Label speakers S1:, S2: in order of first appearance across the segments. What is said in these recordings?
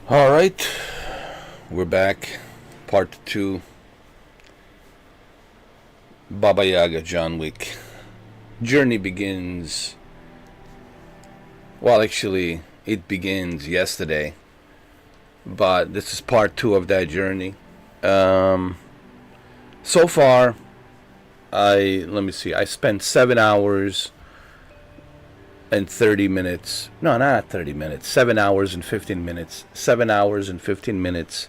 S1: All right, we're back. Part 2. Baba Yaga, John Wick. Journey begins. Well, actually, it begins yesterday. But this is part 2 of that journey. Um, so far, let me see. I spent 7 hours and 30 minutes. No, not 30 minutes. 7 hours and 15 minutes. 7 hours and 15 minutes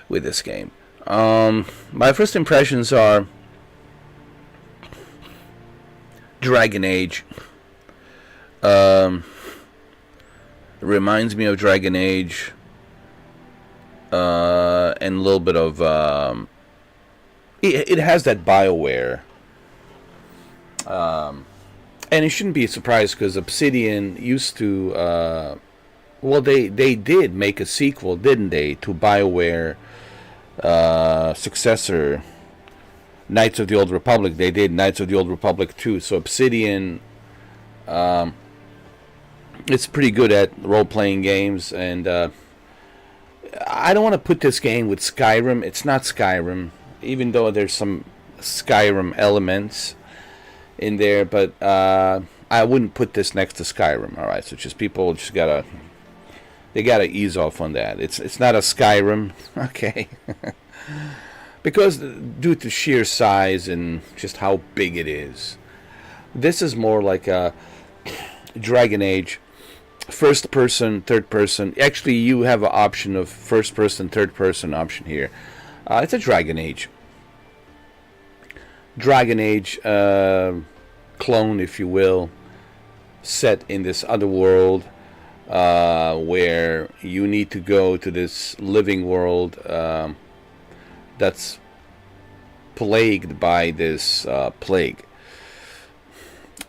S1: with this game. My first impressions are Dragon Age. Reminds me of Dragon Age. And a little bit of it has that BioWare. And it shouldn't be a surprise because Obsidian used to well, they did make a sequel, didn't they, to BioWare successor Knights of the Old Republic. They did Knights of the Old Republic 2. So Obsidian it's pretty good at role-playing games, and I don't want to put this game with Skyrim. It's not Skyrim, even though there's some Skyrim elements in there, but I wouldn't put this next to Skyrim. All right, so just people just gotta ease off on that. It's not a Skyrim, okay, because due to sheer size and just how big it is, this is more like a Dragon Age. First person, third person. Actually, you have an option of first person, third person option here. It's a Dragon Age. Dragon Age clone, if you will, set in this other world where you need to go to this living world that's plagued by this plague.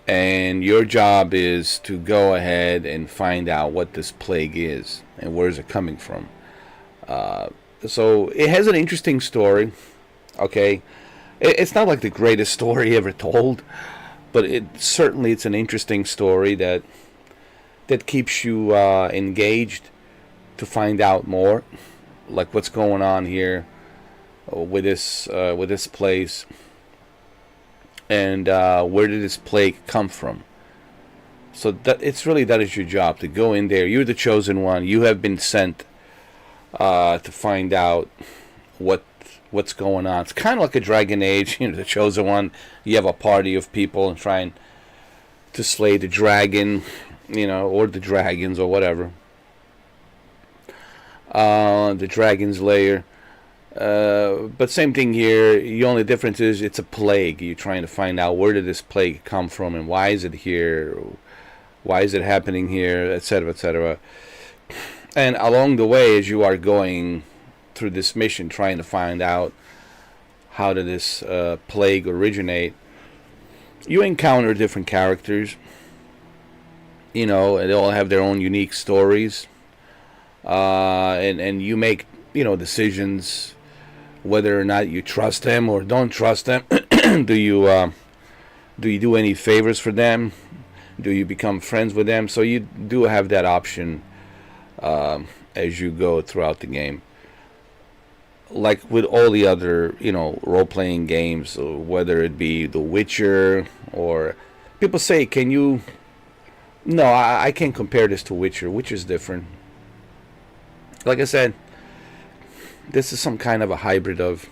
S1: And your job is to go ahead and find out what this plague is and where is it coming from. So it has an interesting story. Okay, it's not like the greatest story ever told, but it's an interesting story that keeps you engaged to find out more, like what's going on here with this place. And where did this plague come from? So that is your job, to go in there. You're the chosen one. You have been sent to find out what's going on. It's kind of like a Dragon Age. The chosen one. You have a party of people and trying to slay the dragon, or the dragons or whatever. The dragon's lair. But same thing here. The only difference is it's a plague. You're trying to find out where did this plague come from and why is it here, why is it happening here, etc., etc. And along the way, as you are going through this mission, trying to find out how did this plague originate, you encounter different characters. They all have their own unique stories, and you make decisions whether or not you trust them or don't trust them. do you do any favors for them? Do you become friends with them? So you do have that option as you go throughout the game. Like with all the other, role-playing games, whether it be The Witcher or people say, can you? No, I can't compare this to Witcher. Witcher's different. Like I said, this is some kind of a hybrid of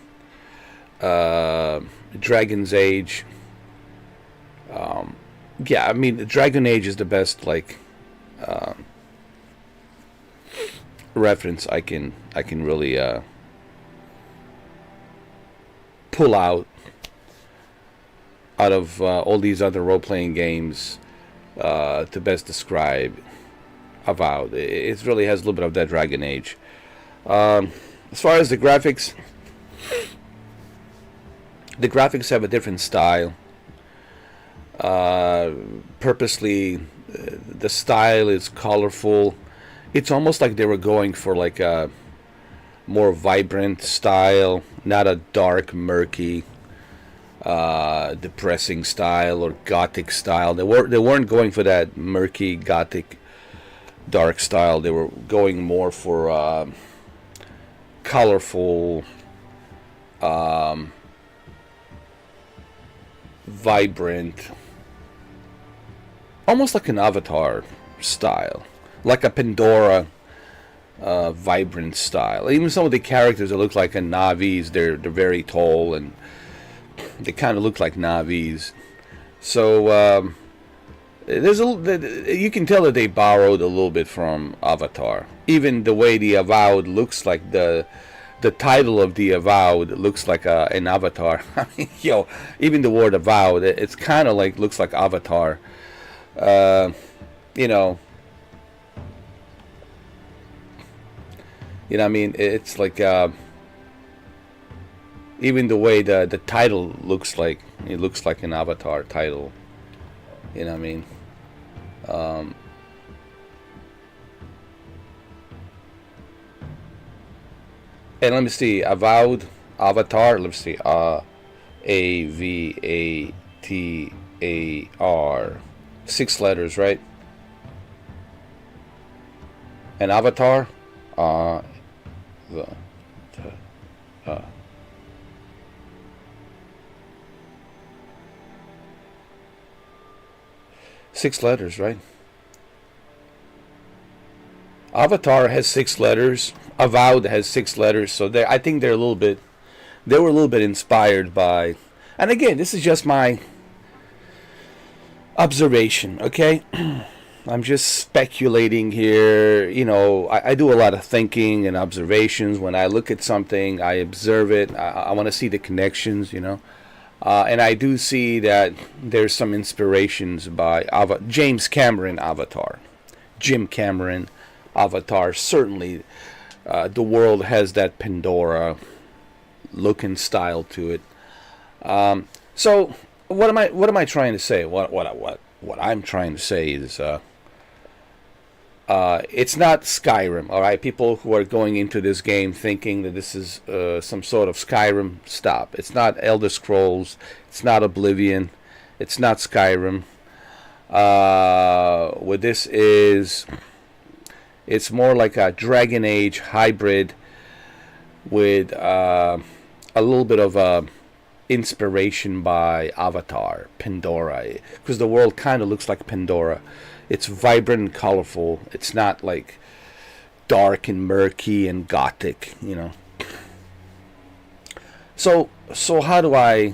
S1: Dragon's Age. Yeah, I mean, Dragon Age is the best reference I can really pull out of all these other role-playing games to best describe Avowed. It really has a little bit of that Dragon Age. As far as the graphics have a different style. Purposely, the style is colorful. It's almost like they were going for like a more vibrant style, not a dark, murky, depressing style or gothic style. They weren't going for that murky, gothic dark style. They were going more for colorful, vibrant, almost like an Avatar style, like a Pandora vibrant style. Even some of the characters that look like a Navis, they're very tall and they kind of look like Navis. So there's you can tell that they borrowed a little bit from Avatar. Even the way the Avowed looks, like the title of the Avowed looks like an Avatar. I mean, even the word Avowed, it's kind of like looks like Avatar. You know, what I mean? It's like even the way the title looks like, it looks like an Avatar title. You know what I mean? And let me see, Avowed, Avatar. Let's see, Avatar, 6 letters, right? And Avatar, the, uh, 6 letters, right? Avatar has 6 letters. Avowed has 6 letters. So I think they were a little bit inspired by. And again, this is just my observation, okay? I'm just speculating here. I do a lot of thinking and observations. When I look at something, I observe it. I want to see the connections, and I do see that there's some inspirations by James Cameron Avatar. Jim Cameron Avatar. Certainly, the world has that Pandora look and style to it. So what am I trying to say? What I'm trying to say is it's not Skyrim, all right? People who are going into this game thinking that this is some sort of Skyrim, stop. It's not Elder Scrolls. It's not Oblivion. It's not Skyrim. What this is, it's more like a Dragon Age hybrid with a little bit of inspiration by Avatar, Pandora, because the world kind of looks like Pandora. It's vibrant and colorful. It's not like dark and murky and gothic, So how do I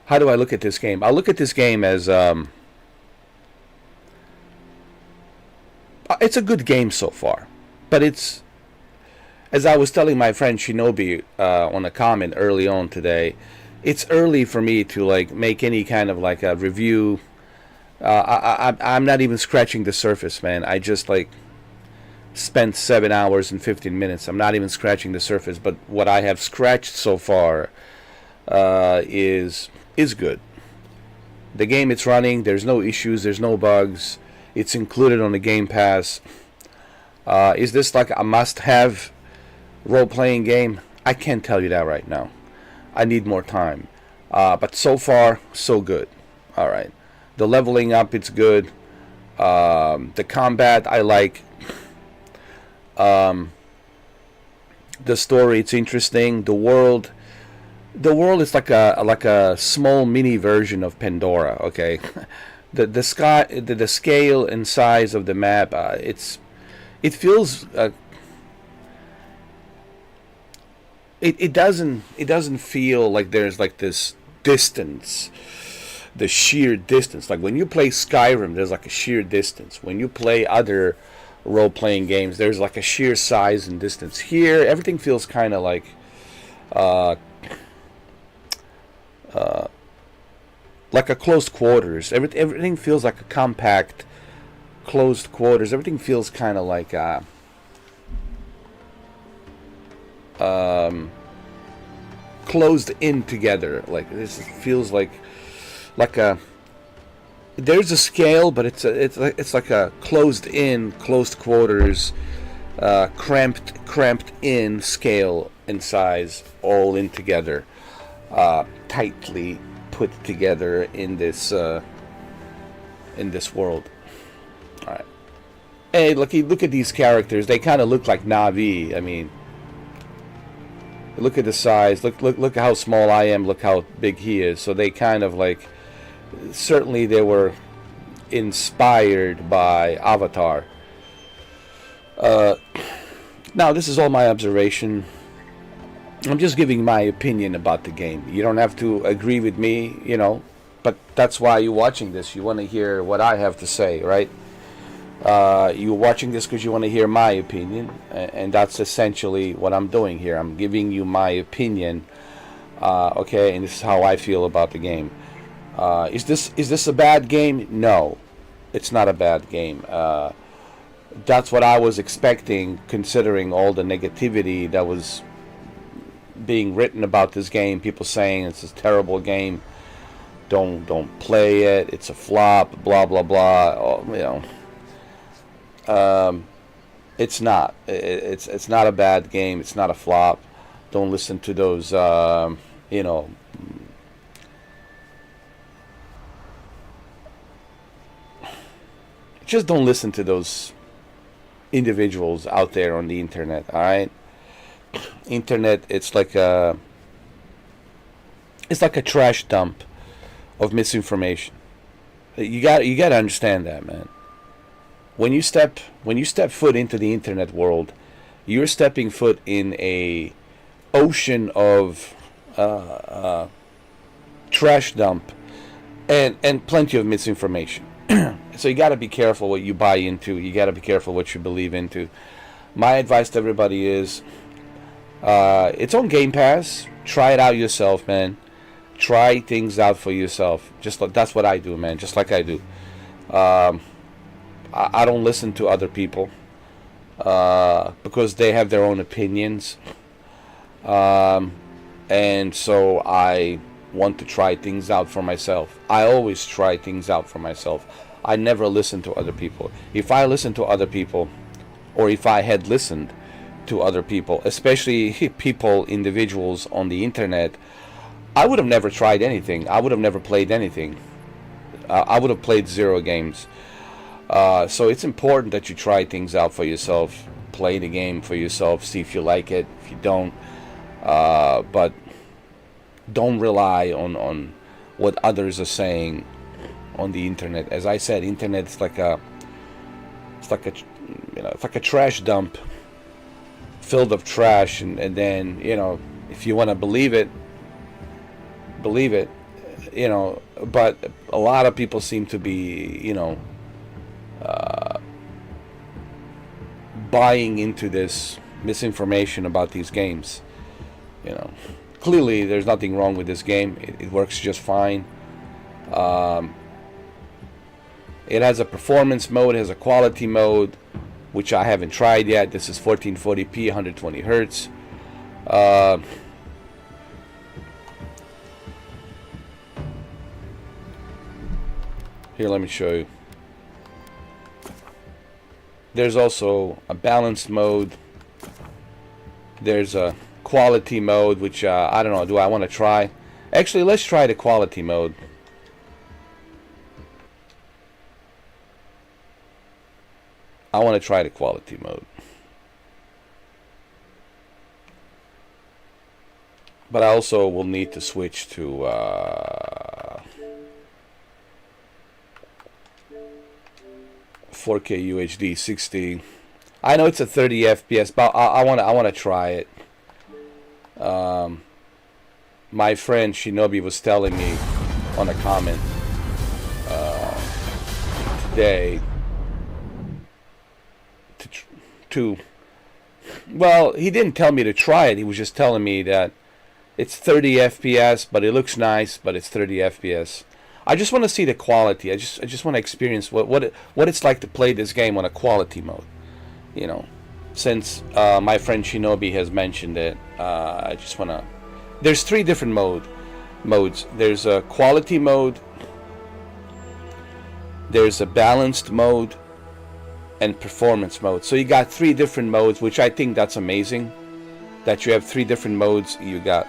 S1: look at this game? I look at this game as it's a good game so far, but it's, as I was telling my friend Shinobi on a comment early on today, it's early for me to like make any kind of like a review. I'm not even scratching the surface, man. I just like spent 7 hours and 15 minutes. I'm not even scratching the surface, but what I have scratched so far is good. The game, it's running. There's no issues. There's no bugs. It's included on the Game Pass. Is this like a must-have role-playing game? I can't tell you that right now. I need more time. But so far, so good. All right. The leveling up, it's good. The combat, I like. The story, it's interesting. The world is like a small mini version of Pandora. Okay, the scale and size of the map, it feels. It doesn't feel like there's like this distance. The sheer distance. Like when you play Skyrim, there's like a sheer distance. When you play other role-playing games, there's like a sheer size and distance. Here, everything feels kind of like a closed quarters. Everything feels like a compact, closed quarters. Everything feels kind of like closed in together. Like this feels like a, there's a scale, but it's like a closed quarters, cramped in scale and size, all in together, tightly put together in this world. All right. Hey, look at these characters. They kind of look like Navi. I mean, look at the size. Look how small I am. Look how big he is. So they kind of like, certainly they were inspired by Avatar. Now, this is all my observation. I'm just giving my opinion about the game. You don't have to agree with me, you know, but that's why you're watching this. You want to hear what I have to say, right? You're watching this because you want to hear my opinion, and that's essentially what I'm doing here. I'm giving you my opinion, okay, and this is how I feel about the game. Is this a bad game? No, it's not a bad game. That's what I was expecting, considering all the negativity that was being written about this game. People saying it's a terrible game. Don't play it. It's a flop. Blah blah blah. You know, it's not. It's not a bad game. It's not a flop. Don't listen to those. You know. Just don't listen to those individuals out there on the internet. All right. Internet, it's like a trash dump of misinformation. You got to understand that, man. When you step foot into the internet world, you're stepping foot in a ocean of trash dump and plenty of misinformation. So you got to be careful what you buy into. You got to be careful what you believe into. My advice to everybody is, it's on Game Pass. Try it out yourself, man. Try things out for yourself. Just like, that's what I do, man. Just like I do. I don't listen to other people because they have their own opinions, and so I want to try things out for myself. I always try things out for myself. I never listen to other people. If I listen to other people, or if I had listened to other people, especially people, individuals on the internet, I would have never tried anything. I would have never played anything. I would have played 0 games. So it's important that you try things out for yourself. Play the game for yourself. See if you like it. If you don't, but don't rely on what others are saying on the internet. As I said, internet is like a trash dump filled of trash, and then, you know, if you want to believe it, you know. But a lot of people seem to be, you know, buying into this misinformation about these games. You know, clearly there's nothing wrong with this game. It works just fine. It has a performance mode, it has a quality mode, which I haven't tried yet. This is 1440p, 120 hertz. Here, let me show you. There's also a balanced mode. There's a quality mode, which I don't know. Do I want to try? Actually, let's try the quality mode. I want to try the quality mode. But I also will need to switch to 4K UHD 60. I know it's a 30 FPS, but I want to try it. My friend Shinobi was telling me on a comment today to well, he didn't tell me to try it. He was just telling me that it's 30 FPS, but it looks nice, but it's 30 FPS. I just want to see the quality. I just want to experience what it's like to play this game on a quality mode. You know, since my friend Shinobi has mentioned it, I just want to. There's 3 different modes. There's a quality mode. There's a balanced mode, and performance mode. So you got 3 different modes, which I think that's amazing. That you have 3 different modes. You got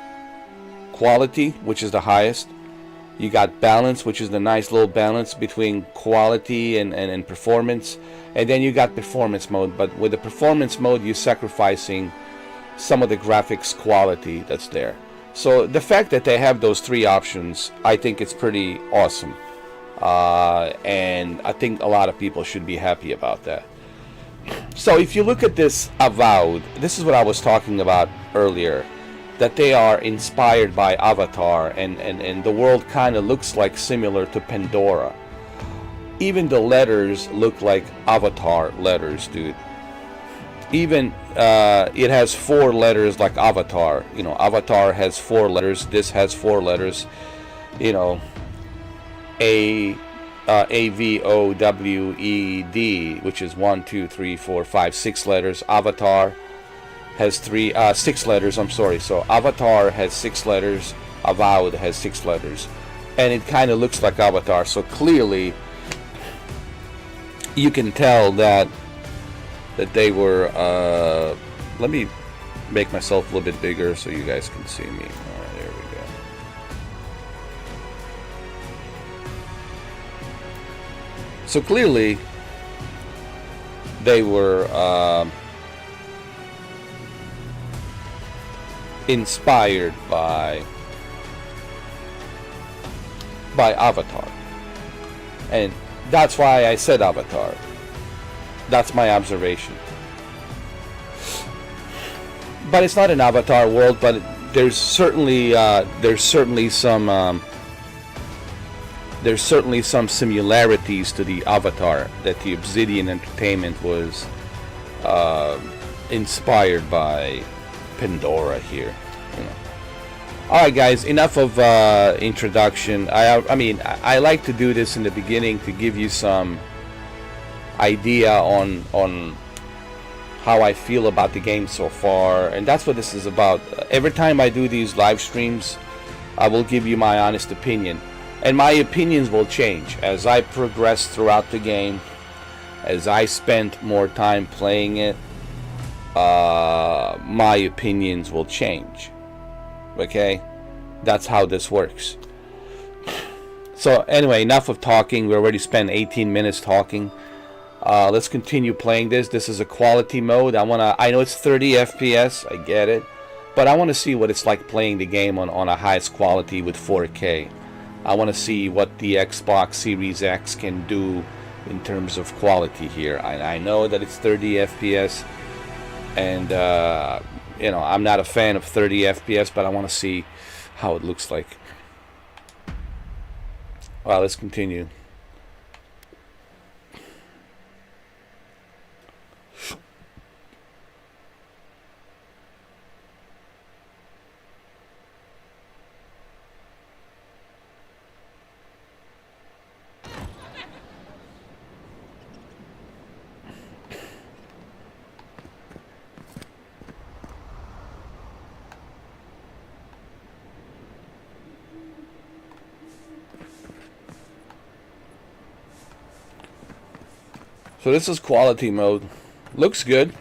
S1: quality, which is the highest. You got balance, which is the nice little balance between quality and performance. And then you got performance mode, but with the performance mode, you're sacrificing some of the graphics quality that's there. So the fact that they have those three options, I think it's pretty awesome. And I think a lot of people should be happy about that. So if you look at this Avowed, this is what I was talking about earlier, that they are inspired by Avatar, and the world kind of looks like similar to Pandora. Even the letters look like Avatar letters, dude. Even it has 4 letters like Avatar. You know, Avatar has 4 letters. This has 4 letters. You know, AVOWED, which is 1, 2, 3, 4, 5, 6 letters. Avatar has 6 letters. I'm sorry. So Avatar has 6 letters. Avowed has 6 letters, and it kind of looks like Avatar. So clearly, you can tell that they were. Let me make myself a little bit bigger so you guys can see me. All right, there we go. So clearly, they were inspired by Avatar, and that's why I said Avatar. That's my observation. But it's not an Avatar world, but there's certainly some similarities to the Avatar, that the Obsidian Entertainment was inspired by Pandora here. You know. All right, guys. Enough of introduction. I mean, I like to do this in the beginning to give you some idea on how I feel about the game so far, and that's what this is about. Every time I do these live streams, I will give you my honest opinion, and my opinions will change as I progress throughout the game, as I spend more time playing it. My opinions will change. Okay, that's how this works. So anyway, enough of talking. We already spent 18 minutes talking. Let's continue playing this. This is a quality mode. I know it's 30 FPS, I get it, but I want to see what it's like playing the game on a highest quality with 4K. I want to see what the Xbox Series X can do in terms of quality here. I know that it's 30 FPS, and you know, I'm not a fan of 30 FPS, but I want to see how it looks like. Well, let's continue. So this is quality mode. Looks good.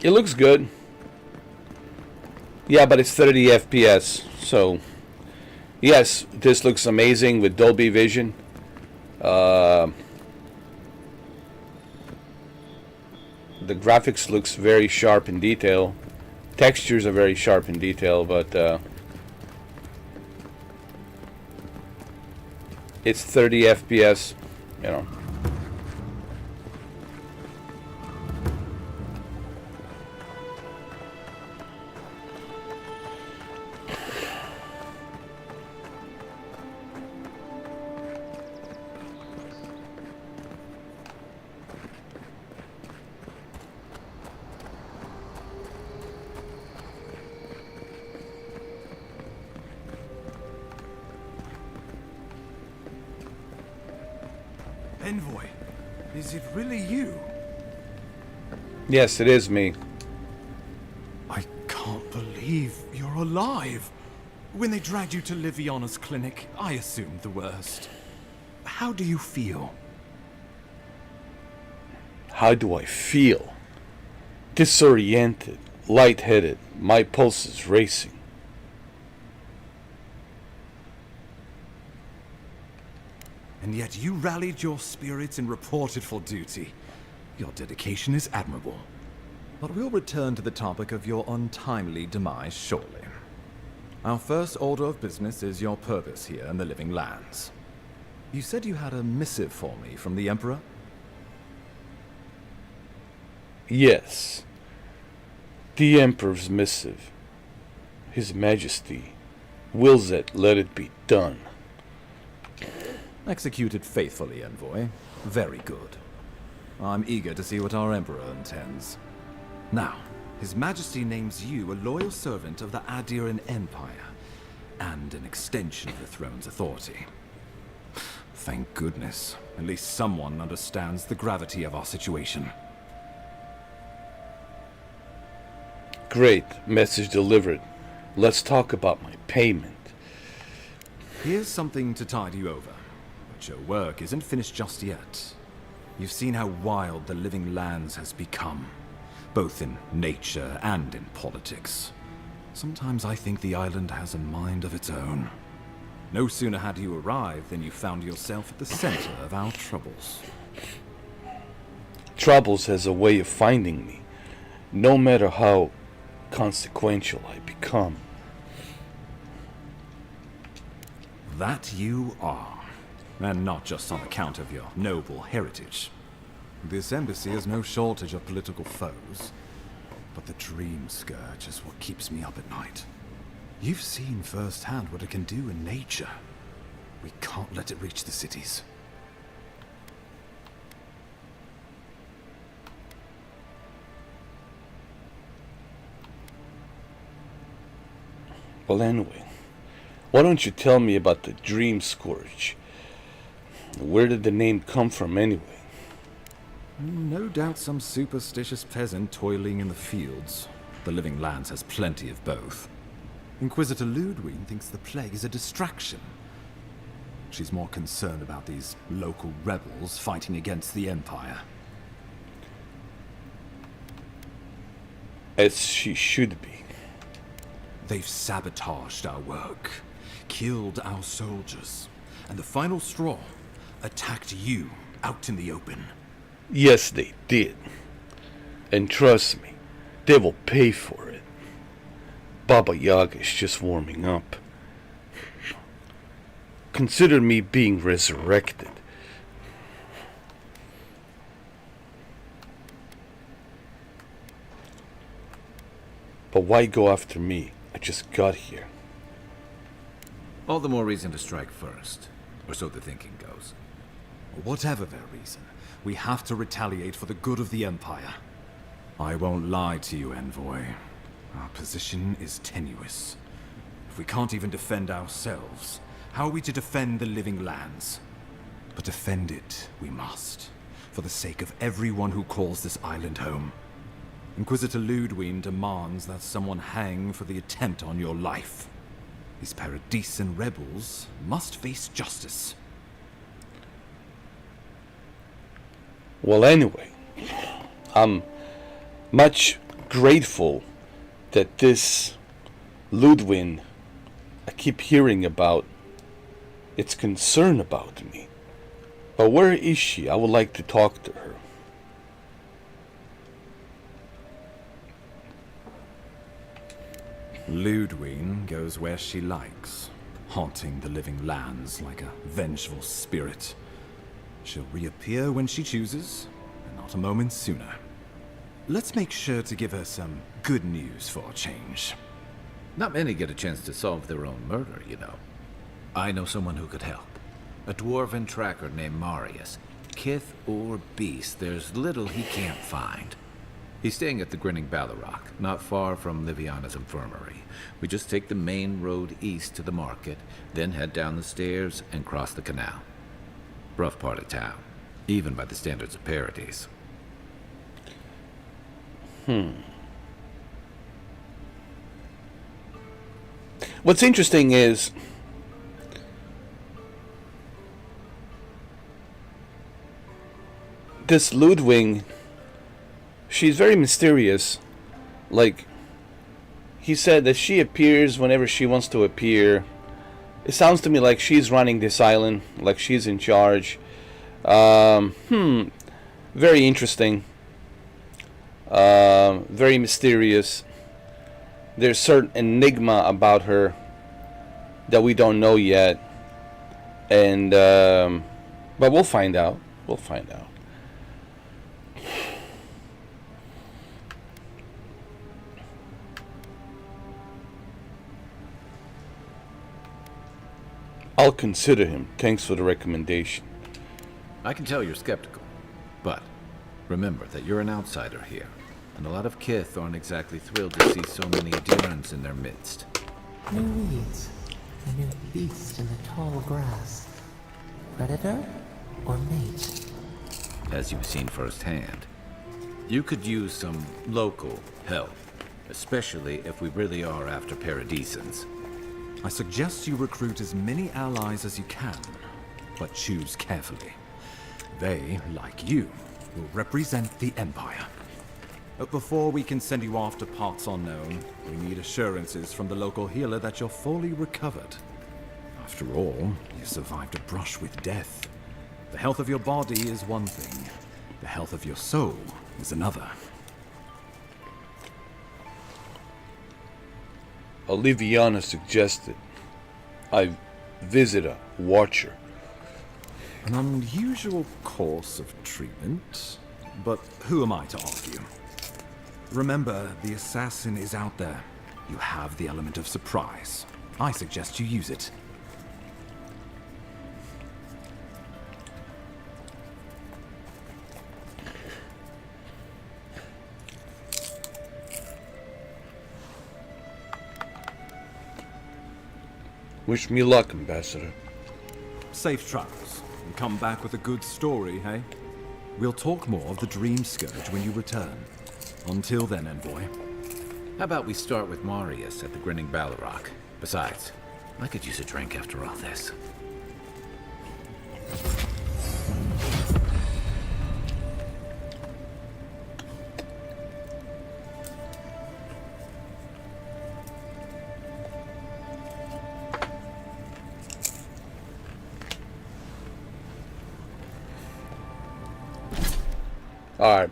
S1: It looks good. Yeah, but it's 30 FPS. So, yes, this looks amazing with Dolby Vision. The graphics looks very sharp in detail. Textures are very sharp in detail, but it's 30 FPS, you know.
S2: Envoy, is it really you?
S1: Yes, it is me.
S2: I can't believe you're alive. When they dragged you to Liviana's clinic, I assumed the worst. How do you feel?
S1: How do I feel? Disoriented, lightheaded, my pulse is racing.
S2: And yet you rallied your spirits and reported for duty. Your dedication is admirable. But we'll return to the topic of your untimely demise shortly. Our first order of business is your purpose here in the Living Lands. You said you had a missive for me from the Emperor?
S1: Yes. The Emperor's missive. His Majesty wills that let it be done.
S2: Executed faithfully, Envoy. Very good. I'm eager to see what our Emperor intends. Now, His Majesty names you a loyal servant of the Adiran Empire, and an extension of the throne's authority. Thank goodness. At least someone understands the gravity of our situation.
S1: Great. Message delivered. Let's talk about my payment.
S2: Here's something to tide you over. But your work isn't finished just yet. You've seen how wild the Living Lands has become, both in nature and in politics. Sometimes I think the island has a mind of its own. No sooner had you arrived than you found yourself at the center of our troubles.
S1: Troubles has a way of finding me, no matter how consequential I become.
S2: That you are. And not just on account of your noble heritage. This embassy has no shortage of political foes. But the dream scourge is what keeps me up at night. You've seen firsthand what it can do in nature. We can't let it reach the cities.
S1: Well, anyway, why don't you tell me about the Dream Scourge? Where did the name come from, anyway?
S2: No doubt some superstitious peasant toiling in the fields. The Living Lands has plenty of both. Inquisitor Ludwig thinks the plague is a distraction. She's more concerned about these local rebels fighting against the Empire.
S1: As she should be.
S2: They've sabotaged our work, killed our soldiers, and the final straw, attacked you out in the open.
S1: Yes, they did. And trust me, they will pay for it. Baba Yaga is just warming up. Consider me being resurrected. But why go after me? I just got here.
S3: All the more reason to strike first, or so the thinking goes.
S2: Whatever their reason, we have to retaliate for the good of the Empire. I won't lie to you, Envoy. Our position is tenuous. If we can't even defend ourselves, how are we to defend the Living Lands? But defend it we must, for the sake of everyone who calls this island home. Inquisitor Ludwig demands that someone hang for the attempt on your life. These Paradisen rebels must face justice. Well,
S1: anyway, I'm much grateful that this Ludwig I keep hearing about, it's concerned about me. But where is she? I would like to talk to her.
S2: Ludwig goes where she likes, haunting the living lands like a vengeful spirit. She'll reappear when she chooses, and not a moment sooner. Let's make sure to give her some good news for a change.
S3: Not many get a chance to solve their own murder, you know. I know someone who could help. A dwarven tracker named Marius. Kith or beast, there's little he can't find. He's staying at the Grinning Ballarrock, not far from Liviana's infirmary. We just take the main road east to the market, then head down the stairs and cross the canal. Rough part of town, even by the standards of Paradise.
S1: What's interesting is this Ludwig, she's very mysterious. Like, he said that she appears whenever she wants to appear. It sounds to me like she's running this island, like she's in charge. Very interesting. Very mysterious. There's certain enigma about her that we don't know yet. And, but we'll find out. We'll find out. I'll consider him. Thanks for the recommendation.
S3: I can tell you're skeptical, but remember that you're an outsider here, and a lot of Kith aren't exactly thrilled to see so many adherents in their midst.
S4: New weeds, a new beast in the tall grass. Predator or mate?
S3: As you've seen firsthand. You could use some local help, especially if we really are after Paradisans.
S2: I suggest you recruit as many allies as you can, but choose carefully. They, like you, will represent the Empire. But before we can send you off to parts unknown, we need assurances from the local healer that you're fully recovered. After all, you survived a brush with death. The health of your body is one thing. The health of your soul is another.
S1: Liviana suggested I visit a watcher.
S2: An unusual course of treatment, but who am I to argue? Remember, the assassin is out there. You have the element of surprise. I suggest you use it.
S1: Wish me luck, Ambassador.
S2: Safe travels, and come back with a good story, hey? We'll talk more of the Dream Scourge when you return. Until then, Envoy.
S3: How about we start with Marius at the Grinning Ballarrock? Besides, I could use a drink after all this.
S1: All right.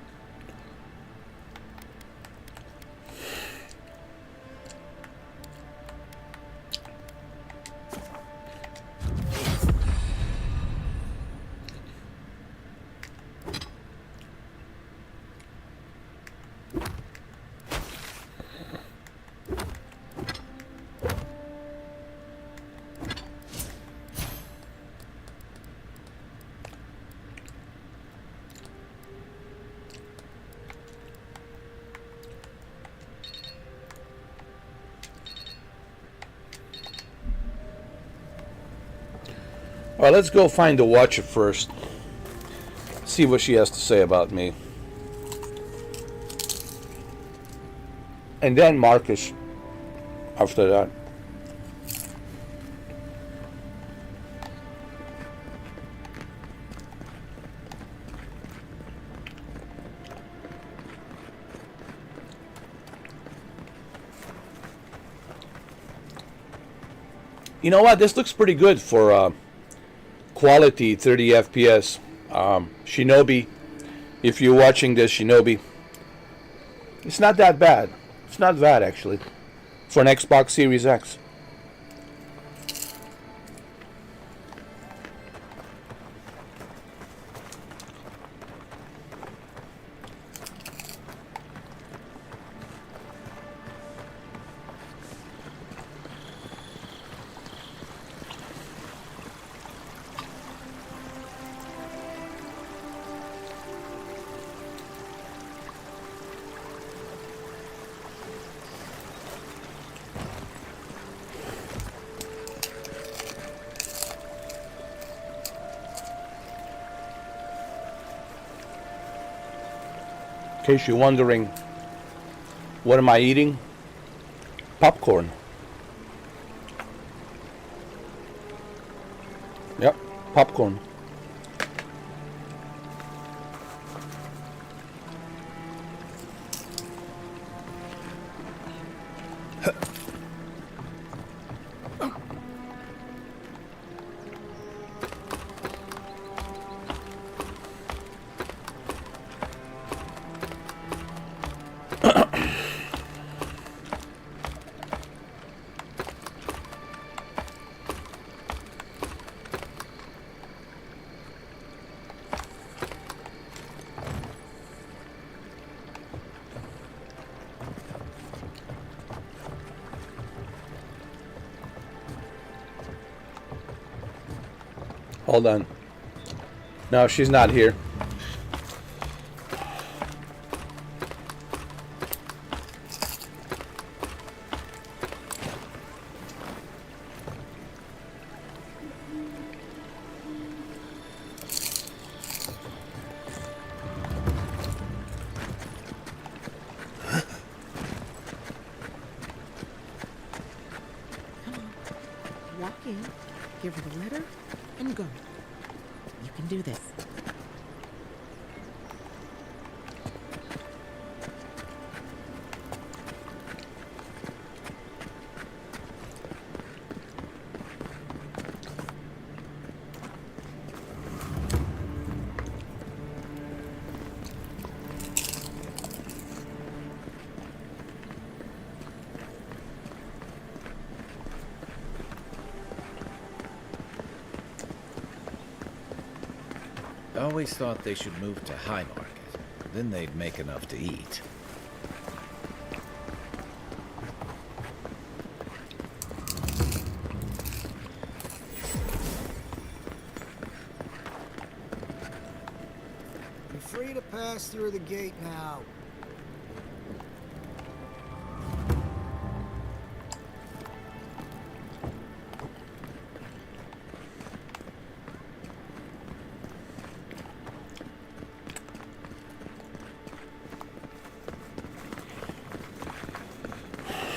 S1: All right, let's go find the Watcher first. See what she has to say about me. And then Marcus after that. You know what? This looks pretty good for quality 30 FPS. Shinobi, if you're watching this, Shinobi, it's not that bad. It's not bad, actually, for an Xbox Series X. In case you're wondering, what am I eating? Popcorn. Yep, popcorn. Hold on. No, she's not here.
S5: Walk in, give her the letter, and go. You can do this.
S3: I always thought they should move to High Market. Then they'd make enough to eat.
S6: You're free to pass through the gate now.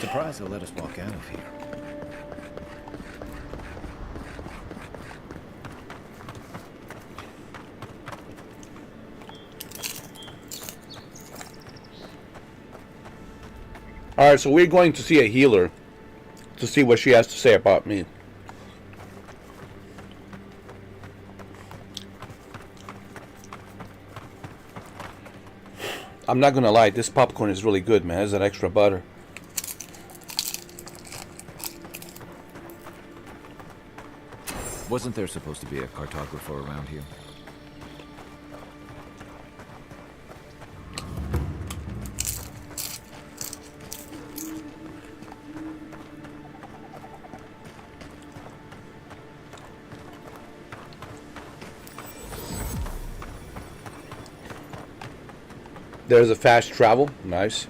S3: Surprised they'll let us walk out of here.
S1: Alright, so we're going to see a healer to see what she has to say about me. I'm not gonna lie, this popcorn is really good, man. It has that extra butter.
S2: Wasn't there supposed to be a cartographer around here?
S1: There's a fast travel. Nice.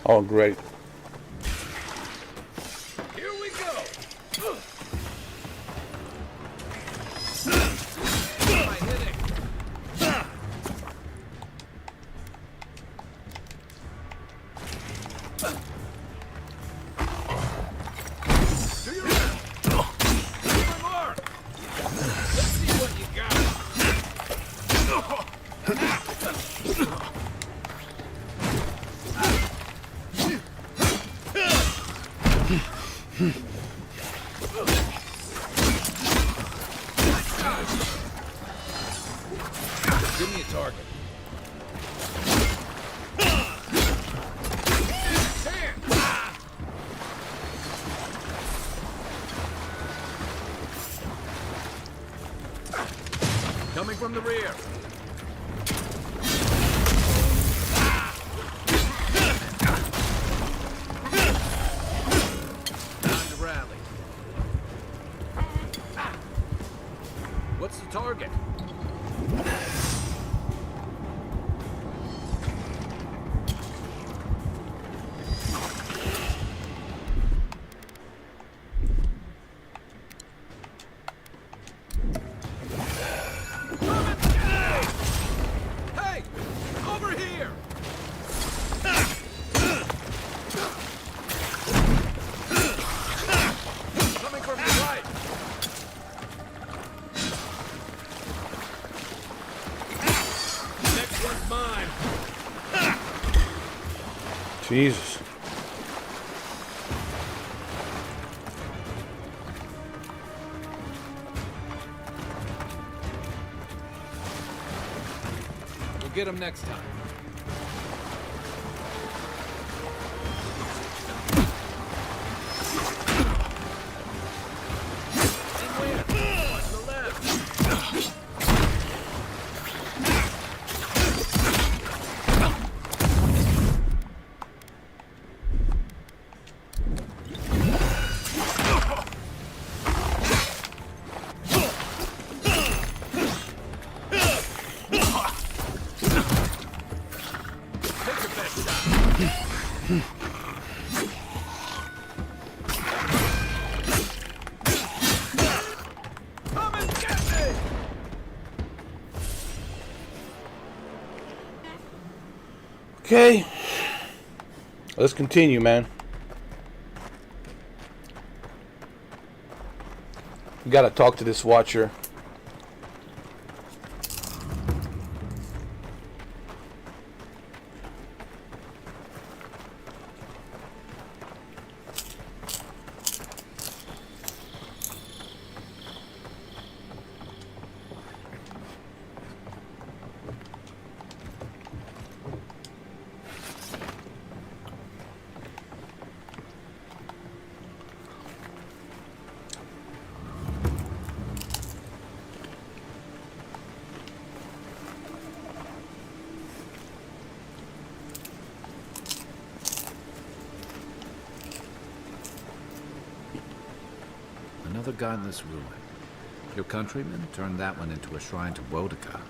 S1: Oh, great.
S3: Here we go! Am I hitting? Give me a target. Coming from the rear. Time to rally. What's the target? Hey! Over here! Coming from the right! Next one's mine!
S1: Jesus.
S3: We'll get him next time. Watch the left! Take your best shot. Come and get me!
S1: Okay. Let's continue, man. We gotta talk to this watcher.
S3: Another godless ruin. Your countrymen turned that one into a shrine to Wodika.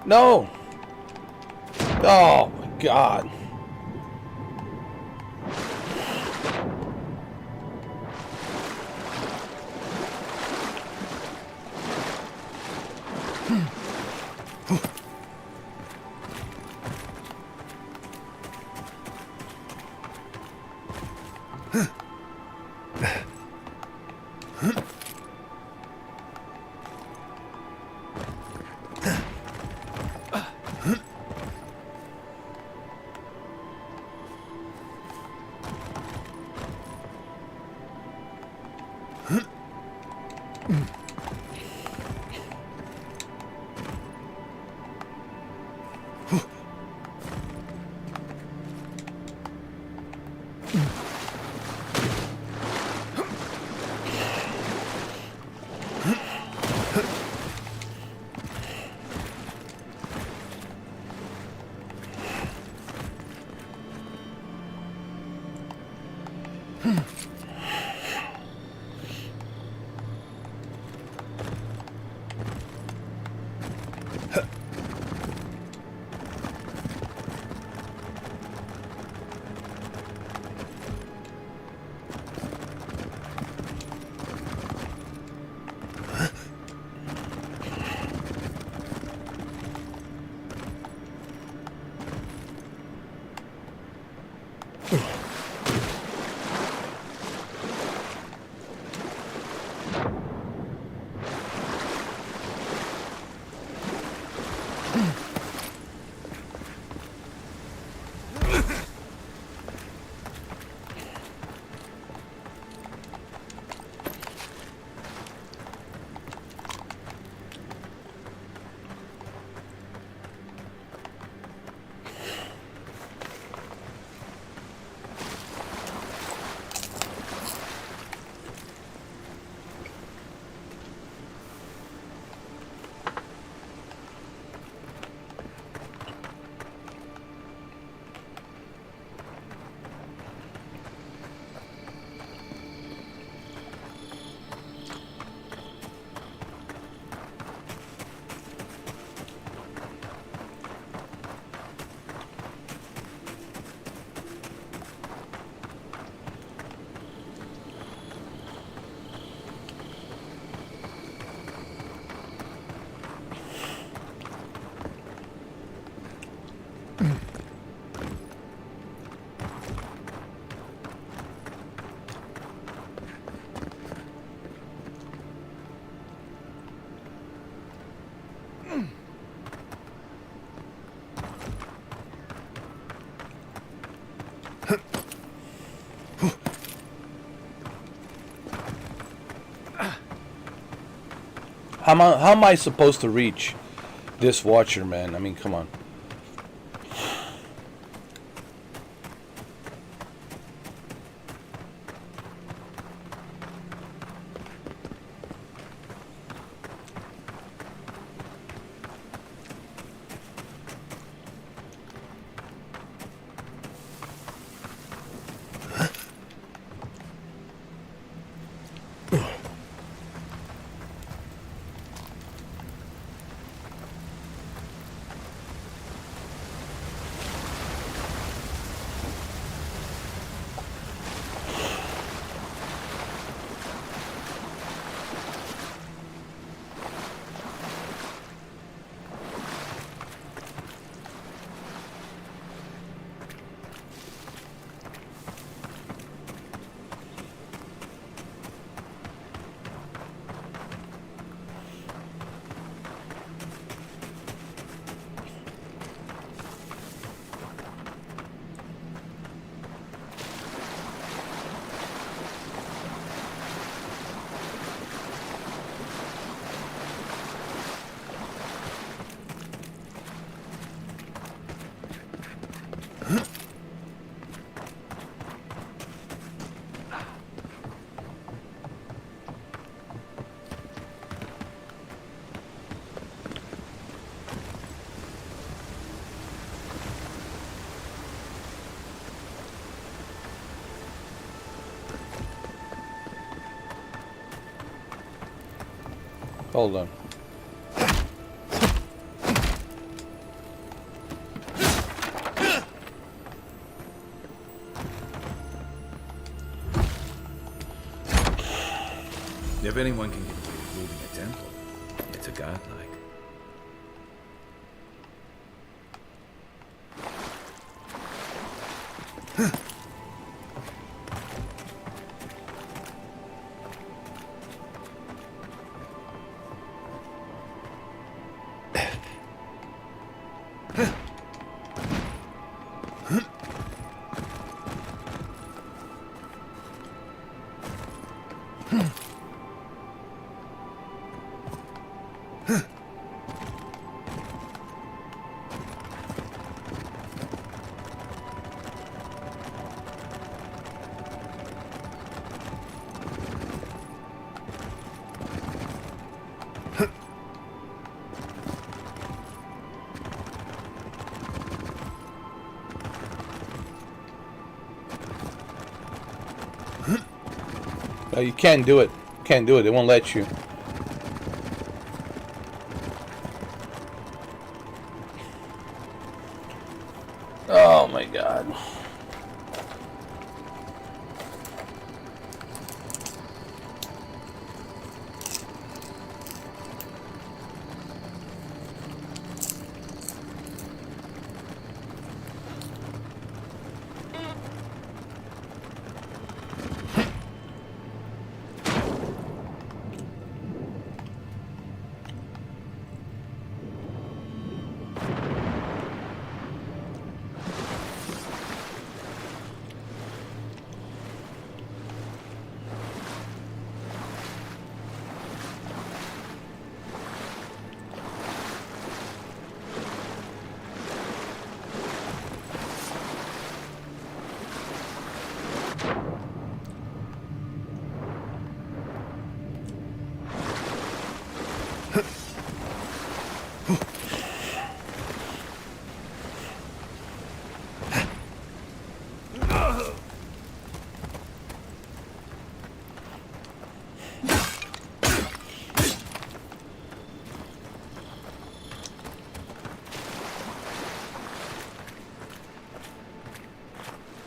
S1: No! Oh my god. How am I supposed to reach this watcher, man? I mean, come on. Hold on.
S3: If anyone can get away with looting a temple, it's a godlike.
S1: No, you can't do it. You can't do it. They won't let you. Oh my god.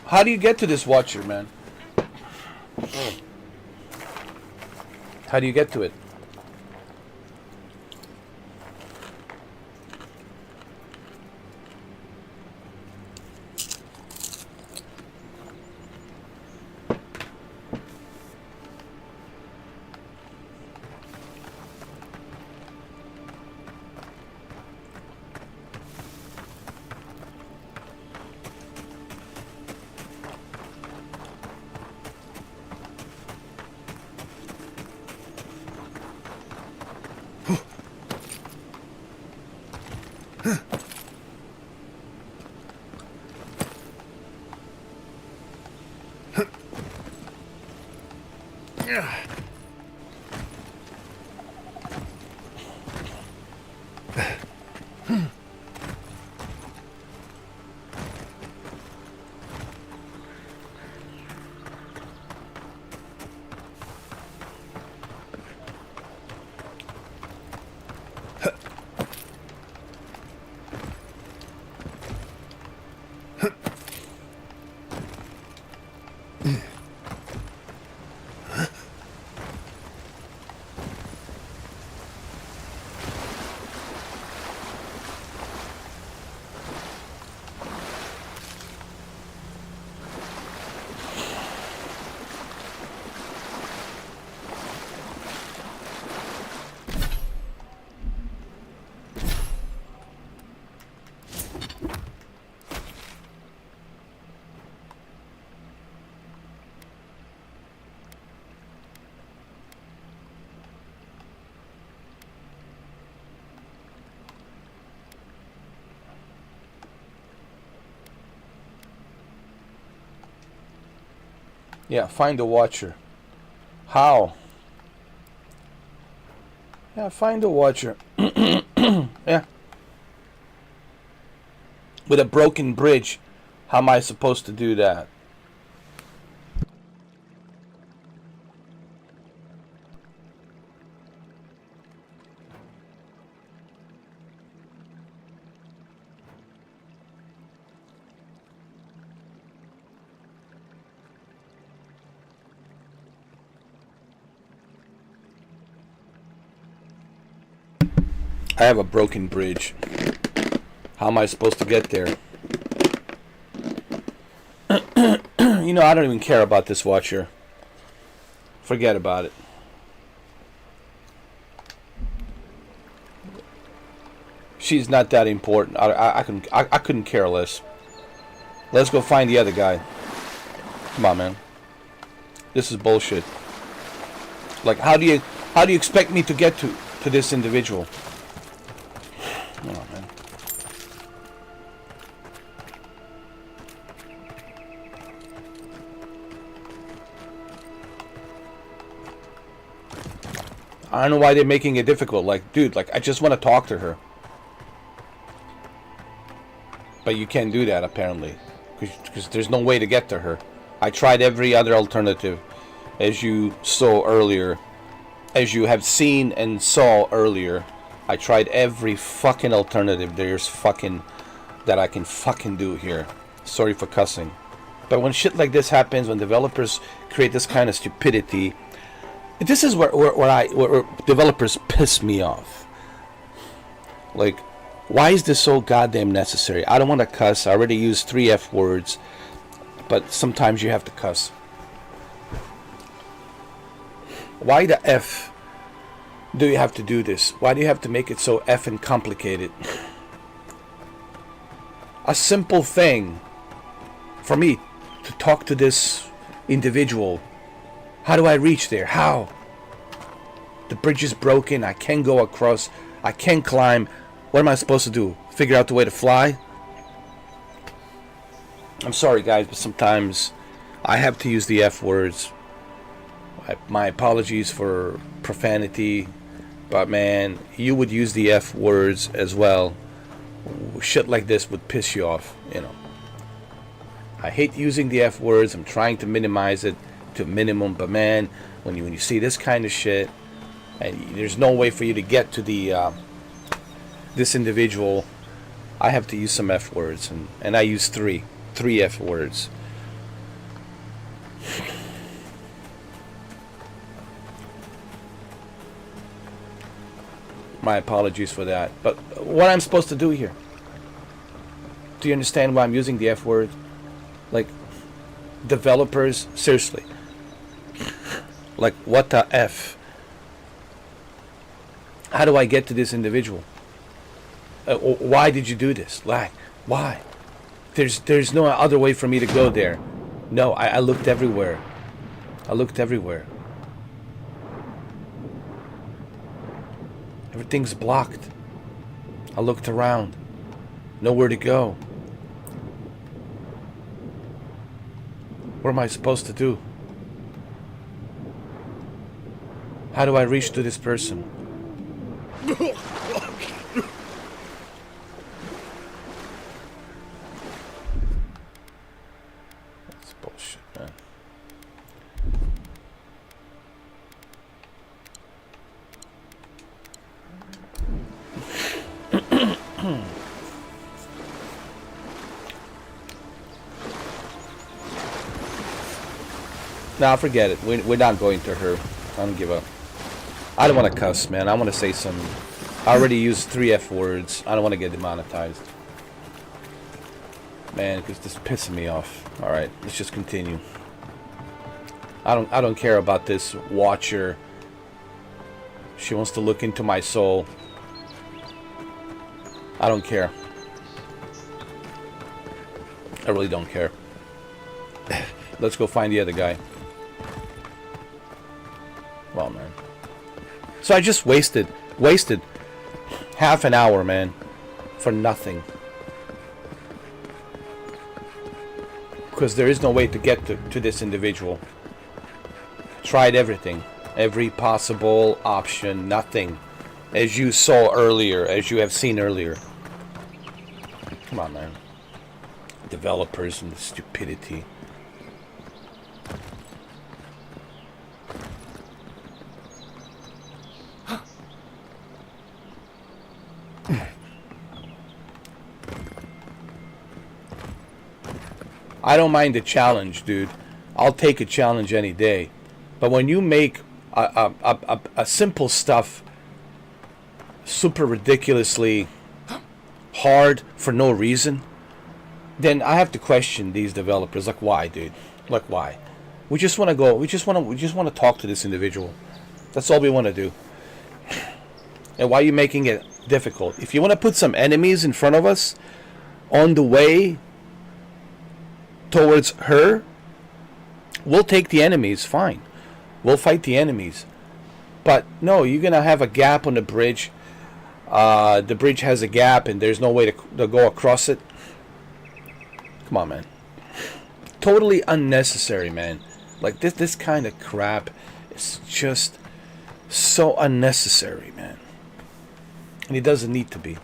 S1: How do you get to this watcher, man? How do you get to it? Yeah, find the watcher. How? Yeah, find the watcher. Yeah. With a broken bridge. How am I supposed to do that? I have a broken bridge. How am I supposed to get there? You know, I don't even care about this watcher. Forget about it. She's not that important. I couldn't care less. Let's go find the other guy. Come on, man. This is bullshit. Like, how do you expect me to get to this individual? Come on, man. I don't know why they're making it difficult. Like, dude, like, I just want to talk to her. But you can't do that, apparently. Because there's no way to get to her. I tried every other alternative. As you saw earlier. As you have seen and saw earlier. I tried every fucking alternative there's fucking... that I can fucking do here. Sorry for cussing. But when shit like this happens, when developers create this kind of stupidity... This is where developers piss me off. Like, why is this so goddamn necessary? I don't want to cuss. I already used 3 F words. But sometimes you have to cuss. Why the F do you have to do this? Why do you have to make it so effing complicated? A simple thing for me to talk to this individual. How do I reach there? How? The bridge is broken. I can't go across. I can't climb. What am I supposed to do? Figure out the way to fly? I'm sorry, guys, but sometimes I have to use the F words. My apologies for profanity. But, man, you would use the F words as well. Shit like this would piss you off, you know. I hate using the F words. I'm trying to minimize it to a minimum, but man, when you see this kind of shit, and there's no way for you to get to the this individual, I have to use some F words, and I use three F words. My apologies for that. But what I'm supposed to do here? Do you understand why I'm using the F word? Like, developers, seriously. Like, what the F? How do I get to this individual? Why did you do this? Like, why? There's no other way for me to go there. No, I looked everywhere. I looked everywhere. Everything's blocked. I looked around. Nowhere to go. What am I supposed to do? How do I reach to this person? That's bullshit, man. Nah, forget it. We're not going to her. I don't give up. I don't want to cuss, man. I want to say some... I already used 3 F words. I don't want to get demonetized. Man, because this is pissing me off. Alright, let's just continue. I don't care about this watcher. She wants to look into my soul. I don't care. I really don't care. Let's go find the other guy. Well, man. So I just wasted half an hour, man, for nothing. Because there is no way to get to this individual. Tried everything. Every possible option. Nothing. As you saw earlier. As you have seen earlier. Come on, man. Developers and the stupidity. I don't mind a challenge, dude. I'll take a challenge any day. But when you make a simple stuff super ridiculously hard for no reason, then I have to question these developers. Like, why, dude? Like, why? We just want to go. We just want to talk to this individual. That's all we want to do. And why are you making it difficult? If you want to put some enemies in front of us on the way towards her, we'll take the enemies. Fine, we'll fight the enemies. But no, you're gonna have a gap on the bridge. The bridge has a gap, and there's no way to go across it. Come on, man. Totally unnecessary, man. Like this kind of crap is just so unnecessary, man. And it doesn't need to be.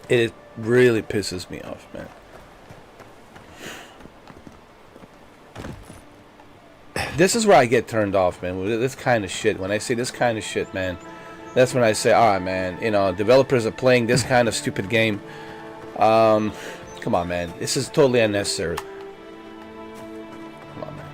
S1: It really pisses me off, man. This is where I get turned off, man. With this kind of shit. When I say this kind of shit, man, that's when I say, alright, man, you know, developers are playing this kind of stupid game. Come on, man. This is totally unnecessary. Come on, man.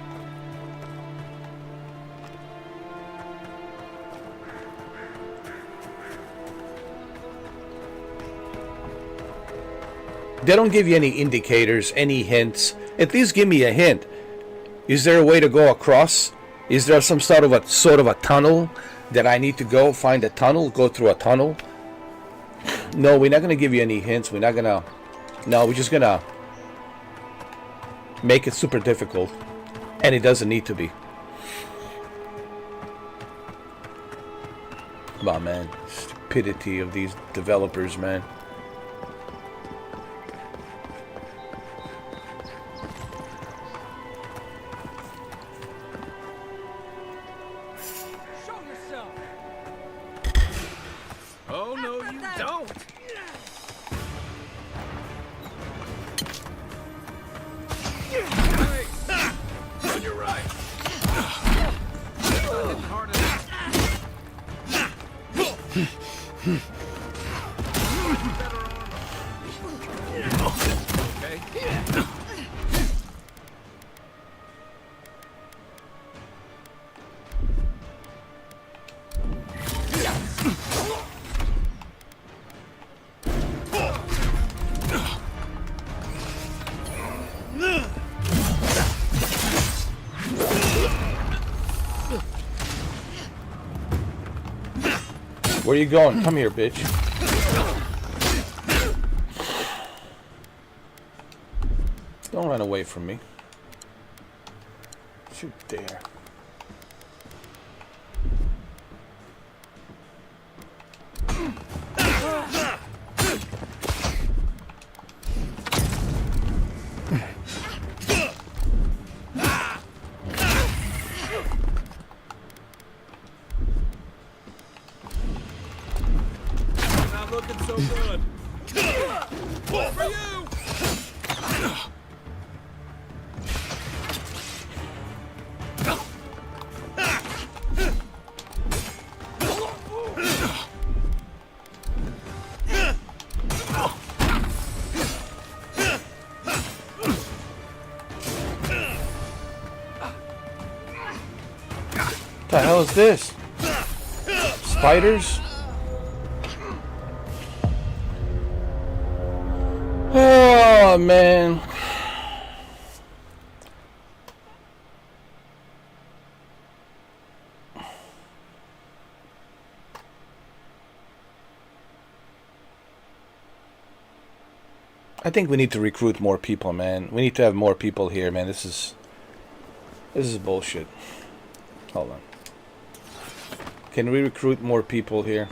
S1: They don't give you any indicators, any hints. At least give me a hint. Is there a way to go across? Is there some sort of a tunnel that I need to go find a tunnel, go through a tunnel? No, we're not gonna give you any hints. We're not gonna. No, we're just gonna make it super difficult, and it doesn't need to be. Come on, man. Stupidity of these developers, man.
S3: Oh, no, you don't! Hey! On your right! Not hard enough. Better armor. Okay?
S1: Where you going? Come here, bitch. Don't run away from me. Shoot there.
S3: Not looking so good. One for you!
S1: What the hell is this? Spiders? Oh, man. I think we need to recruit more people, man. We need to have more people here, man. This is bullshit. Hold on. Can we recruit more people here?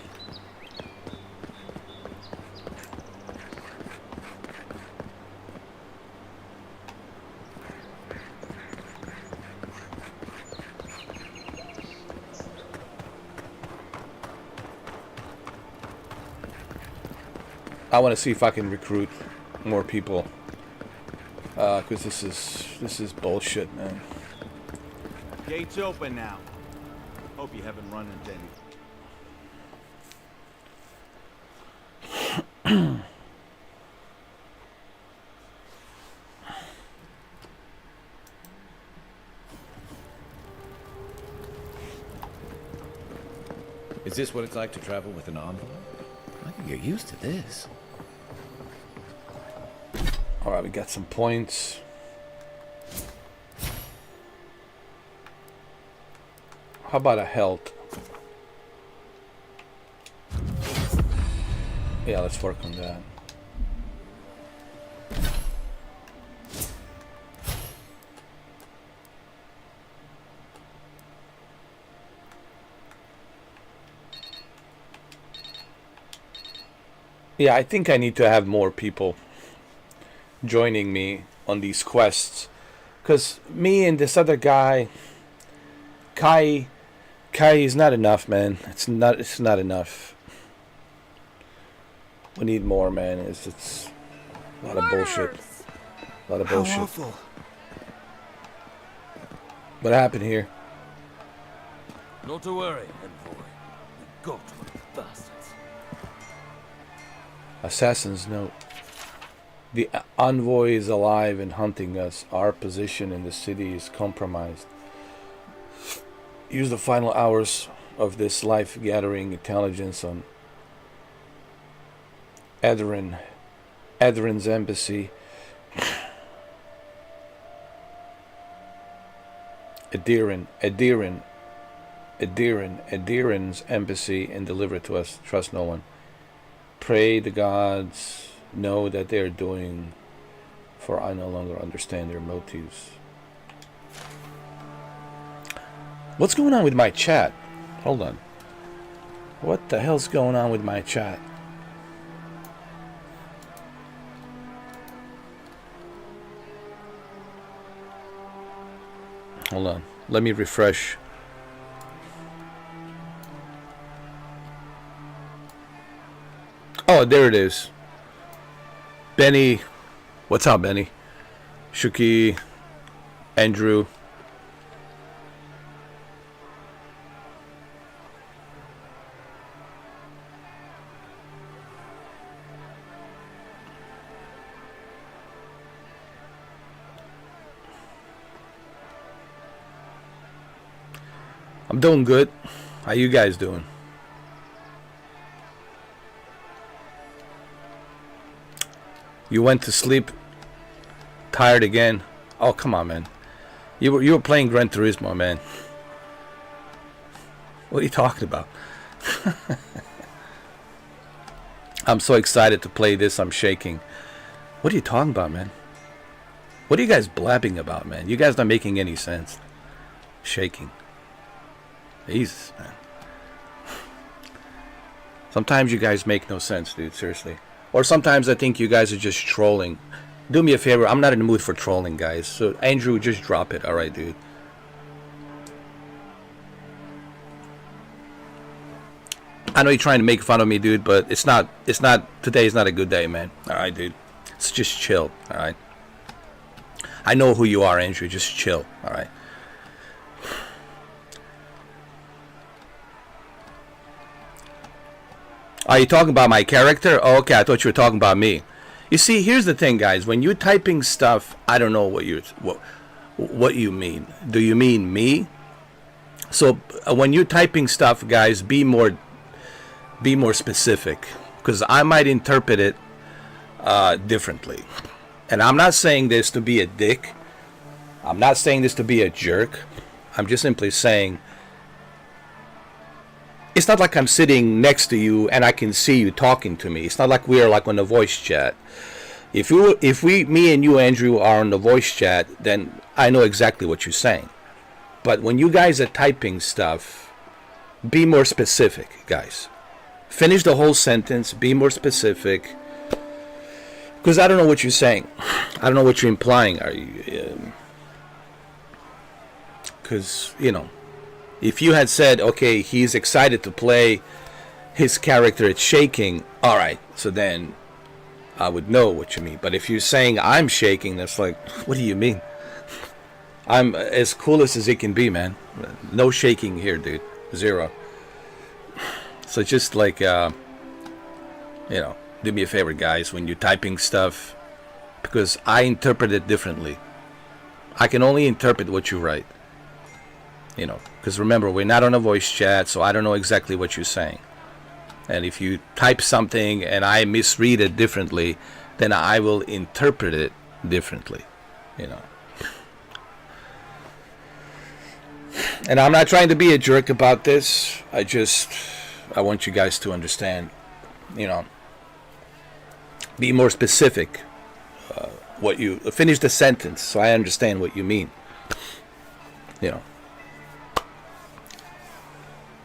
S1: I want to see if I can recruit more people, because this is bullshit, man.
S7: Gates open now. Hope you haven't run into any.
S3: Is this what it's like to travel with an envoy? I think you're used to this.
S1: Alright, we got some points. How about a health? Yeah, let's work on that. Yeah, I think I need to have more people joining me on these quests. Because me and this other guy, Kai is not enough, man. It's not enough. We need more, man. It's a lot of bullshit. A lot of bullshit.
S6: How awful.
S1: What happened here?
S8: Not to worry, envoy. We got one of the bastards.
S1: Assassin's note. The envoy is alive and hunting us. Our position in the city is compromised. Use the final hours of this life gathering intelligence on Adren's embassy. Adren's embassy and deliver it to us. Trust no one. Pray the gods know that they are doing, for I no longer understand their motives. What's going on with my chat? Hold on. What the hell's going on with my chat? Hold on. Let me refresh. Oh, there it is. Benny. What's up, Benny? Shuki. Andrew. I'm doing good. How you guys doing? You went to sleep tired again? Oh, come on, man. You were playing Gran Turismo, man. What are you talking about? I'm so excited to play this. I'm shaking. What are you talking about, man? What are you guys blabbing about, man? You guys not making any sense. Shaking. Jesus, man. Sometimes you guys make no sense, dude. Seriously. Or sometimes I think you guys are just trolling. Do me a favor. I'm not in the mood for trolling, guys. So, Andrew, just drop it. Alright, dude. I know you're trying to make fun of me, dude, but it's not, today is not a good day, man. Alright, dude. Let's just chill, alright? I know who you are, Andrew. Just chill, alright? Are you talking about my character? Oh, okay, I thought you were talking about me. You see, here's the thing, guys. When you're typing stuff, I don't know what you mean. Do you mean me? So when you're typing stuff, guys, be more specific, because I might interpret it differently. And I'm not saying this to be a dick. I'm not saying this to be a jerk. I'm just simply saying, it's not like I'm sitting next to you and I can see you talking to me. It's not like we're like on a voice chat. If me and you, Andrew, are on the voice chat, then I know exactly what you're saying. But when you guys are typing stuff, be more specific, guys. Finish the whole sentence. Be more specific. Because I don't know what you're saying. I don't know what you're implying. Are you? Because, you know. If you had said, okay, he's excited to play, his character is shaking, alright, so then I would know what you mean. But if you're saying I'm shaking, that's like, what do you mean? I'm as coolest as it can be, man. No shaking here, dude. Zero. So just like, you know, do me a favor, guys, when you're typing stuff, because I interpret it differently. I can only interpret what you write. You know, because remember, we're not on a voice chat, so I don't know exactly what you're saying. And if you type something and I misread it differently, then I will interpret it differently, you know. And I'm not trying to be a jerk about this. I want you guys to understand, you know, be more specific. What you finish the sentence so I understand what you mean. You know.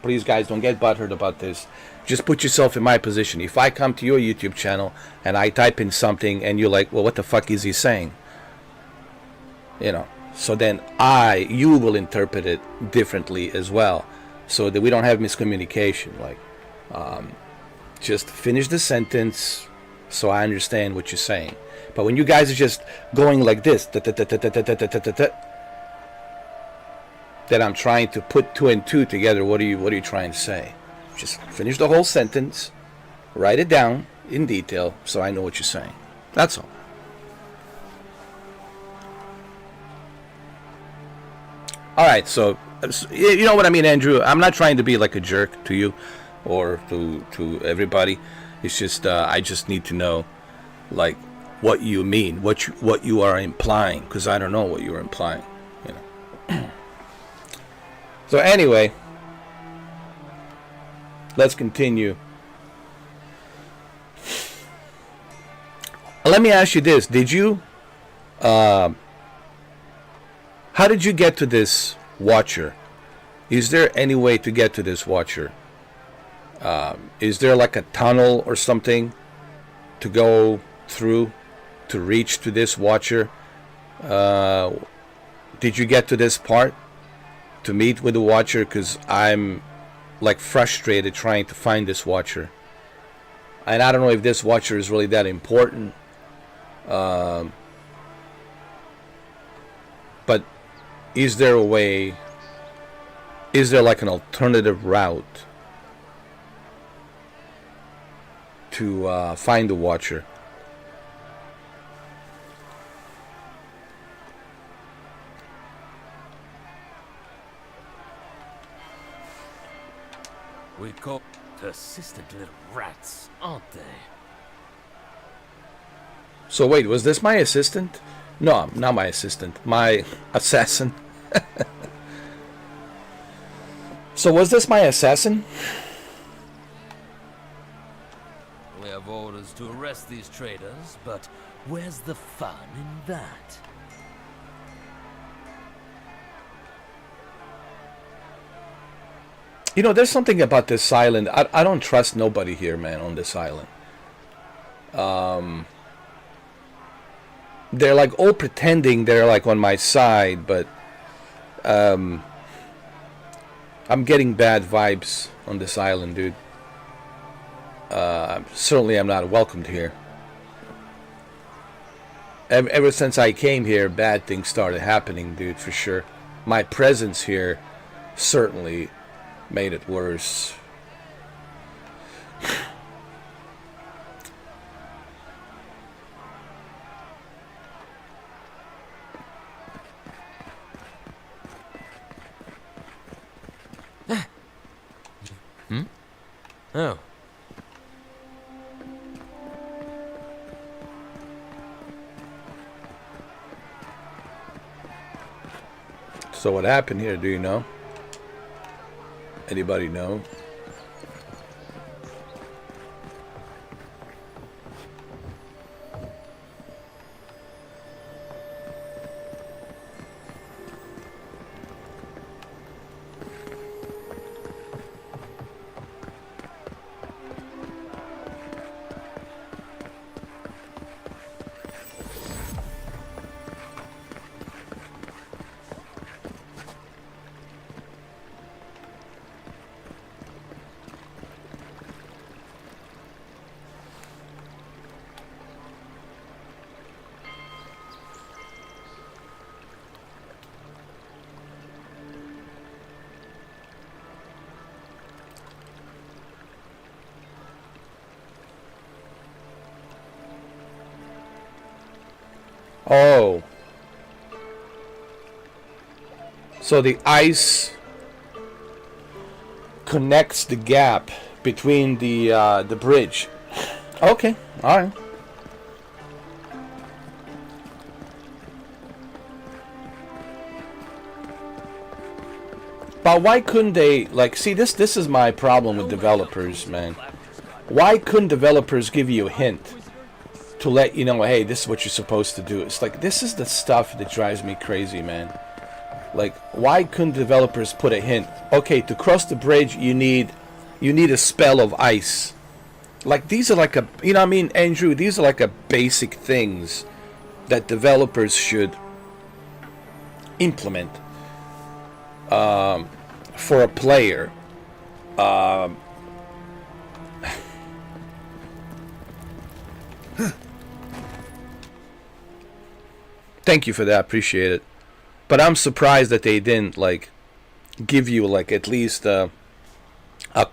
S1: Please, guys, don't get butthurt about this. Just put yourself in my position. If I come to your YouTube channel and I type in something and you're like, well, what the fuck is he saying? You know, so then you will interpret it differently as well, so that we don't have miscommunication. Like, just finish the sentence so I understand what you're saying. But when you guys are just going like this, that I'm trying to put two and two together, what are you trying to say? Just finish the whole sentence, write it down in detail so I know what you're saying. That's all. Alright, so you know what I mean, Andrew? I'm not trying to be like a jerk to you or to everybody. It's just I just need to know, like, what you mean, what you are implying, because I don't know what you're implying, you know. So anyway, let's continue. Let me ask you this: did you, how did you get to this watcher? Is there any way to get to this watcher? Is there like a tunnel or something to go through to reach to this watcher? Did you get to this part to meet with the watcher? Because I'm like frustrated trying to find this watcher, and I don't know if this watcher is really that important. But is there a way? Is there like an alternative route to find the watcher?
S8: We call persistent little rats, aren't they?
S1: So wait, was this my assistant? No, not my assistant. My assassin. So was this my assassin?
S8: We have orders to arrest these traitors, but where's the fun in that?
S1: You know, there's something about this island. I don't trust nobody here, man, on this island. They're like all pretending they're like on my side, but I'm getting bad vibes on this island, dude. Certainly I'm not welcomed here. Ever since I came here, bad things started happening, dude, for sure. My presence here certainly made it worse.
S8: Oh.
S1: So what happened here, do you know? Anybody know? Oh. So the ice connects the gap between the bridge. Okay, all right. But why couldn't they, like, see, this is my problem with developers, man. Why couldn't developers give you a hint to let you know, hey, this is what you're supposed to do? It's like, this is the stuff that drives me crazy, man. Like, why couldn't developers put a hint? Okay, to cross the bridge, you need a spell of ice. Like, these are like a, you know what I mean, Andrew? These are like a basic things that developers should implement for a player. Thank you for that. Appreciate it. But I'm surprised that they didn't, like, give you, like, at least a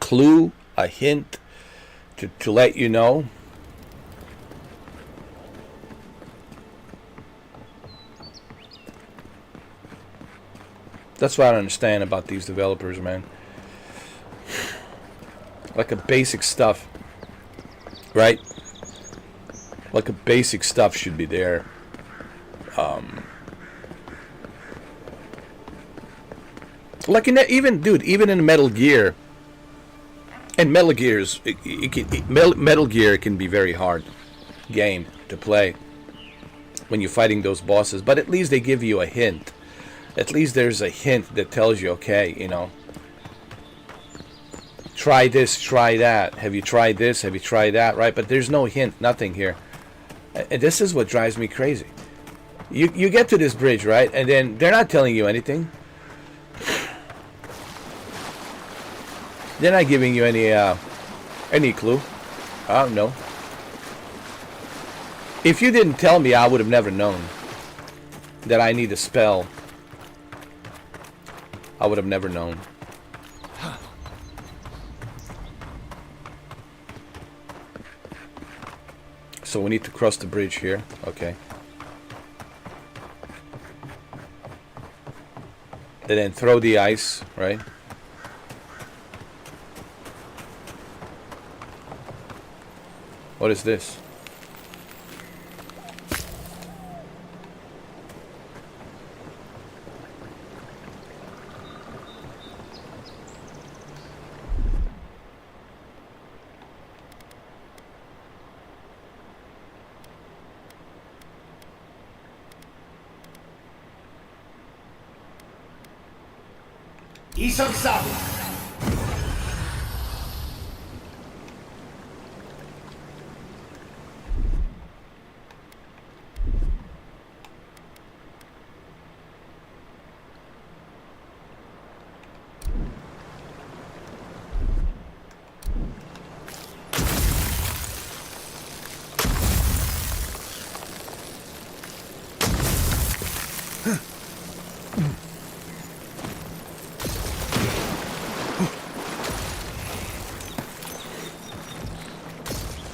S1: clue, a hint to let you know. That's what I don't understand about these developers, man. Like a basic stuff, right? Like a basic stuff should be there. Like in even in Metal Gear, and Metal Gear's Metal Gear can be very hard game to play when you're fighting those bosses, but at least they give you a hint. At least there's a hint that tells you, okay, you know, try this, try that. Have you tried this? Have you tried that? Right? But there's no hint, nothing here. And this is what drives me crazy. You get to this bridge, right? And then they're not telling you anything. They're not giving you any clue. I don't know. If you didn't tell me, I would have never known that I need a spell. I would have never known. So we need to cross the bridge here. Okay. And then throw the ice, right? What is this?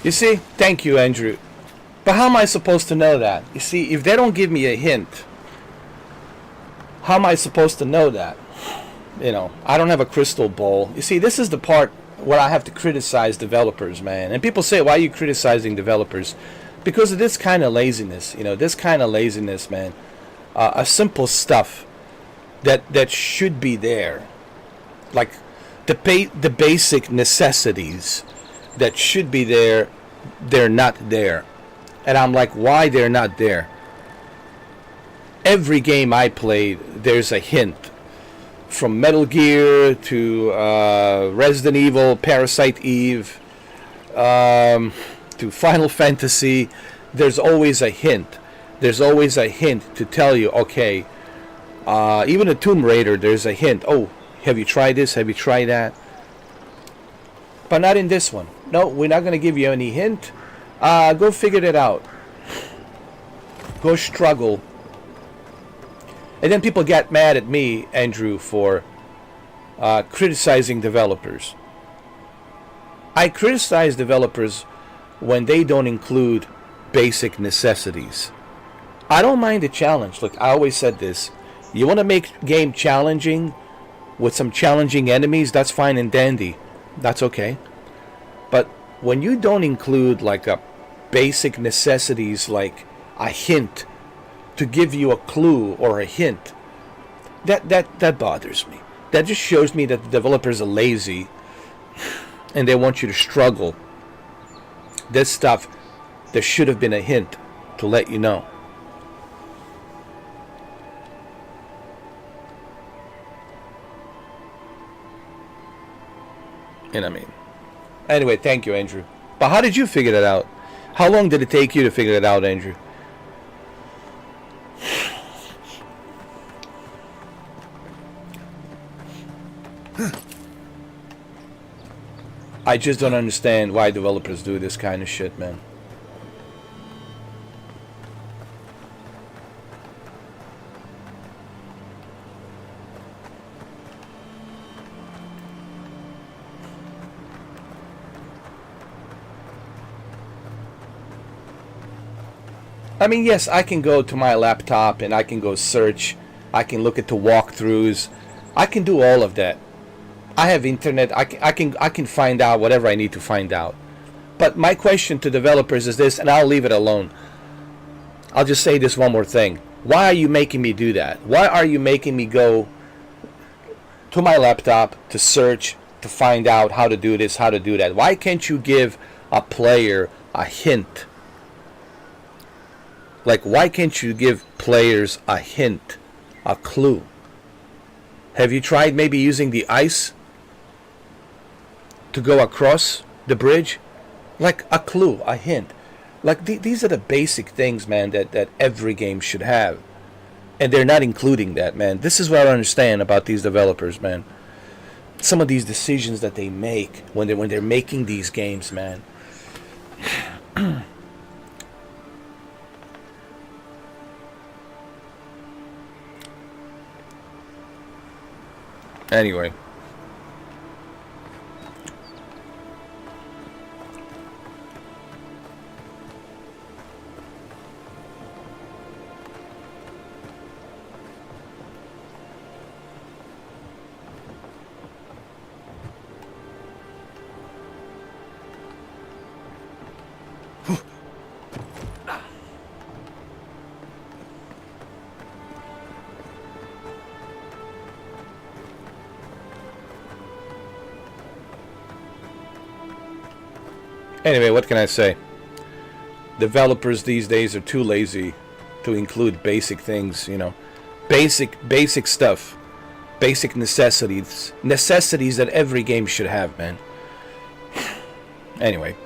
S1: You see? Thank you, Andrew. But how am I supposed to know that? You see, if they don't give me a hint, how am I supposed to know that? You know, I don't have a crystal ball. You see, this is the part where I have to criticize developers, man. And people say, why are you criticizing developers? Because of this kind of laziness. You know, this kind of laziness, man. A simple stuff that should be there. Like the basic necessities that should be there, they're not there. And I'm like, why they're not there? Every game I played, there's a hint. From Metal Gear to Resident Evil, Parasite Eve, to Final Fantasy, there's always a hint. There's always a hint to tell you, okay, even a Tomb Raider, there's a hint. Oh, have you tried this? Have you tried that? But not in this one. No, we're not going to give you any hint. Go figure it out. Go struggle. And then people get mad at me, Andrew, for criticizing developers. I criticize developers when they don't include basic necessities. I don't mind a challenge. Look, I always said this. You want to make game challenging? with some challenging enemies, that's fine and dandy. That's okay. But when you don't include like a basic necessities like a hint to give you a clue or a hint, that bothers me. That just shows me that the developers are lazy and they want you to struggle. This stuff, there should have been a hint to let you know. You know what I mean? Anyway, thank you, Andrew. But how did you figure that out? How long did it take you to figure it out, Andrew? I just don't understand why developers do this kind of shit, man. I mean, yes, I can go to my laptop and I can go search. I can look at the walkthroughs. I can do all of that. I have internet. I can find out whatever I need to find out. But my question to developers is this, and I'll leave it alone. I'll just say this one more thing. Why are you making me do that? Why are you making me go to my laptop to search, to find out how to do this, how to do that? Why can't you give a player a hint? Like, why can't you give players a hint, a clue? Have you tried maybe using the ice to go across the bridge? Like a clue, a hint. Like, these are the basic things, man, that every game should have. And they're not including that, man. This is what I don't understand about these developers, man. Some of these decisions that they make when they're making these games, man. Anyway. Anyway, what can I say? Developers these days are too lazy to include basic things, you know. Basic stuff. Basic necessities. Necessities that every game should have, man. Anyway.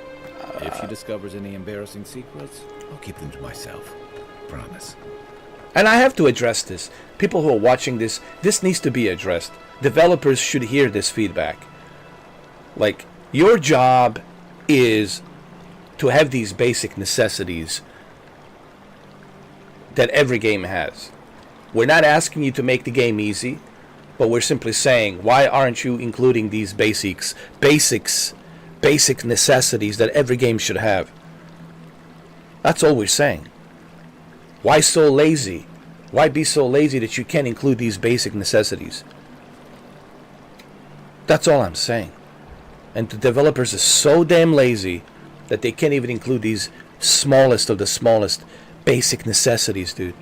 S3: If she discovers any embarrassing secrets, I'll keep them to myself. Promise.
S1: And I have to address this. People who are watching this needs to be addressed. Developers should hear this feedback. Like, your job is to have these basic necessities that every game has. We're not asking you to make the game easy, but we're simply saying, why aren't you including these basic necessities that every game should have? That's all we're saying. Why so lazy? Why be so lazy that you can't include these basic necessities? That's all I'm saying. And the developers are so damn lazy that they can't even include these smallest of the smallest basic necessities, dude.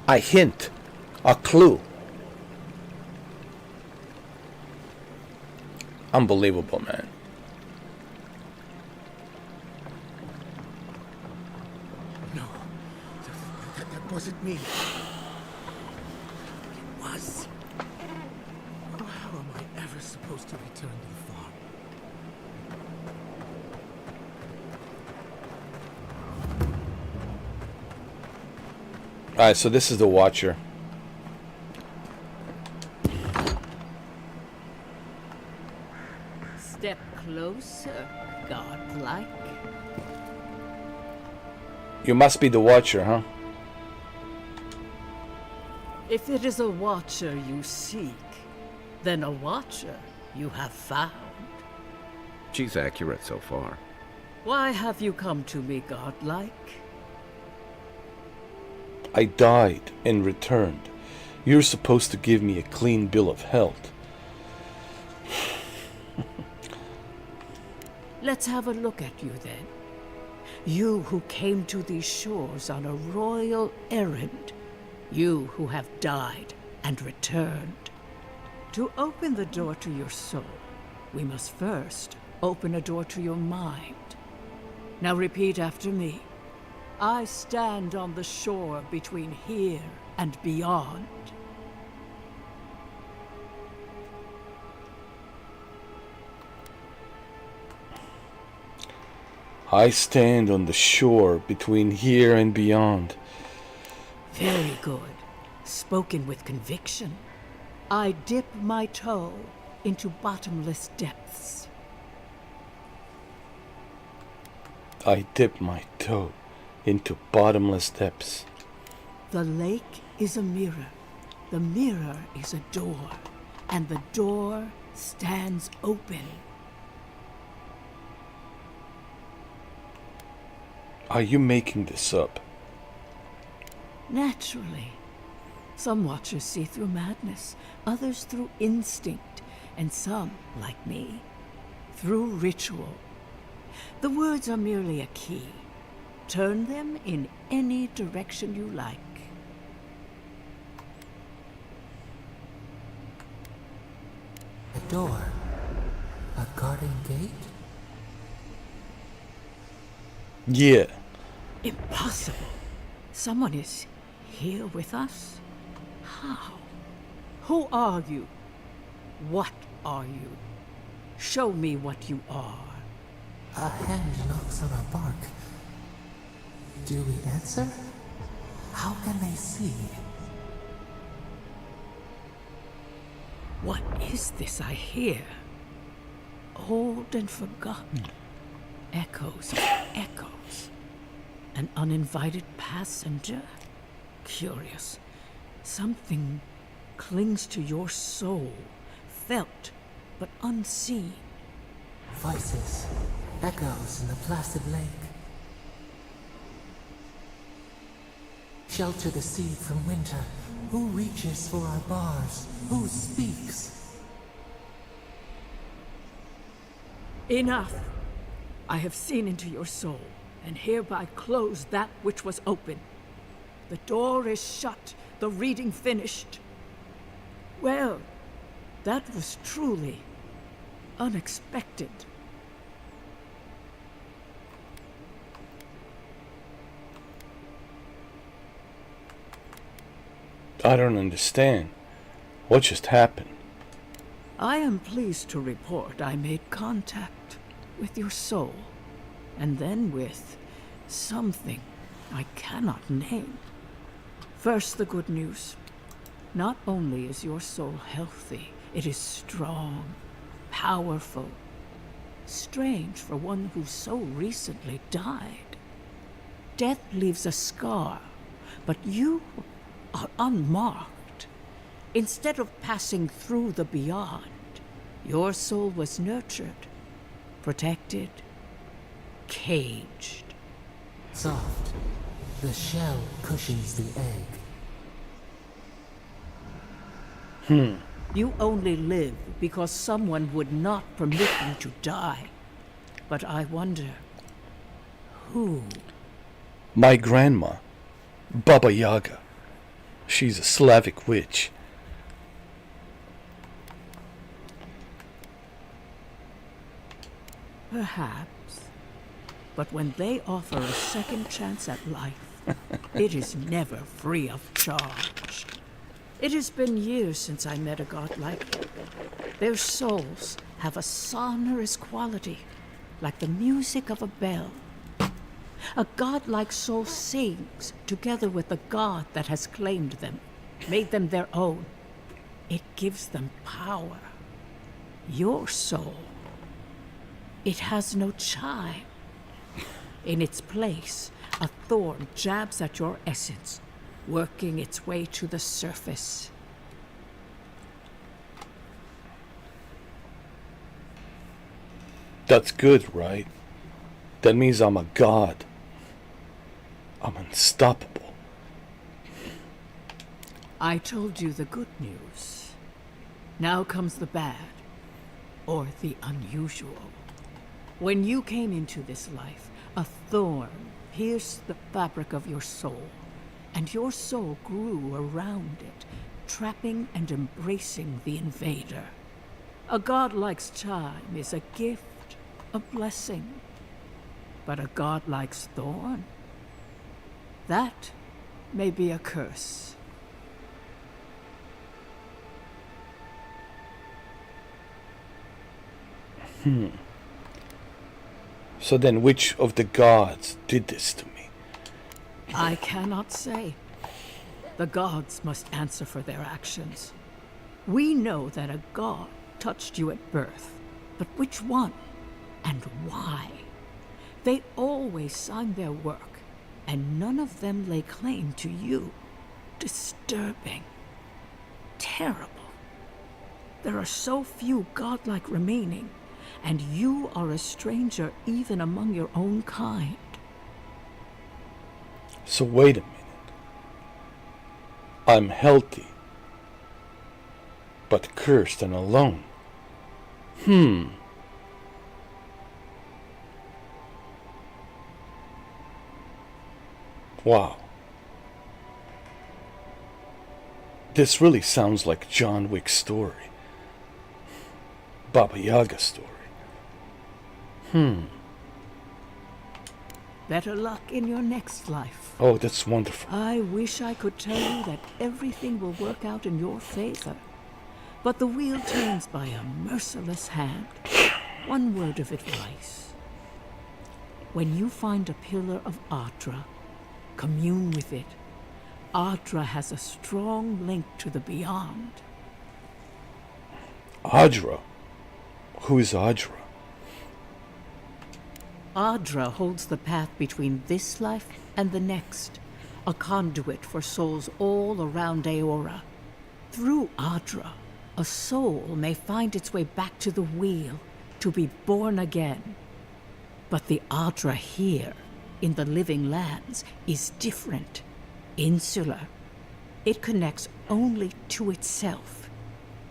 S1: A hint, a clue. Unbelievable, man.
S6: No, that wasn't me. It was. How am I ever supposed to return to the farm?
S1: Alright, so this is the Watcher.
S9: Step closer, godlike.
S1: You must be the Watcher, huh?
S9: If it is a watcher you seek, then a watcher you have found.
S3: She's accurate so far.
S9: Why have you come to me, godlike?
S1: I died and returned. You're supposed to give me a clean bill of health.
S9: Let's have a look at you then. You who came to these shores on a royal errand. You who have died and returned. To open the door to your soul, we must first open a door to your mind. Now repeat after me. I stand on the shore between here and beyond.
S1: I stand on the shore between here and beyond.
S9: Very good. Spoken with conviction. I dip my toe into bottomless depths.
S1: I dip my toe into bottomless depths.
S9: The lake is a mirror. The mirror is a door. And the door stands open.
S1: Are you making this up?
S9: Naturally. Some watchers see through madness, others through instinct, and some, like me, through ritual. The words are merely a key. Turn them in any direction you like.
S4: A door. A garden gate?
S1: Yeah.
S9: Impossible. Someone is here with us? How? Who are you? What are you? Show me what you are.
S4: A hand knocks on our bark. Do we answer? How can they see?
S9: What is this I hear? Old and forgotten. Echoes of echoes. An uninvited passenger? Curious. Something clings to your soul, felt but unseen.
S4: Voices. Echoes in the placid lake. Shelter the seed from winter. Who reaches for our bars? Who speaks?
S9: Enough! I have seen into your soul, and hereby close that which was open. The door is shut, the reading finished. Well, that was truly unexpected.
S1: I don't understand. What just happened?
S9: I am pleased to report I made contact with your soul, and then with something I cannot name. First, the good news. Not only is your soul healthy, it is strong, powerful. Strange for one who so recently died. Death leaves a scar, but you are unmarked. Instead of passing through the beyond, your soul was nurtured, protected, caged.
S4: Soft. The shell cushions the egg.
S9: You only live because someone would not permit you to die. But I wonder, who?
S1: My grandma, Baba Yaga. She's a Slavic witch.
S9: Perhaps. But when they offer a second chance at life, it is never free of charge. It has been years since I met a god like you. Their souls have a sonorous quality, like the music of a bell. A godlike soul sings together with the god that has claimed them, made them their own. It gives them power. Your soul, it has no chime. In its place, a thorn jabs at your essence, working its way to the surface.
S1: That's good, right? That means I'm a god. I'm unstoppable.
S9: I told you the good news. Now comes the bad, or the unusual. When you came into this life, a thorn pierced the fabric of your soul, and your soul grew around it, trapping and embracing the invader. A godlike's time is a gift, a blessing. But a godlike's thorn? That may be a curse.
S1: So then which of the gods did this to me?
S9: I cannot say. The gods must answer for their actions. We know that a god touched you at birth, but which one and why? They always sign their work, and none of them lay claim to you. Disturbing. Terrible. There are so few godlike remaining, and you are a stranger even among your own kind.
S1: So wait a minute. I'm healthy, but cursed and alone. Wow. This really sounds like John Wick's story. Baba Yaga's story.
S9: Better luck in your next life.
S1: Oh, that's wonderful.
S9: I wish I could tell you that everything will work out in your favor. But the wheel turns by a merciless hand. One word of advice. When you find a pillar of Ardra, commune with it. Ardra has a strong link to the beyond.
S1: Ardra? Who is Ardra?
S9: Ardra holds the path between this life and the next, a conduit for souls all around Aora. Through Ardra, a soul may find its way back to the wheel, to be born again. But the Ardra here, in the living lands, is different, insular. It connects only to itself.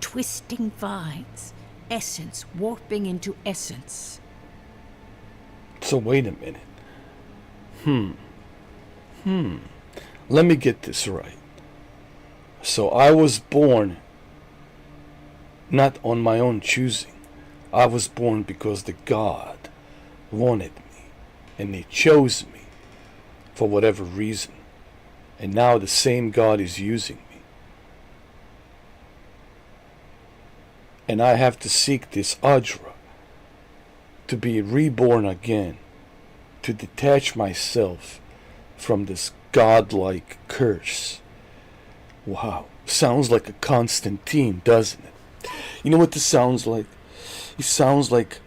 S9: Twisting vines, essence warping into essence.
S1: So wait a minute. Let me get this right. So I was born not on my own choosing. I was born because the God wanted me, and they chose me for whatever reason. And now the same God is using me. And I have to seek this Ardra to be reborn again, to detach myself from this godlike curse. Wow, sounds like a Constantine, doesn't it? You know what this sounds like? It sounds like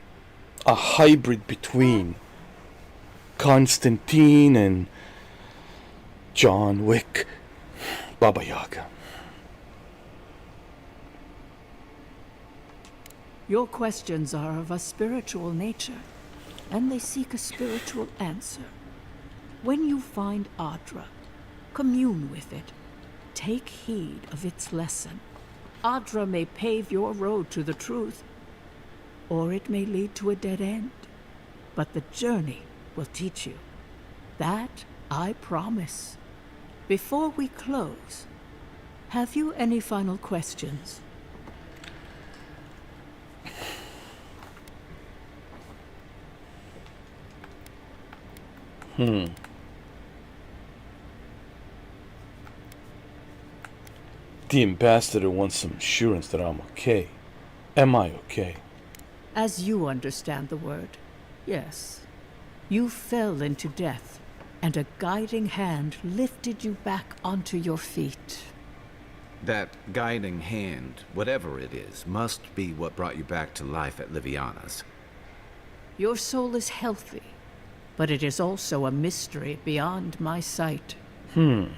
S1: a hybrid between Constantine and John Wick, Baba Yaga.
S9: Your questions are of a spiritual nature, and they seek a spiritual answer. When you find Ardra, commune with it. Take heed of its lesson. Ardra may pave your road to the truth, or it may lead to a dead end. But the journey will teach you. That I promise. Before we close, have you any final questions?
S1: The ambassador wants some assurance that I'm okay. Am I okay?
S9: As you understand the word, yes. You fell into death, and a guiding hand lifted you back onto your feet.
S3: That guiding hand, whatever it is, must be what brought you back to life at Liviana's.
S9: Your soul is healthy, but it is also a mystery beyond my sight.
S1: Can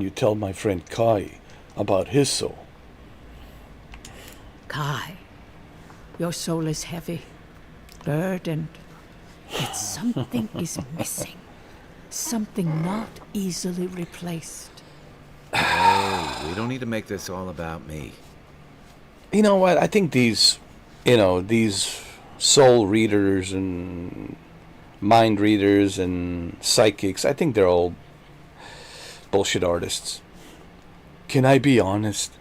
S1: you tell my friend Kai about his soul?
S9: Kai, your soul is heavy. burdened. Yet something is missing. Something not easily replaced.
S3: We don't need to make this all about me.
S1: You know what? I think these soul readers and mind readers and psychics, I think they're all bullshit artists. Can I be honest?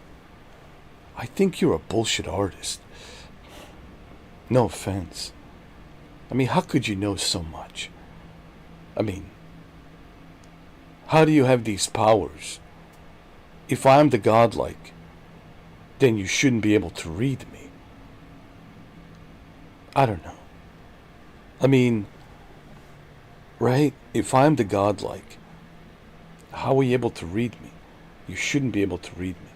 S1: I think you're a bullshit artist. No offense. I mean, how could you know so much? I mean, how do you have these powers? If I'm the godlike, then you shouldn't be able to read me. I don't know. I mean, right? If I'm the godlike, how are you able to read me? You shouldn't be able to read me.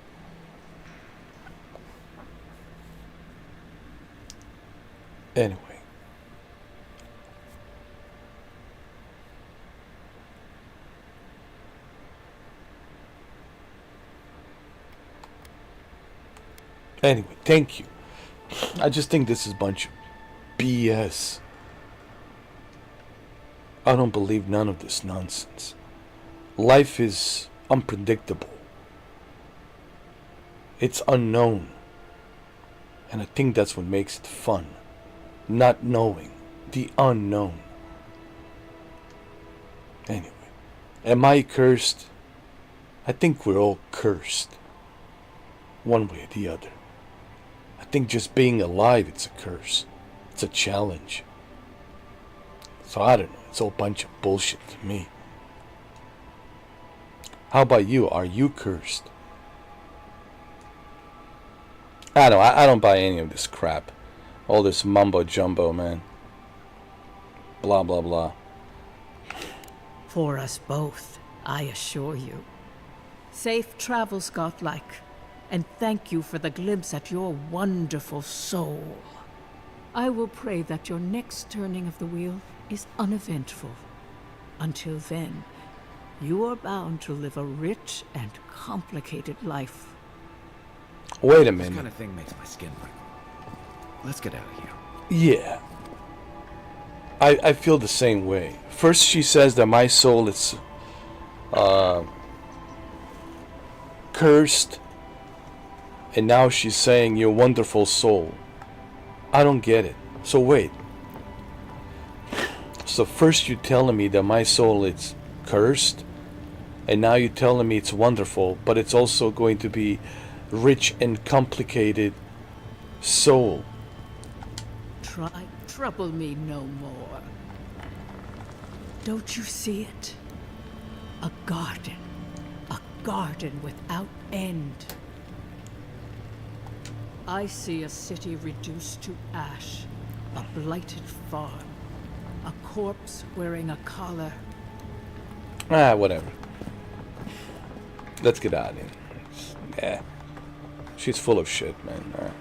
S1: Anyway. Anyway, thank you. I just think this is a bunch of BS. I don't believe none of this nonsense. Life is unpredictable. It's unknown. And I think that's what makes it fun. Not knowing. The unknown. Anyway. Am I cursed? I think we're all cursed. One way or the other. I think just being alive, it's a curse. It's a challenge. So I don't know. It's all a bunch of bullshit to me. How about you? Are you cursed? I don't buy any of this crap. All this mumbo jumbo, man. Blah, blah, blah.
S9: For us both, I assure you. Safe travels, godlike. And thank you for the glimpse at your wonderful soul. I will pray that your next turning of the wheel is uneventful. Until then, you are bound to live a rich and complicated life.
S1: Wait a
S3: This
S1: minute.
S3: kind of thing makes my skin prickle. Let's get out of here.
S1: Yeah. I feel the same way. First she says that my soul is cursed. And now she's saying your wonderful soul. I don't get it. So wait. So first you're telling me that my soul is cursed. And now you're telling me it's wonderful. But it's also going to be rich and complicated soul.
S9: Try trouble me no more. Don't you see it? A garden without end. I see a city reduced to ash, a blighted farm, a corpse wearing a collar.
S1: Whatever. Let's get out of here. Yeah. She's full of shit, man. All right.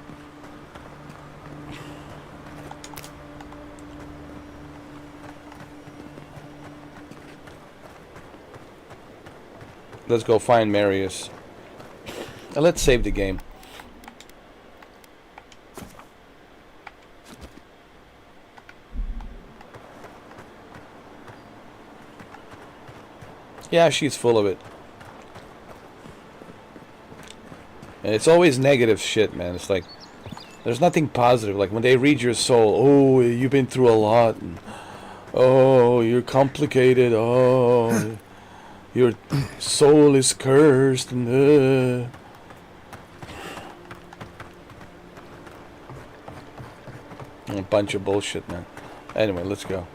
S1: Let's go find Marius. And let's save the game. Yeah, she's full of it. And it's always negative shit, man. It's like, there's nothing positive. Like, when they read your soul, oh, you've been through a lot. And, oh, you're complicated. Oh, your soul is cursed. And, a bunch of bullshit, man. Anyway, let's go.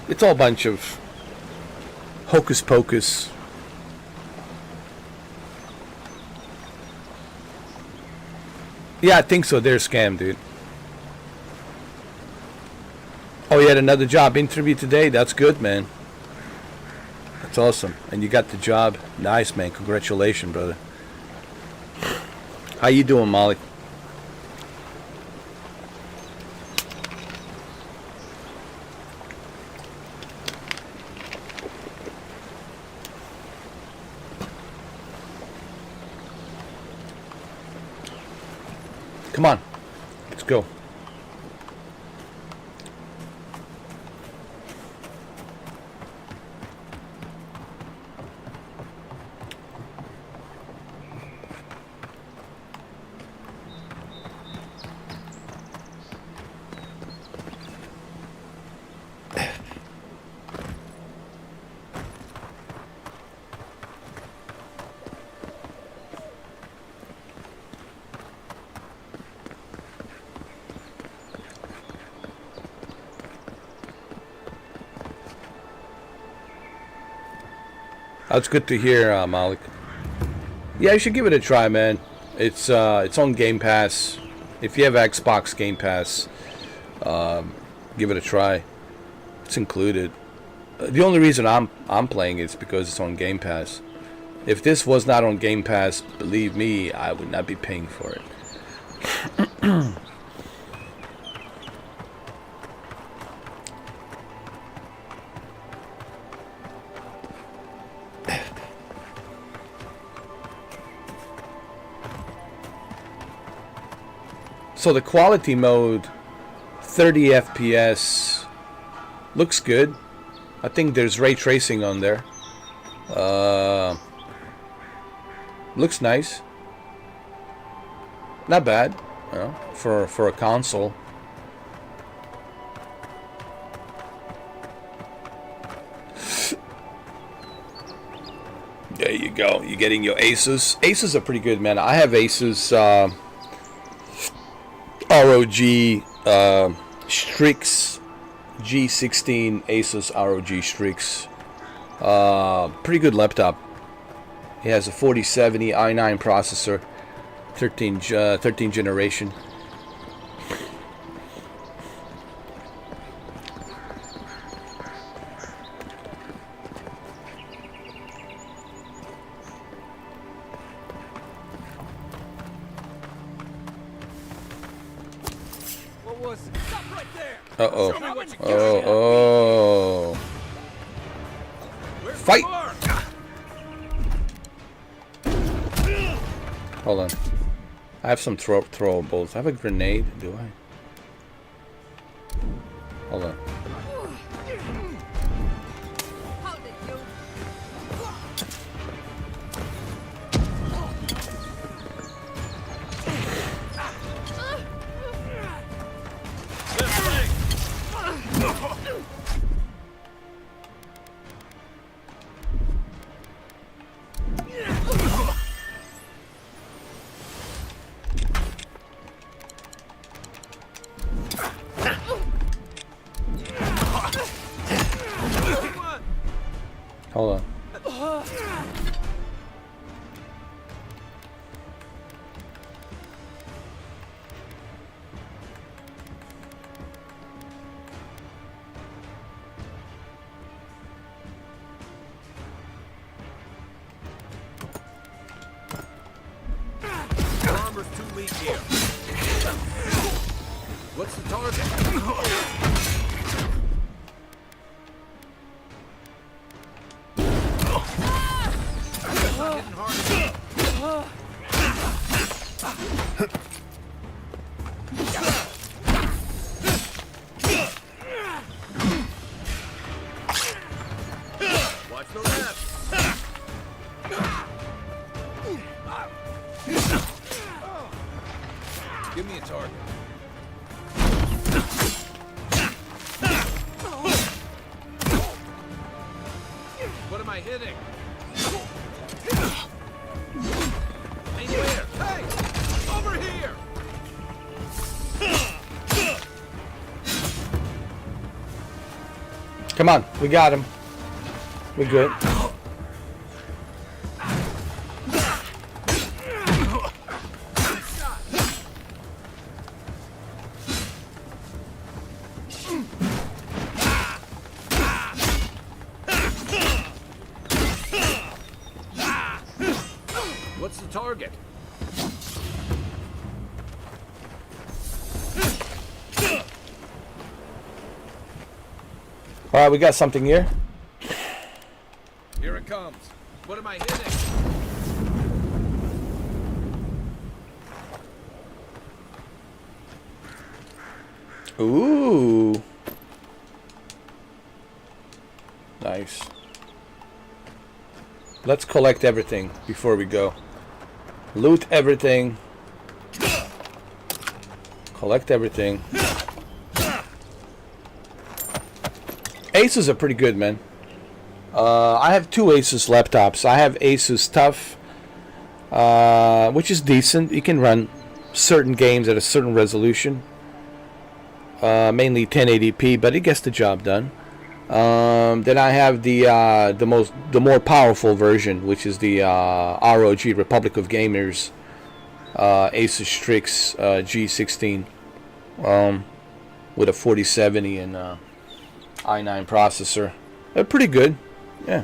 S1: It's all a bunch of hocus pocus. Yeah, I think so. They're a scam, dude. Oh, you had another job interview today? That's good, man. That's awesome. And you got the job. Nice, man. Congratulations, brother. How you doing, Molly? Come on. Let's go. That's good to hear, Malik. Yeah, you should give it a try, man. It's on Game Pass. If you have Xbox Game Pass, give it a try. It's included. The only reason I'm playing it is because it's on Game Pass. If this was not on Game Pass, believe me, I would not be paying for it. So the quality mode, 30 FPS, looks good. I think there's ray tracing on there. Looks nice. Not bad, you know, for a console. There you go. You're getting your Asus. Asus are pretty good, man. I have Asus ROG Strix G16 Asus ROG Strix. Pretty good laptop. It has a 4070 i9 processor, 13 generation. Uh-oh. Oh. Fight! Hold on. I have some throwables. I have a grenade, do I? Hold on. Hold on.
S3: Armor's too weak here. What's the target? Watch the left. Give me a target. What am I hitting? Anywhere. Hey! Over here!
S1: Come on, we got him. We're good.
S3: What's the target?
S1: All right, we got something here.
S3: Here it comes. What am I hitting?
S1: Ooh. Nice. Let's collect everything before we go. Loot everything. Collect everything. Asus are pretty good, man. I have two Asus laptops. I have Asus TUF, which is decent. You can run certain games at a certain resolution. Mainly 1080p, but it gets the job done. Then I have the more powerful version, which is the ROG Republic of Gamers Asus Strix G16 with a 4070 and i9 processor. They're pretty good, yeah.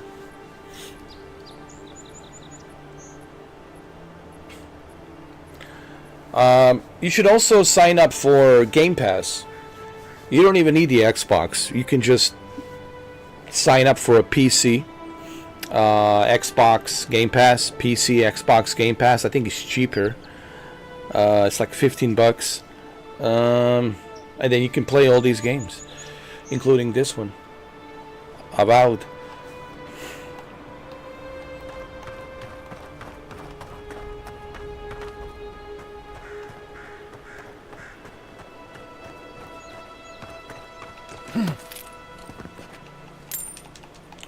S1: You should also sign up for Game Pass. You don't even need the Xbox. You can just sign up for a PC, Xbox Game Pass, PC, Xbox Game Pass. I think it's cheaper. It's like $15, and then you can play all these games, including this one, Avowed.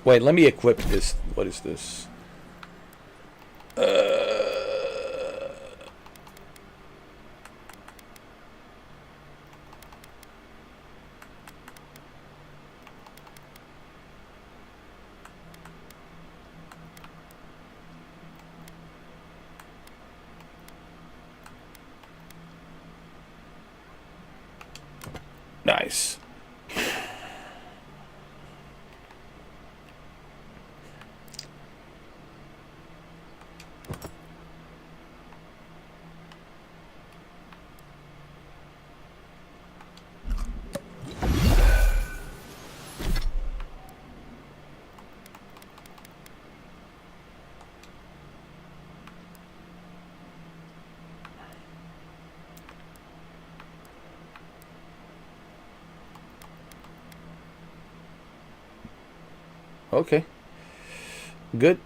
S1: Wait, let me equip this. What is this? Nice. Okay. Good.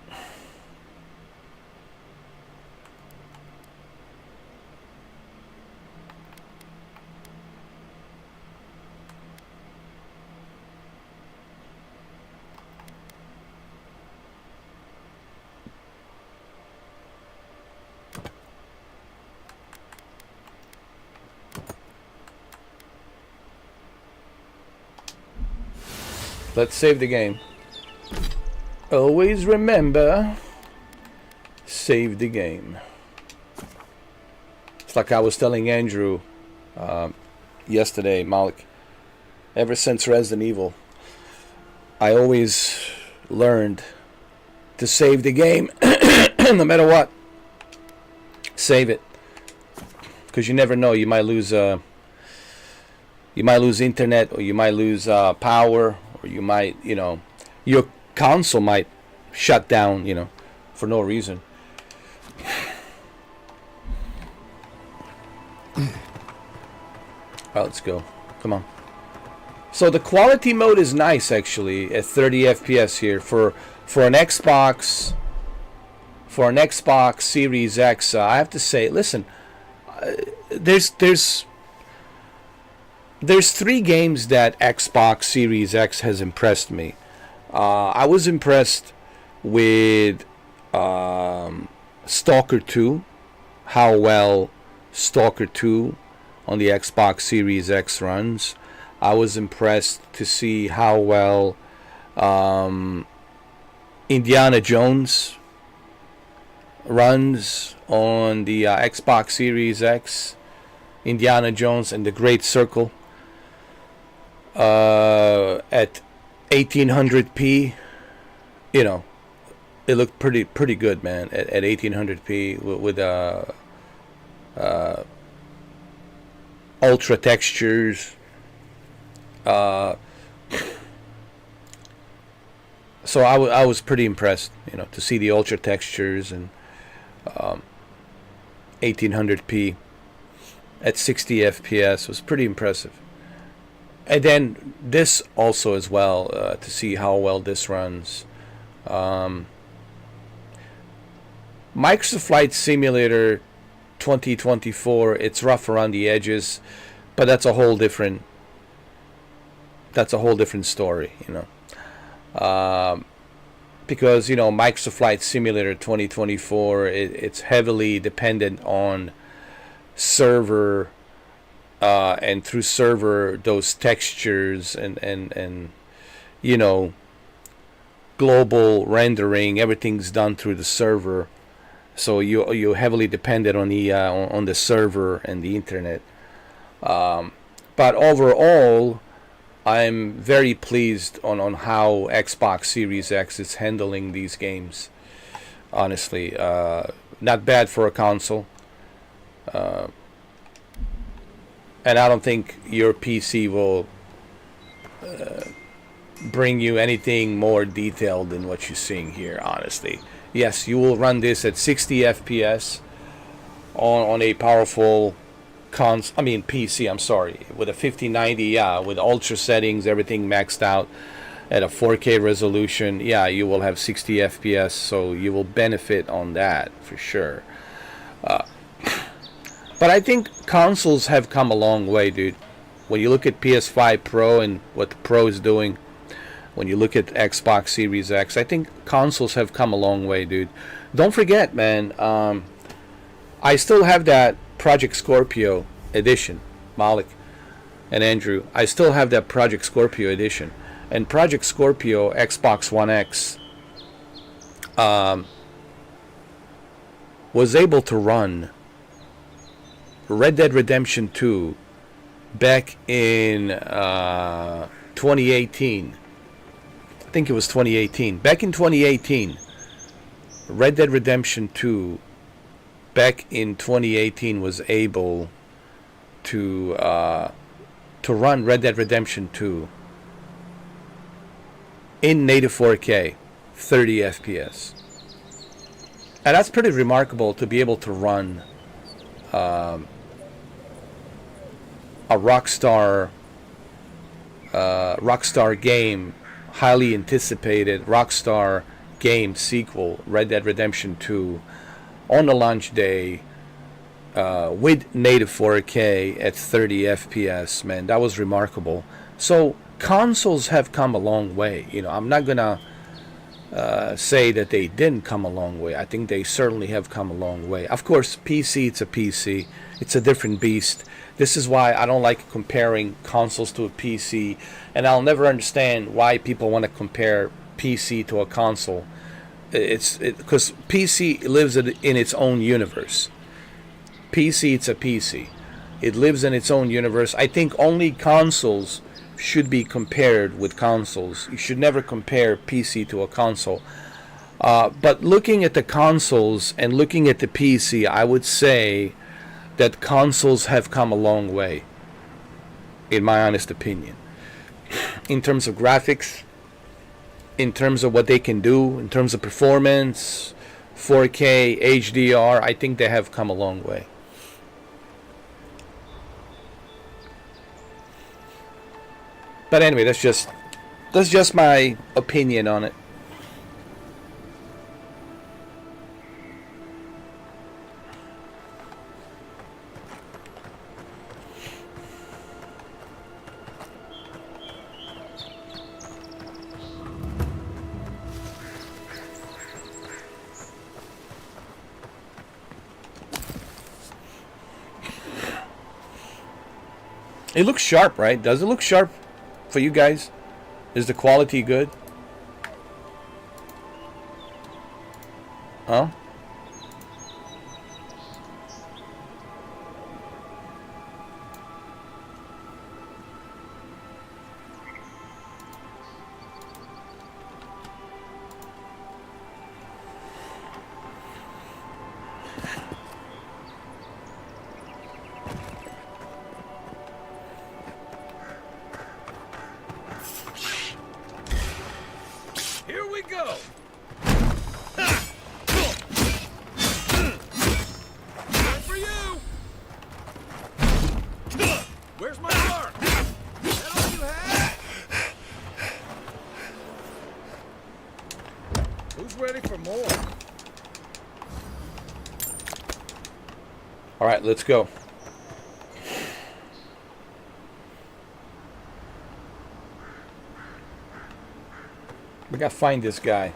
S1: Let's save the game. Always remember, save the game. It's like I was telling Andrew yesterday, Malik. Ever since Resident Evil, I always learned to save the game, no matter what. Save it, because you never know. You might lose internet, or you might lose power, or you might, your console might shut down, for no reason. Alright, let's go. Come on. So the quality mode is nice, actually, at 30 FPS here for an Xbox Series X. I have to say, listen, there's 3 games that Xbox Series X has impressed me. I was impressed with Stalker 2, how well Stalker 2 on the Xbox Series X runs. I was impressed to see how well Indiana Jones runs on the Xbox Series X. Indiana Jones and the Great Circle at 1800p. You know, it looked pretty good, man, at 1800p with ultra textures. So I was pretty impressed, you know, to see the ultra textures and 1800p at 60 FPS was pretty impressive. And then this also as well, to see how well this runs. Microsoft Flight Simulator 2024, it's rough around the edges, but that's a whole different story, you know. Because, you know, Microsoft Flight Simulator 2024, it's heavily dependent on server, and through server, those textures and you know, global rendering, everything's done through the server. So you heavily dependent on the server and the internet. But overall, I'm very pleased on how Xbox Series X is handling these games. Honestly, not bad for a console. And I don't think your PC will bring you anything more detailed than what you're seeing here, honestly. Yes, you will run this at 60 FPS on a powerful PC, I'm sorry, with a 5090, yeah, with ultra settings, everything maxed out at a 4K resolution, yeah, you will have 60 FPS, so you will benefit on that for sure. But I think consoles have come a long way, dude. When you look at PS5 Pro and what the Pro is doing, when you look at Xbox Series X, I think consoles have come a long way, dude. Don't forget, man, I still have that Project Scorpio edition, Malik and Andrew. I still have that Project Scorpio edition. And Project Scorpio Xbox One X was able to run Red Dead Redemption 2 back in 2018. I think it was 2018. Back in 2018, Red Dead Redemption 2 back in 2018 was able to run Red Dead Redemption 2 in native 4K, 30 FPS. And that's pretty remarkable to be able to run a Rockstar game, highly anticipated Rockstar game sequel, Red Dead Redemption 2, on the launch day with native 4K at 30 FPS. Man, that was remarkable. So consoles have come a long way. You know, I'm not gonna say that they didn't come a long way. I think they certainly have come a long way. Of course, PC, it's a PC. It's a different beast. This is why I don't like comparing consoles to a PC, and I'll never understand why people want to compare PC to a console. It's because PC lives in its own universe. PC, it's a PC. It lives in its own universe. I think only consoles should be compared with consoles. You should never compare PC to a console. But looking at the consoles and looking at the PC, I would say that consoles have come a long way, in my honest opinion. In terms of graphics, in terms of what they can do, in terms of performance, 4K, HDR, I think they have come a long way. But anyway, that's just my opinion on it. It looks sharp, right? Does it look sharp for you guys? Is the quality good? Huh?
S8: Here we go. Time for you. Where's my mark? That all you have? Who's ready for more?
S1: All right, let's go. We gotta find this guy.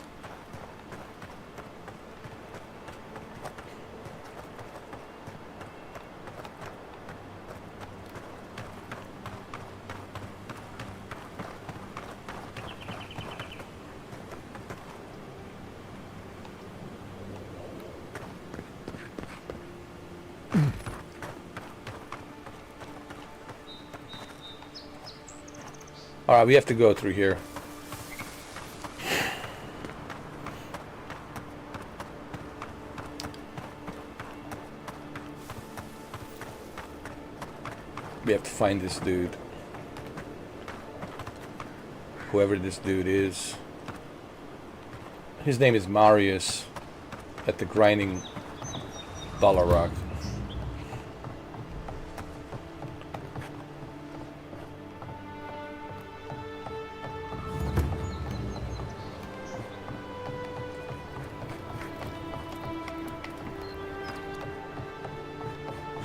S1: All right, we have to go through here. We have to find this dude. Whoever this dude is. His name is Marius at the Grinding Dollar Rock.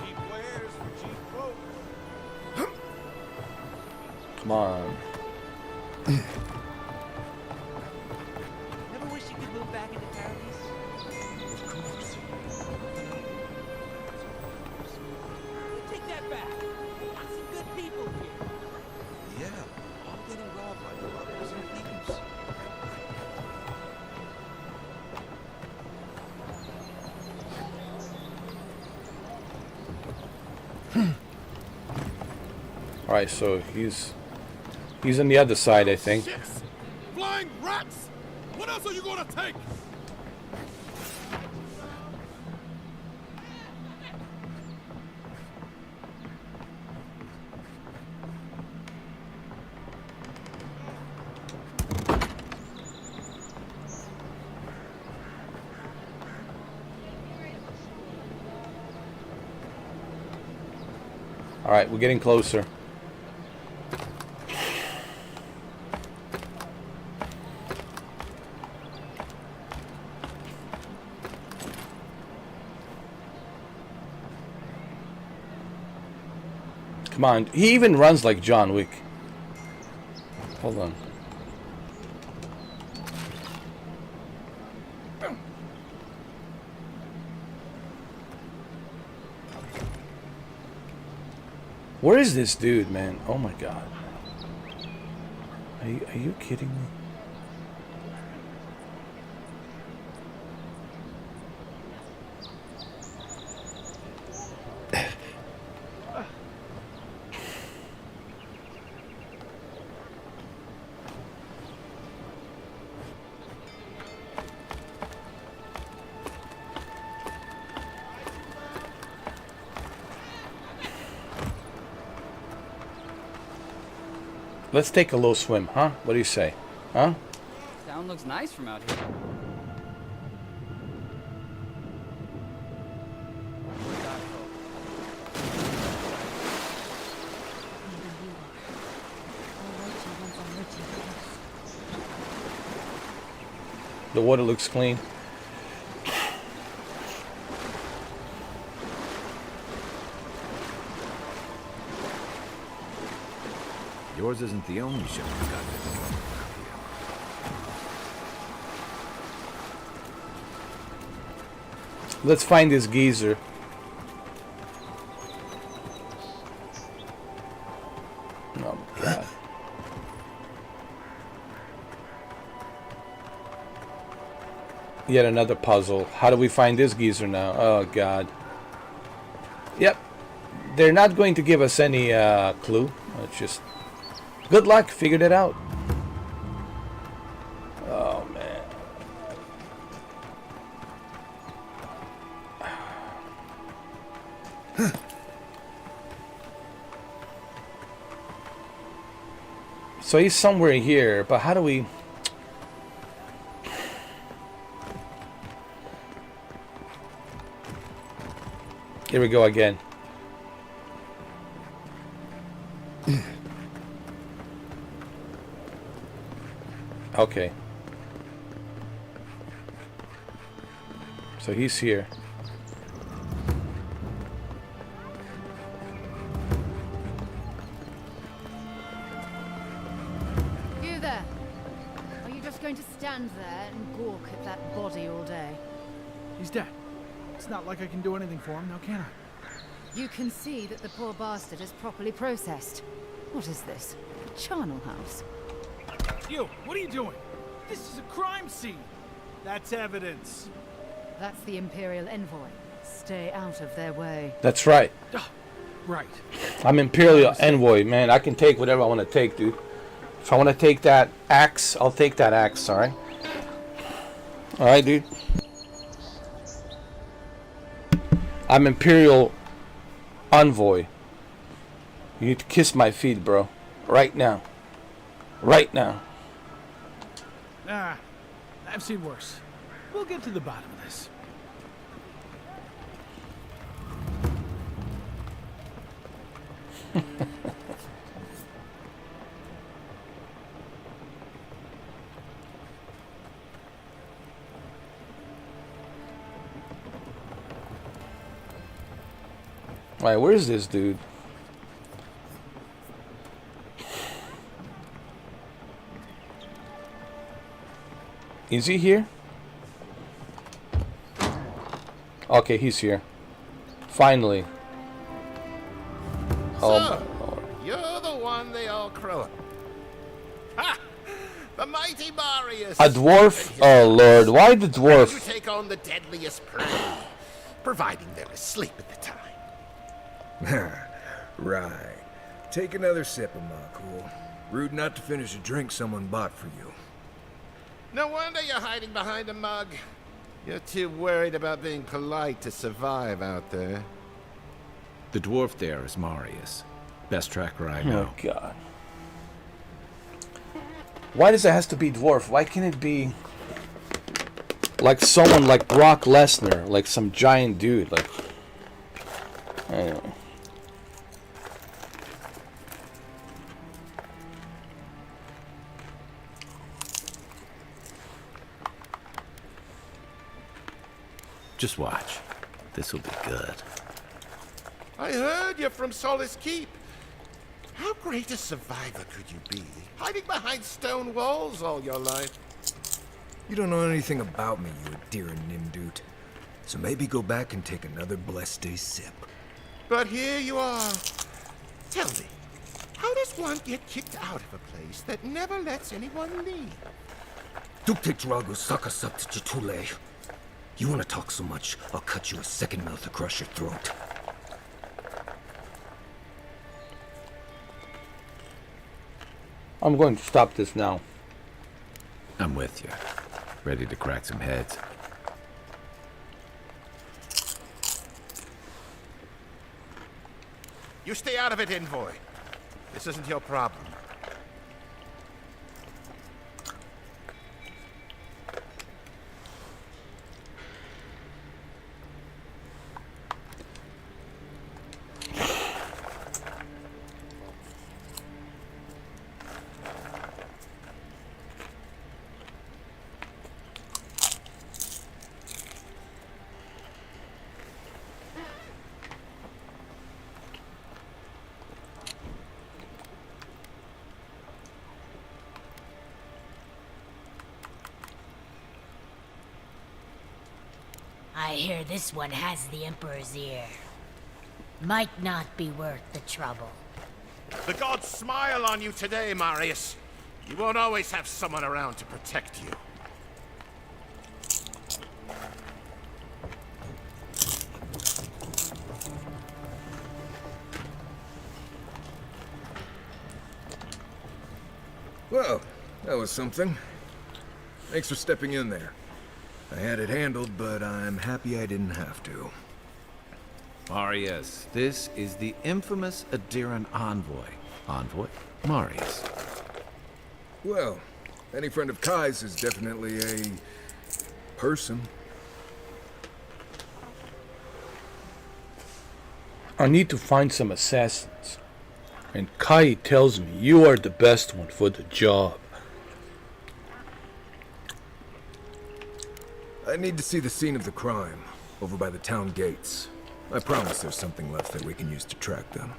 S7: Cheap wares for cheap folk.
S1: Come on.
S6: Never wish you could move back into paradise?
S7: Of course.
S6: Take that back. Got some good people here.
S7: Yeah, all getting robbed by the robbers and thieves.
S1: All right, so he's on the other side, I think.
S7: Shits! Flying rats! What else are you gonna take?
S1: All right, we're getting closer. Come on. He even runs like John Wick. Hold on. Where is this dude, man? Oh my god. Are you kidding me? Let's take a little swim, huh? What do you say? Huh?
S10: Town looks nice from out here.
S1: The water looks clean.
S3: Yours isn't the only ship that's got this trouble.
S1: Let's find this geezer. Oh my god. Yet another puzzle. How do we find this geezer now? Oh, God. Yep. They're not going to give us any clue. It's just... Good luck. Figured it out. Oh, man. So he's somewhere here, but how do we... Here we go again. Okay. So he's here.
S11: You there? Are you just going to stand there and gawk at that body all day?
S6: He's dead. It's not like I can do anything for him, now can I?
S11: You can see that the poor bastard is properly processed. What is this? A charnel house?
S6: You, what are you doing? This is a crime scene.
S7: That's evidence.
S11: That's the Imperial envoy. Stay out of their way.
S1: That's right.
S6: Right.
S1: I'm Imperial Envoy, man. I can take whatever I want to take, dude. If I want to take that axe, I'll take that axe, alright? Alright, dude. I'm Imperial Envoy. You need to kiss my feet, bro. Right now. Right now.
S6: Ah, I've seen worse. We'll get to the bottom of this.
S1: Alright, where's this dude? Is he here? Okay, he's here. Finally. Oh my Lord.
S12: You're the one they all crow at. Ha! The mighty Marius!
S1: A dwarf? Oh Lord, why the
S12: You
S1: dwarf?
S12: take on the deadliest prey, providing they're asleep at the time.
S13: Right. Take another sip of my cool. Rude not to finish a drink someone bought for you.
S12: No wonder you're hiding behind a mug. You're too worried about being polite to survive out there.
S3: The dwarf there is Marius. Best tracker I know.
S1: Oh God. Why does it have to be dwarf? Why can't it be like someone like Brock Lesnar, like some giant dude, like anyway.
S3: Just watch. This'll be good.
S12: I heard you're from Solace Keep. How great a survivor could you be, hiding behind stone walls all your life?
S13: You don't know anything about me, you dear Nimdut. So maybe go back and take another blessed day sip.
S12: But here you are. Tell me, how does one get kicked out of a place that never lets anyone leave?
S13: Dukte Drago Sakasat Chitule. You want to talk so much, I'll cut you a second mouth across your throat.
S1: I'm going to stop this now.
S3: I'm with you. Ready to crack some heads.
S12: You stay out of it, Envoy. This isn't your problem.
S14: I hear this one has the Emperor's ear. Might not be worth the trouble.
S12: The gods smile on you today, Marius. You won't always have someone around to protect you.
S13: Well, that was something. Thanks for stepping in there. I had it handled, but I'm happy I didn't have to.
S3: Marius, this is the infamous Adiran envoy. Envoy? Marius.
S13: Well, any friend of Kai's is definitely a... person.
S1: I need to find some assassins. And Kai tells me you are the best one for the job.
S13: I need to see the scene of the crime, over by the town gates. I promise there's something left that we can use to track them.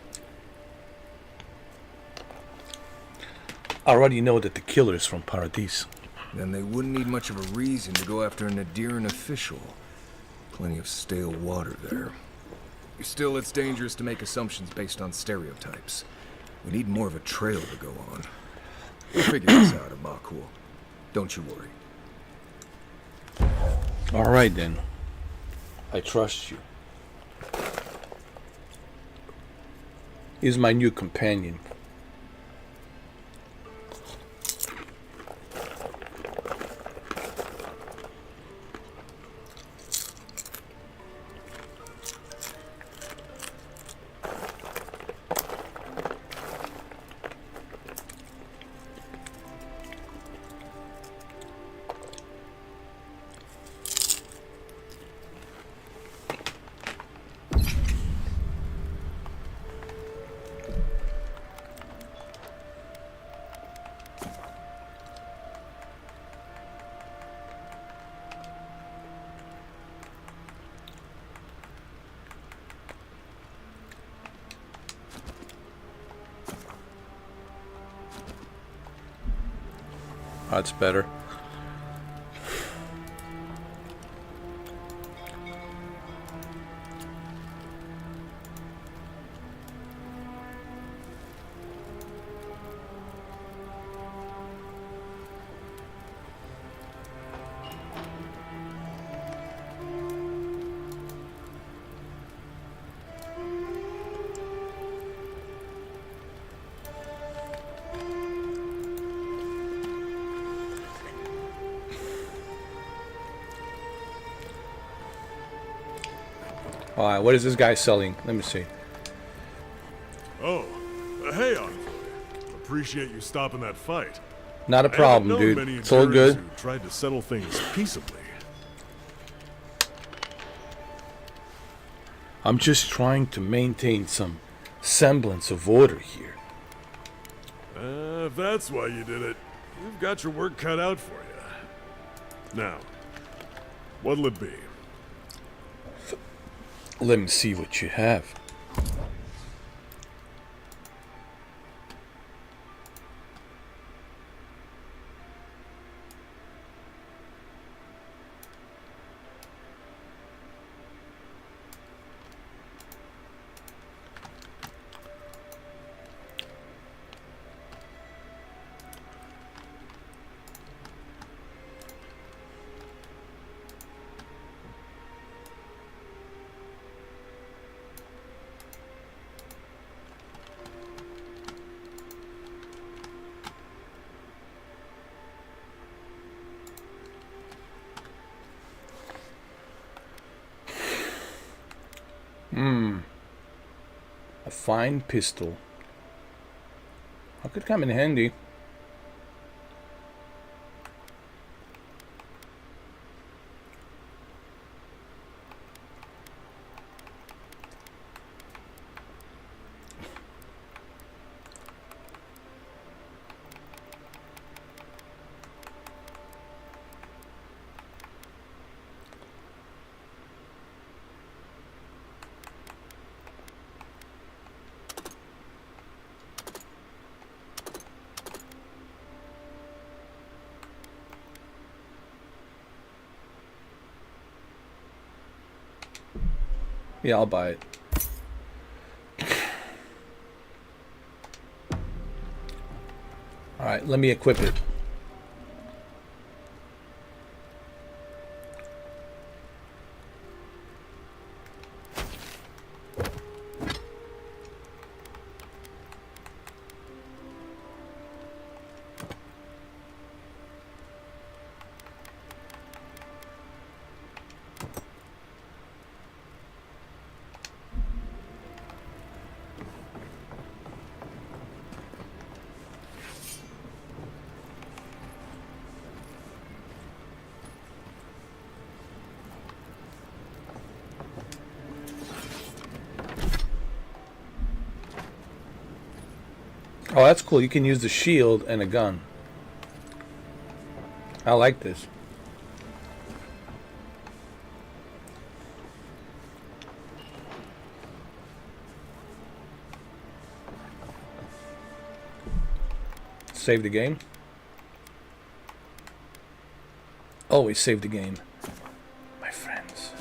S1: I already know that the killer is from Paradis.
S13: Then they wouldn't need much of a reason to go after an Adiran official. Plenty of stale water there. Still, it's dangerous to make assumptions based on stereotypes. We need more of a trail to go on. We'll figure this out at Makul. Don't you worry.
S1: Alright then. I trust you. He's my new companion. That's better. Alright, what is this guy selling? Let me see.
S15: Oh, hey, Envoy. Appreciate you stopping that fight.
S1: Not a problem, dude. It's all good.
S15: Who tried to settle things peaceably.
S1: I'm just trying to maintain some semblance of order here.
S15: If that's why you did it, you've got your work cut out for you. Now, what'll it be?
S1: Let me see what you have. A fine pistol. That could come in handy. Yeah, I'll buy it. Alright, let me equip it. Oh, that's cool. You can use the shield and a gun. I like this. Save the game. Always save the game, my friends.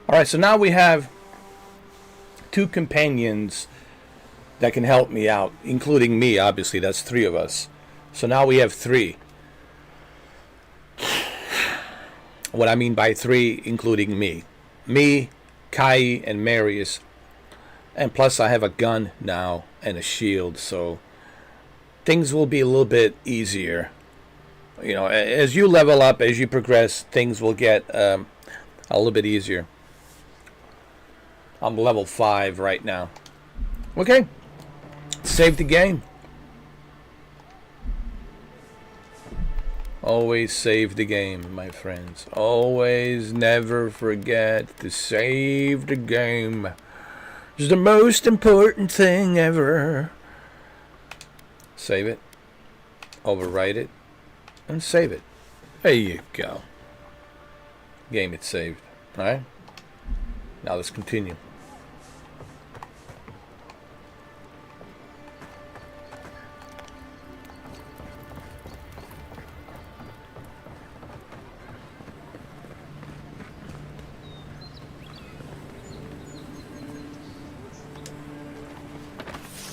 S1: Alright, so now we have 2 companions that can help me out, including me, obviously. That's 3 of us. So now we have 3. What I mean by 3, including me. Me, Kai, and Marius. And plus I have a gun now and a shield, so things will be a little bit easier. You know, as you level up, as you progress, things will get a little bit easier. I'm level 5 right now. Okay. Save the game. Always save the game, my friends. Always never forget to save the game. It's the most important thing ever. Save it. Overwrite it. And save it. There you go. Game it's saved. Alright? Now let's continue.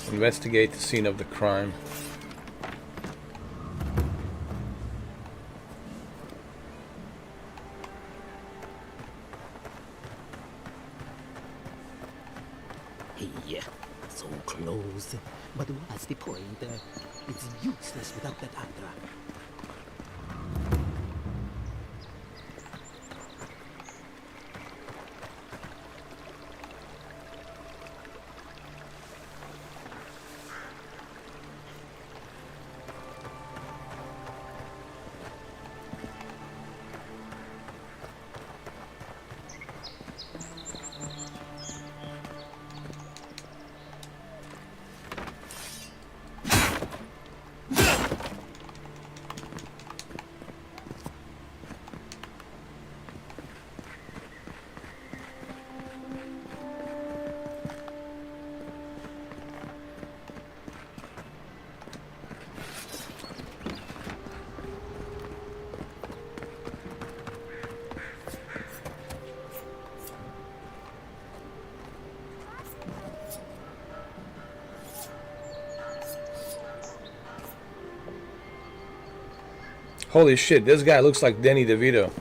S1: Investigate the scene of the crime.
S4: Hey, so close. But what's the point? It's useless without that Andra.
S1: Holy shit, this guy looks like Danny DeVito.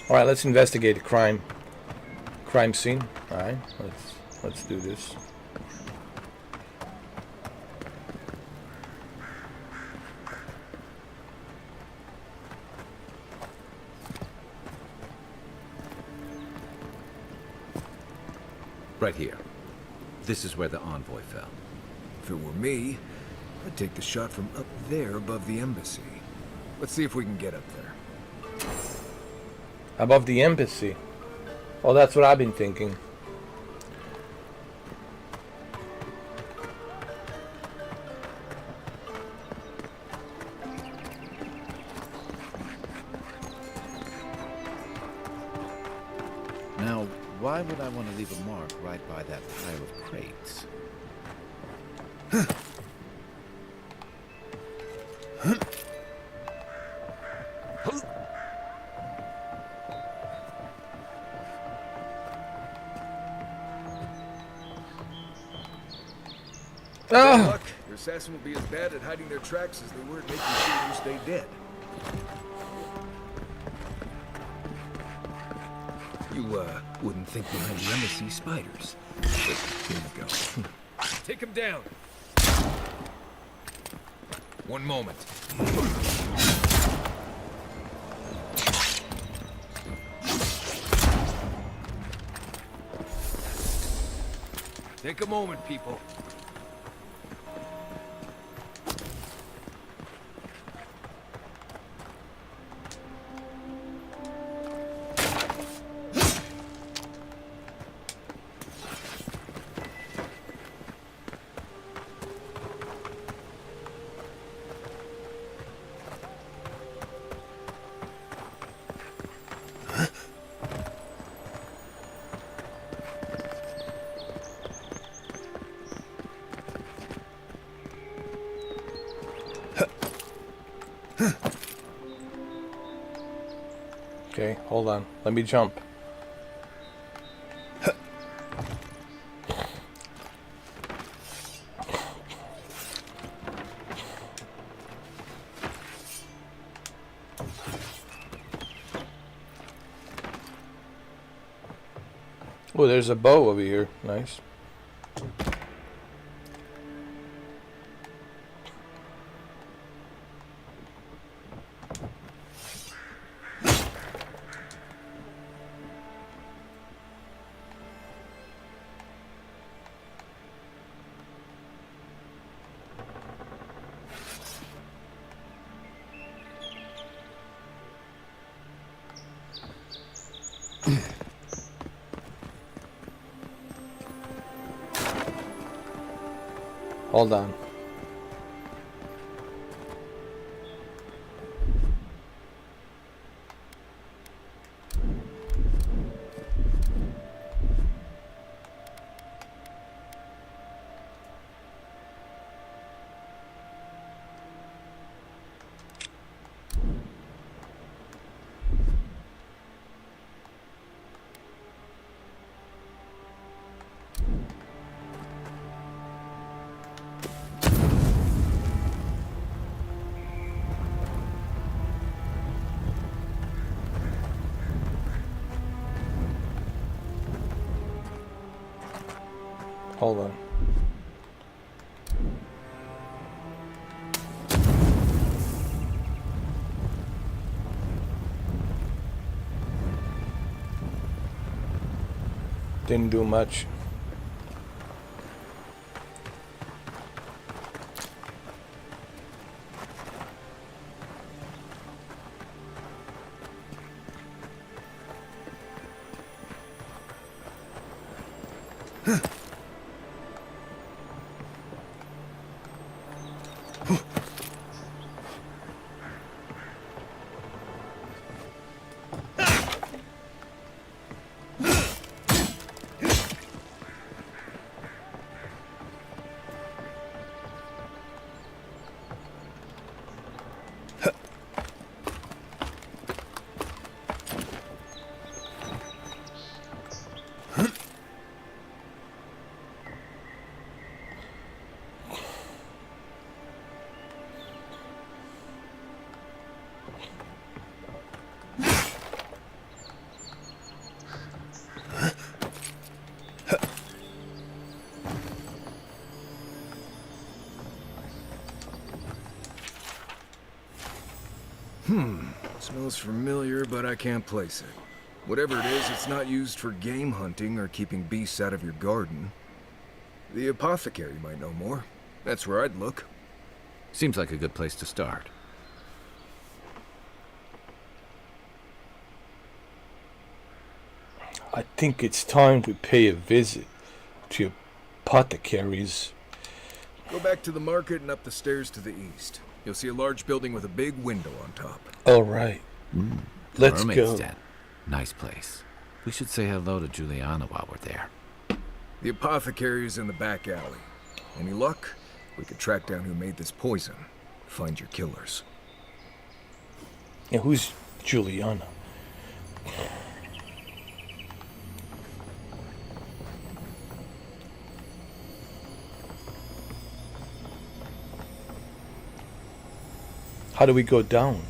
S1: Alright, let's investigate the crime scene. Alright, let's do this.
S3: Right here. This is where the envoy fell.
S13: If it were me, I'd take the shot from up there above the embassy. Let's see if we can get up there.
S1: Above the embassy. Oh, that's what I've been thinking.
S3: Now, why would I want to leave a mark right by that pile of crates?
S13: Bad luck. Your assassin will be as bad at hiding their tracks as they were at making sure you stay dead. You, wouldn't think behind the embassy spiders. But here we go. Take him down. One moment. Take a moment, people.
S1: Okay, hold on. Let me jump. Oh, there's a bow over here. Nice. Hold on. Hold on. Didn't do much.
S13: Smells familiar, but I can't place it. Whatever it is, it's not used for game hunting or keeping beasts out of your garden. The apothecary might know more. That's where I'd look.
S3: Seems like a good place to start.
S1: I think it's time to pay a visit to apothecaries.
S13: Go back to the market and up the stairs to the east. You'll see a large building with a big window on top.
S1: All right. Let's
S3: Mermaid's
S1: go.
S3: Den. Nice place. We should say hello to Juliana while we're there.
S13: The apothecary is in the back alley. Any luck? We could track down who made this poison. Find your killers.
S1: And who's Juliana? How do we go down?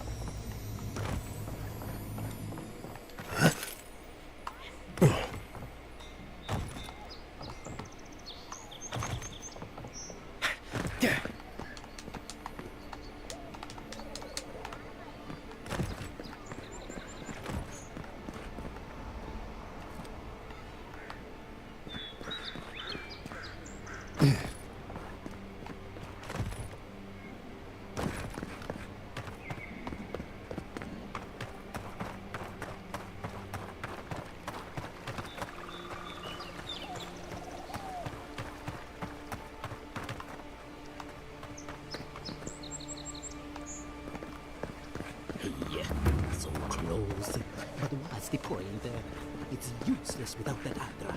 S4: So close. But what's the point? It's useless without that Adra.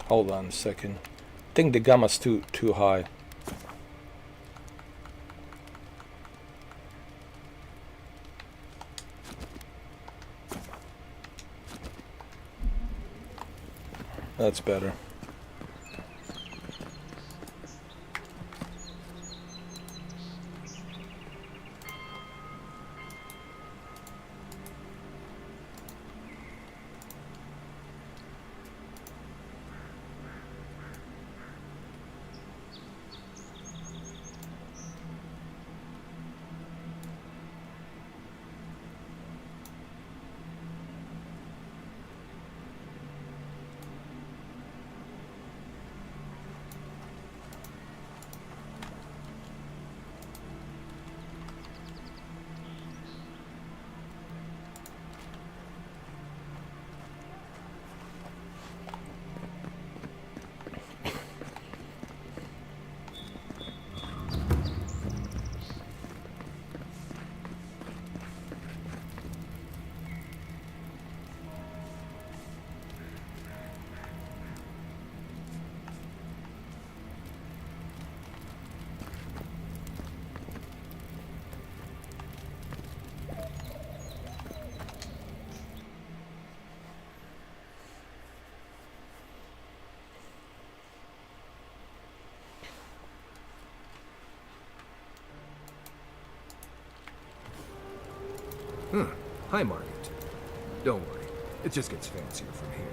S1: Hold on a second. I think the gamma's too high. That's better.
S13: Hi, Margaret. Don't worry. It just gets fancier from here.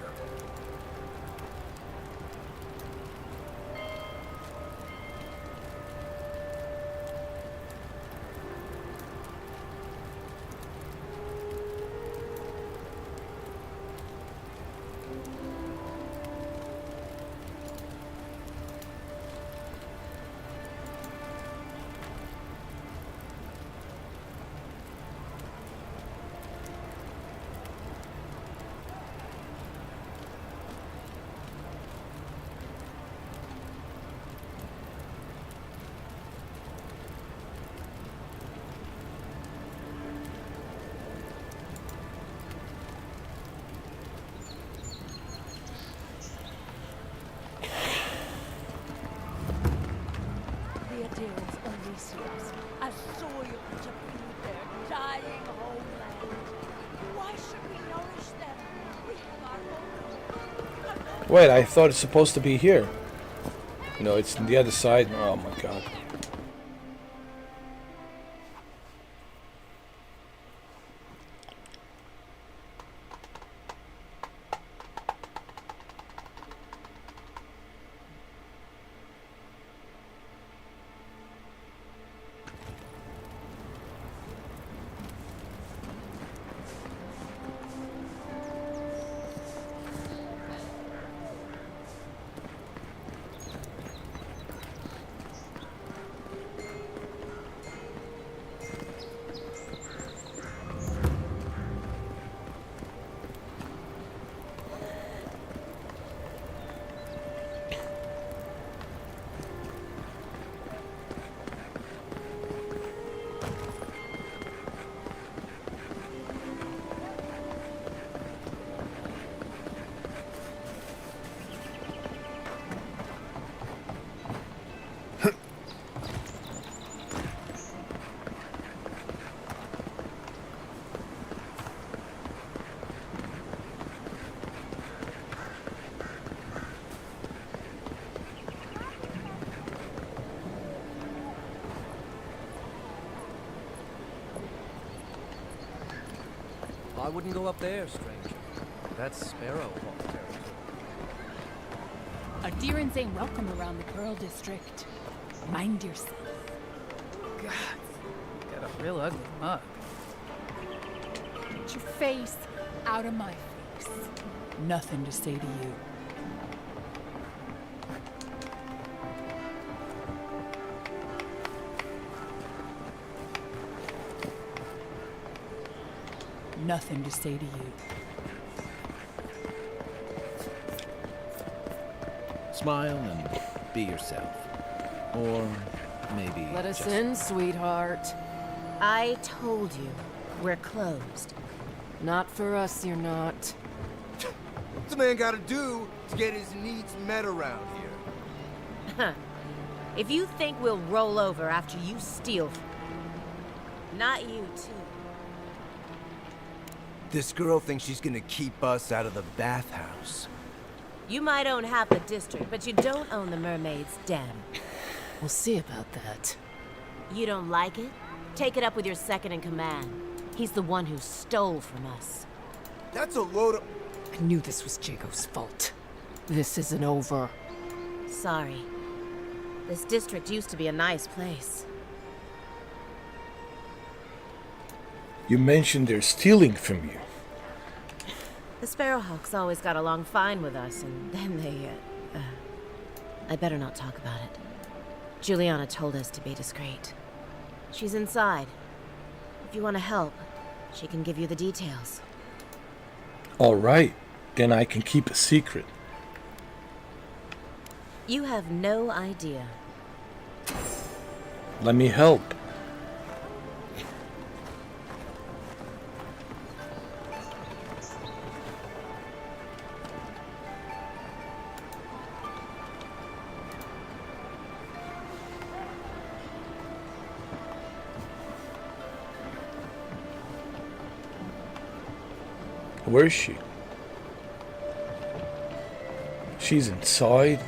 S1: Wait, I thought it's supposed to be here. No, it's on the other side. Oh my god.
S16: I wouldn't go up there, stranger. That's Sparrowhawk territory.
S17: Adherents ain't welcome around the Pearl District. Mind yourself.
S10: God, got a real ugly mug.
S17: Get your face out of my face.
S9: Nothing to say to you. Nothing to say to you.
S3: Smile and be yourself. Or maybe
S5: Let us
S3: just...
S5: in, sweetheart.
S14: I told you, we're closed.
S5: Not for us, you're not.
S18: What's a man gotta do to get his needs met around here?
S14: Huh. If you think we'll roll over after you steal from me. Not you, too.
S18: This girl thinks she's gonna keep us out of the bathhouse.
S14: You might own half the district, but you don't own the mermaid's den.
S5: We'll see about that.
S14: You don't like it? Take it up with your second in command. He's the one who stole from us.
S18: That's a load of...
S5: I knew this was Jago's fault. This isn't over.
S14: Sorry. This district used to be a nice place.
S1: You mentioned they're stealing from you.
S14: The Sparrowhawks always got along fine with us, and then they, I better not talk about it. Juliana told us to be discreet. She's inside. If you want to help, she can give you the details.
S1: All right, then I can keep a secret.
S14: You have no idea.
S1: Let me help. Where is she? She's inside.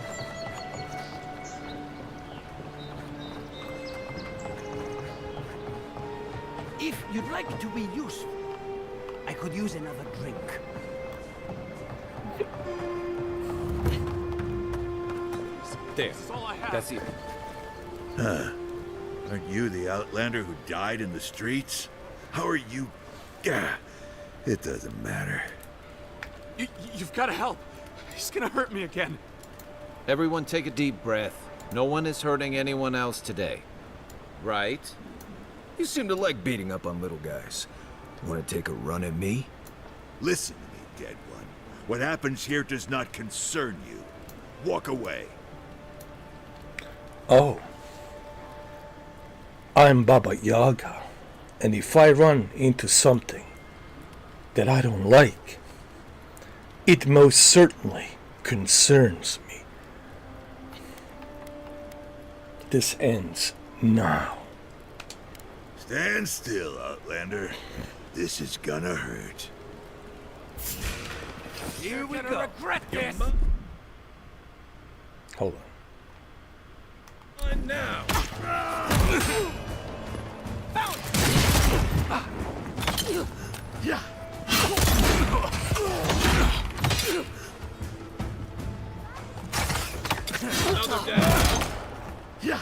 S19: If you'd like to be useful, I could use another drink.
S2: There. That's it.
S20: Huh. Aren't you the Outlander who died in the streets? How are you... It doesn't matter.
S7: You've got to help. He's gonna hurt me again.
S3: Everyone take a deep breath. No one is hurting anyone else today. Right?
S13: You seem to like beating up on little guys. Want to take a run at me?
S20: Listen to me, dead one. What happens here does not concern you. Walk away.
S1: Oh. I'm Baba Yaga. And if I run into something that I don't like, it most certainly concerns me. This ends now.
S20: Stand still, Outlander. This is gonna hurt.
S19: Here we go. Regret this.
S1: Hold on.
S19: And now.
S20: Yeah.
S19: Another down.
S20: Yeah.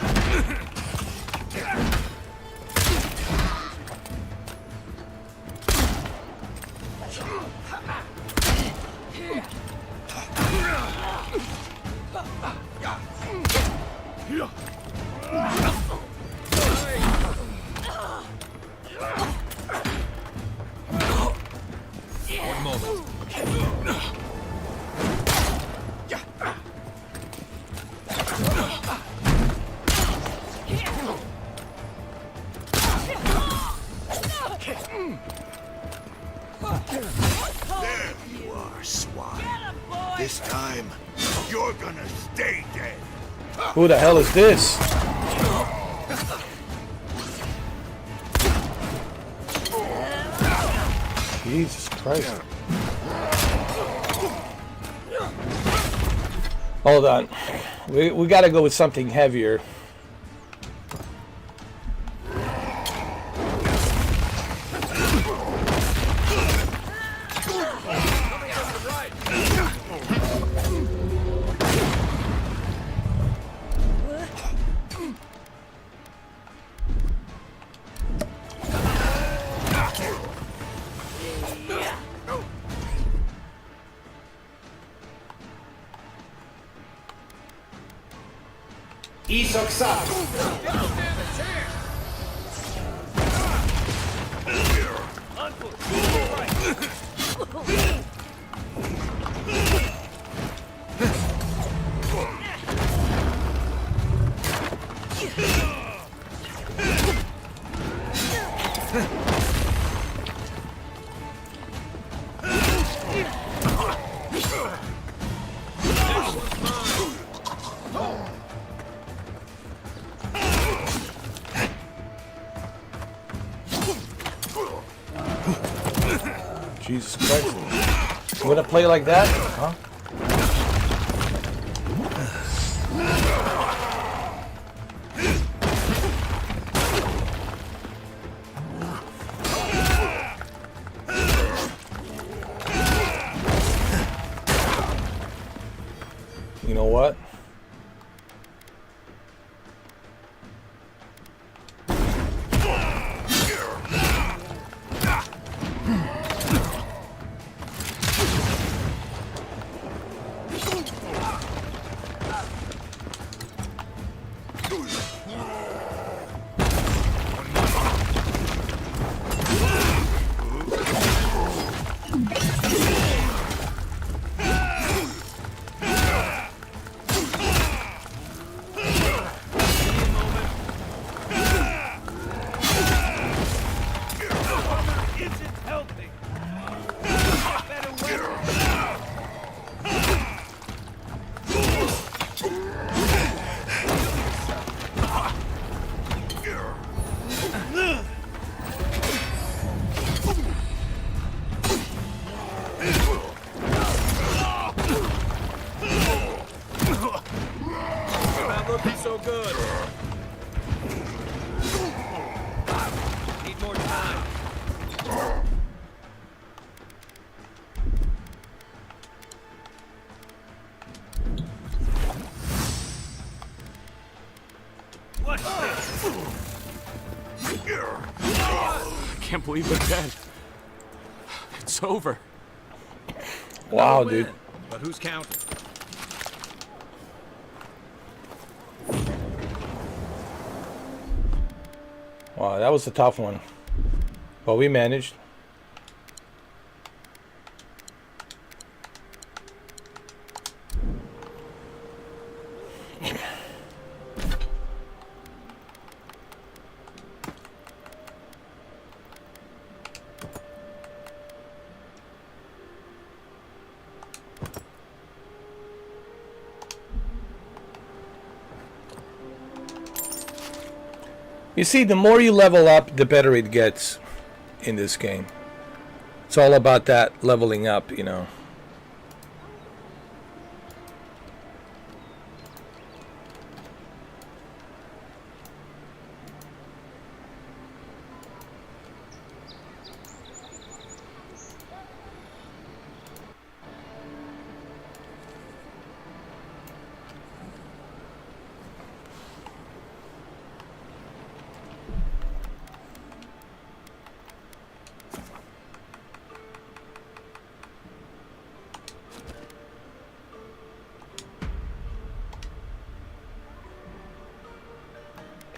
S2: One moment.
S20: There you are, swine. This time, you're gonna stay dead.
S1: Who the hell is this? Jesus Christ. Hold on. We gotta go with something heavier. Isak sucks.
S21: Jesus Christ. You wanna play like that? Huh? You know what?
S7: Not looking so good. Need more time. What's this?
S22: I can't believe they're dead. It's over.
S21: Wow,
S3: Another
S21: dude.
S3: win. But who's counting?
S21: Wow, that was a tough one. But we managed. You see, the more you level up, the better it gets in this game. It's all about that leveling up, you know.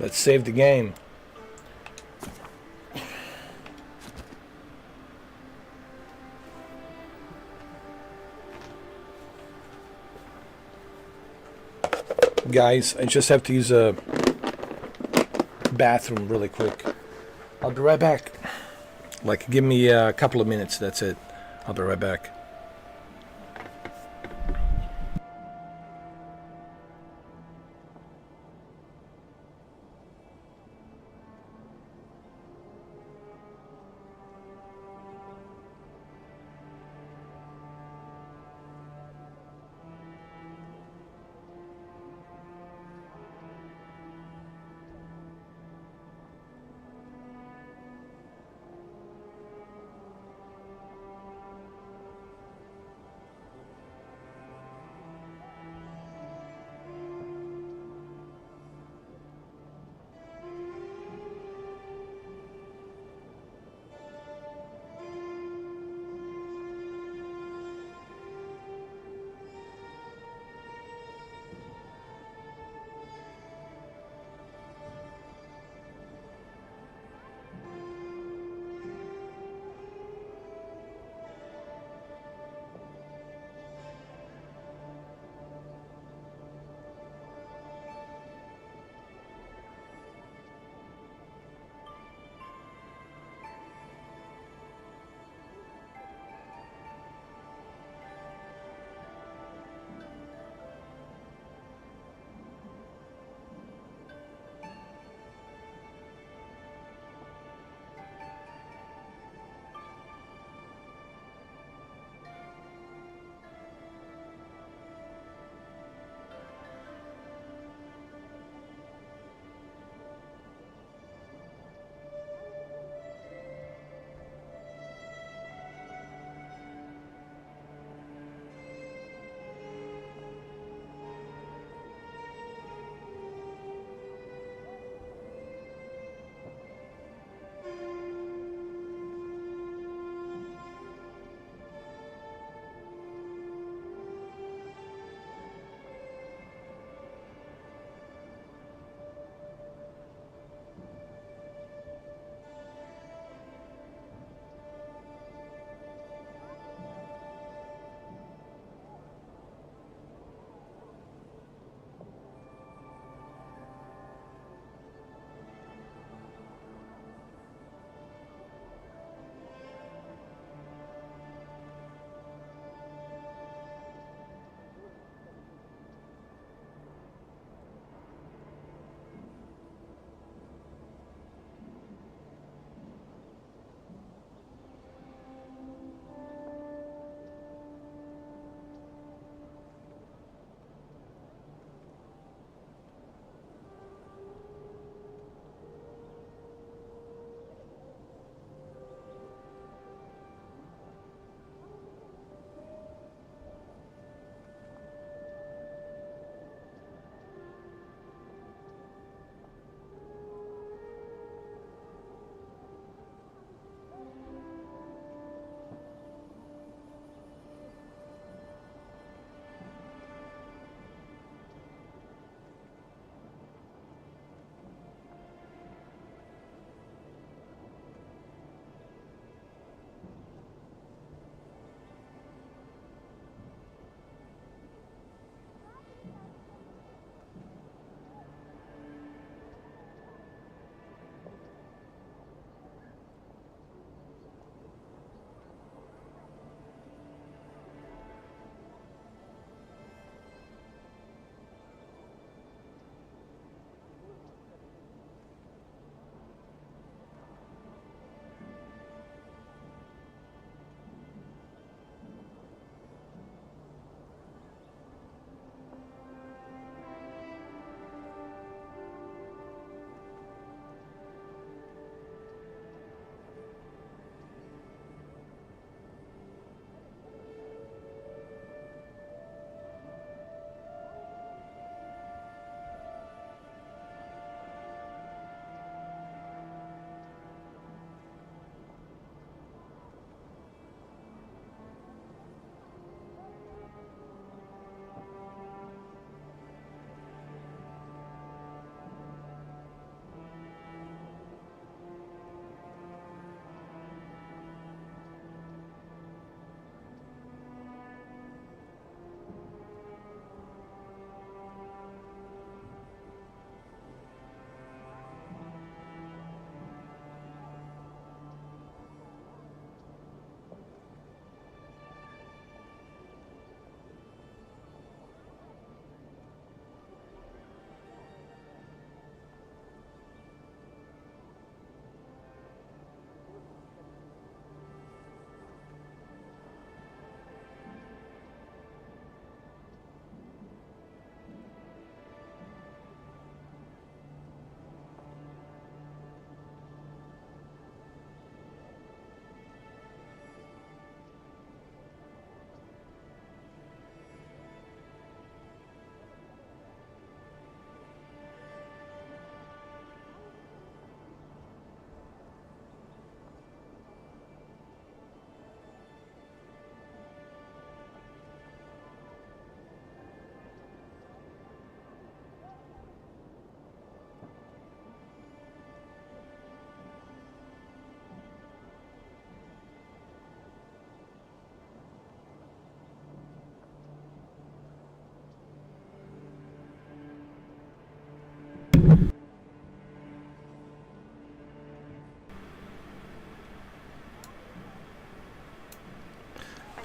S21: Let's save the game. Guys, I just have to use a bathroom really quick. I'll be right back. Like, give me a couple of minutes, that's it. I'll be right back.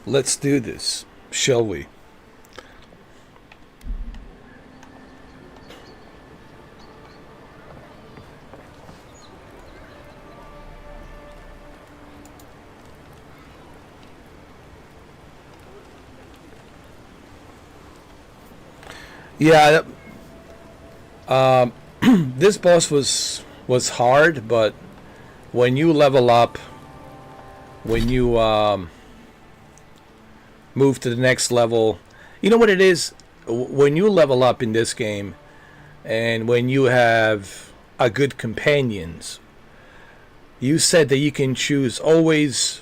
S21: Let's do this, shall we? Yeah, this boss was hard, but when you level up, when you move to the next level, you know what it is? When you level up in this game, and when you have a good companions, you said that you can choose always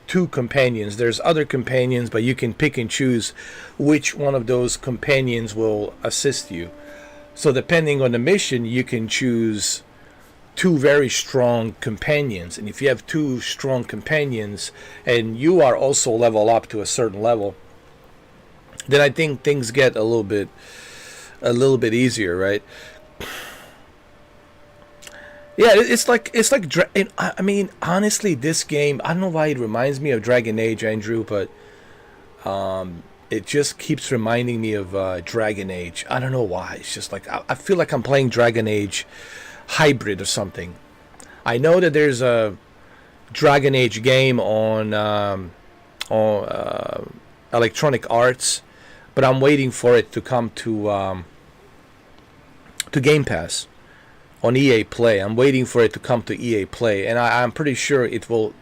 S21: 2 companions. There's other companions, but you can pick and choose which one of those companions will assist you. So depending on the mission, you can choose 2 very strong companions. And if you have 2 strong companions and you are also level up to a certain level, then I think things get a little bit easier, right? Yeah, it's like I mean, honestly, this game, I don't know why it reminds me of Dragon Age, Andrew, but it just keeps reminding me of Dragon Age. I don't know why. It's just like I feel like I'm playing Dragon Age hybrid or something. I know that there's a Dragon Age game on Electronic Arts, but I'm waiting for it to come to Game Pass on EA Play. I'm waiting for it to come to EA Play, and I'm pretty sure it will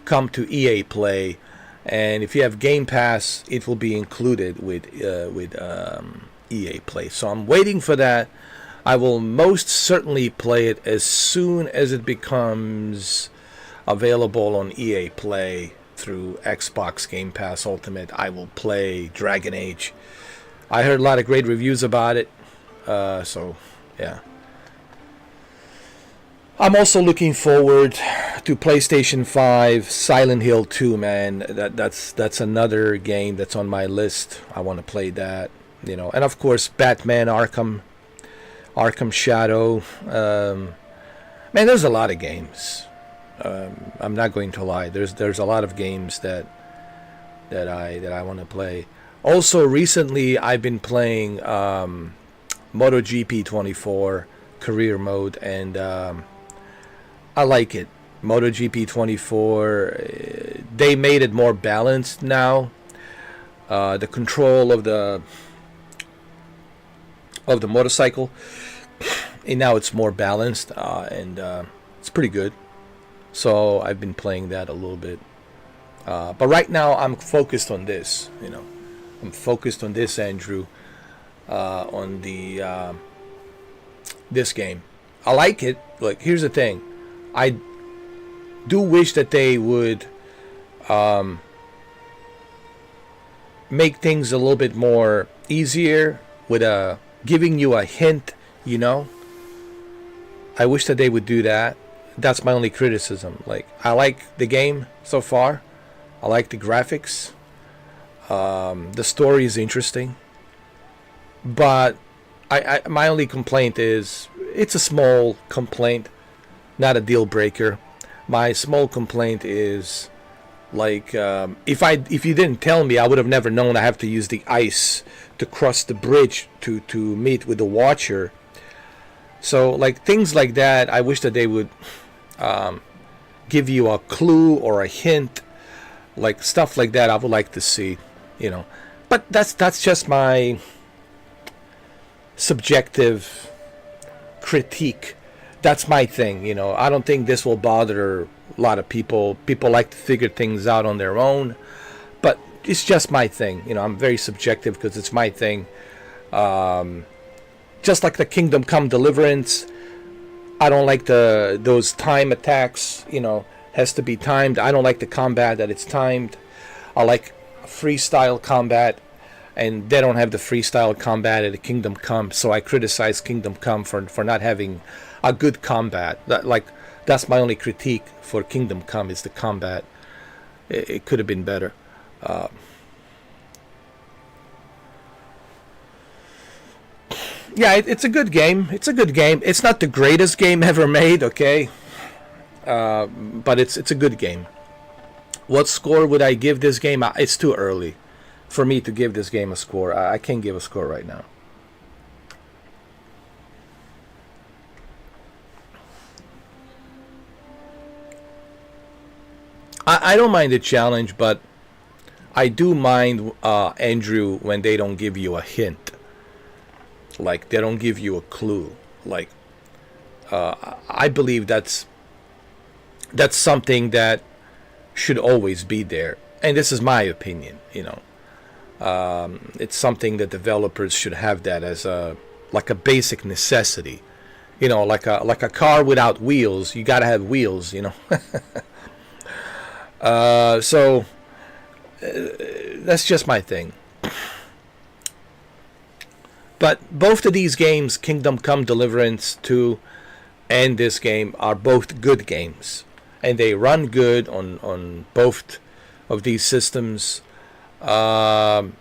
S21: come to EA Play. And if you have Game Pass, it will be included with EA Play. So I'm waiting for that. I will most certainly play it as soon as it becomes available on EA Play through Xbox Game Pass Ultimate. I will play Dragon Age. I heard a lot of great reviews about it. So, yeah. I'm also looking forward to PlayStation 5 Silent Hill 2, man. That's another game that's on my list. I want to play that, you know. And of course, Batman Arkham Shadow. Man, there's a lot of games. I'm not going to lie. There's a lot of games that I want to play. Also, recently I've been playing MotoGP 24 career mode, and I like it. MotoGP 24, they made it more balanced now. The control of the motorcycle, and now it's more balanced, and it's pretty good. So I've been playing that a little bit. But right now I'm focused on this, you know. I'm focused on this, Andrew, on the this game. I like it. Like, here's the thing. I do wish that they would make things a little bit more easier with giving you a hint, you know. I wish that they would do that. That's my only criticism. Like, I like the game so far. I like the graphics. The story is interesting. But my only complaint is, it's a small complaint, not a deal breaker. My small complaint is, like, if you didn't tell me, I would have never known I have to use the ice to cross the bridge to meet with the Watcher. So, like, things like that, I wish that they would give you a clue or a hint, like stuff like that. I would like to see, you know. But that's just my subjective critique. That's my thing, you know. I don't think this will bother a lot of people. People like to figure things out on their own, but it's just my thing, you know. I'm very subjective because it's my thing. Just like the Kingdom Come Deliverance, I don't like those time attacks, you know. Has to be timed. I don't like the combat that it's timed. I like freestyle combat, and they don't have the freestyle combat at the Kingdom Come, so I criticize Kingdom Come for not having a good combat. That's my only critique for Kingdom Come, is the combat. It could have been better. Yeah, it's a good game. It's a good game. It's not the greatest game ever made, okay? But it's a good game. What score would I give this game? It's too early for me to give this game a score. I can't give a score right now. I don't mind the challenge, but I do mind, Andrew, when they don't give you a hint. Like, they don't give you a clue. Like, I believe that's something that should always be there. And this is my opinion, you know. It's something that developers should have that as a basic necessity. You know, like a car without wheels. You gotta have wheels, you know. So that's just my thing. But both of these games, Kingdom Come Deliverance 2 and this game, are both good games. And they run good on both of these systems. Obviously,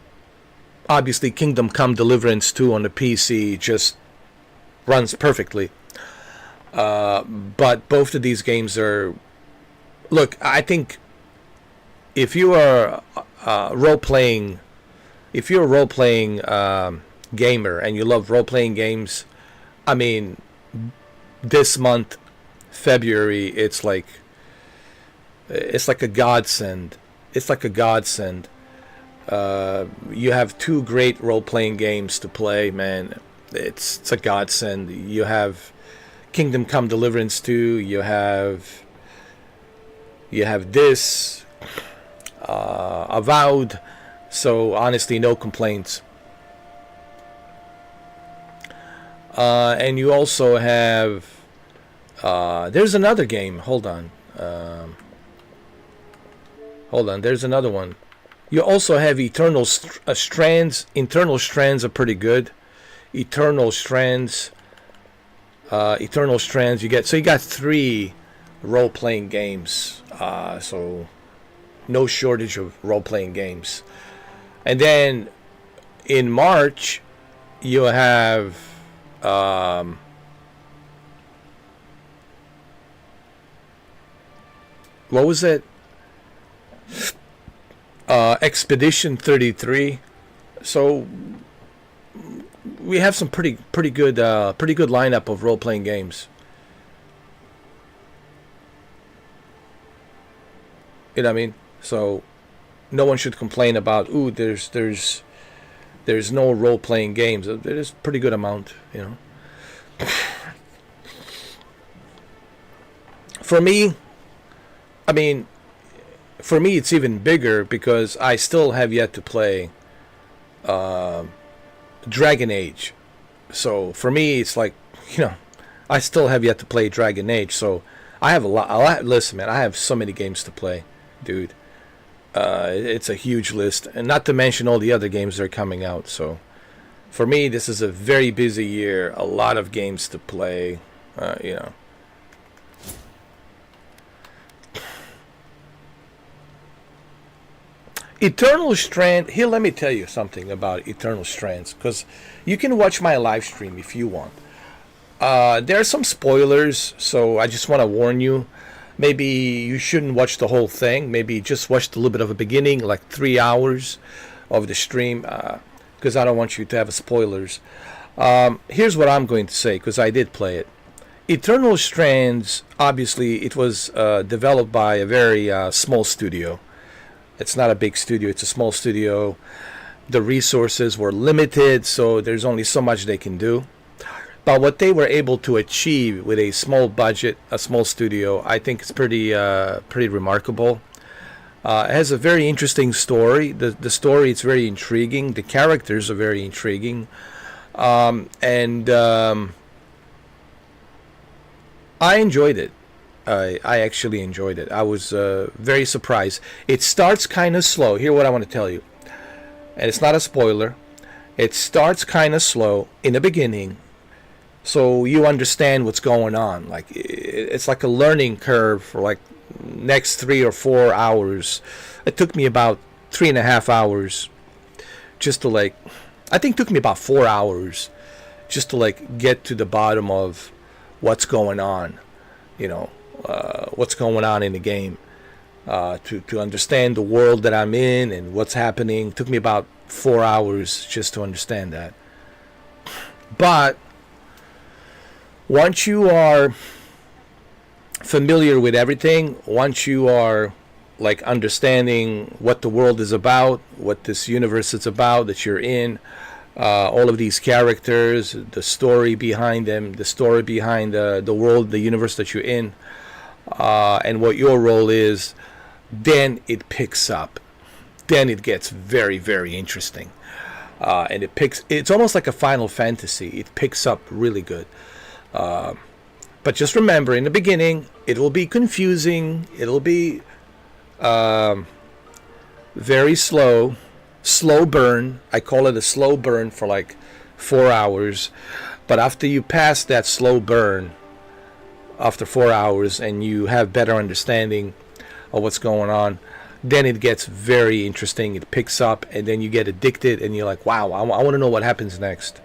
S21: Kingdom Come Deliverance 2 on the PC just runs perfectly. But both of these games are... Look, I think if you are role-playing... If you're a role-playing gamer and you love role-playing games, I mean, this month, February, it's like a godsend. It's like a godsend. You have two great role-playing games to play, man. It's a godsend. You have Kingdom Come Deliverance 2. You have this, Avowed. So honestly, no complaints. And you also have there's another game. Hold on. There's another one. You also have Eternal Strands. Internal Strands are pretty good. Eternal Strands. You got 3 role-playing games. So no shortage of role-playing games. And then in March, you have what was it? Expedition 33. So we have some pretty good lineup of role-playing games. You know what I mean? So no one should complain about, ooh, there's no role-playing games. There's a pretty good amount, you know. For me, it's even bigger because I still have yet to play Dragon Age. So for me, it's like, you know, I still have yet to play Dragon Age. So I have a lot. Listen, man, I have so many games to play, dude. It's a huge list, and not to mention all the other games that are coming out. So for me, this is a very busy year. A lot of games to play, you know. Eternal Strand. Here, let me tell you something about Eternal Strands, because you can watch my live stream if you want. There are some spoilers, so I just want to warn you. Maybe you shouldn't watch the whole thing. Maybe just watch a little bit of a beginning, like 3 hours of the stream, because I don't want you to have spoilers. Here's what I'm going to say, because I did play it. Eternal Strands, obviously, it was developed by a very small studio. It's not a big studio, it's a small studio. The resources were limited, so there's only so much they can do. But what they were able to achieve with a small budget, a small studio, I think it's pretty remarkable. It has a very interesting story. The story is very intriguing. The characters are very intriguing. And I enjoyed it. I actually enjoyed it. I was very surprised. It starts kind of slow. Here's what I want to tell you. And it's not a spoiler. It starts kind of slow in the beginning, so you understand what's going on. Like, it's like a learning curve for like next 3 or 4 hours. It took me about 3.5 hours just to like, I think it took me about 4 hours just to like get to the bottom of what's going on, you know, what's going on in the game. to understand the world that I'm in and what's happening. It took me about 4 hours just to understand that. But once you are familiar with everything, once you are like understanding what the world is about, what this universe is about that you're in, all of these characters, the story behind them, the story behind the world, the universe that you're in, and what your role is, then it picks up. Then it gets very, very interesting. And it's almost like a Final Fantasy. It picks up really good. But just remember, in the beginning, it will be confusing. It'll be very slow burn. I call it a slow burn for like 4 hours. But after you pass that slow burn, after 4 hours, and you have better understanding of what's going on, then it gets very interesting. It picks up, and then you get addicted, and you're like, wow, I want to know what happens next.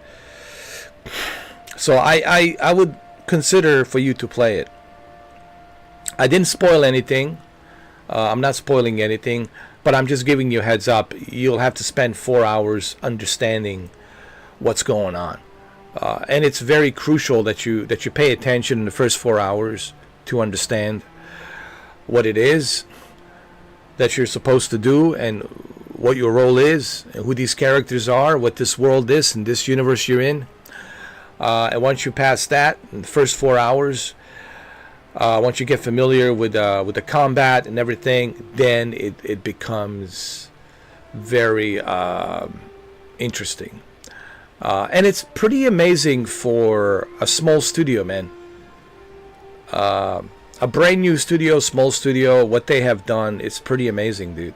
S21: So I would consider for you to play it. I didn't spoil anything. I'm not spoiling anything, but I'm just giving you a heads up. You'll have to spend 4 hours understanding what's going on, and it's very crucial that you pay attention in the first 4 hours to understand what it is that you're supposed to do and what your role is and who these characters are, what this world is and this universe you're in. And once you pass that in the first 4 hours, once you get familiar with the combat and everything, then it becomes very interesting. And it's pretty amazing for a small studio, man. A brand new studio, small studio, what they have done, it's pretty amazing, dude.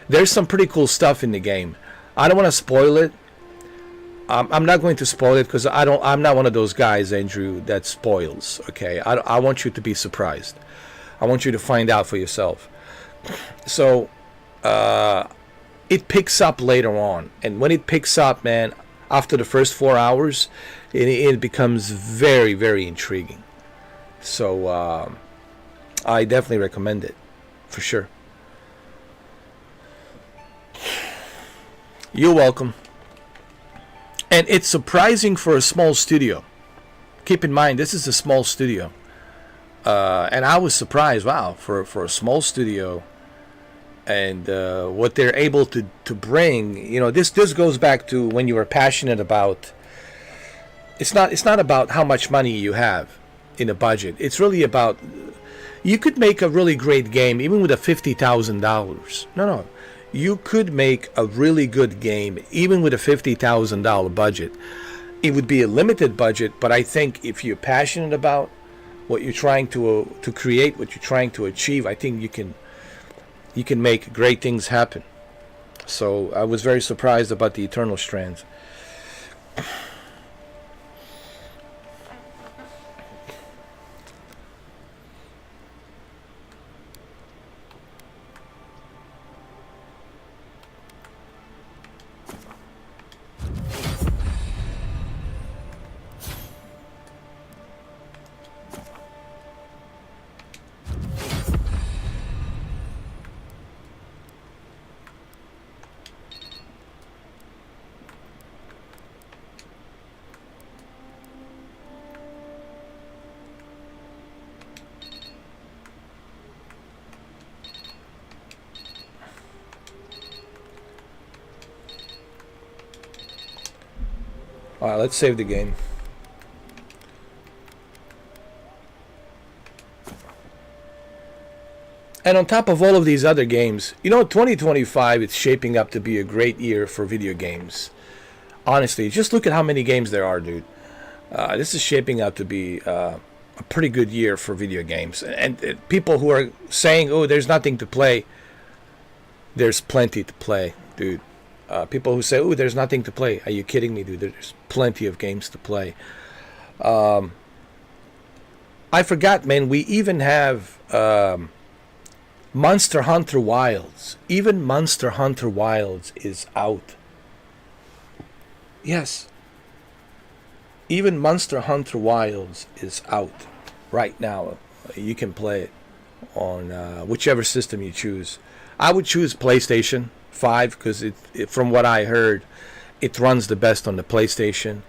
S21: There's some pretty cool stuff in the game. I don't want to spoil it. I'm not going to spoil it because I'm not one of those guys, Andrew, that spoils. Okay, I want you to be surprised. I want you to find out for yourself. So it picks up later on, and when it picks up, man, after the first 4 hours, it becomes very, very intriguing. So I definitely recommend it, for sure. You're welcome. And it's surprising for a small studio. Keep in mind, this is a small studio. And I was surprised, wow, for a small studio and what they're able to bring. You know, this goes back to when you were passionate about, it's not about how much money you have in a budget. It's really about, you could make a really great game even with a $50,000. No. You could make a really good game even with a $50,000 budget. It would be a limited budget, but I think if you're passionate about what you're trying to create, what you're trying to achieve, I think you can make great things happen. So I was very surprised about the Eternal Strands. Alright, let's save the game. And on top of all of these other games, you know, 2025 it's shaping up to be a great year for video games. Honestly, just look at how many games there are, dude. This is shaping up to be a pretty good year for video games. And people who are saying, oh, there's nothing to play, there's plenty to play, dude. People who say, oh, there's nothing to play. Are you kidding me, dude? There's plenty of games to play. I forgot, man, we even have Monster Hunter Wilds. Even Monster Hunter Wilds is out. Yes. Even Monster Hunter Wilds is out right now. You can play it. on whichever system you choose. I would choose PlayStation 5 because from what I heard, it runs the best on the PlayStation.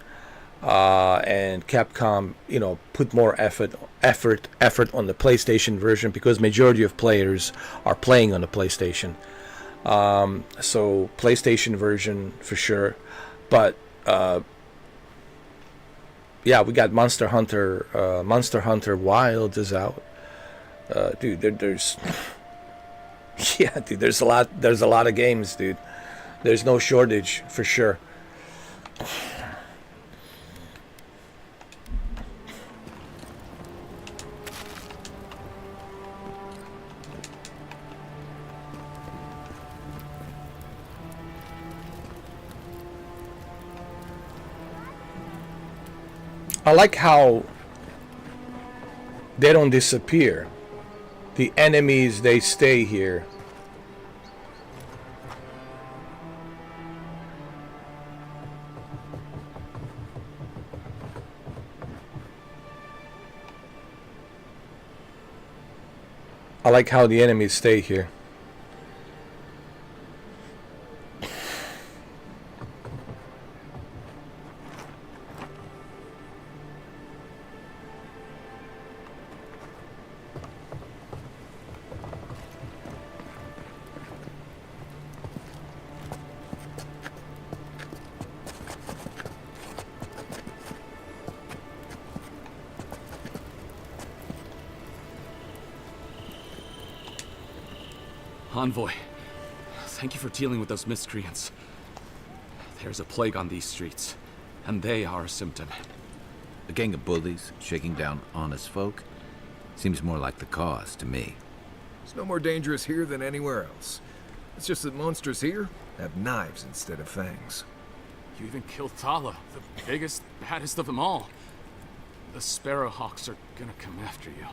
S21: And Capcom, put more effort on the PlayStation version because majority of players are playing on the PlayStation. So PlayStation version for sure, but yeah, we got Monster Hunter Wild is out, dude. There's yeah, dude. There's a lot of games, dude. There's no shortage for sure. I like how they don't disappear. The enemies, they stay here. I like how the enemies stay here.
S22: Envoy, thank you for dealing with those miscreants. There's a plague on these streets, and they are a symptom.
S3: A gang of bullies shaking down honest folk? Seems more like the cause to me.
S13: It's no more dangerous here than anywhere else. It's just that monsters here have knives instead of fangs.
S22: You even killed Thala, the biggest, baddest of them all. The Sparrowhawks are gonna come after you.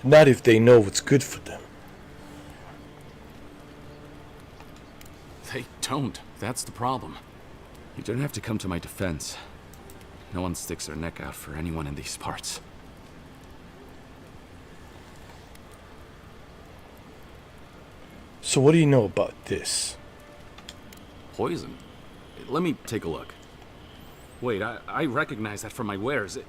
S21: Not if they know what's good for them.
S22: They don't. That's the problem. You don't have to come to my defense. No one sticks their neck out for anyone in these parts.
S21: So what do you know about this?
S22: Poison? Let me take a look. Wait, I recognize that from my wares.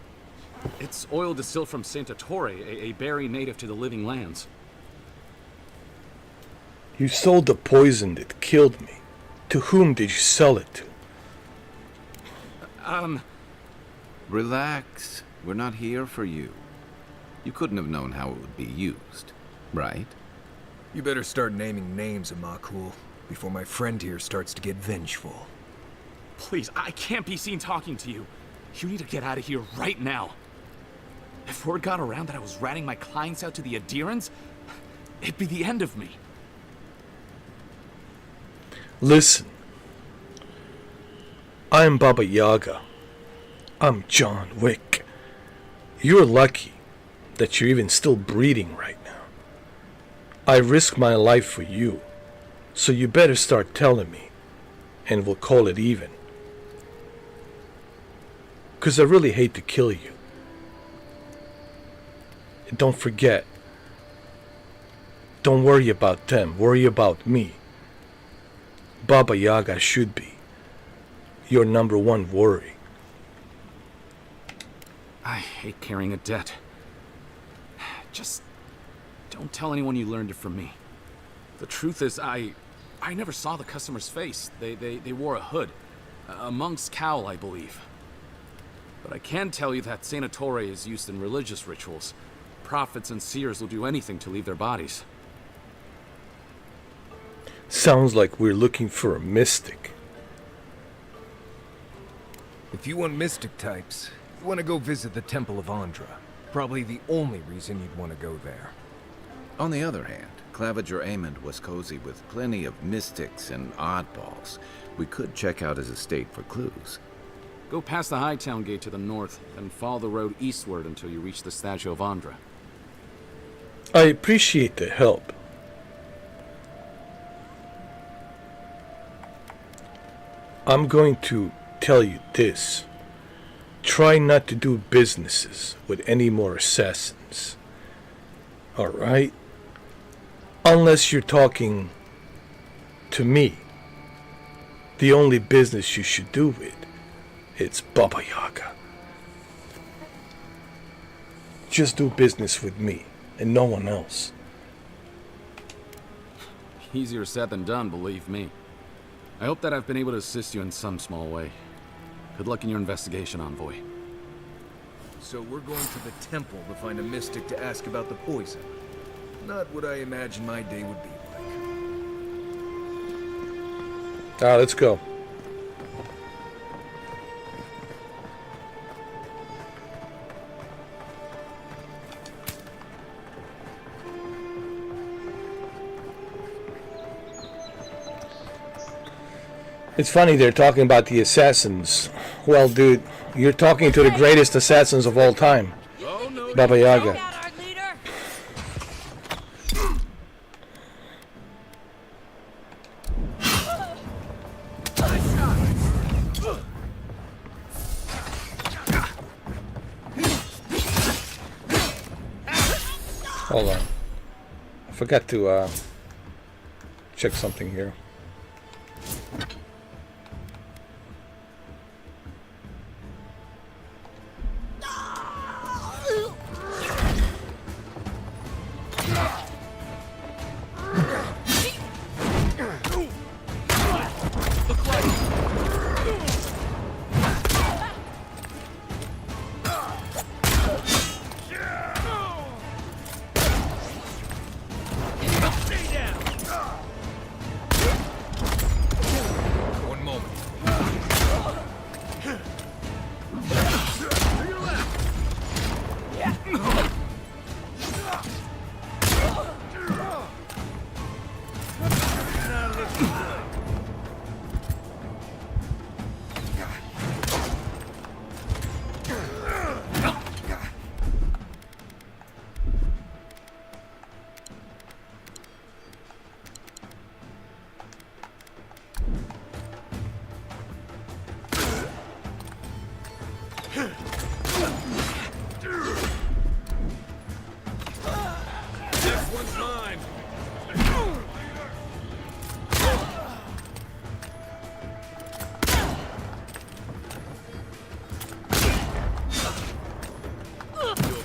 S22: It's oil distilled from Saint Ettore, a berry native to the Living Lands.
S21: You sold the poison that killed me. To whom did you sell it to?
S3: Relax. We're not here for you. You couldn't have known how it would be used, right?
S13: You better start naming names, Amakul, before my friend here starts to get vengeful.
S22: Please, I can't be seen talking to you. You need to get out of here right now. If word got around that I was ratting my clients out to the adherents, it'd be the end of me.
S21: Listen. I'm Baba Yaga. I'm John Wick. You're lucky that you're even still breathing right now. I risk my life for you, so you better start telling me, and we'll call it even. 'Cause I really hate to kill you. And don't forget, don't worry about them, worry about me. Baba Yaga should be your number one worry.
S22: I hate carrying a debt. Just don't tell anyone you learned it from me. The truth is, I never saw the customer's face. They wore a hood. A monk's cowl, I believe. But I can tell you that Saint Ettore is used in religious rituals. Prophets and seers will do anything to leave their bodies.
S21: Sounds like we're looking for a mystic.
S13: If you want mystic types, you want to go visit the Temple of Andra. Probably the only reason you'd want to go there.
S3: On the other hand, Claviger Amond was cozy with plenty of mystics and oddballs. We could check out his estate for clues.
S22: Go past the Hightown Gate to the north, and follow the road eastward until you reach the statue of Andra.
S21: I appreciate the help. I'm going to tell you this. try not to do businesses with any more assassins. Alright? Unless you're talking to me. The only business you should do with, it's Baba Yaga. Just do business with me, and no one else.
S22: Easier said than done, believe me. I hope that I've been able to assist you in some small way. Good luck in your investigation, Envoy.
S13: So we're going to the temple to find a mystic to ask about the poison. Not what I imagined my day would be like.
S21: Let's go. It's funny they're talking about the assassins. Well, dude, you're talking to the greatest assassins of all time. Baba Yaga. Hold on. I forgot to check something here.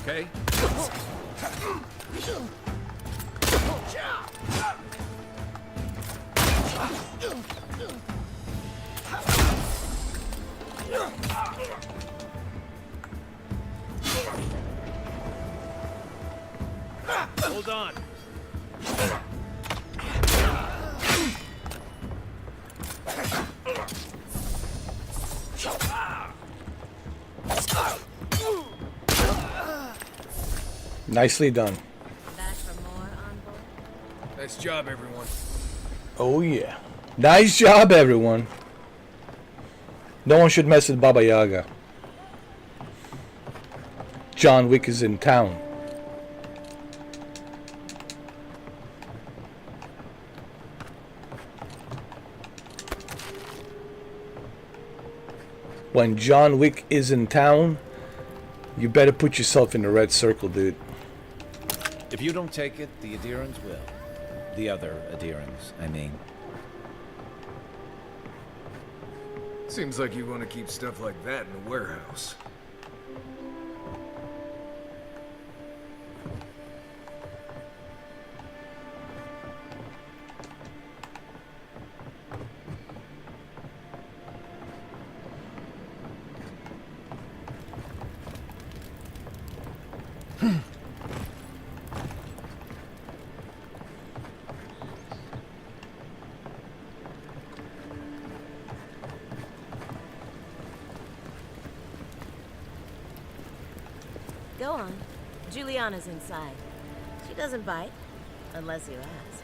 S3: Okay?
S6: Hold on.
S21: Nicely done.
S13: Nice job, everyone.
S21: Oh yeah. Nice job, everyone. No one should mess with Baba Yaga. John Wick is in town. When John Wick is in town, you better put yourself in the red circle, dude.
S3: If you don't take it, the adherents will. The other adherents, I mean.
S13: Seems like you want to keep stuff like that in a warehouse.
S14: Go on. Juliana's inside. She doesn't bite, unless you ask.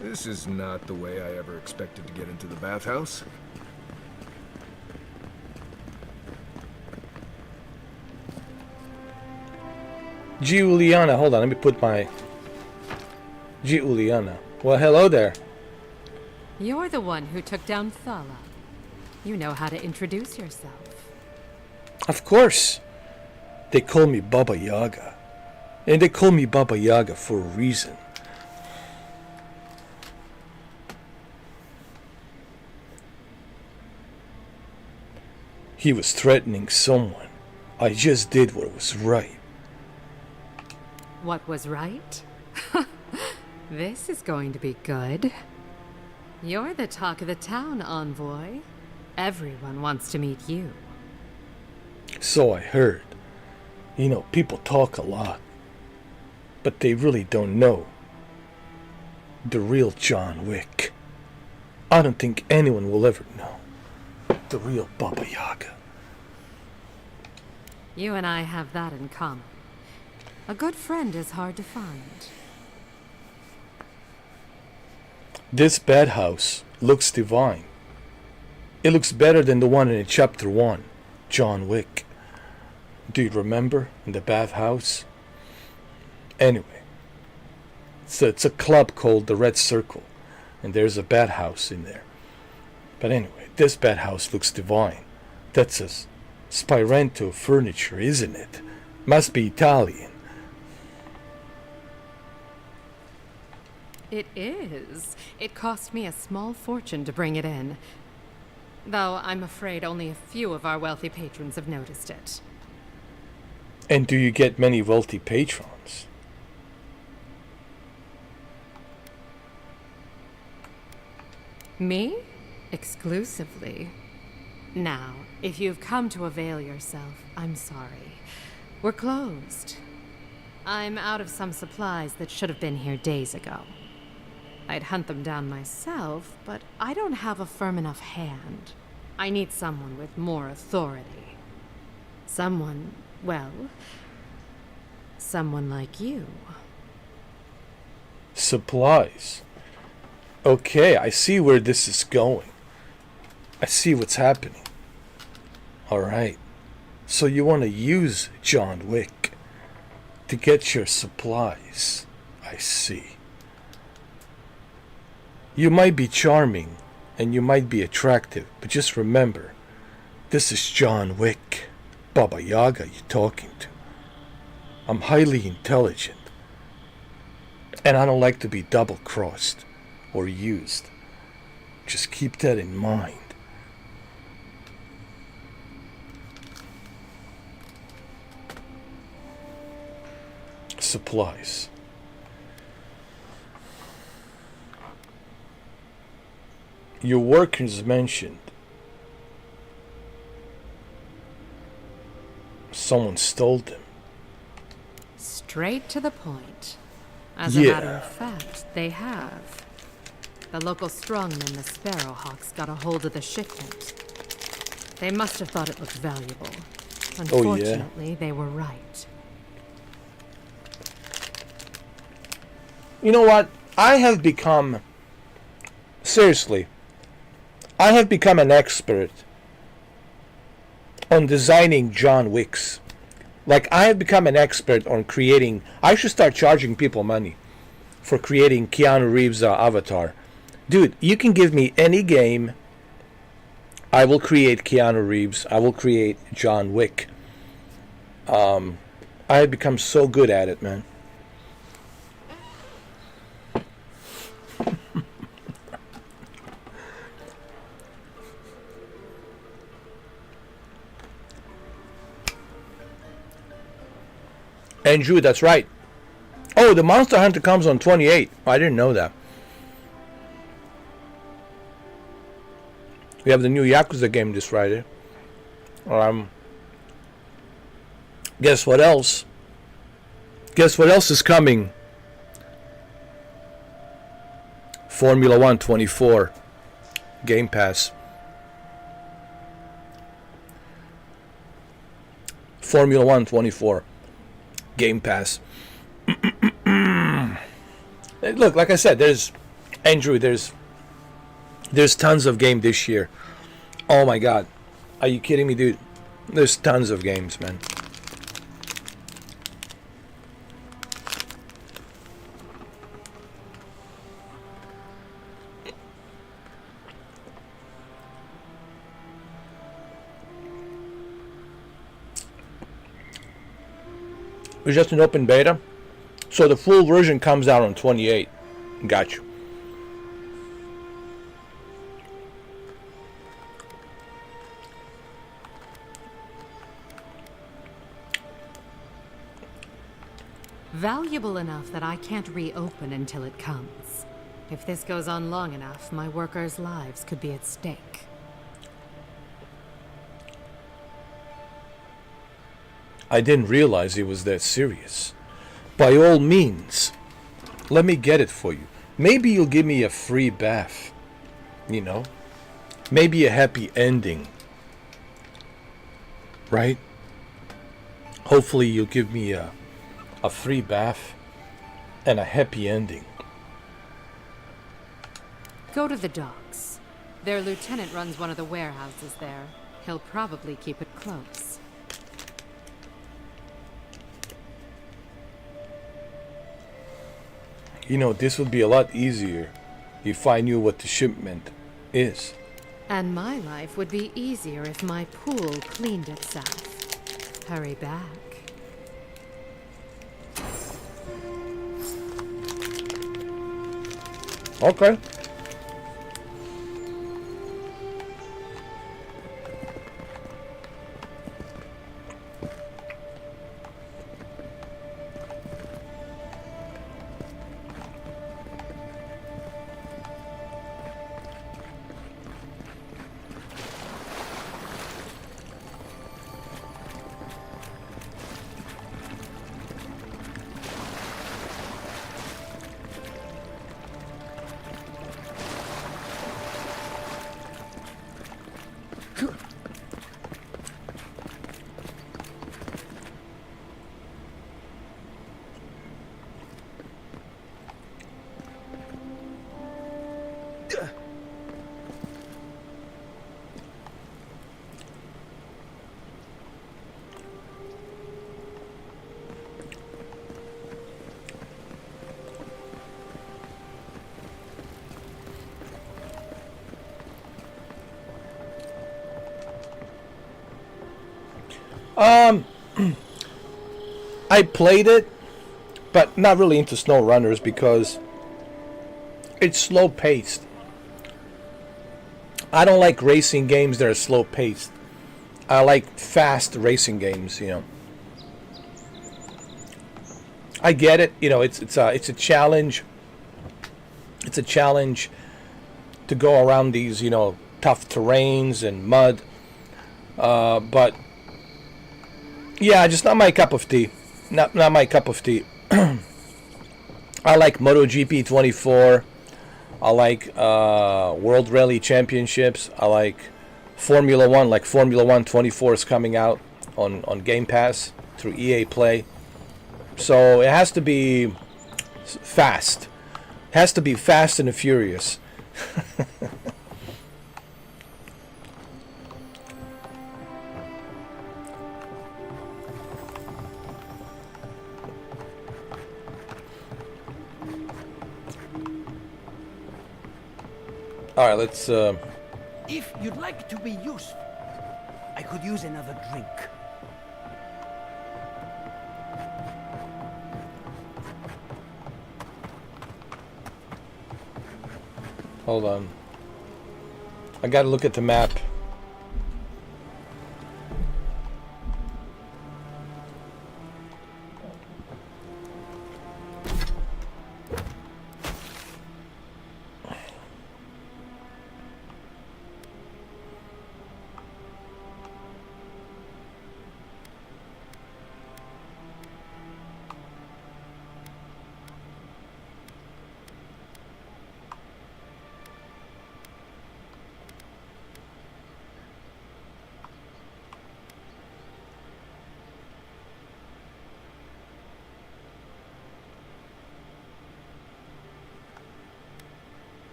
S13: This is not the way I ever expected to get into the bathhouse.
S21: Juliana, hold on, let me put my... Juliana. Well, hello there.
S8: You're the one who took down Thala. You know how to introduce yourself.
S21: Of course. They call me Baba Yaga. And they call me Baba Yaga for a reason. He was threatening someone. I just did what was right.
S8: What was right? This is going to be good. You're the talk of the town, Envoy. Everyone wants to meet you.
S21: So I heard. You know, people talk a lot. But they really don't know the real John Wick. I don't think anyone will ever know the real Baba Yaga.
S8: You and I have that in common. A good friend is hard to find.
S21: This bad house looks divine. It looks better than the one in chapter 1, John Wick. Do you remember in the bathhouse? Anyway, it's a club called the Red Circle, and there's a bathhouse in there. But anyway, this bathhouse looks divine. That's a Spirento furniture, isn't it? Must be Italian.
S8: It is. It cost me a small fortune to bring it in. Though I'm afraid only a few of our wealthy patrons have noticed it.
S21: And do you get many wealthy patrons?
S8: Me? Exclusively. Now, if you've come to avail yourself, I'm sorry. We're closed. I'm out of some supplies that should have been here days ago. I'd hunt them down myself, but I don't have a firm enough hand. I need someone with more authority. Someone, well, someone like you.
S21: Supplies. Okay, I see where this is going. I see what's happening. Alright. So you want to use John Wick to get your supplies. I see. You might be charming and you might be attractive, but just remember, this is John Wick, Baba Yaga you're talking to. I'm highly intelligent, and I don't like to be double-crossed or used. Just keep that in mind. Supplies. Your workers mentioned someone stole them.
S8: Straight to the point. As a matter of fact, they have. The local strongmen, the Sparrowhawks, got a hold of the shipment. They must have thought it looked valuable. Unfortunately, they were right.
S21: You know what? I have become... Seriously. I have become an expert on designing John Wicks. Like, I have become an expert on creating... I should start charging people money for creating Keanu Reeves' avatar. Dude, you can give me any game. I will create Keanu Reeves. I will create John Wick. I have become so good at it, man. Andrew, that's right. Oh, the Monster Hunter comes on 28. I didn't know that. We have the new Yakuza game this Friday. Guess what else? Guess what else is coming? Formula 1 24. Game Pass. Formula 1 24. Game Pass. Look, like I said, there's tons of game this year. Oh my god. Are you kidding me, dude? There's tons of games, man. It's just an open beta. So the full version comes out on 28. Got you.
S8: Valuable enough that I can't reopen until it comes. If this goes on long enough, my workers' lives could be at stake.
S21: I didn't realize it was that serious. By all means, let me get it for you. Maybe you'll give me a free bath. You know? Maybe a happy ending. Right? Hopefully you'll give me a free bath and a happy ending.
S8: Go to the docks. Their lieutenant runs one of the warehouses there. He'll probably keep it close.
S21: You know, this would be a lot easier if I knew what the shipment is.
S8: And my life would be easier if my pool cleaned itself. Hurry back.
S21: Okay. I played it, but not really into snow runners because it's slow paced. I don't like racing games that are slow paced. I like fast racing games, you know. I get it, you know, it's a challenge. It's a challenge to go around these, you know, tough terrains and mud. But yeah, just not my cup of tea. Not my cup of tea. I like MotoGP 24. I like World Rally Championships. I like Formula 1. Like Formula 1 24 is coming out on Game Pass through EA Play. So it has to be fast. It has to be fast and furious. All right, let's.
S19: If you'd like to be useful, I could use another drink.
S21: Hold on. I gotta look at the map.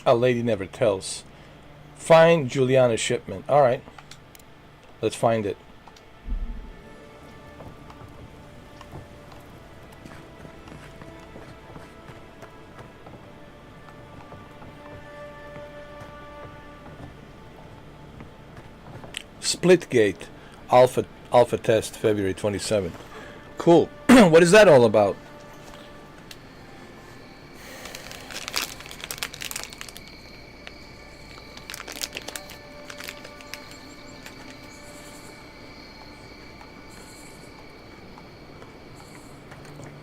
S21: A lady never tells. Find Juliana's shipment. All right. Let's find it. Splitgate alpha test February 27th. Cool. What is that all about?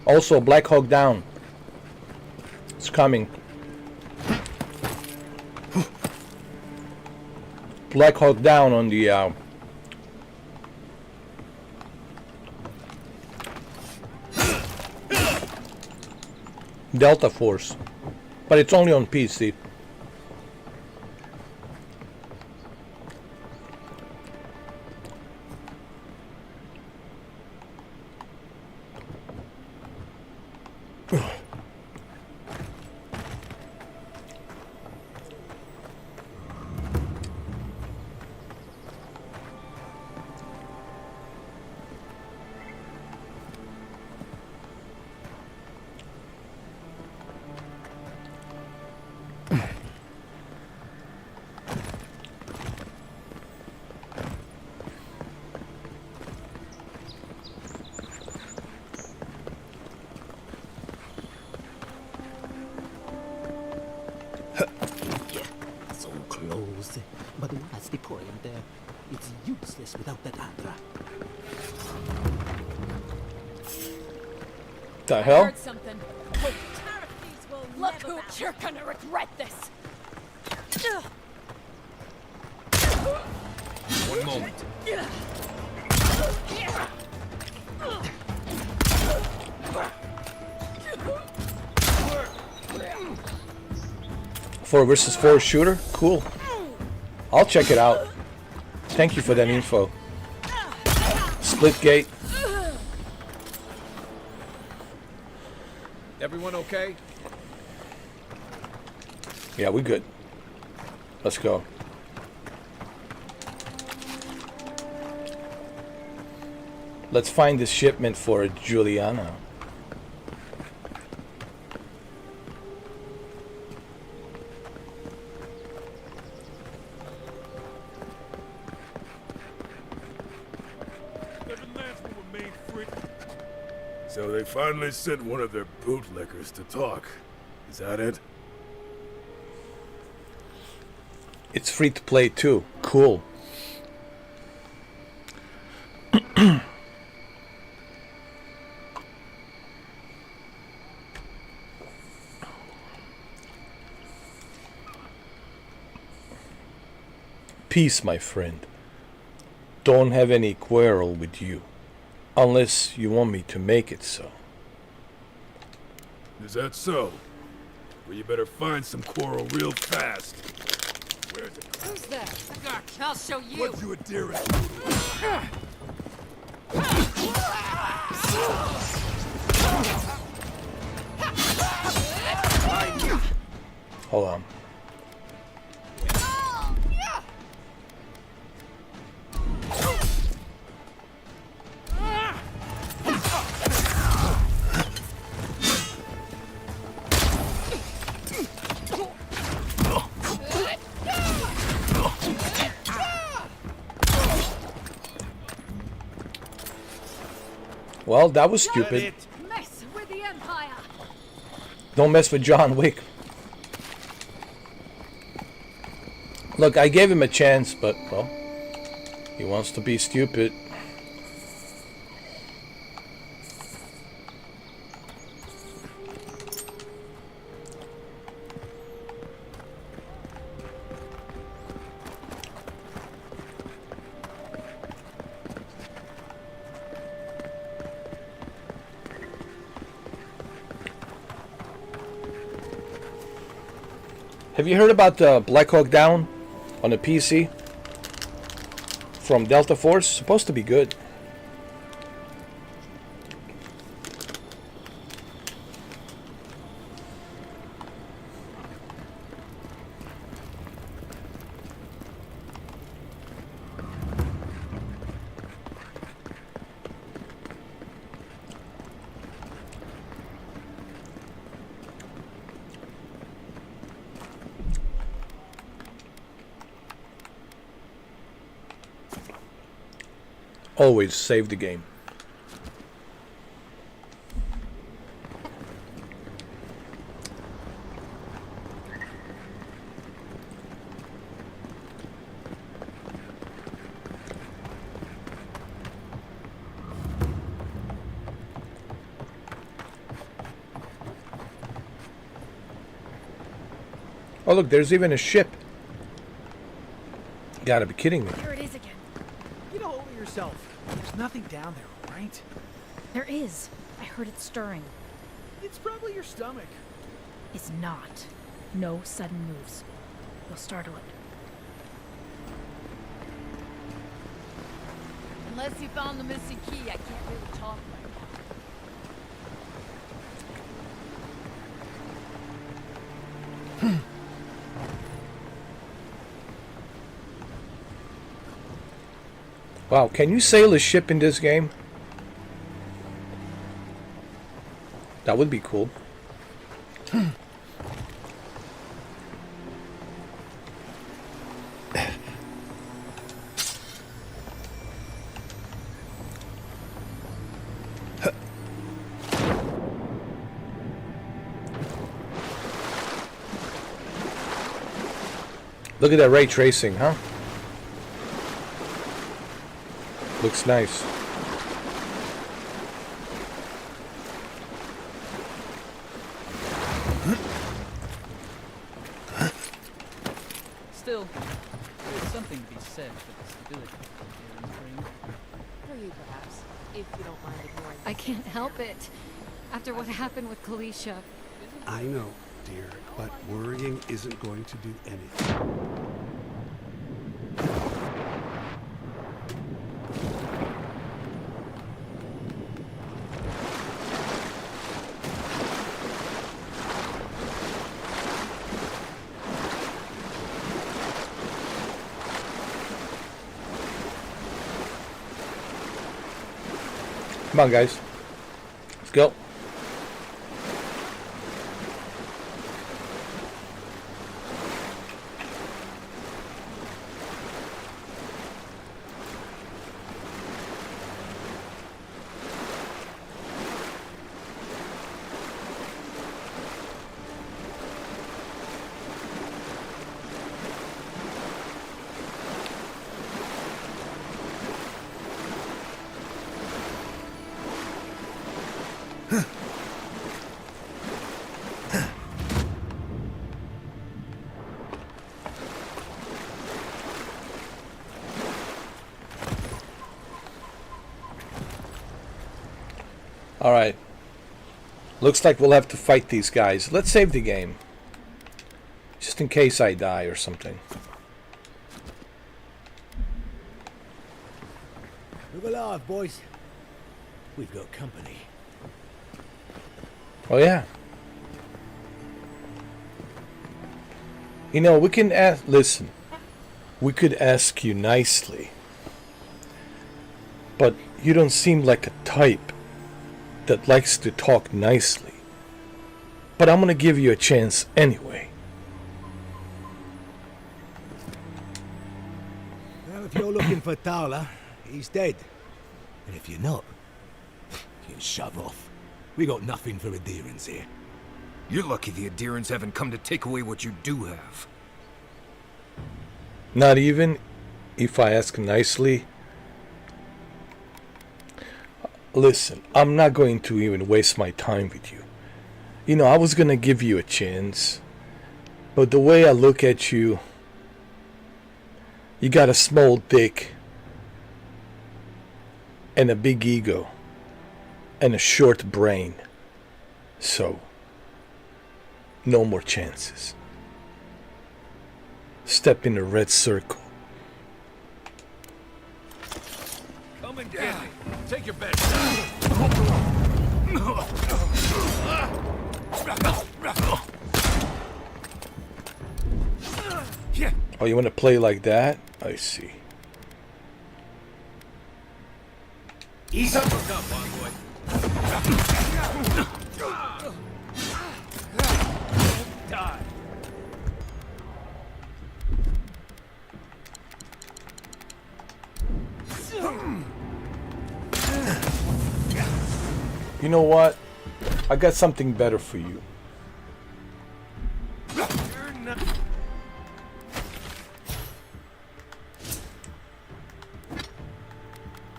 S21: Also, Black Hawk Down. It's coming. Black Hawk Down on the Delta Force, but it's only on PC.
S4: So close. But what's the point there? It's useless without that Adra.
S21: The hell?
S17: Heard something. Look, Hooch, you're gonna regret this.
S13: One moment.
S21: Four versus four shooter? Cool. I'll check it out. Thank you for that info. Splitgate.
S13: Everyone okay?
S21: Yeah, we good. Let's go. Let's find this shipment for Juliana.
S15: So they finally sent one of their bootlickers to talk. Is that it?
S21: It's free to play too. Cool. Peace, my friend. Don't have any quarrel with you. Unless you want me to make it so.
S15: Is that so? Well, you better find some quarrel real fast. Where's it?
S17: Who's that? I'll show you.
S15: What you a dearest?
S21: Hold on. Well, that was stupid.
S17: Mess with the Empire.
S21: Don't mess with John Wick. Look, I gave him a chance, but, well, he wants to be stupid. Have you heard about the Black Hawk Down on the PC from Delta Force? Supposed to be good. always save the game. Oh look, there's even a ship. Gotta be kidding me.
S17: Here it is again.
S6: Get a hold of yourself. There's nothing down there, all right?
S17: There is. I heard it stirring.
S6: It's probably your stomach.
S17: It's not. No sudden moves. We'll startle it.
S11: Unless you found the missing key, I can't really talk right now.
S21: Wow, can you sail a ship in this game? That would be cool. Look at that ray tracing, huh? Looks nice.
S10: Still, there's something to be said for the stability of the frame.
S8: For you, perhaps, if you don't mind ignoring. I can't help it. After what happened with Kalisha.
S12: I know, dear, but worrying isn't going to do anything.
S21: Come on, guys. Let's go. Alright. Looks like we'll have to fight these guys. Let's save the game. Just in case I die or something.
S19: Look alive, boys. We've got company.
S21: Oh yeah. You know, we can ask... Listen. We could ask you nicely. But you don't seem like a type that likes to talk nicely. But I'm gonna give you a chance anyway.
S19: Well, if you're looking for Tala, he's dead. And if you're not, you can shove off. We got nothing for adherents here.
S13: You're lucky the adherents haven't come to take away what you do have.
S21: Not even if I ask nicely. Listen, I'm not going to even waste my time with you. You know, I was gonna give you a chance. But the way I look at you, you got a small dick. And a big ego. And a short brain. So, no more chances. Step in the red circle.
S2: Come and get me. Take your bed.
S21: Oh, you want to play like that? I see.
S2: Ease up. Look up, long boy. Die.
S21: You know what? I got something better for you.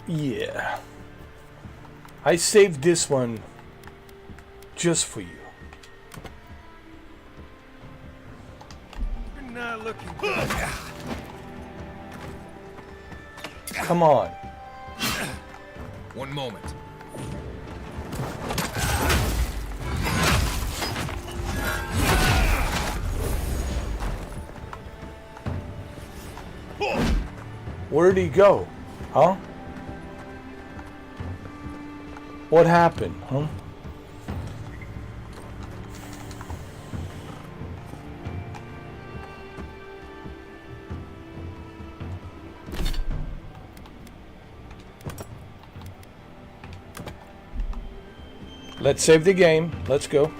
S21: Yeah. I saved this one just for you.
S18: You're not looking good.
S21: Come on.
S13: One moment.
S21: Where'd he go? Huh? What happened, huh? Let's save the game. Let's go.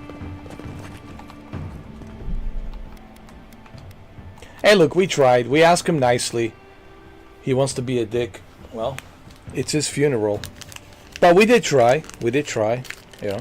S21: Hey, look, we tried. We asked him nicely. He wants to be a dick. Well, it's his funeral. But we did try. We did try. You know.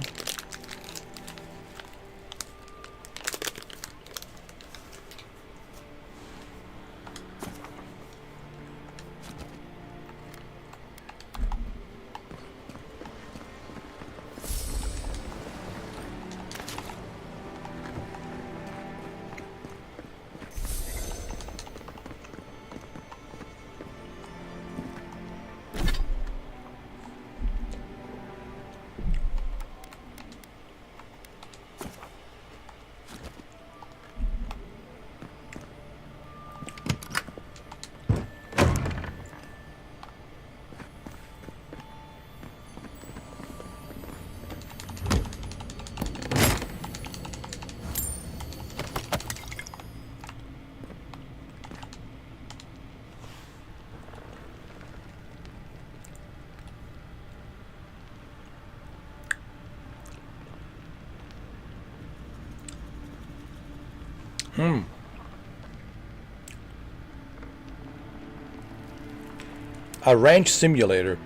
S21: A ranch simulator.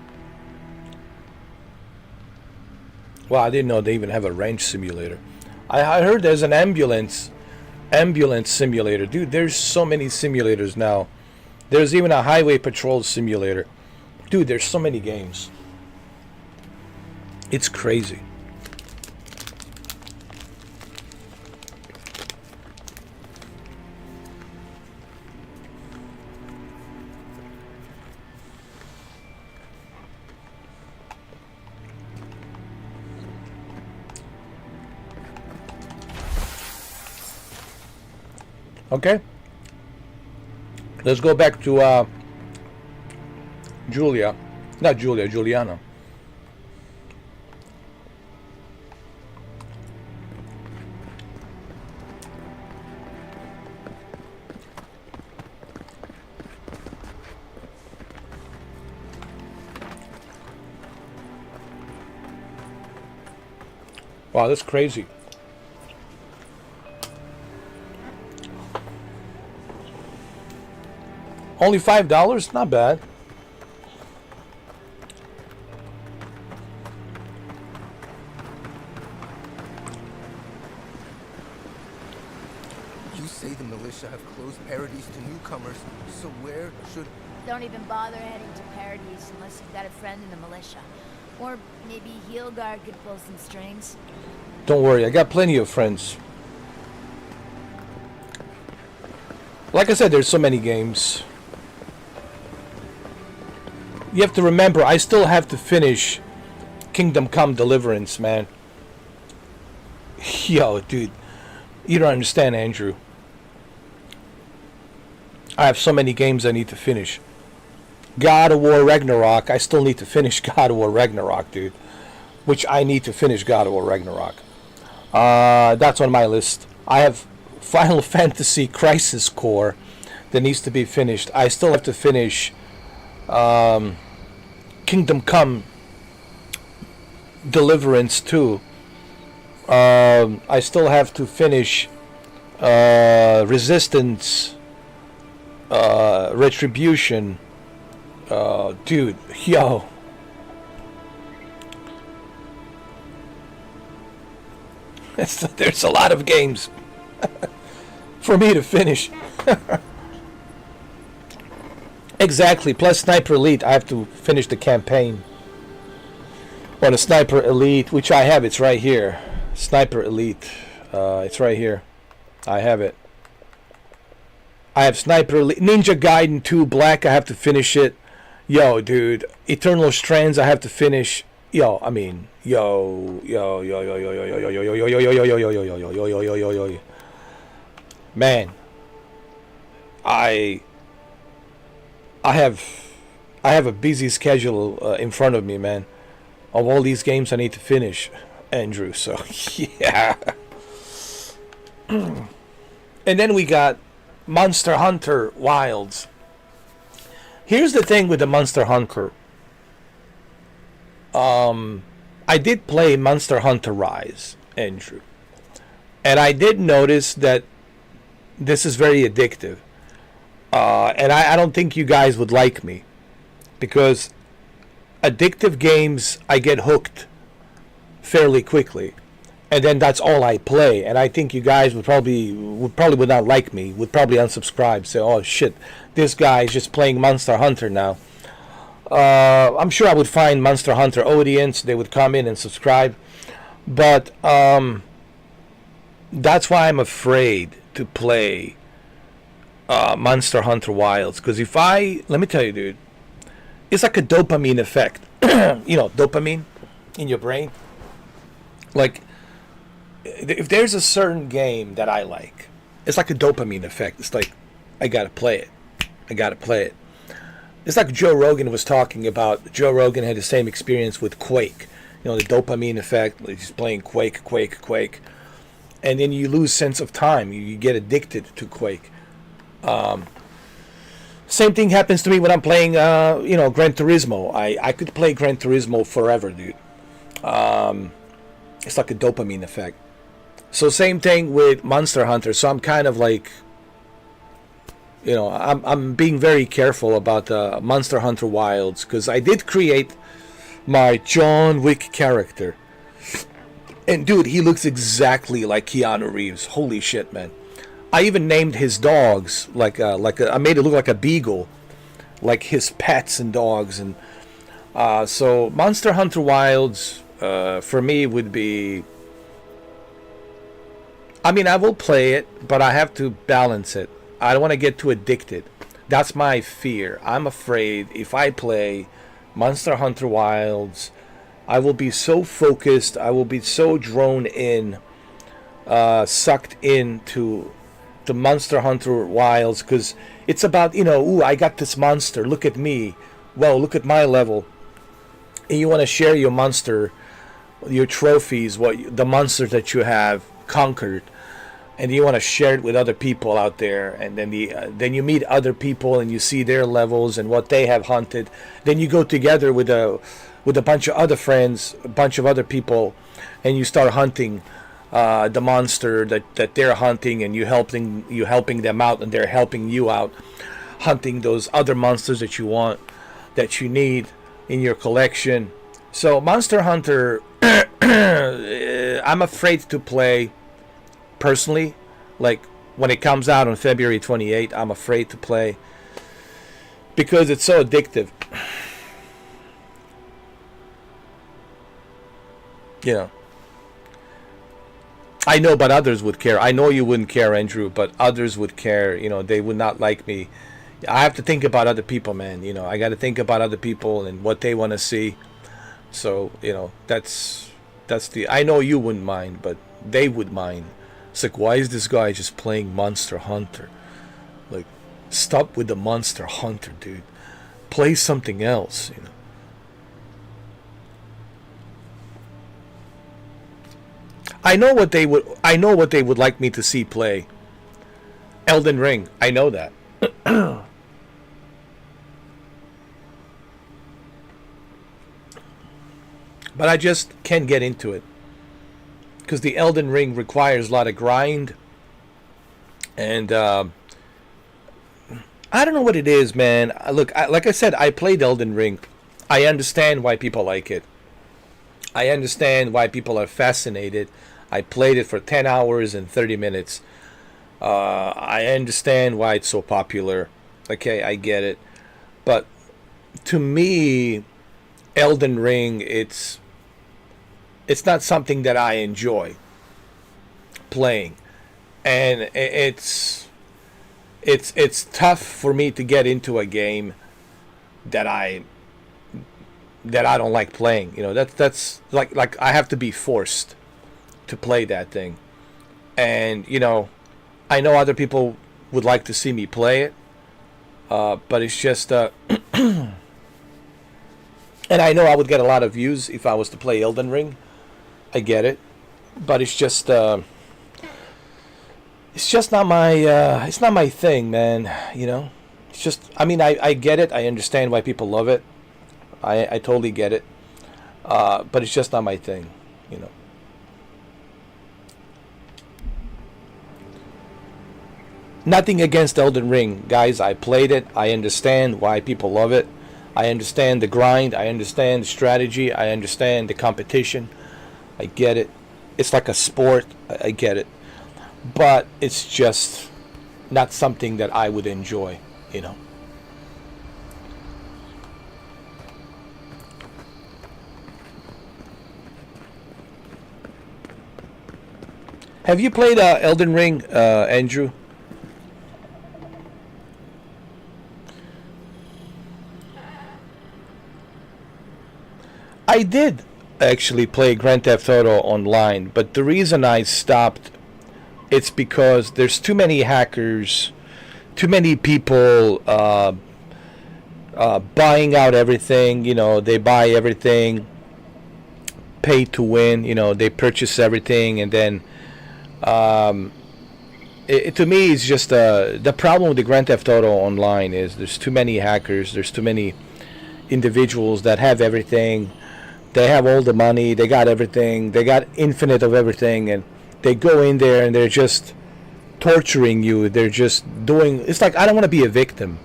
S21: Well, I didn't know they even have a ranch simulator. I heard there's an ambulance simulator. Dude, there's so many simulators now. There's even a highway patrol simulator. Dude, there's so many games. It's crazy. Okay, let's go back to Juliana. Wow, that's crazy. Only $5? Not bad.
S18: You say the militia have closed Paradise to newcomers, so where should...
S11: Don't even bother heading to Paradise unless you've got a friend in the militia. Or maybe Heelguard could pull some strings.
S21: Don't worry, I got plenty of friends. Like I said, there's so many games. You have to remember, I still have to finish Kingdom Come Deliverance, man. Yo, dude. You don't understand, Andrew. I have so many games I need to finish. God of War Ragnarok, I still need to finish God of War Ragnarok, dude. Which I need to finish God of War Ragnarok. That's on my list. I have Final Fantasy Crisis Core that needs to be finished. I still have to finish Kingdom Come Deliverance 2. I still have to finish Resistance, Retribution. Dude, yo. There's a lot of games for me to finish. Exactly. Plus Sniper Elite, I have to finish the campaign on a Sniper Elite, which I have. It's right here. Sniper Elite. It's right here. I have it. I have Sniper Elite. Ninja Gaiden 2 Black, I have to finish it. Yo, dude. Eternal Strands, I have to finish. Yo, I mean, yo. Man, I have a busy schedule in front of me, man. Of all these games I need to finish, Andrew. So yeah. And then we got Monster Hunter Wilds. Here's the thing with the Monster Hunter. I did play Monster Hunter Rise, Andrew, and I did notice that this is very addictive. And I don't think you guys would like me, because addictive games, I get hooked fairly quickly, and then that's all I play. And I think you guys would probably not like me, would probably unsubscribe, say, oh shit, this guy is just playing Monster Hunter now. I'm sure I would find Monster Hunter audience, they would come in and subscribe, but that's why I'm afraid to play Monster Hunter Wilds, because let me tell you, dude, it's like a dopamine effect. You know, dopamine in your brain. Like, if there's a certain game that I like, it's like a dopamine effect. It's like, I gotta play it. It's like Joe Rogan was talking about. Joe Rogan had the same experience with Quake. You know, the dopamine effect. Like he's playing Quake. And then you lose sense of time. You get addicted to Quake. Same thing happens to me when I'm playing, Gran Turismo. I could play Gran Turismo forever, dude. It's like a dopamine effect. So same thing with Monster Hunter. So I'm kind of like, I'm being very careful about Monster Hunter Wilds, because I did create my John Wick character. And dude, he looks exactly like Keanu Reeves. Holy shit, man. I even named his dogs I made it look like a beagle, like his pets and dogs. And so Monster Hunter Wilds for me would be, I mean, I will play it, but I have to balance it. I don't want to get too addicted. That's my fear. I'm afraid if I play Monster Hunter Wilds, I will be so focused, I will be so drawn in, sucked into the Monster Hunter Wilds, because it's about, ooh, I got this monster, look at me, well, look at my level. And you want to share your monster, your trophies, the monsters that you have conquered, and you want to share it with other people out there. And then you meet other people and you see their levels and what they have hunted. Then you go together with a bunch of other friends, a bunch of other people, and you start hunting the monster that they're hunting, and you helping them out, and they're helping you out hunting those other monsters that you want, that you need in your collection. So Monster Hunter, I'm afraid to play personally. Like when it comes out on February 28th, I'm afraid to play because it's so addictive. I know, but others would care. I know you wouldn't care, Andrew, but others would care. They would not like me. I have to think about other people, man. I got to think about other people and what they want to see. So, that's the. I know you wouldn't mind, but they would mind. It's like, why is this guy just playing Monster Hunter? Like, stop with the Monster Hunter, dude. Play something else, I know what they would like me to see play. Elden Ring. I know that. But I just can't get into it. Because the Elden Ring requires a lot of grind. And I don't know what it is, man. Look, like I said, I played Elden Ring. I understand why people like it. I understand why people are fascinated. I played it for 10 hours and 30 minutes. I understand why it's so popular. Okay, I get it. But to me, Elden Ring, it's not something that I enjoy playing. And it's tough for me to get into a game that I don't like playing. You know, that's like I have to be forced to play that thing. And you know, I know other people would like to see me play it, but it's just and I know I would get a lot of views if I was to play Elden Ring. I get it, but it's just not my thing, man. You know, it's just, I mean, I get it. I understand why people love it. I totally get it. But it's just not my thing, you know. Nothing against Elden Ring, guys. I played it. I understand why people love it. I understand the grind. I understand the strategy. I understand the competition. I get it. It's like a sport. I get it. But it's just not something that I would enjoy, you know. Have you played Elden Ring, Andrew? I did actually play Grand Theft Auto Online, but the reason I stopped, it's because there's too many hackers, too many people buying out everything. You know, they buy everything, pay to win. You know, they purchase everything, and then to me, it's just the problem with the Grand Theft Auto Online is there's too many hackers. There's too many individuals that have everything. They have all the money. They got everything. They got infinite of everything, and they go in there and they're just torturing you. They're just doing. It's like, I don't want to be a victim,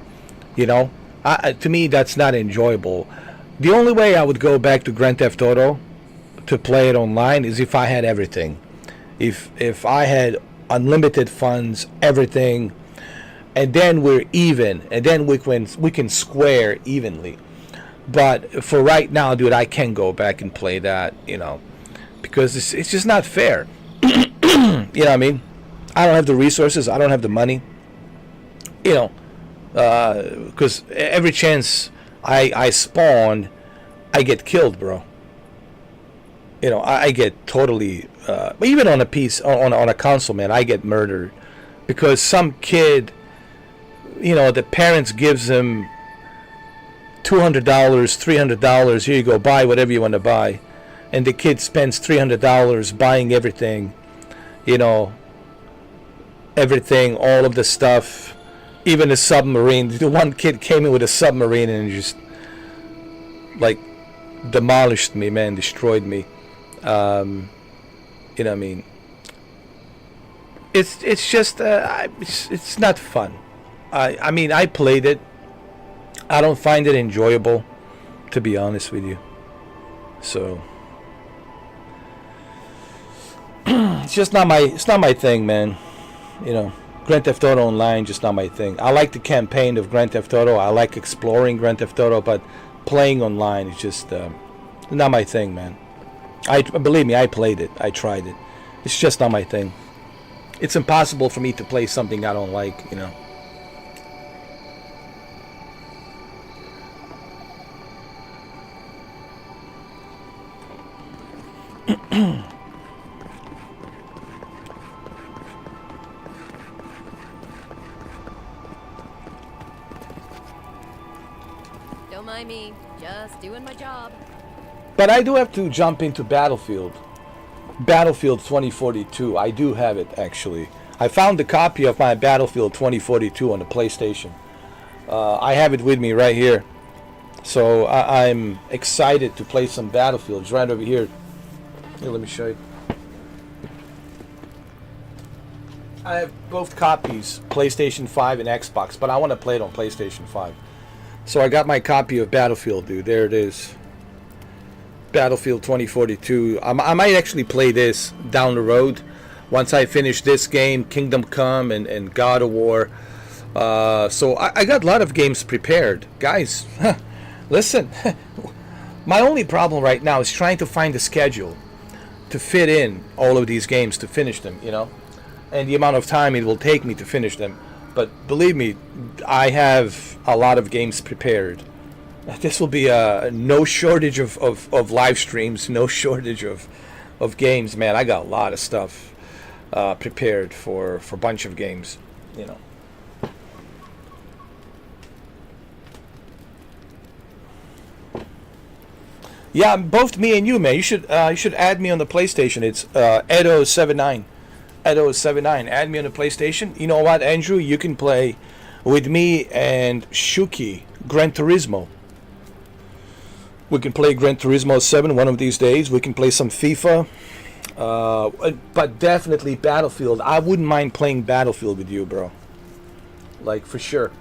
S21: you know. To me, that's not enjoyable. The only way I would go back to Grand Theft Auto to play it online is if I had everything. If I had unlimited funds, everything, and then we're even, and then we can square evenly. But for right now, dude, I can't go back and play that, you know, because it's just not fair. You know what I mean? I don't have the resources. I don't have the money. You know, because every chance I spawn, I get killed, bro. You know, I get totally, even on a piece, on a console, man, I get murdered because some kid, you know, the parents gives him $200, $300. Here you go, buy whatever you want to buy, and the kid spends $300 buying everything. You know, everything, all of the stuff, even the submarine. The one kid came in with a submarine and just like demolished me, man, destroyed me. You know what I mean? It's just it's not fun. I mean, I played it. I don't find it enjoyable, to be honest with you. So it's just not my thing, man. You know, Grand Theft Auto Online, just not my thing. I like the campaign of Grand Theft Auto. I like exploring Grand Theft Auto, but playing online is just not my thing, man. Believe me, I played it. I tried it. It's just not my thing. It's impossible for me to play something I don't like, you know.
S9: Don't mind me, just doing my job.
S21: But I do have to jump into Battlefield 2042. I do have it, actually. I found a copy of my Battlefield 2042 on the PlayStation. I have it with me right here. So I'm excited to play some Battlefields right over here. Here, let me show you. I have both copies, PlayStation 5 and Xbox, but I want to play it on PlayStation 5. So I got my copy of Battlefield, dude. There it is. Battlefield 2042. I might actually play this down the road once I finish this game, Kingdom Come and God of War. So I got a lot of games prepared. Guys, listen, my only problem right now is trying to find a schedule to fit in all of these games to finish them, you know, and the amount of time it will take me to finish them. But believe me, I have a lot of games prepared. This will be no shortage of live streams, no shortage of games, man. I got a lot of stuff prepared for a bunch of games, you know. Yeah, both me and you, man. You should add me on the PlayStation. It's Edo79. Edo79. Add me on the PlayStation. You know what, Andrew? You can play with me and Shuki Gran Turismo. We can play Gran Turismo 7 one of these days. We can play some FIFA. But definitely Battlefield. I wouldn't mind playing Battlefield with you, bro. Like, for sure.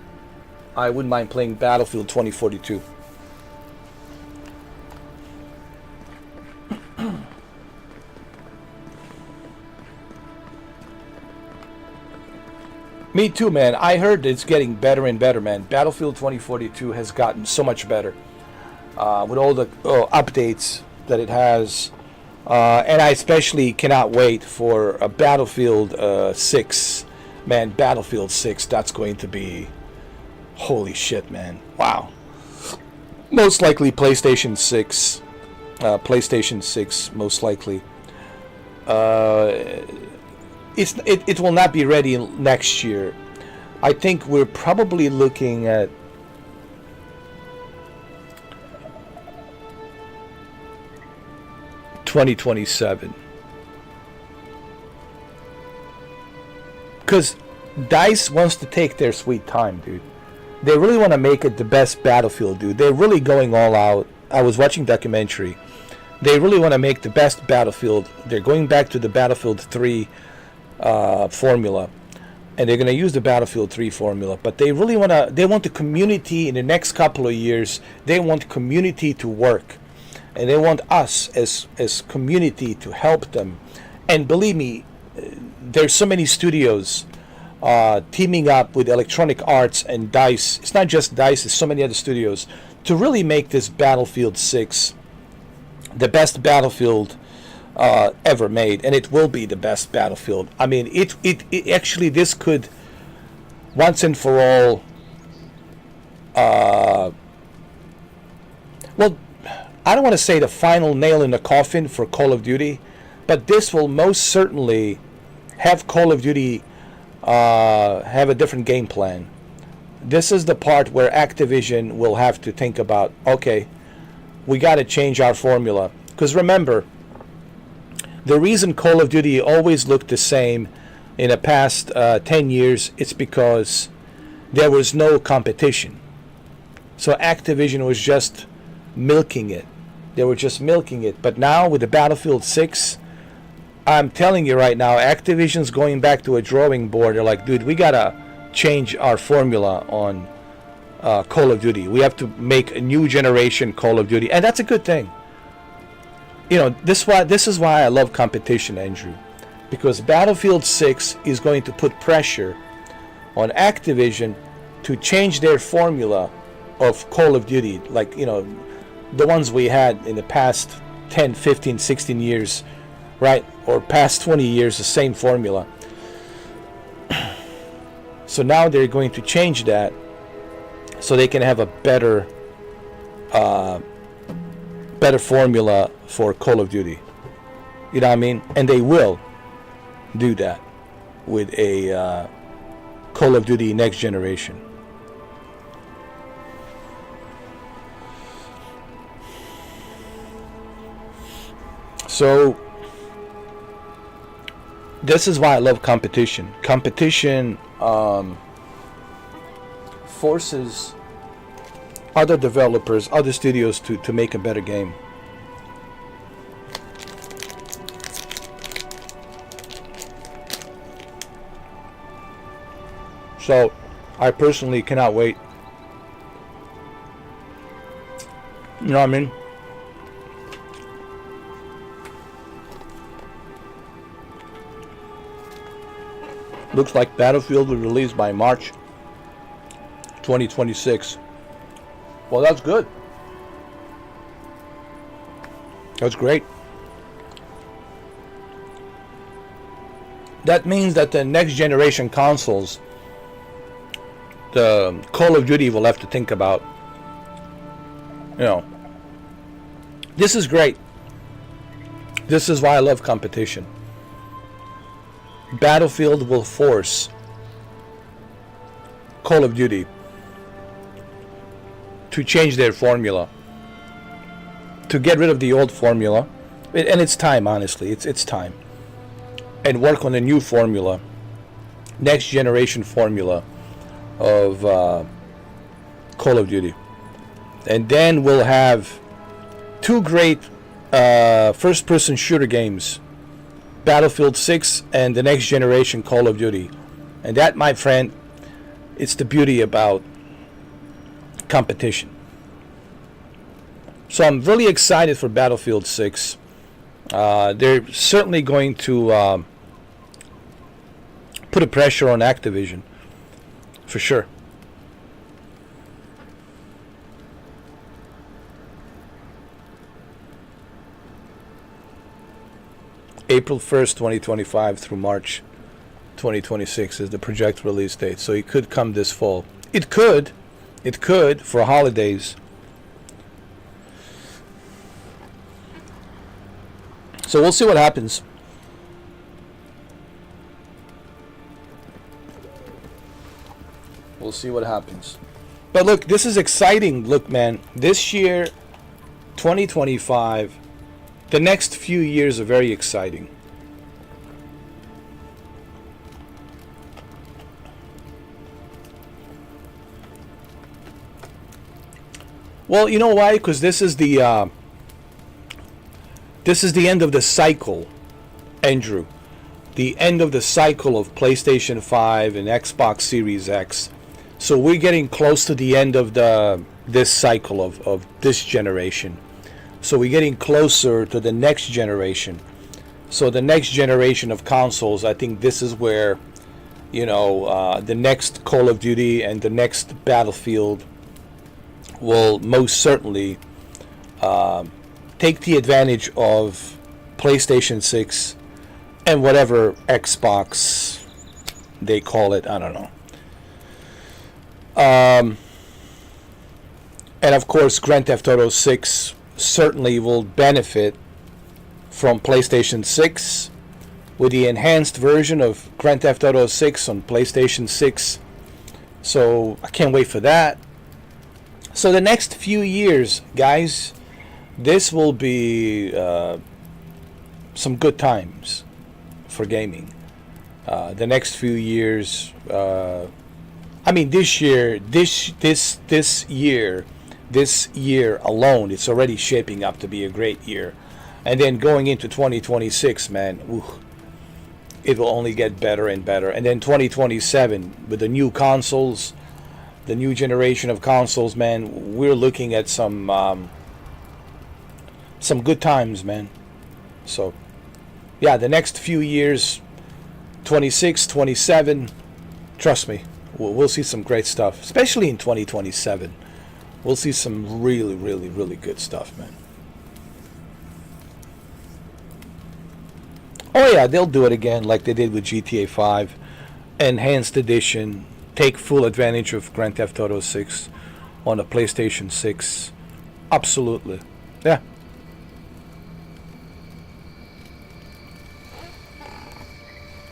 S21: I wouldn't mind playing Battlefield 2042. Me too, man. I heard it's getting better and better, man. Battlefield 2042 has gotten so much better. With all the updates that it has. And I especially cannot wait for a Battlefield 6. Man, Battlefield 6, that's going to be... Holy shit, man. Wow. Most likely PlayStation 6. PlayStation 6, most likely. It will not be ready next year. I think we're probably looking at 2027. Because DICE wants to take their sweet time, dude. They really want to make it the best Battlefield, dude. They're really going all out. I was watching documentary. They really want to make the best Battlefield. They're going back to the Battlefield 3 formula. And they're going to use the Battlefield 3 formula. But they really want to... They want the community in the next couple of years. They want community to work. And they want us as community to help them. And believe me, there's so many studios teaming up with Electronic Arts and DICE. It's not just DICE, there's so many other studios to really make this Battlefield 6 the best Battlefield ever made. And it will be the best Battlefield. I mean, it actually, this could once and for all... well, I don't want to say the final nail in the coffin for Call of Duty, but this will most certainly have Call of Duty have a different game plan. This is the part where Activision will have to think about, okay, we got to change our formula. Because remember, the reason Call of Duty always looked the same in the past 10 years, it's because there was no competition. So Activision was just milking it. They were just milking it. But now with the Battlefield 6, I'm telling you right now, Activision's going back to a drawing board. They're like, dude, we gotta change our formula on Call of Duty. We have to make a new generation Call of Duty. And that's a good thing. You know, this is why I love competition, Andrew. Because Battlefield 6 is going to put pressure on Activision to change their formula of Call of Duty. Like, you know, the ones we had in the past 10, 15, 16 years, right? Or past 20 years, the same formula. So now they're going to change that so they can have a better formula for Call of Duty. You know what I mean? And they will do that with a Call of Duty Next Generation. So this is why I love competition. Competition forces other developers, other studios to make a better game. So I personally cannot wait. You know what I mean? Looks like Battlefield will release by March 2026. Well, that's good. That's great. That means that the next generation consoles, the Call of Duty will have to think about, you know, this is great. This is why I love competition. Battlefield will force Call of Duty to change their formula, to get rid of the old formula, and it's time, honestly, it's time, and work on a new formula, next generation formula of Call of Duty. And then we'll have two great first-person shooter games, Battlefield 6 and the next generation Call of Duty. And that, my friend, it's the beauty about competition. So I'm really excited for Battlefield 6. They're certainly going to put a pressure on Activision, for sure. April 1st, 2025 through March 2026 is the projected release date. So it could come this fall. It could for holidays. So we'll see what happens. We'll see what happens. But look, this is exciting. Look, man, this year, 2025, the next few years are very exciting. Well, you know why? Because this is the end of the cycle, Andrew. The end of the cycle of PlayStation 5 and Xbox Series X. So we're getting close to the end of this cycle of this generation. So we're getting closer to the next generation. So the next generation of consoles, I think this is where, you know, the next Call of Duty and the next Battlefield will most certainly take the advantage of PlayStation 6 and whatever Xbox they call it, I don't know. And of course, Grand Theft Auto 6 certainly will benefit from PlayStation 6 with the enhanced version of Grand Theft Auto 6 on PlayStation 6. So I can't wait for that. So the next few years, guys, this will be some good times for gaming. The next few years, I mean, this year alone, it's already shaping up to be a great year. And then going into 2026, man, it will only get better and better. And then 2027, with the new consoles, the new generation of consoles, man, we're looking at some good times, man. So, yeah, the next few years, 26, 27, trust me, we'll see some great stuff, especially in 2027. We'll see some really, really, really good stuff, man. Oh yeah, they'll do it again like they did with GTA 5. Enhanced edition. Take full advantage of Grand Theft Auto 6 on a PlayStation 6. Absolutely. Yeah.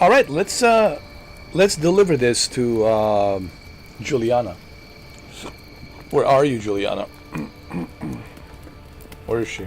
S21: All right, let's deliver this to Juliana. Where are you, Juliana? Where is she?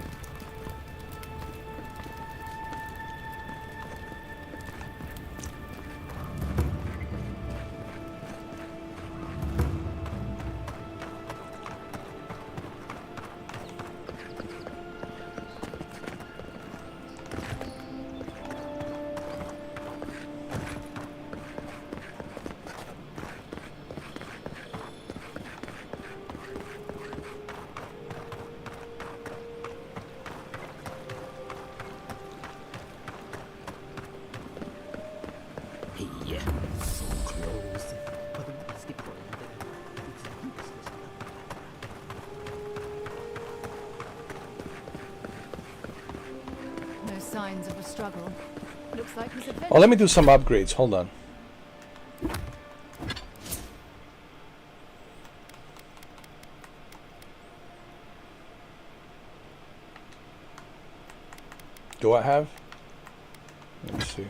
S17: signs of a struggle. Looks like he's
S21: Oh, let me do some upgrades. Hold on. Do I have? Let me see.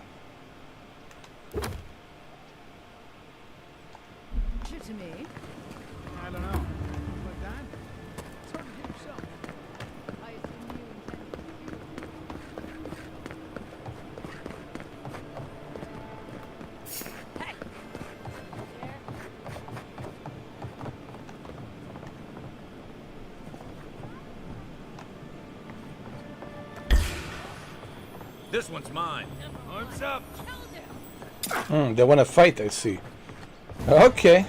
S17: Shit to me.
S6: I don't know. Like that? It's hard to get yourself.
S17: I assume you
S3: This one's mine.
S7: Arms up.
S21: They want to fight, I see. Okay.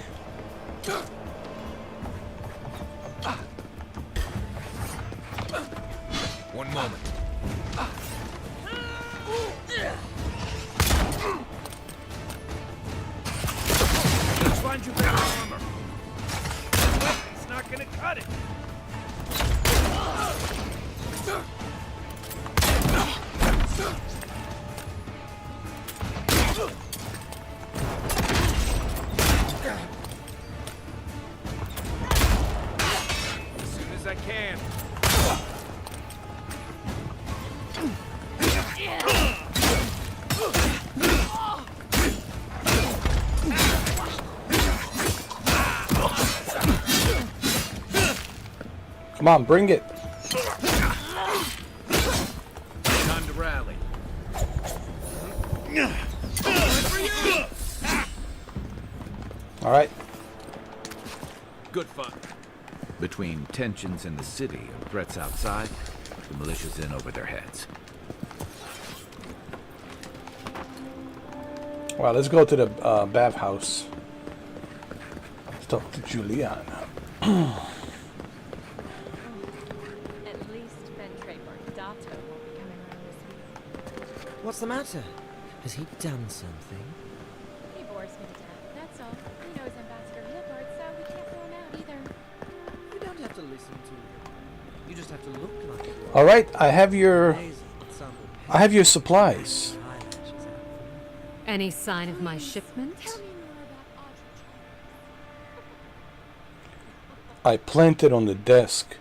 S13: One moment.
S7: Let's find you better armor. It's not gonna cut it. As soon as I can.
S21: Come on, bring it.
S3: Time to rally.
S21: All right.
S3: Good fun. Between tensions in the city and threats outside, the militia's in over their heads.
S21: Well, let's go to the bath house. Let's talk to Juliana.
S5: At least Ventre Bordato won't be coming around this week.
S4: What's the matter? Has he done something?
S5: He bores me to death, that's all. You know he's Ambassador Hilbert, so we can't throw him out either.
S4: You don't have to listen to him. You just have to look like it.
S21: All right, I have your supplies.
S8: Any sign of my shipment?
S21: I planted on the desk.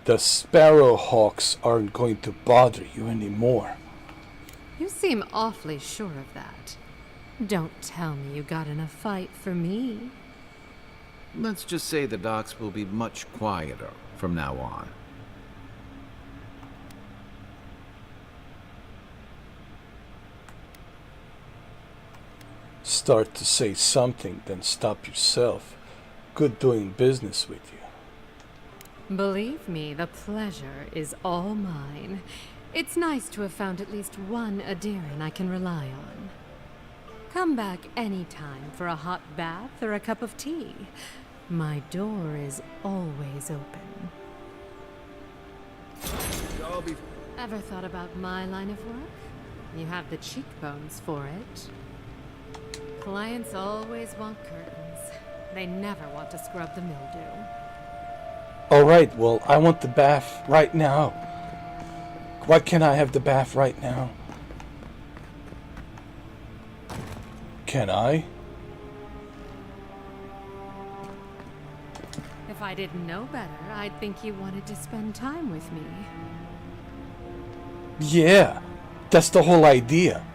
S21: The Sparrowhawks aren't going to bother you anymore.
S8: You seem awfully sure of that. Don't tell me you got in a fight for me.
S3: Let's just say the docks will be much quieter from now on.
S21: Start to say something, then stop yourself. Good doing business with you.
S8: Believe me, the pleasure is all mine. It's nice to have found at least one Adiran I can rely on. Come back any time for a hot bath or a cup of tea. My door is always open. Ever thought about my line of work? You have the cheekbones for it. Clients always want curtains. They never want to scrub the mildew.
S21: All right, well, I want the bath right now. Why can't I have the bath right now? Can I?
S8: If I didn't know better, I'd think you wanted to spend time with me.
S21: Yeah, that's the whole idea.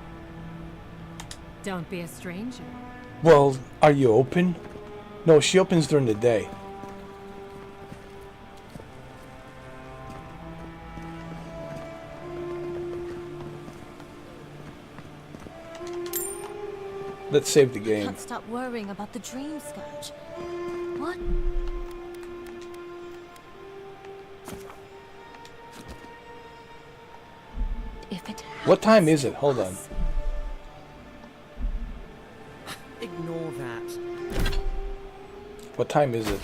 S8: Don't be a stranger.
S21: Well, are you open? No, she opens during the day. Let's save the game.
S16: Can't stop worrying about the dream scourge. What? If it
S21: What time is it? Hold on.
S4: Ignore that.
S21: What time is it?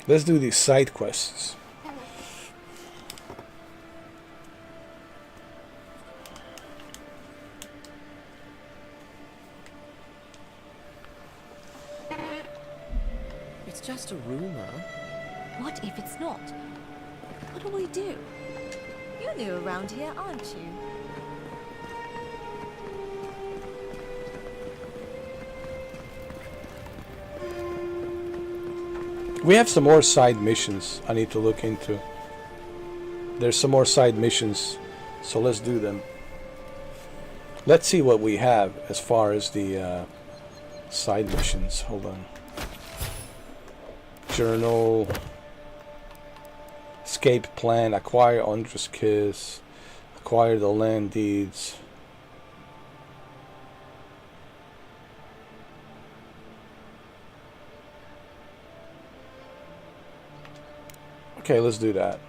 S21: Let's do these side quests.
S16: It's just a rumor. What if it's not? What do we do? You're new around here, aren't you?
S21: We have some more side missions I need to look into. There's some more side missions, so let's do them. Let's see what we have as far as the side missions. Hold on. Journal. Escape plan. Acquire Andre's kiss. Acquire the land deeds. Okay, let's do that.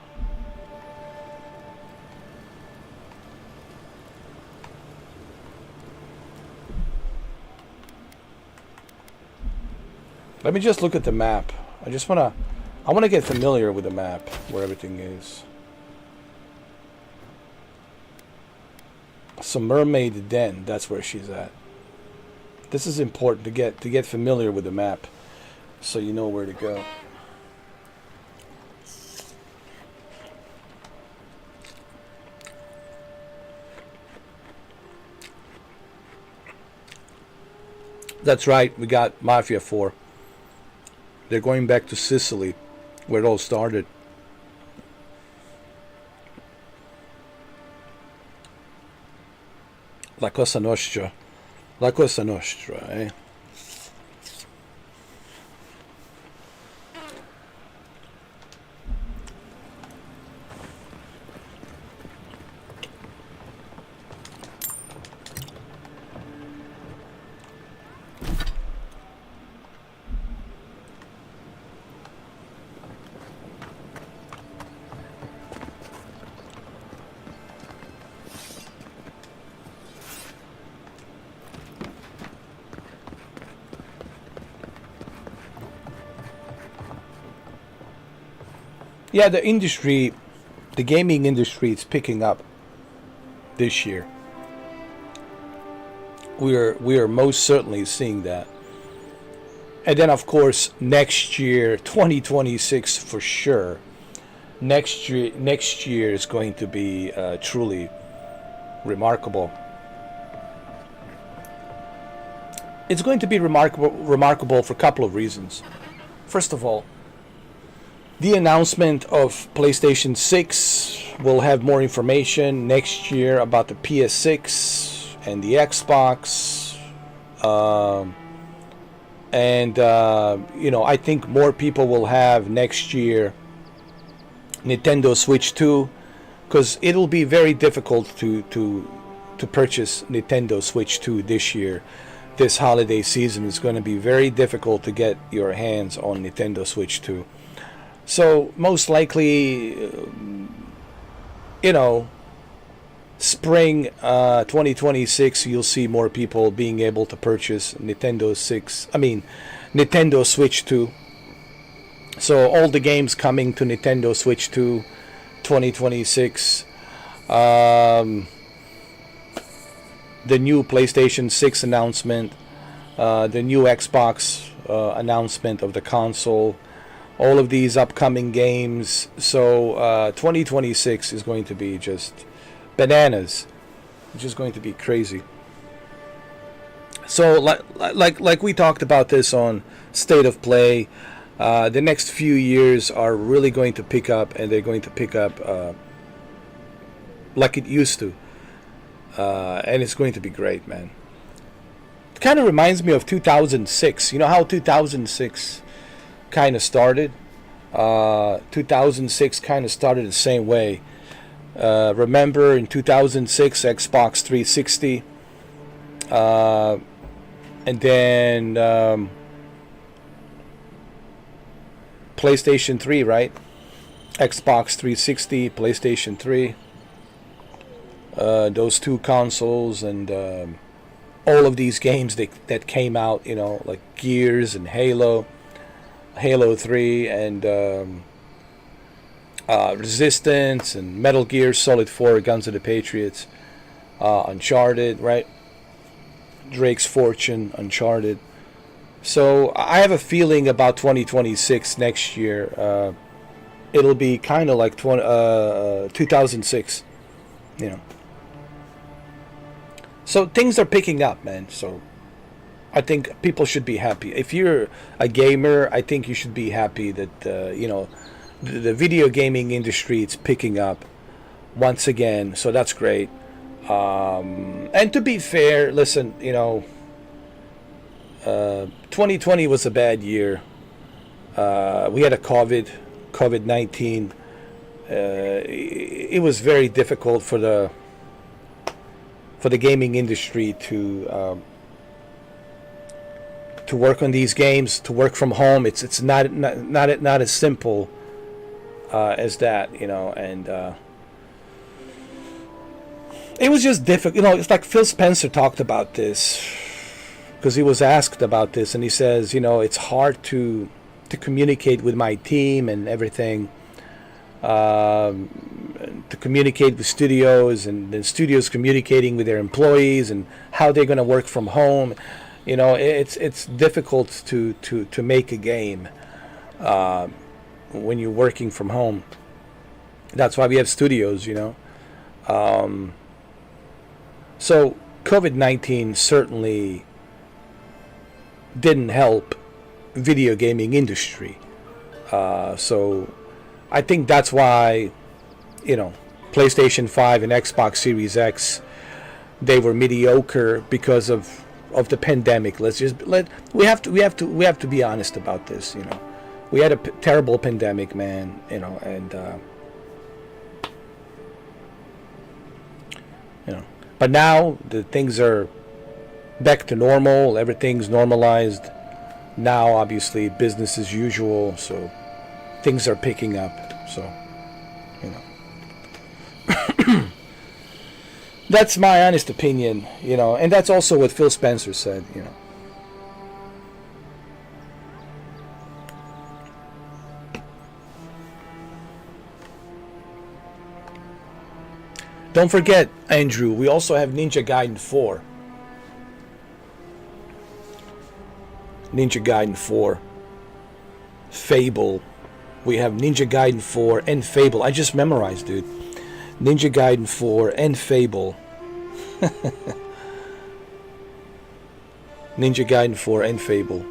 S21: Let me just look at the map. I wanna get familiar with the map, where everything is. So Mermaid Den, that's where she's at. This is important to get familiar with the map, so you know where to go. That's right, we got Mafia 4. They're going back to Sicily, where it all started. La Cosa Nostra. La Cosa Nostra, eh? Yeah, the industry, the gaming industry is picking up this year. We are most certainly seeing that. And then of course next year, 2026 for sure. Next year is going to be truly remarkable. It's going to be remarkable for a couple of reasons. First of all, the announcement of PlayStation 6 will have more information next year about the PS6 and the Xbox. I think more people will have next year Nintendo Switch 2, because it'll be very difficult to purchase Nintendo Switch 2 this year. This holiday season is going to be very difficult to get your hands on Nintendo Switch 2. So most likely, spring 2026, you'll see more people being able to purchase Nintendo Switch 2. So all the games coming to Nintendo Switch 2 2026. The new PlayStation 6 announcement, the new Xbox announcement of the console. All of these upcoming games. So 2026 is going to be just bananas. It's just going to be crazy. So like we talked about this on State of Play, the next few years are really going to pick up, and they're going to pick up like it used to. And it's going to be great, man. It kind of reminds me of 2006. You know how 2006 kind of started? 2006 kind of started the same way. Remember in 2006, Xbox 360, and then PlayStation 3, right? Xbox 360, PlayStation 3, those two consoles, and all of these games that came out, like Gears and Halo. Halo 3 and Resistance and Metal Gear Solid 4, Guns of the Patriots, Uncharted, right? Drake's Fortune, Uncharted. So I have a feeling about 2026 next year. It'll be kind of like 2006, you know. So things are picking up, man. So I think people should be happy. If you're a gamer, I think you should be happy that you know, the video gaming industry is picking up once again. So that's great. And to be fair, listen, you know, 2020 was a bad year. We had a COVID-19. It was very difficult for the gaming industry to work on these games, to work from home. It's not as simple as that, you know, and it was just difficult. You know, it's like Phil Spencer talked about this because he was asked about this, and he says, you know, it's hard to communicate with my team and everything, to communicate with studios, and then studios communicating with their employees and how they're going to work from home. You know, it's difficult to make a game when you're working from home. That's why we have studios, you know. So COVID-19 certainly didn't help video gaming industry. So I think that's why, you know, PlayStation 5 and Xbox Series X, they were mediocre because of the pandemic. We have to be honest about this, you know. We had a terrible pandemic, man, you know, and you know, but now the things are back to normal. Everything's normalized now. Obviously, business as usual. So things are picking up. So, you know, that's my honest opinion. You know, and that's also what Phil Spencer said. You know. Don't forget, Andrew, we also have Ninja Gaiden 4. Ninja Gaiden 4. Fable. We have Ninja Gaiden 4 and Fable. I just memorized, dude. Ninja Gaiden 4 and Fable. Ninja Gaiden 4 and Fable.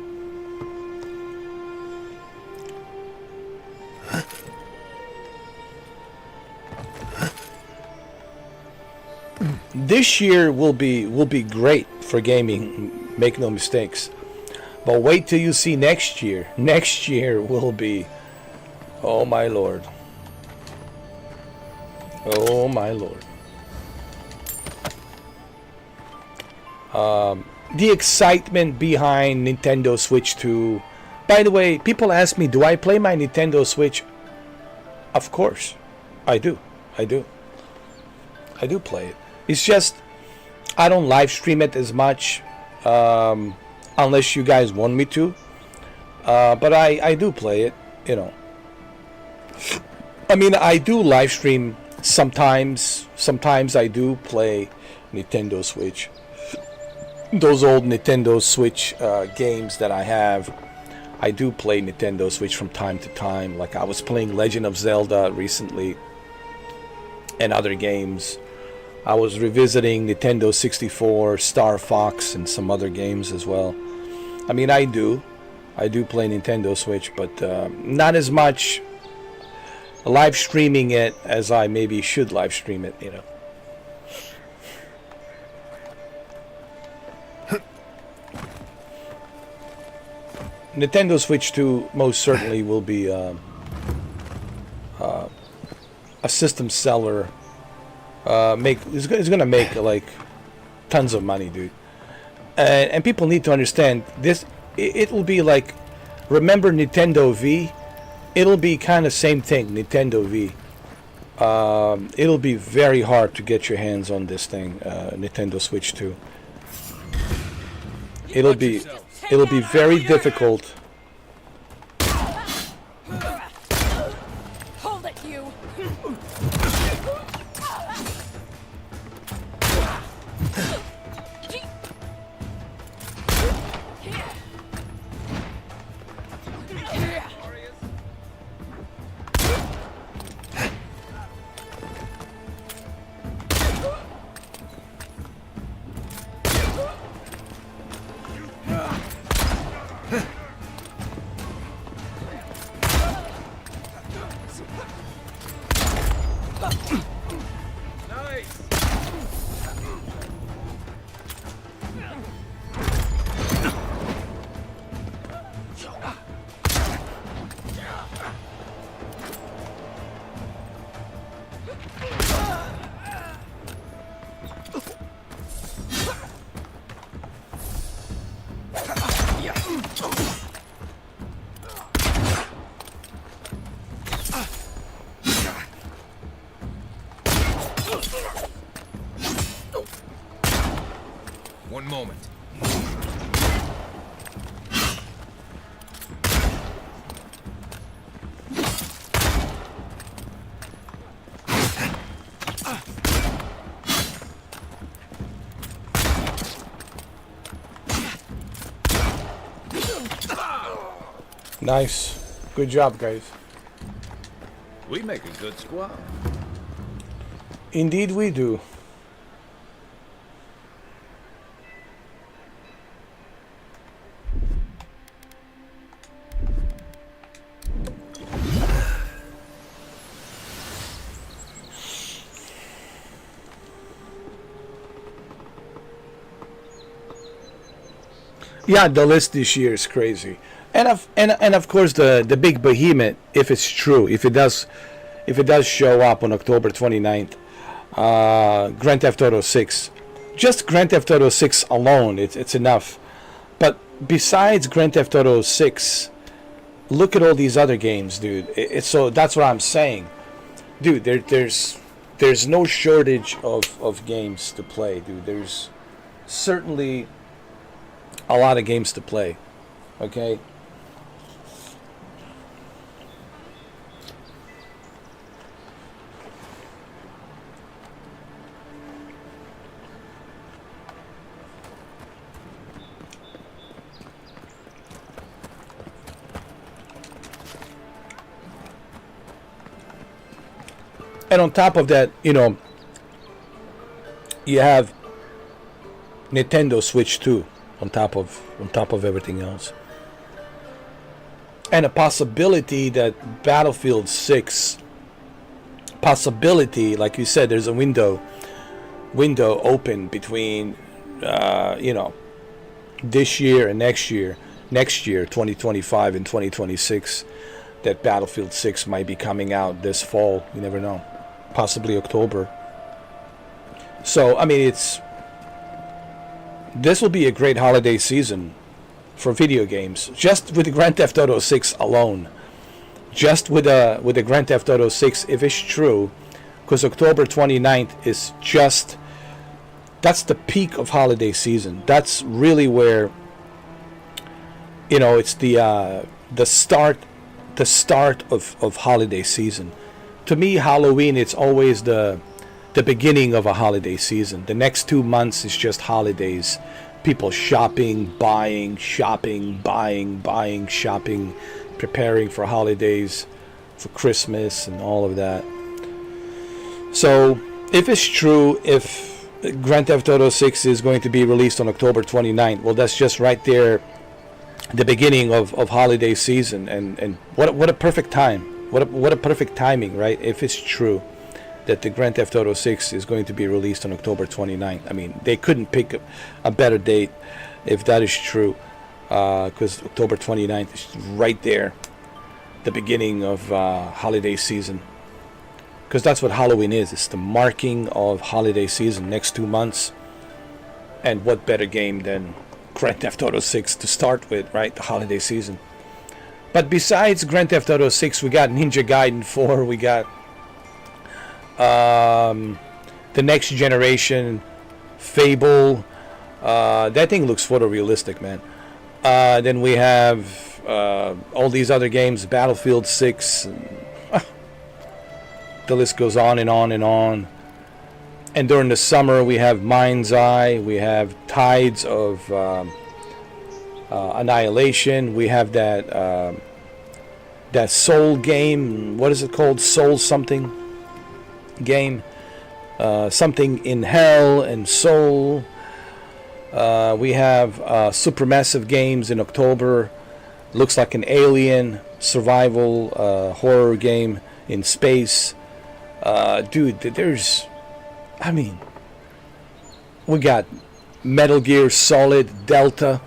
S21: This year will be great for gaming, make no mistakes. But wait till you see next year. Next year will be, oh my lord. Oh my lord. The excitement behind Nintendo Switch 2. By the way, people ask me, do I play my Nintendo Switch? Of course, I do. I do play it. It's just, I don't live stream it as much, unless you guys want me to. But I do play it, you know. I mean, I do live stream sometimes. Sometimes I do play Nintendo Switch. Those old Nintendo Switch games that I have, I do play Nintendo Switch from time to time. Like I was playing Legend of Zelda recently and other games. I was revisiting Nintendo 64, Star Fox, and some other games as well. I mean, I do play Nintendo Switch, but not as much live streaming it as I maybe should live stream it, you know. Nintendo Switch 2 most certainly will be a system seller. It's gonna make like tons of money, dude. And people need to understand this. It'll be like, remember Nintendo V? It'll be kind of same thing, Nintendo V. It'll be very hard to get your hands on this thing, Nintendo Switch 2. It'll be very difficult
S17: you!
S18: One moment.
S21: Nice. Good job, guys.
S3: We make a good squad.
S21: Indeed we do. Yeah, the list this year is crazy, and of course the big behemoth, if it's true, if it does show up on October 29th, Grand Theft Auto 6. Just Grand Theft Auto 6 alone, it's enough. But besides Grand Theft Auto 6, look at all these other games, dude. So that's what I'm saying, dude. There's no shortage of games to play, dude. There's certainly a lot of games to play, okay? And on top of that, you know, you have Nintendo Switch 2 on top of everything else. And a possibility that Battlefield 6 possibility, like you said, there's a window open between you know, this year and next year 2025 and 2026, that Battlefield 6 might be coming out this fall. You never know, possibly October. So I mean, this will be a great holiday season for video games, just with the Grand Theft Auto 6 alone. Just with the Grand Theft Auto 6, if it's true, because October 29th is that's the peak of holiday season. That's really where, you know, it's the start of holiday season. To me, Halloween, it's always the beginning of a holiday season. The next 2 months is just holidays. People shopping, buying, preparing for holidays, for Christmas and all of that. So if it's true, if Grand Theft Auto 6 is going to be released on October 29th, well, that's just right there, the beginning of holiday season. And what a perfect time. What a perfect timing, right? If it's true that the Grand Theft Auto 6 is going to be released on October 29th. I mean, they couldn't pick a better date if that is true, because October 29th is right there, the beginning of holiday season. Because that's what Halloween is. It's the marking of holiday season, next 2 months. And what better game than Grand Theft Auto 6 to start with, right? The holiday season. But besides Grand Theft Auto 6, we got Ninja Gaiden 4, we got the next generation Fable. That thing looks photorealistic, man. Then we have all these other games, Battlefield 6. The list goes on and on and on. And during the summer, we have Mind's Eye. We have Tides of Annihilation. We have that that Soul game. What is it called? Soul something game. Something in Hell and Soul. We have Supermassive Games in October. Looks like an alien survival horror game in space. Dude, there's... I mean... We got Metal Gear Solid Delta.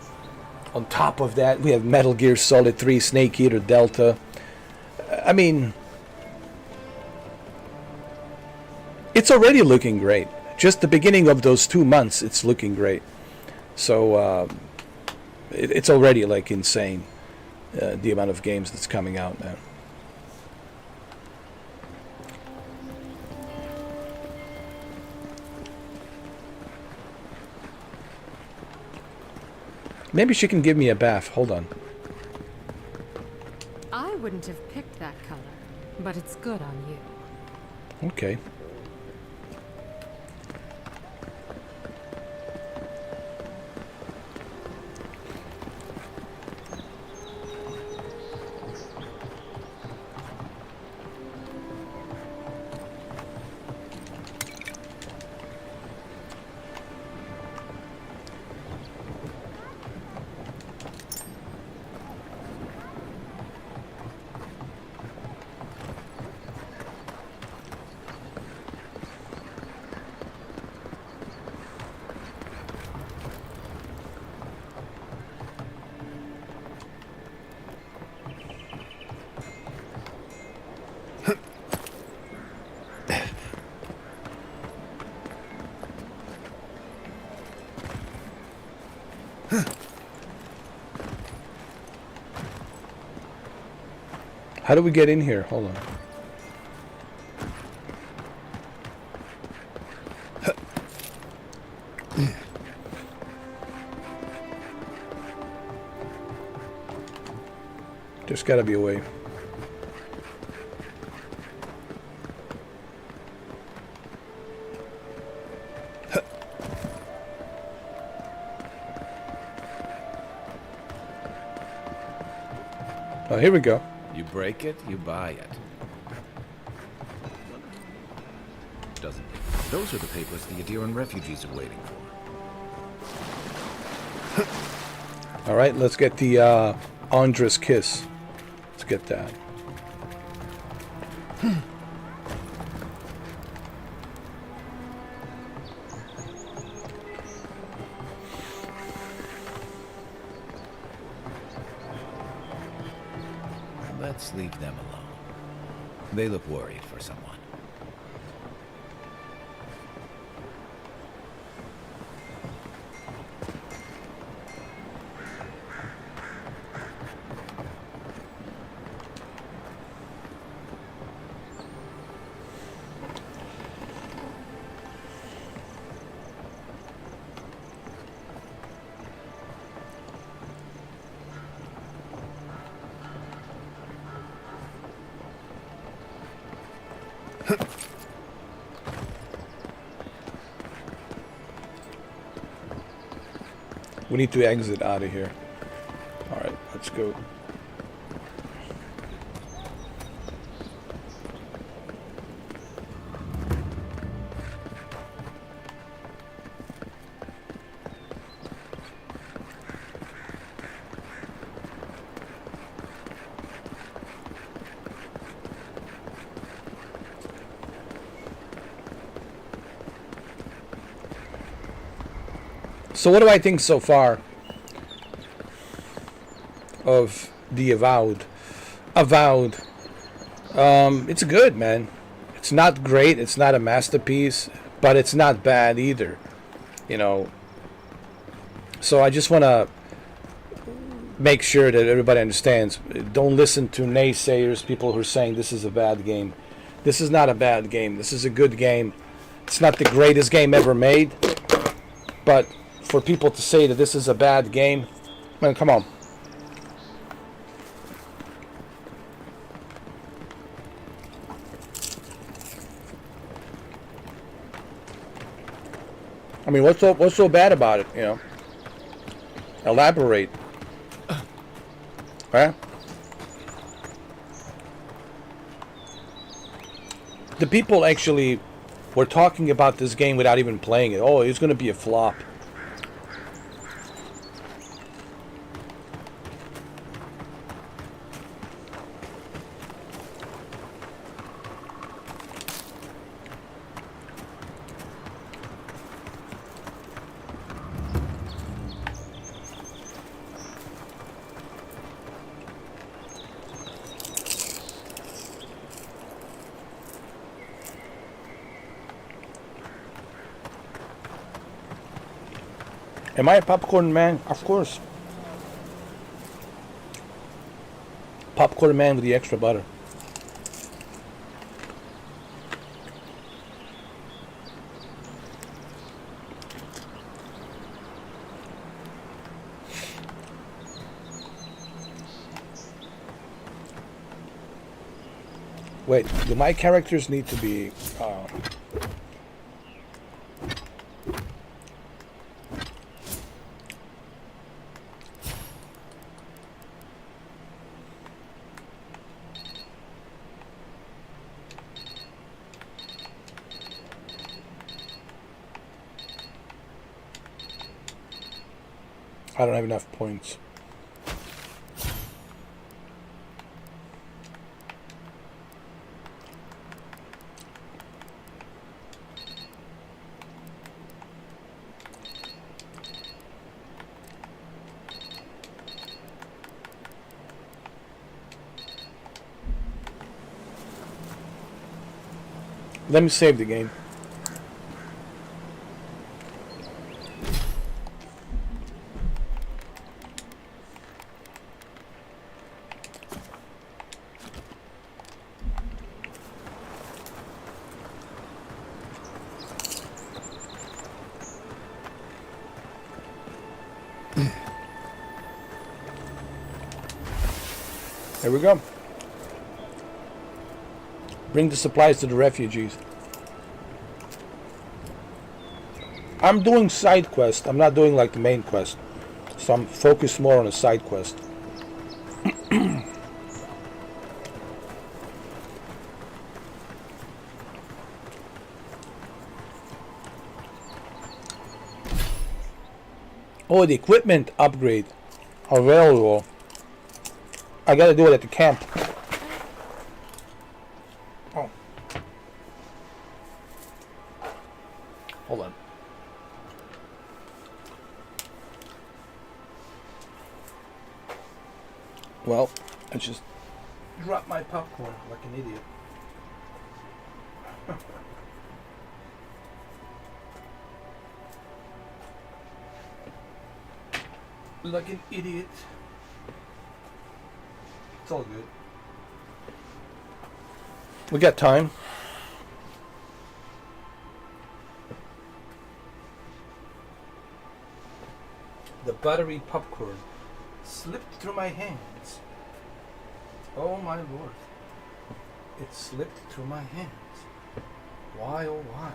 S21: On top of that, we have Metal Gear Solid 3 Snake Eater Delta. I mean... It's already looking great. Just the beginning of those 2 months, it's looking great. So, it's already, like, insane. The amount of games that's coming out now. Maybe she can give me a bath. Hold on.
S8: I wouldn't have picked that color, but it's good on you.
S21: Okay. How do we get in here? Hold on. There's got to be a way. Oh, here we go.
S3: You break it, you buy it. Doesn't it? Those are the papers the Adiran refugees are waiting for.
S21: All right, let's get the Andra's kiss. Let's get that.
S3: Let's leave them alone. They look worried for someone.
S21: We need to exit out of here. All right, let's go. So what do I think so far of the Avowed? Avowed. It's good, man. It's not great. It's not a masterpiece, but it's not bad either. You know. So I just want to make sure that everybody understands. Don't listen to naysayers, people who are saying this is a bad game. This is not a bad game. This is a good game. It's not the greatest game ever made, but for people to say that this is a bad game, man, come on. mean, what's so bad about it? You know. Elaborate. Huh? The people actually were talking about this game without even playing it. Oh, it's going to be a flop. Am I a popcorn man? Of course. Popcorn man with the extra butter. Wait, do my characters need to be... I don't have enough points. Let me save the game. There we go. Bring the supplies to the refugees. I'm doing side quest. I'm not doing like the main quest. So I'm focused more on a side quest. Oh, the equipment upgrade available. I gotta do it at the camp. Oh. Hold on. Well, I just dropped my popcorn like an idiot. Like an idiot. It's all good. We got time. The buttery popcorn slipped through my hands. Oh my lord. It slipped through my hands. Why oh why?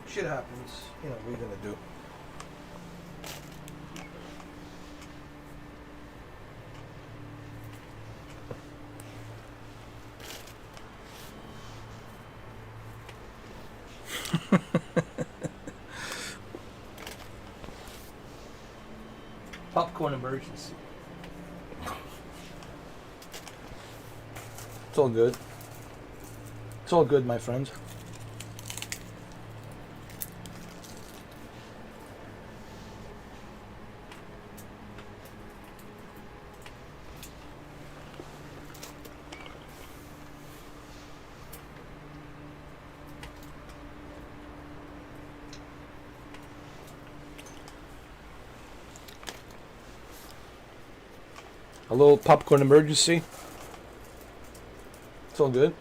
S21: Shit happens. You know, what are you gonna do? Popcorn emergency. It's all good. It's all good, my friends. A little popcorn emergency. It's all good.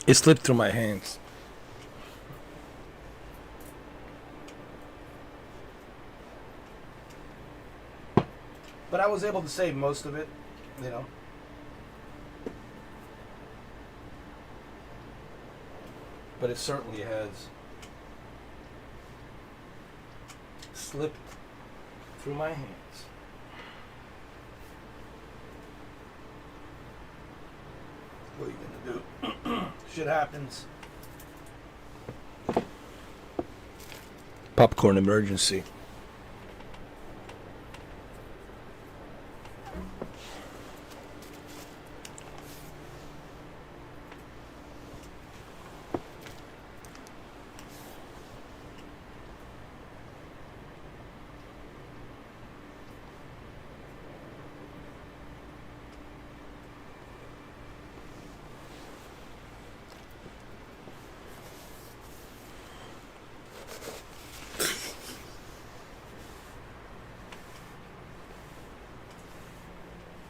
S21: It slipped through my hands. But I was able to save most of it, you know. But it certainly has slipped through my hands. What are you gonna do? Shit happens. Popcorn emergency.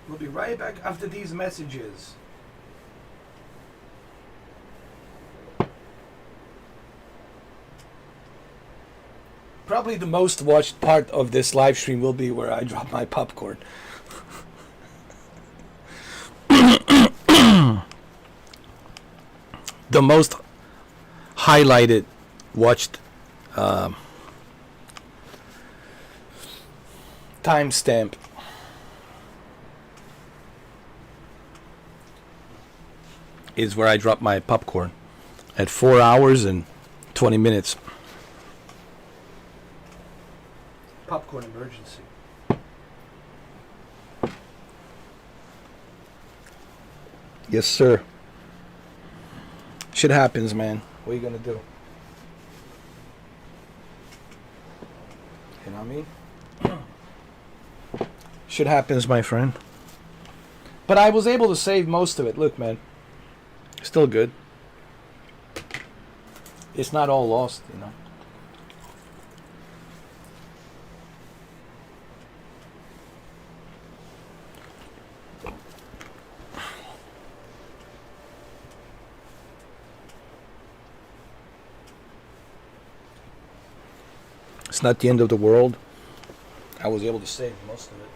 S21: We'll be right back after these messages. Probably the most watched part of this live stream will be where I drop my popcorn. The most highlighted, watched timestamp is where I drop my popcorn at 4 hours and 20 minutes. Popcorn emergency. Yes, sir. Shit happens, man. What are you gonna do? You know what I mean? Shit happens, my friend. But I was able to save most of it. Look, man. Still good. It's not all lost, you know. It's not the end of the world. I was able to save most of it.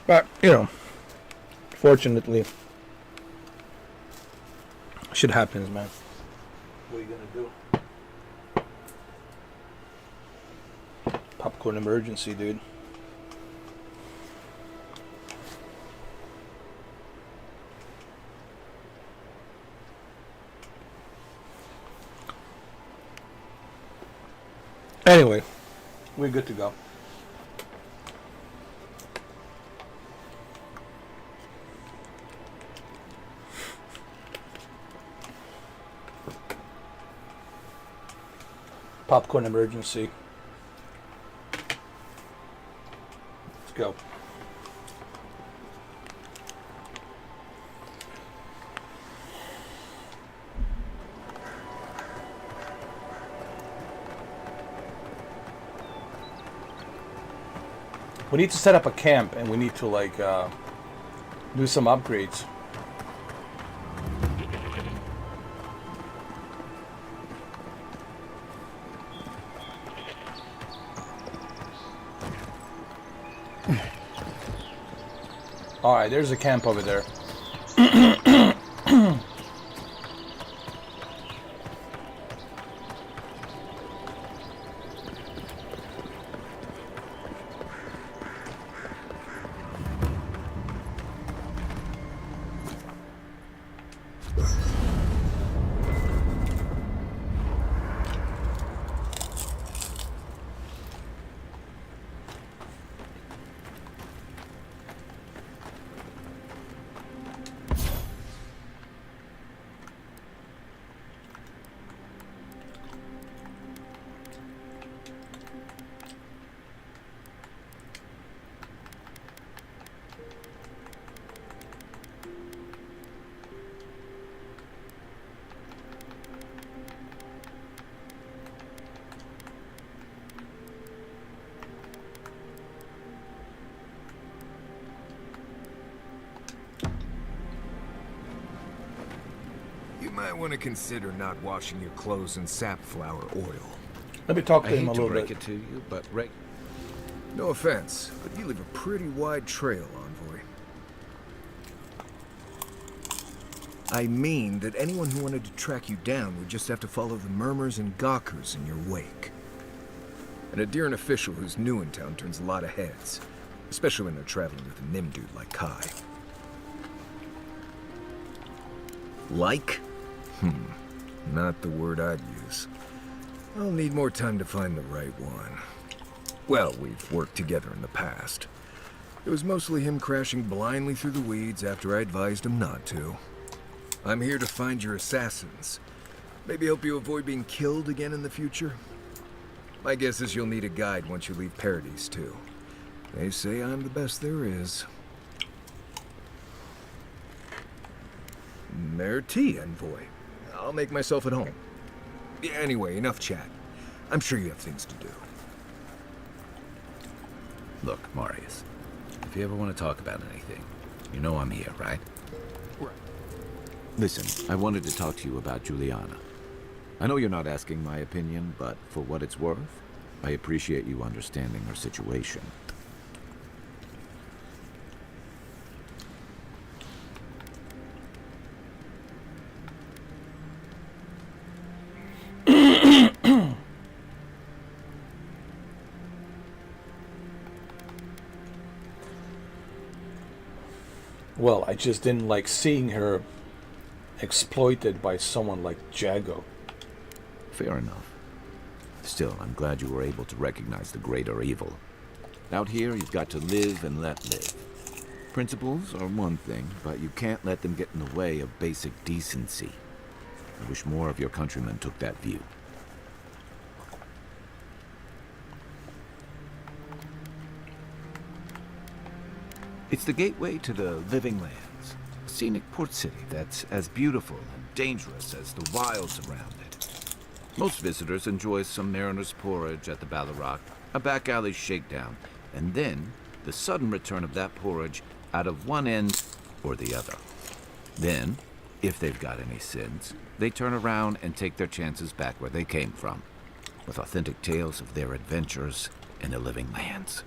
S21: But, you know, fortunately, shit happens, man. What are you gonna do? Popcorn emergency, dude. Anyway, we're good to go. Popcorn emergency. Let's go. We need to set up a camp and we need to like do some upgrades. All right, there's a camp over there.
S13: might want to consider not washing your clothes in safflower oil.
S21: Let me talk to
S3: I
S21: him
S3: hate
S21: a
S3: to
S21: little
S3: break
S21: bit.
S3: it to you, but
S13: No offense, but you leave a pretty wide trail, Envoy. I mean that anyone who wanted to track you down would just have to follow the murmurs and gawkers in your wake. And a Deeren official who's new in town turns a lot of heads, especially when they're traveling with a Nim dude like Kai. Like? Not the word I'd use. I'll need more time to find the right one. Well, we've worked together in the past. It was mostly him crashing blindly through the weeds after I advised him not to. I'm here to find your assassins. Maybe help you avoid being killed again in the future. My guess is you'll need a guide once you leave Paradise, too. They say I'm the best there is. Merci, Envoy. I'll make myself at home. Anyway, enough chat. I'm sure you have things to do.
S3: look, Marius, if you ever want to talk about anything, you know I'm here, right?
S6: Right.
S3: Listen, I wanted to talk to you about Juliana. I know you're not asking my opinion, but for what it's worth, I appreciate you understanding her situation.
S21: Well, I just didn't like seeing her exploited by someone like Jago.
S3: Fair enough. Still, I'm glad you were able to recognize the greater evil. Out here, you've got to live and let live. Principles are one thing, but you can't let them get in the way of basic decency. I wish more of your countrymen took that view. It's the gateway to the Living Lands, a scenic port city that's as beautiful and dangerous as the wilds around it. Most visitors enjoy some mariner's porridge at the Ballarock, a back alley shakedown, and then the sudden return of that porridge out of one end or the other. Then, if they've got any sins, they turn around and take their chances back where they came from, with authentic tales of their adventures in the Living Lands.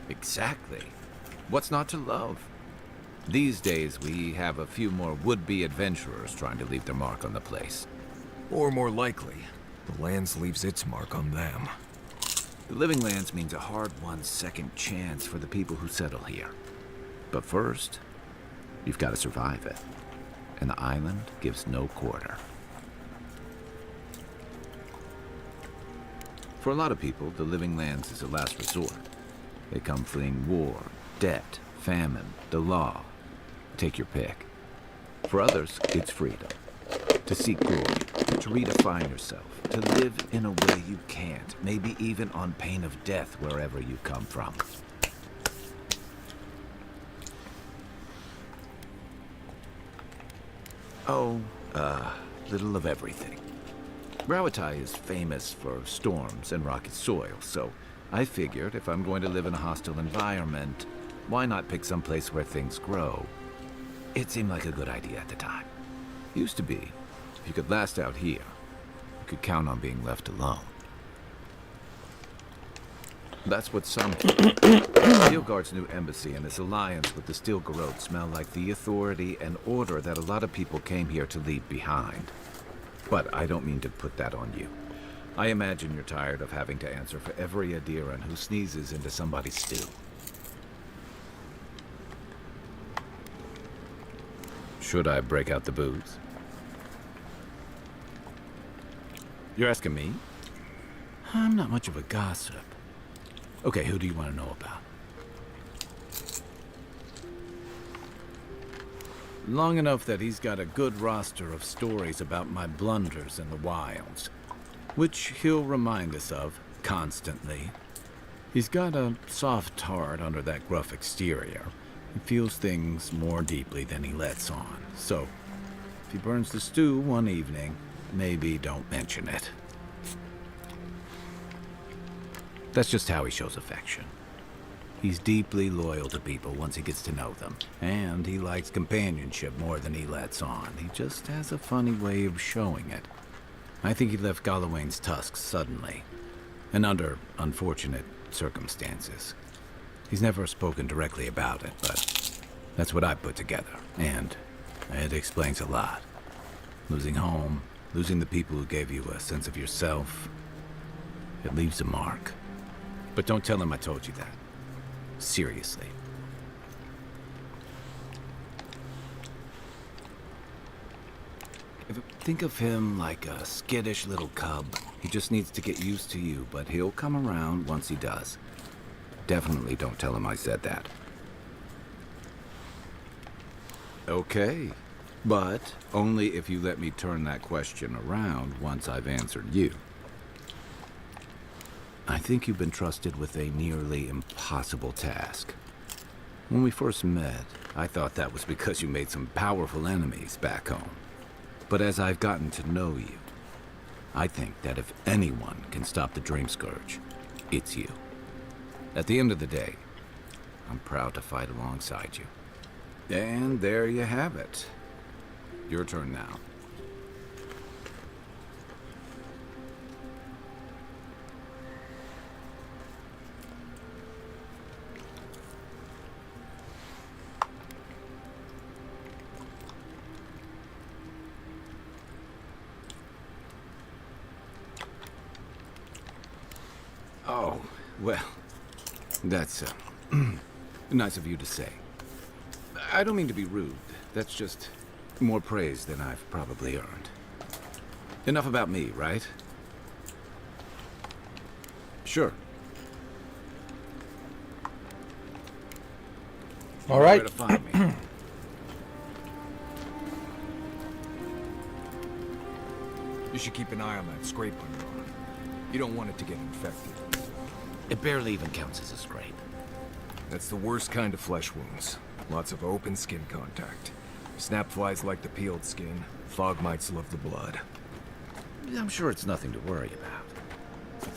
S3: Exactly. What's not to love? These days, we have a few more would-be adventurers trying to leave their mark on the place.
S13: Or more likely, the lands leaves its mark on them.
S3: The Living Lands means a hard-won second chance for the people who settle here. But first, you've got to survive it. And the island gives no quarter. For a lot of people, the Living Lands is a last resort. They come fleeing war, debt, famine, the law. Take your pick. For others, it's freedom. To seek glory, to redefine yourself, to live in a way you can't, maybe even on pain of death wherever you come from. Oh, little of everything. Rawatai is famous for storms and rocky soil, so I figured if I'm going to live in a hostile environment, why not pick some place where things grow? It seemed like a good idea at the time. Used to be. If you could last out here, you could count on being left alone. That's what some Steelguard's new embassy and his alliance with the Steelgarrote smell like the authority and order that a lot of people came here to leave behind. But I don't mean to put that on you. I imagine you're tired of having to answer for every Adiran who sneezes into somebody's stew. Should I break out the booze? You're asking me? I'm not much of a gossip. Okay, who do you want to know about? Long enough that he's got a good roster of stories about my blunders in the wilds, which he'll remind us of constantly. He's got a soft heart under that gruff exterior. He feels things more deeply than he lets on. So, if he burns the stew one evening, maybe don't mention it. That's just how he shows affection. He's deeply loyal to people once he gets to know them, and he likes companionship more than he lets on. He just has a funny way of showing it. I think he left Gallowayne's tusks suddenly, and under unfortunate circumstances. He's never spoken directly about it, but that's what I put together, and it explains a lot. Losing home, losing the people who gave you a sense of yourself, it leaves a mark. But don't tell him I told you that. Seriously. Think of him like a skittish little cub. He just needs to get used to you, but he'll come around once he does. Definitely don't tell him I said that. Okay, but only if you let me turn that question around once I've answered you. I think you've been trusted with a nearly impossible task. When we first met, I thought that was because you made some powerful enemies back home. But as I've gotten to know you, I think that if anyone can stop the Dream Scourge, it's you. At the end of the day, I'm proud to fight alongside you. And there you have it. Your turn now. Oh, well, that's nice of you to say. I don't mean to be rude. That's just more praise than I've probably earned. Enough about me, right? Sure.
S21: All right.
S3: Where to find me.
S2: You should keep an eye on that scrape on your arm. You don't want it to get infected.
S3: It barely even counts as a scrape.
S13: That's the worst kind of flesh wounds. Lots of open skin contact. Snap flies like the peeled skin. Fog mites love the blood.
S3: I'm sure it's nothing to worry about.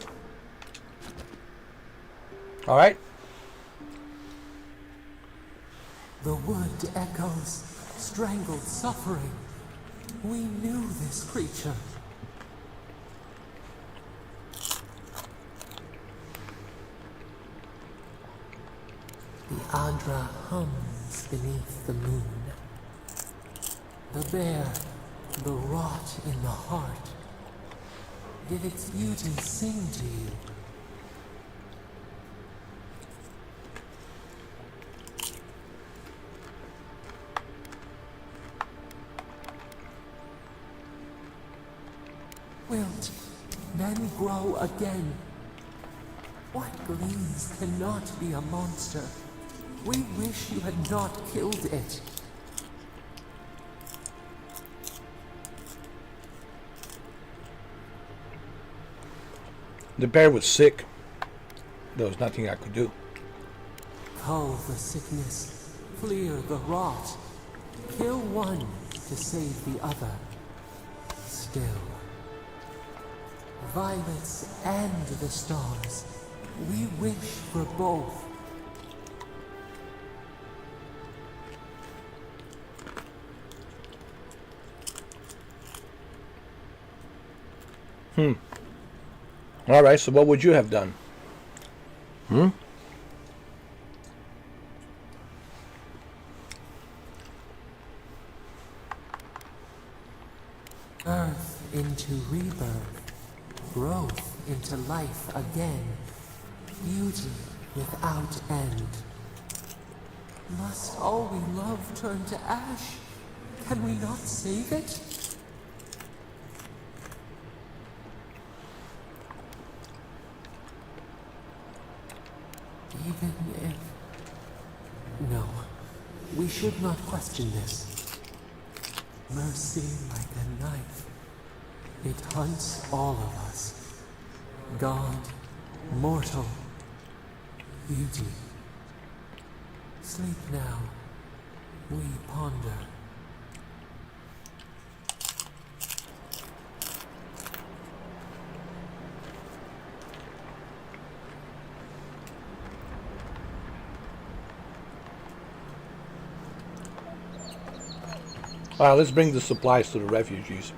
S21: All right.
S4: The wood echoes, strangled suffering. We knew this creature. The Adra hums beneath the moon. The bear, the rot in the heart. Did its beauty sing to you? Wilt, then grow again. What gleams cannot be a monster? We wish you had not killed it.
S21: The bear was sick. There was nothing I could do.
S4: Cull the sickness, clear the rot. Kill one to save the other. Still. Violets and the stars. We wish for both.
S21: All right, so what would you have done?
S4: Earth into rebirth. Growth into life again. Beauty without end. Must all we love turn to ash? Can we not save it? Even if... No. We should not question this. Mercy like a knife. It hunts all of us. God, mortal, beauty. Sleep now. We ponder.
S21: Alright, let's bring the supplies to the refugees.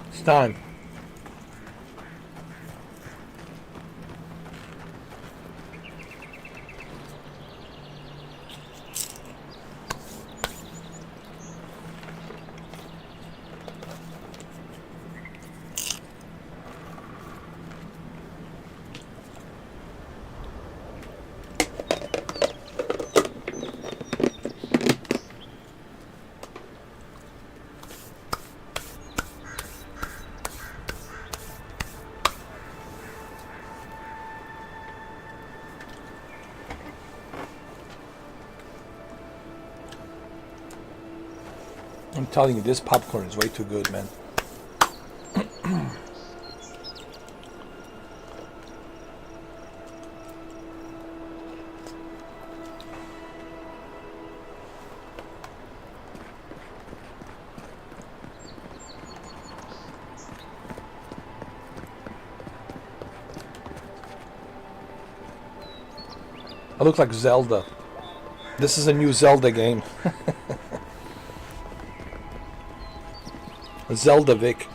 S21: It's time. I'm telling you, this popcorn is way too good, man. I look like Zelda. This is a new Zelda game. Zelda Vic.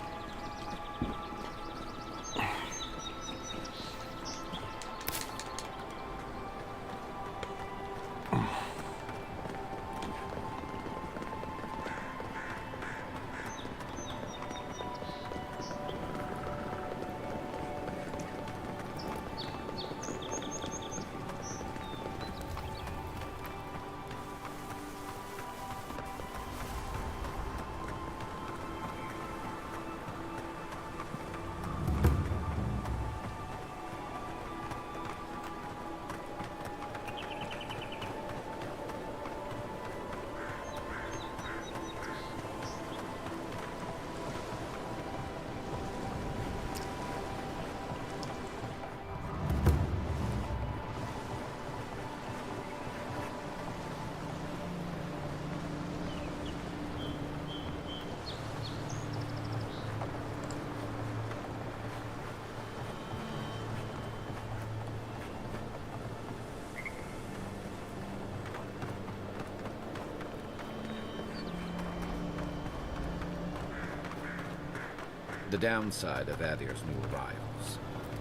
S3: The downside of Adir's new arrivals.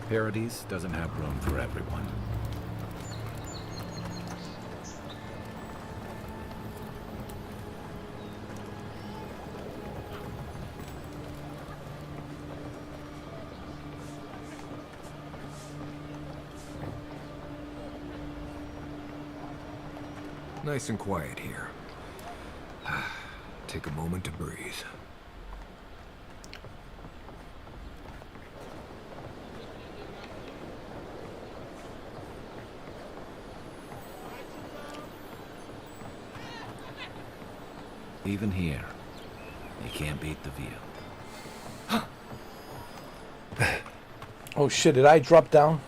S3: Paradise doesn't have room for everyone.
S13: Nice and quiet here. Take a moment to breathe.
S3: Even here, you can't beat the view.
S21: Oh shit, did I drop down?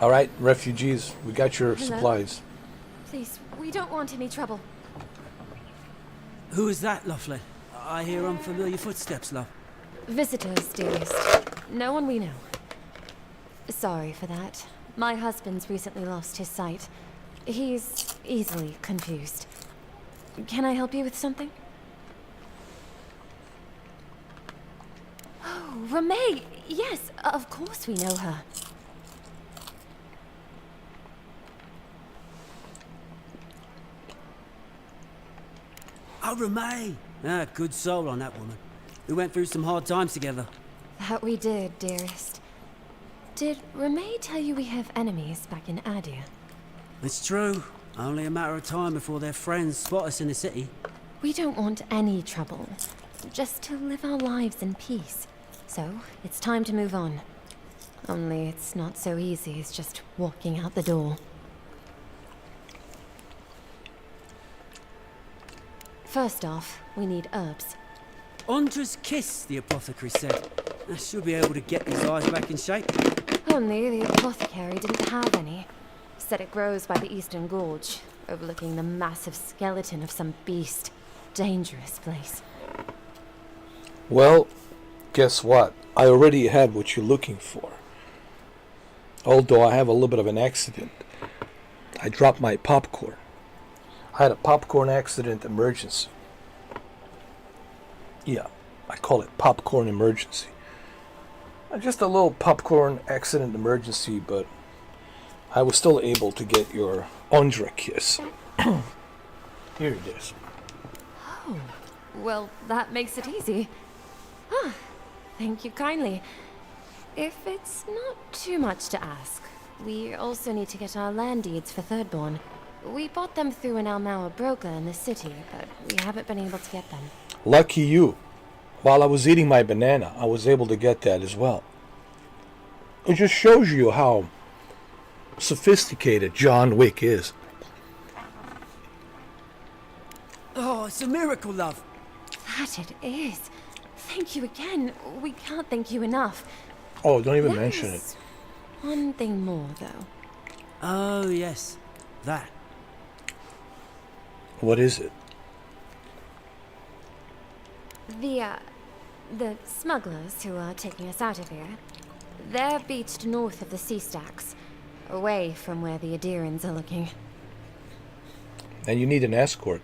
S21: All right, refugees, we got your
S8: Hello?
S21: supplies.
S8: Please, we don't want any trouble.
S1: Who is that, Laughlin? I hear unfamiliar footsteps, love.
S8: Visitors, dearest. No one we know. Sorry for that. My husband's recently lost his sight. He's easily confused. Can I help you with something? Oh, Ramay! Yes, of course we know her.
S1: Oh, Ramay! Ah, good soul on that woman. We went through some hard times together.
S8: That we did, dearest. Did Ramay tell you we have enemies back in Adia?
S1: It's true. Only a matter of time before their friends spot us in the city.
S8: We don't want any trouble. Just to live our lives in peace. So, it's time to move on. Only it's not so easy as just walking out the door. First off, we need herbs.
S1: Ondra's kiss, the apothecary said. I should be able to get these eyes back in shape.
S8: Only the apothecary didn't have any. Said it grows by the Eastern Gorge, overlooking the massive skeleton of some beast. Dangerous place.
S21: Well, guess what? I already have what you're looking for. Although I have a little bit of an accident. I dropped my popcorn. I had a popcorn accident emergency. Yeah, I call it popcorn emergency. Just a little popcorn accident emergency, but I was still able to get your Ondra kiss. Here it is.
S8: Oh, well, that makes it easy. Ah, thank you kindly. If it's not too much to ask, we also need to get our land deeds for Thirdborn. We bought them through an Almauer broker in the city, but we haven't been able to get them.
S21: Lucky you. While I was eating my banana, I was able to get that as well. It just shows you how sophisticated John Wick is.
S1: Oh, it's a miracle, love.
S8: That it is. Thank you again. We can't thank you enough.
S21: Oh, don't even mention it.
S8: There's one thing more, though.
S1: Oh, yes. That.
S21: What is it?
S8: The smugglers who are taking us out of here, they're beached north of the sea stacks, away from where the Adirans are looking.
S21: And you need an escort.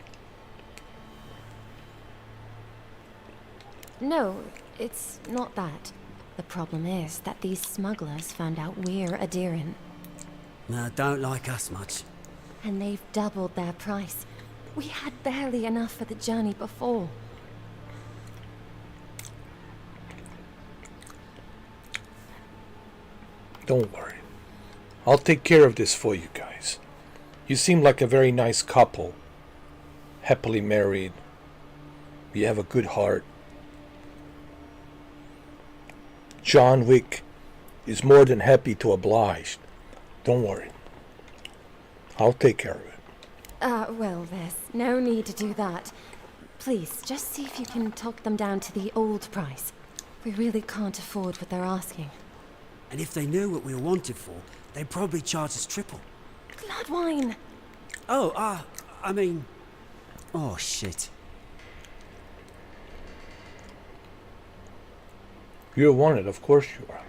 S8: No, it's not that. The problem is that these smugglers found out we're Adiran.
S1: No, don't like us much.
S8: And they've doubled their price. We had barely enough for the journey before.
S21: Don't worry. I'll take care of this for you guys. You seem like a very nice couple. Happily married. You have a good heart. John Wick is more than happy to oblige. Don't worry. I'll take care of it.
S8: Well, there's no need to do that. Please, just see if you can talk them down to the old price. We really can't afford what they're asking.
S1: And if they knew what we were wanted for, they'd probably charge us triple.
S8: Bloodwine!
S1: Oh, I mean... Oh, shit.
S21: You're wanted, of course you are.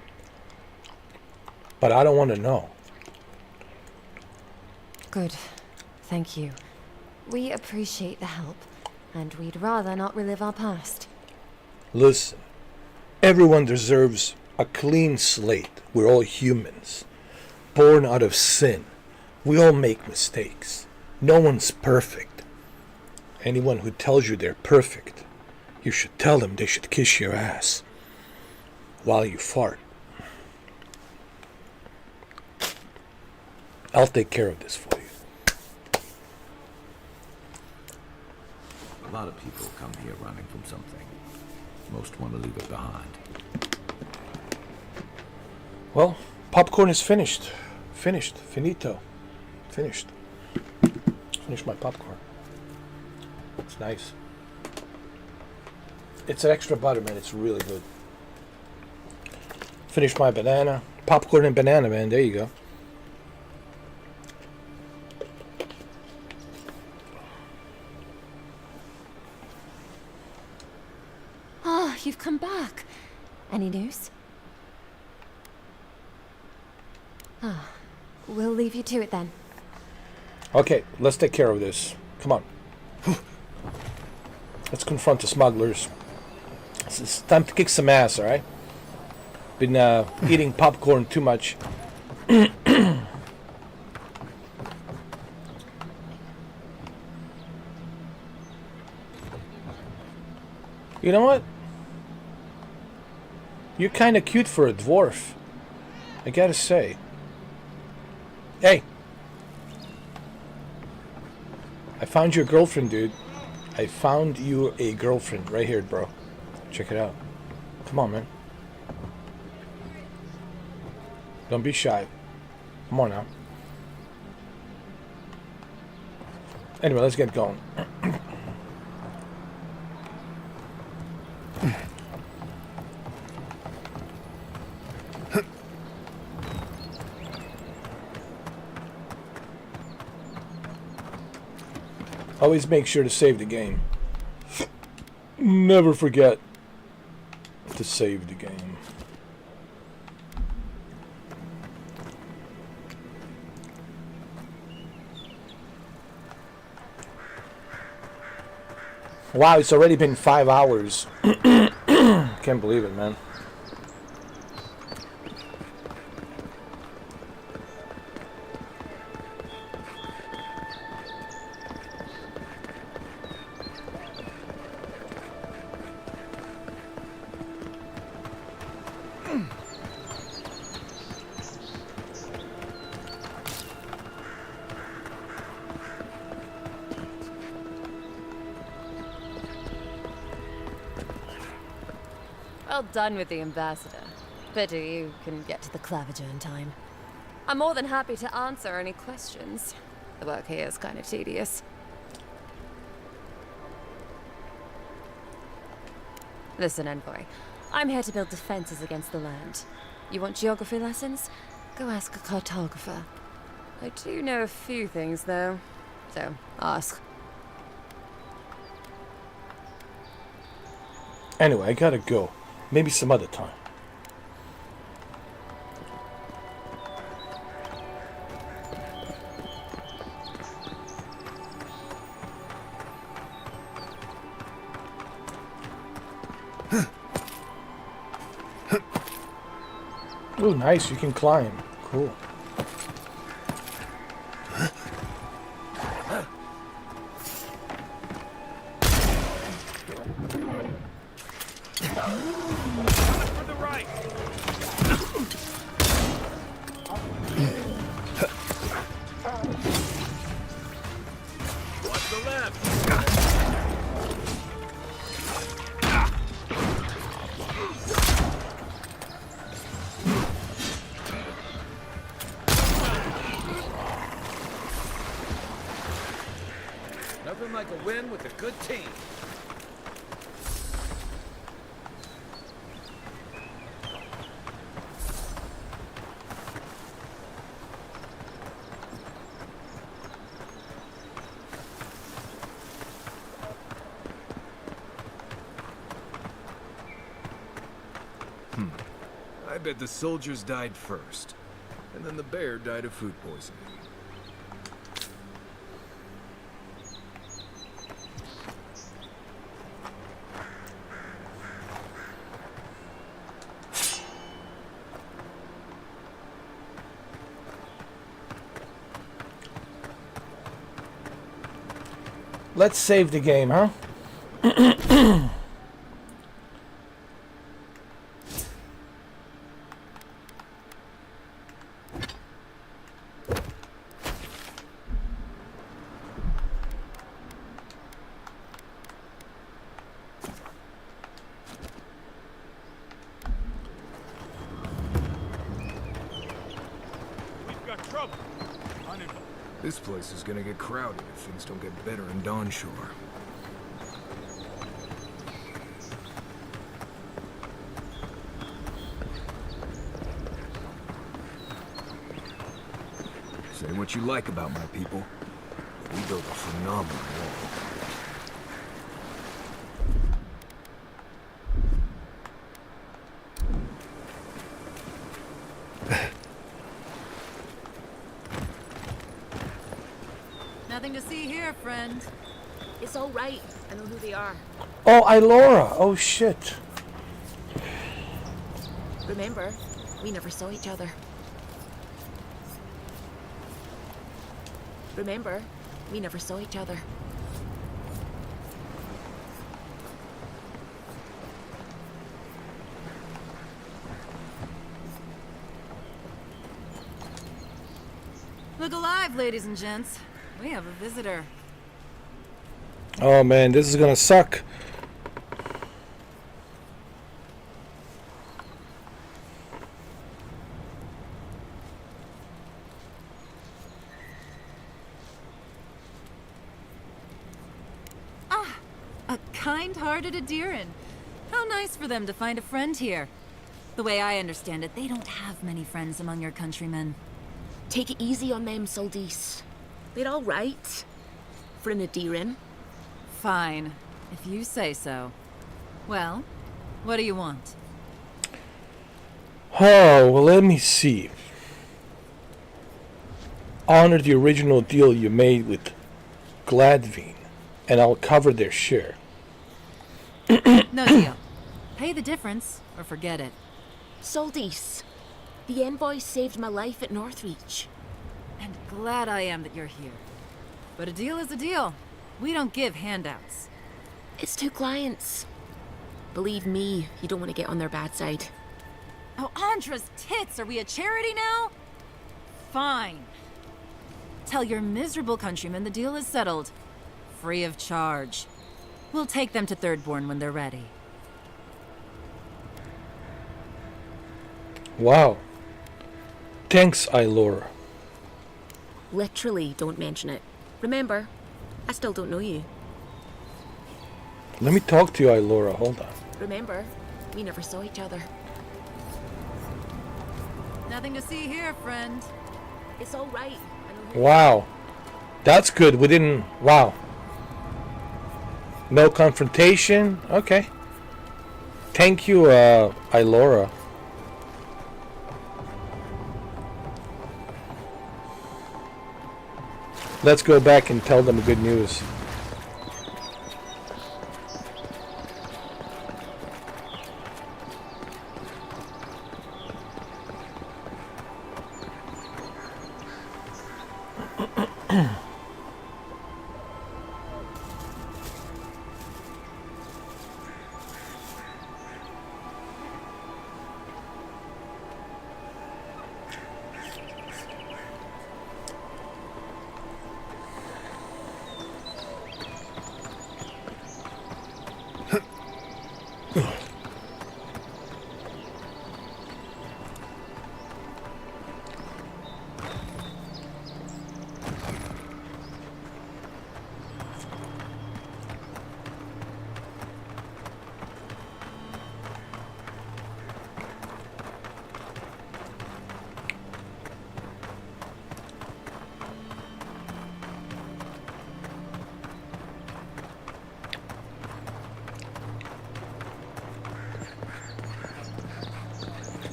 S21: But I don't want to know.
S8: Good. Thank you. We appreciate the help, and we'd rather not relive our past.
S21: Listen, everyone deserves a clean slate. We're all humans, born out of sin. We all make mistakes. No one's perfect. Anyone who tells you they're perfect, you should tell them they should kiss your ass while you fart. I'll take care of this for you.
S3: A lot of people come here running from something. Most want to leave it behind.
S21: Well, popcorn is finished. Finished. Finito. Finished. Finished my popcorn. It's nice. It's an extra butter, man. It's really good. Finish my banana. Popcorn and banana, man. There you go.
S16: Ah, you've come back. Any news? Ah, we'll leave you to it then.
S21: Okay, let's take care of this. Come on. Let's confront the smugglers. It's time to kick some ass, alright? Been eating popcorn too much. You know what? You're kind of cute for a dwarf. I gotta say. Hey! I found your girlfriend, dude. I found you a girlfriend right here, bro. Check it out. Come on, man. Don't be shy. Come on now. Anyway, let's get going. Always make sure to save the game. Never forget to save the game. Wow, it's already been 5 hours. Can't believe it, man.
S9: Well done with the ambassador. Pity you couldn't get to the Clavager in time. I'm more than happy to answer any questions. The work here is kind of tedious. Listen, Envoy. I'm here to build defenses against the land. You want geography lessons? Go ask a cartographer. I do know a few things, though. So, ask.
S21: Anyway, I gotta go. Maybe some other time. Oh, nice. You can climb. Cool.
S3: Nothing like a win with a good team.
S13: I bet the soldiers died first, and then the bear died of food poisoning.
S21: Let's save the game, huh?
S15: We've got trouble.
S13: This place is gonna get crowded if things don't get better in Dawnshore. what you like about my people. We built a phenomenal wall.
S20: Nothing to see here, friend.
S14: It's all right. I know who they are.
S21: Oh, Ilora. Oh, shit.
S14: Remember, we never saw each other. Remember, we never saw each other.
S20: Look alive, ladies and gents. We have a visitor.
S21: Oh, man, this is gonna suck.
S20: A kind-hearted Adiran. How nice for them to find a friend here. The way I understand it, they don't have many friends among your countrymen.
S14: Take it easy on them, Soldis. They're all right. For an Adiran.
S20: Fine, if you say so. Well, what do you want?
S21: Oh, well, let me see. Honor the original deal you made with Gladvine, and I'll cover their share.
S20: No deal. Pay the difference, or forget it.
S14: Soldis, the envoy saved my life at Northreach.
S20: And glad I am that you're here. But a deal is a deal. We don't give handouts.
S14: It's 2 clients. Believe me, you don't want to get on their bad side.
S20: Oh, Andra's tits! Are we a charity now? Fine. Tell your miserable countrymen the deal is settled. Free of charge. We'll take them to Thirdborn when they're ready.
S21: Wow. Thanks, Ilora.
S14: Literally, don't mention it. Remember, I still don't know you.
S21: Let me talk to you, Ilora. Hold on.
S14: Remember, we never saw each other.
S20: Nothing to see here, friend.
S14: It's all right. I know
S21: Wow. That's good. We didn't... Wow. No confrontation? Okay. Thank you, Ilora. Let's go back and tell them the good news.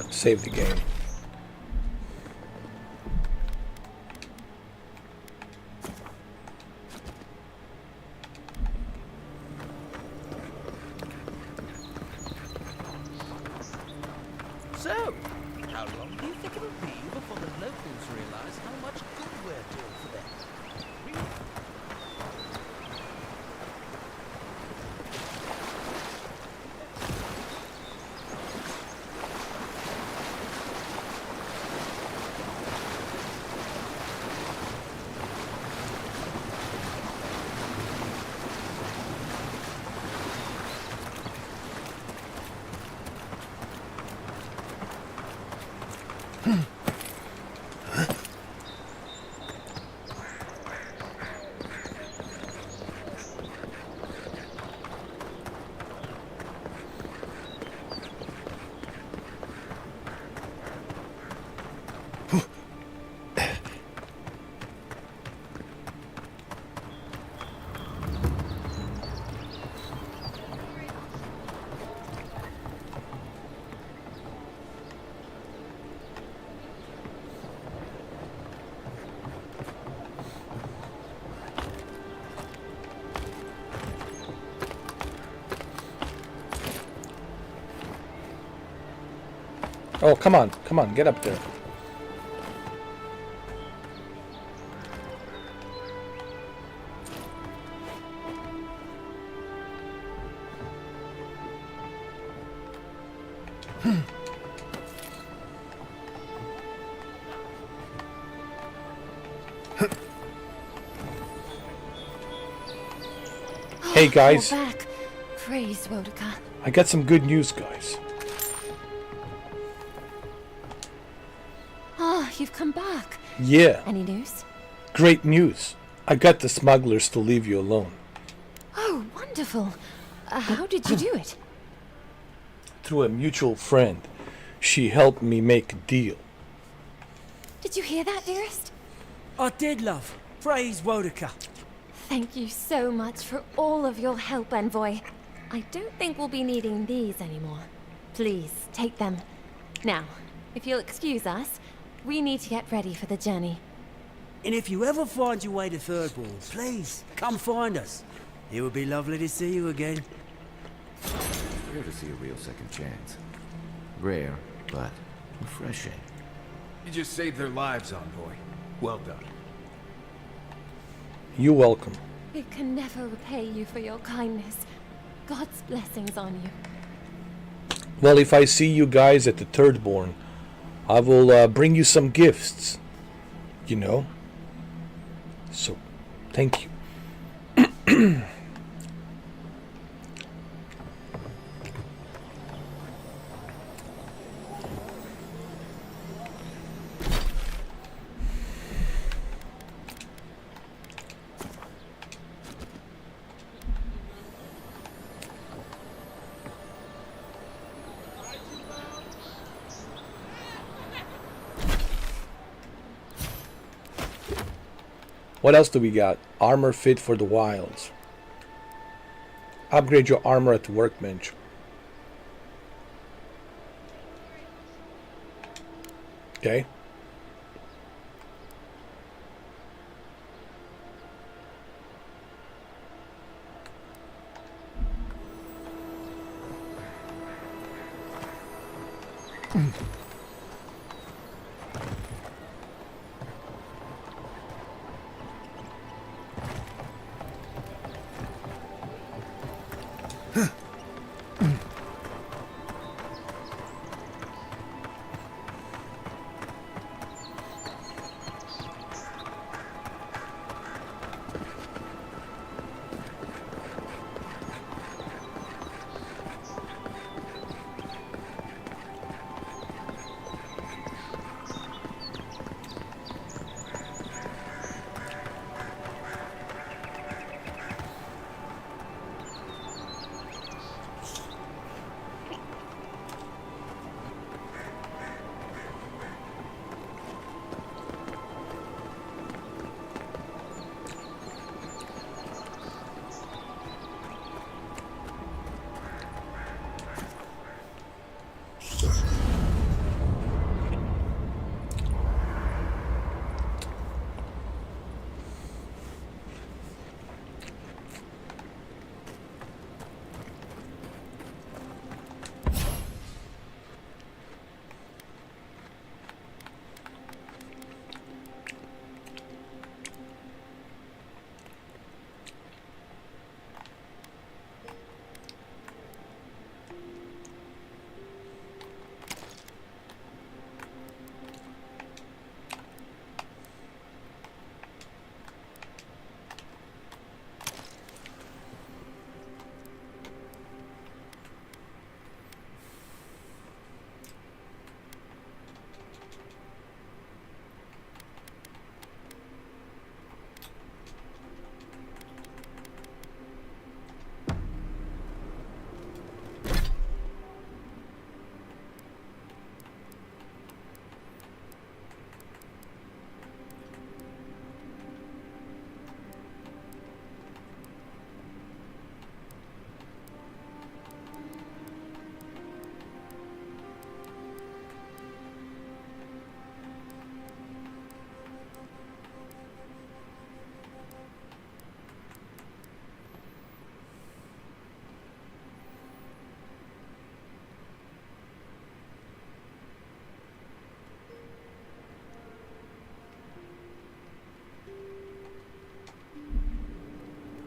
S21: Save the game.
S22: So, how long do you think it'll be before the locals realize how much good we're doing for them?
S21: Oh, come on, come on, get up there. Hey guys,
S9: You're back. Praise Wodaka.
S21: I got some good news, guys.
S9: Ah, you've come back.
S21: Yeah,
S9: Any news?
S21: great news. I got the smugglers to leave you alone.
S9: Oh, wonderful. How did you do it?
S21: Through a mutual friend. She helped me make a deal.
S9: Did you hear that, dearest?
S1: I did, love. Praise Wodaka.
S9: Thank you so much for all of your help, Envoy. I don't think we'll be needing these anymore. Please, take them. Now, if you'll excuse us, we need to get ready for the journey.
S1: And if you ever find your way to Third Wall, please, come find us. It would be lovely to see you again.
S3: Rare to see a real second chance. Rare, but refreshing.
S13: You just saved their lives, Envoy. Well done.
S21: You're welcome.
S9: We can never repay you for your kindness. God's blessings on you.
S21: Well, if I see you guys at the Third Born, I will bring you some gifts. You know? So, thank you. What else do we got? Armor fit for the wilds. Upgrade your armor at the workbench. Okay.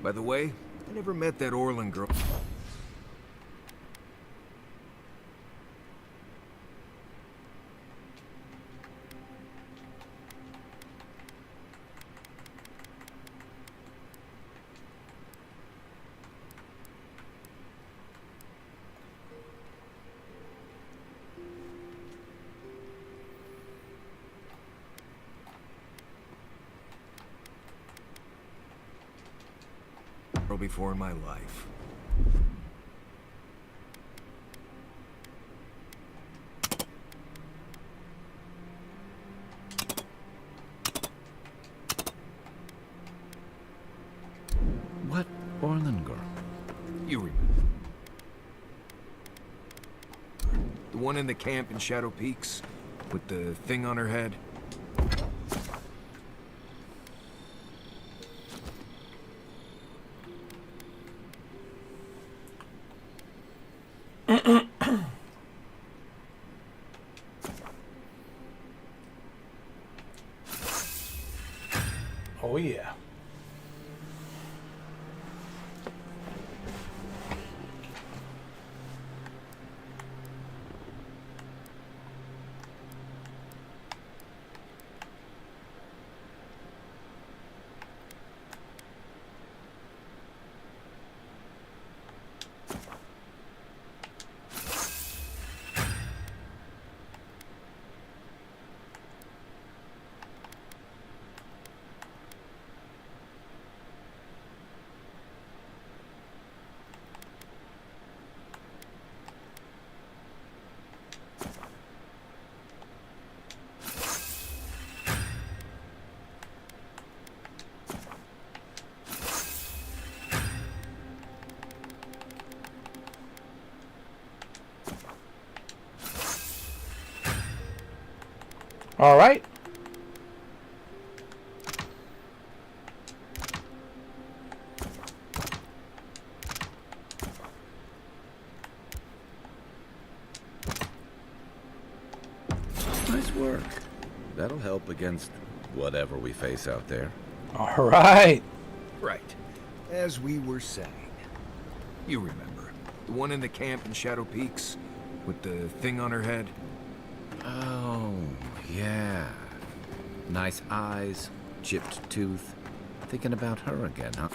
S13: By the way, I never met that Orlin girl. Before in my life.
S3: What Orlin girl?
S13: You remember. The one in the camp in Shadow Peaks? With the thing on her head?
S21: Oh yeah. All right.
S3: Nice work. That'll help against whatever we face out there.
S21: All right.
S13: Right. As we were saying. You remember. The one in the camp in Shadow Peaks? With the thing on her head?
S3: Oh, yeah. Nice eyes, chipped tooth. Thinking about her again, huh?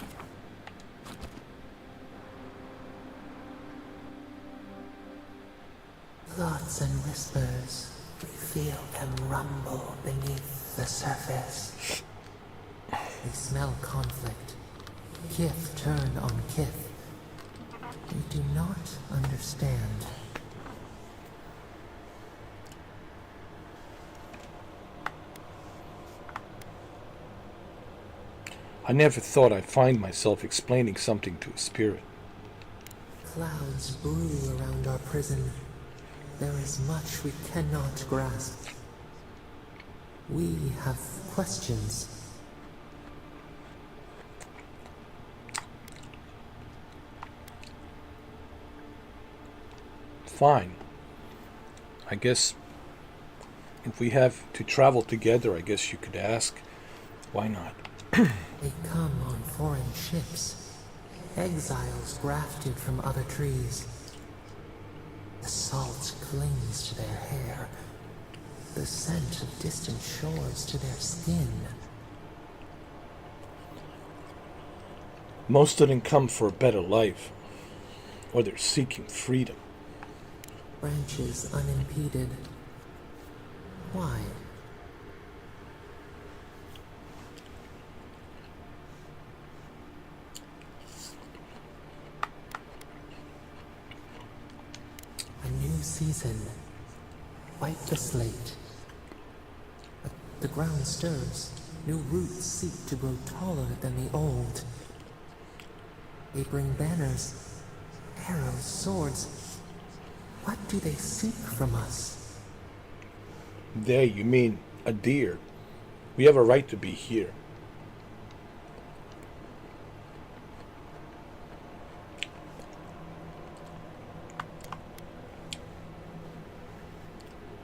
S4: Thoughts and whispers, we feel them rumble beneath the surface. We smell conflict. Kith turn on kith. We do not understand.
S21: I never thought I'd find myself explaining something to a spirit.
S4: Clouds brew around our prison. There is much we cannot grasp. We have questions.
S21: Fine. I guess if we have to travel together, I guess you could ask. Why not?
S4: They come on foreign ships. Exiles grafted from other trees. The salt clings to their hair. The scent of distant shores to their skin.
S21: Most of them come for a better life, or they're seeking freedom.
S4: Branches unimpeded. Why? A new season. Wipe the slate. The ground stirs. New roots seek to grow taller than the old. They bring banners, arrows, swords. What do they seek from us?
S21: They, you mean a deer. We have a right to be here.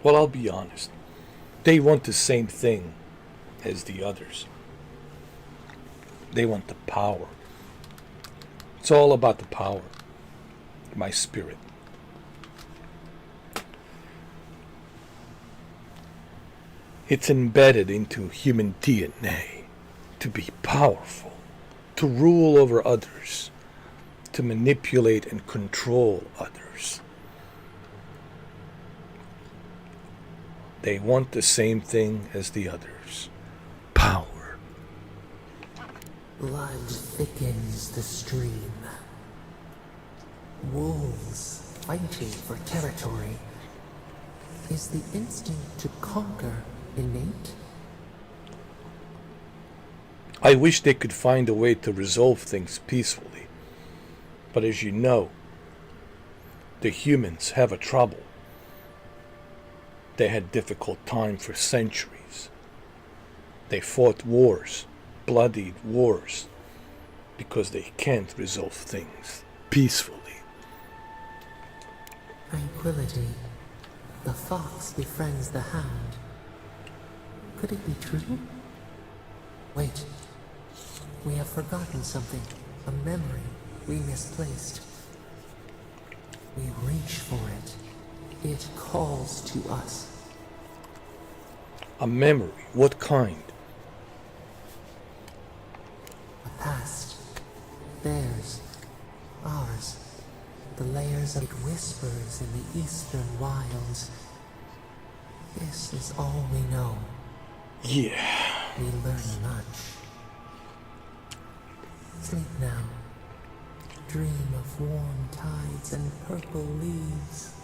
S21: Well, I'll be honest. They want the same thing as the others. They want the power. It's all about the power. My spirit. It's embedded into human DNA to be powerful, to rule over others, to manipulate and control others. They want the same thing as the others. Power.
S4: Blood thickens the stream. Wolves fighting for territory. Is the instinct to conquer innate?
S21: I wish they could find a way to resolve things peacefully. But as you know, the humans have a trouble. They had difficult time for centuries. They fought wars, bloodied wars, because they can't resolve things peacefully.
S4: Tranquility. The fox befriends the hound. Could it be true? Wait. We have forgotten something. A memory we misplaced. We reach for it. It calls to us.
S21: A memory? What kind?
S4: A past. Theirs. Ours. The layers of it whispers in the eastern wilds. This is all we know.
S21: Yeah.
S4: We learn much. Sleep now. Dream of warm tides and purple leaves.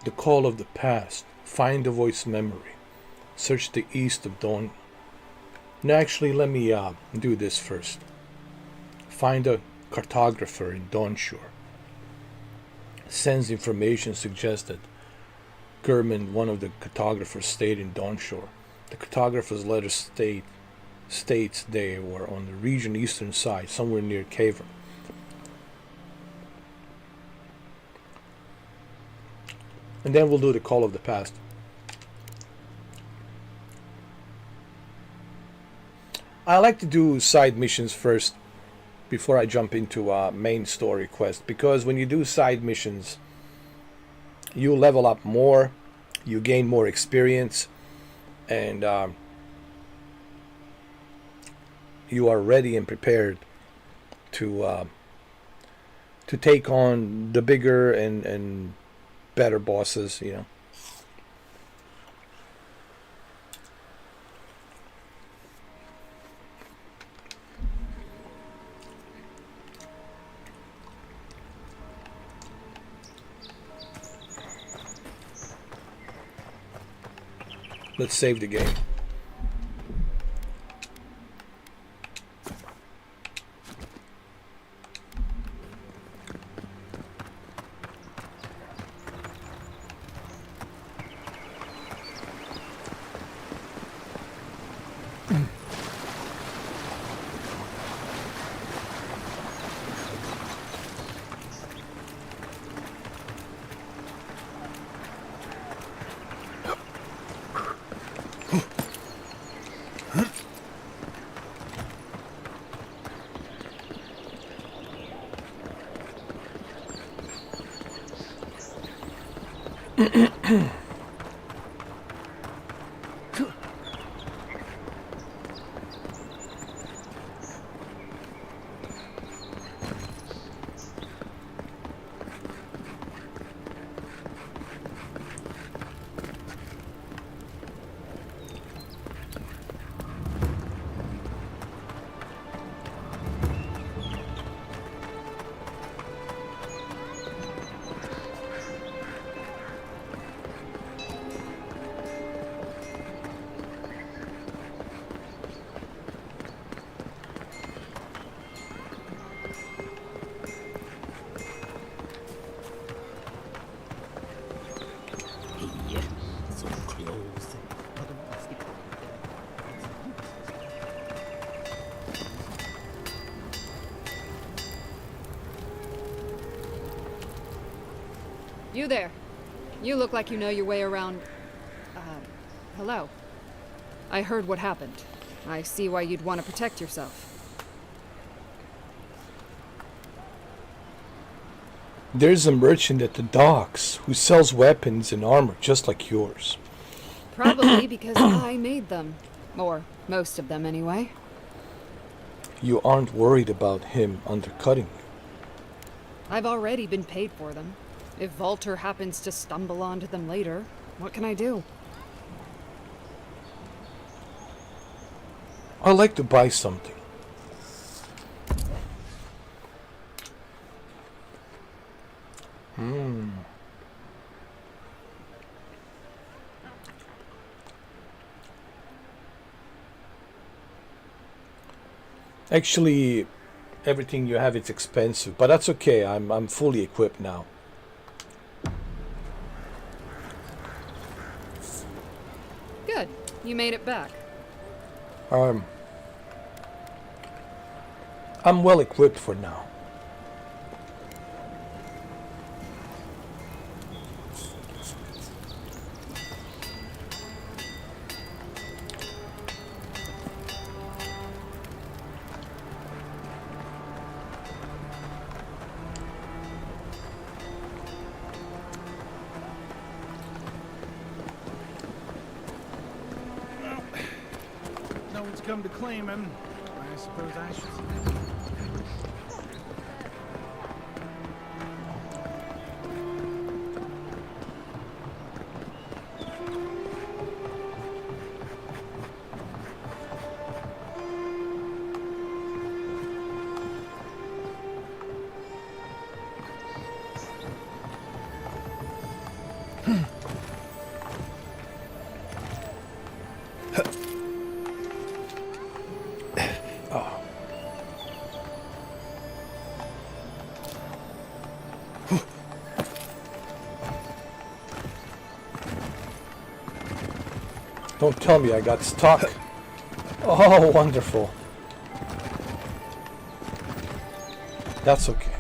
S21: The call of the past. Find the voice memory. Search the east of dawn. No, actually, let me do this first. Find a cartographer in Dawnshore. Sends information suggests that Gurman, one of the cartographers, stayed in Dawnshore. The cartographer's letter states they were on the region eastern side, somewhere near Caver. And then we'll do the call of the past. I like to do side missions first before I jump into a main story quest, because when you do side missions, you level up more, you gain more experience, and you are ready and prepared to take on the bigger and better bosses, you know. Let's save the game.
S10: You there. You look like you know your way around... hello. I heard what happened. I see why you'd want to protect yourself.
S21: There's a merchant at the docks who sells weapons and armor just like yours.
S10: Probably because I made them. Or most of them, anyway.
S21: You aren't worried about him undercutting you.
S10: I've already been paid for them. If Walter happens to stumble onto them later, what can I do?
S21: I'd like to buy something. Actually, everything you have is expensive, but that's okay. I'm fully equipped now.
S10: Good. You made it back.
S21: I'm well equipped for now.
S6: No one's come to claim him. I suppose I should.
S21: Don't tell me I got stuck. Oh, wonderful. That's okay.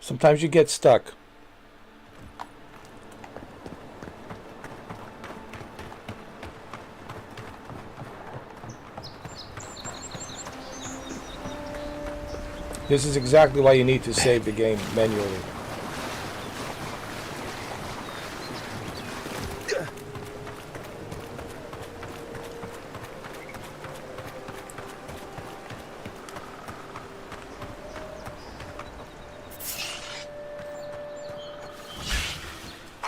S21: Sometimes you get stuck. This is exactly why you need to save the game manually.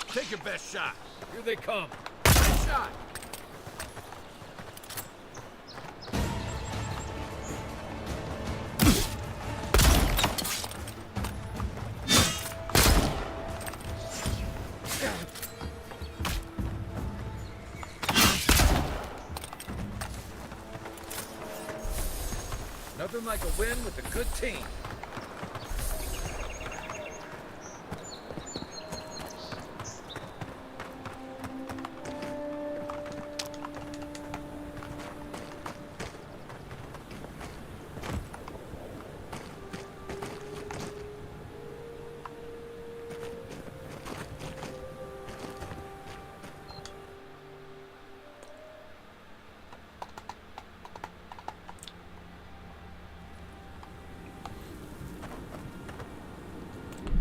S7: Take your best shot. Here they come. Nice shot.
S3: Nothing like a win with a good team.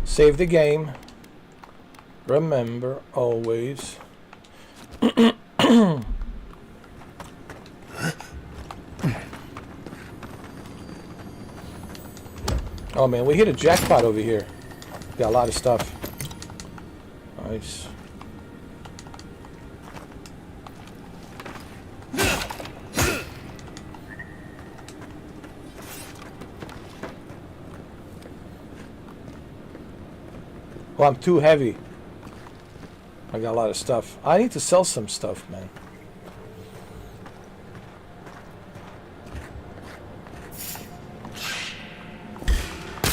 S21: Save the game. Remember, always. Oh man, we hit a jackpot over here. Got a lot of stuff. Nice. Well, I'm too heavy. I got a lot of stuff. I need to sell some stuff, man.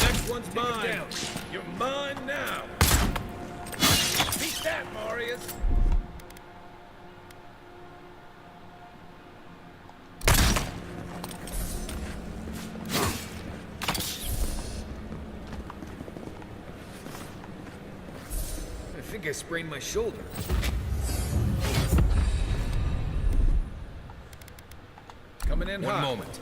S7: Next one's mine. You're mine now. Beat that, Marius.
S13: think I sprained my shoulder. Coming in hot. One moment.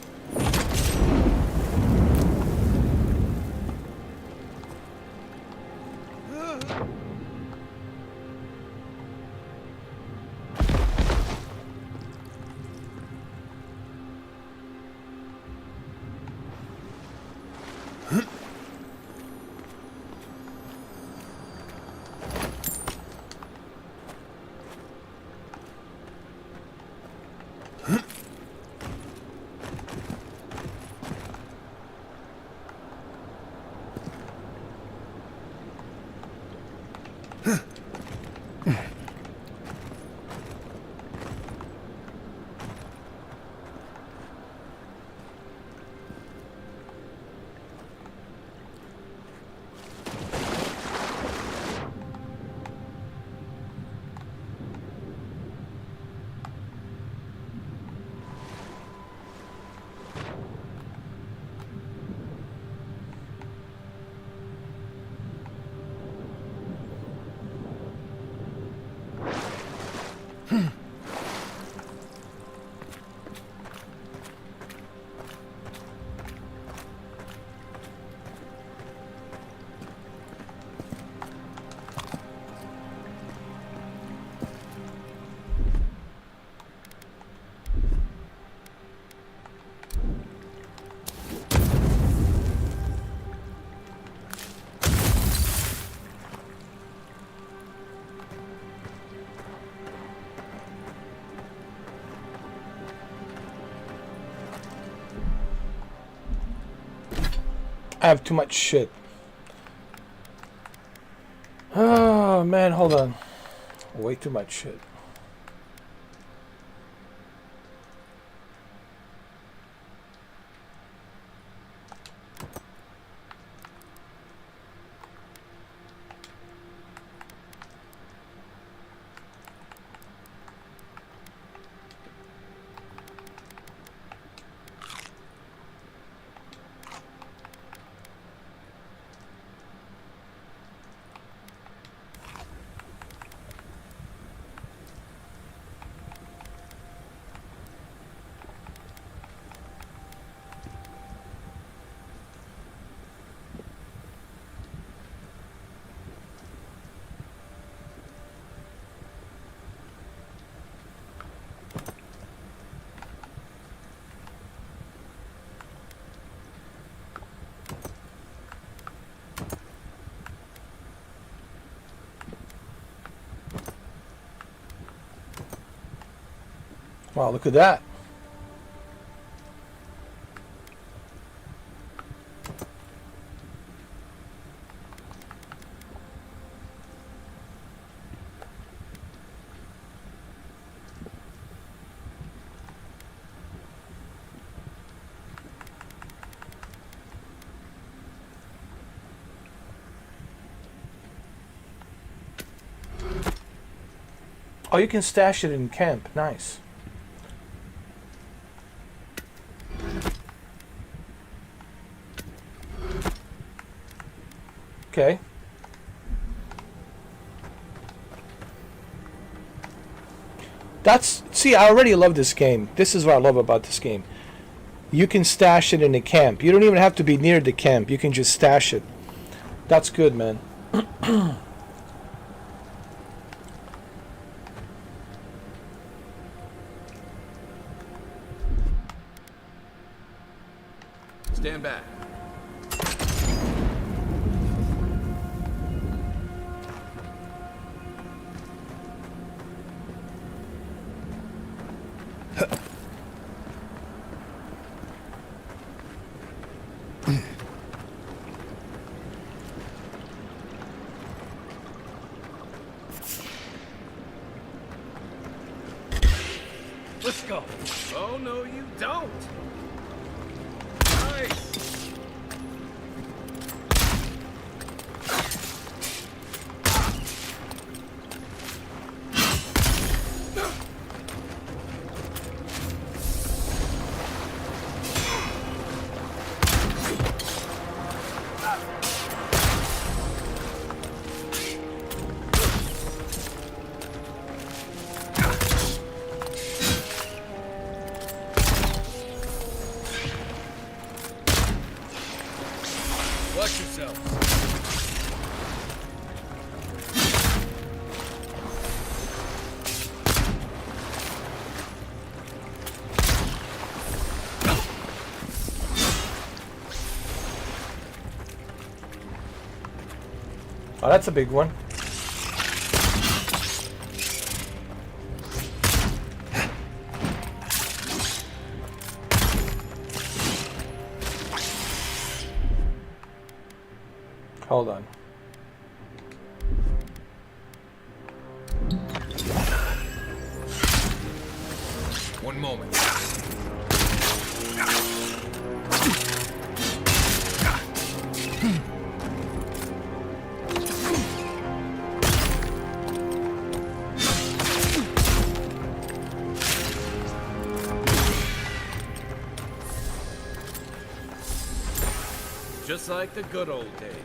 S21: I have too much shit. Oh man, hold on. Way too much shit. Wow, look at that. Oh, you can stash it in camp. Nice. Okay. See, I already love this game. This is what I love about this game. You can stash it in the camp. You don't even have to be near the camp. You can just stash it. That's good, man.
S13: Stand back.
S7: Let's go.
S13: Oh, no, you don't. Nice.
S7: yourselves.
S21: Oh, that's a big one. Hold on.
S13: One moment.
S3: Just like the good old days.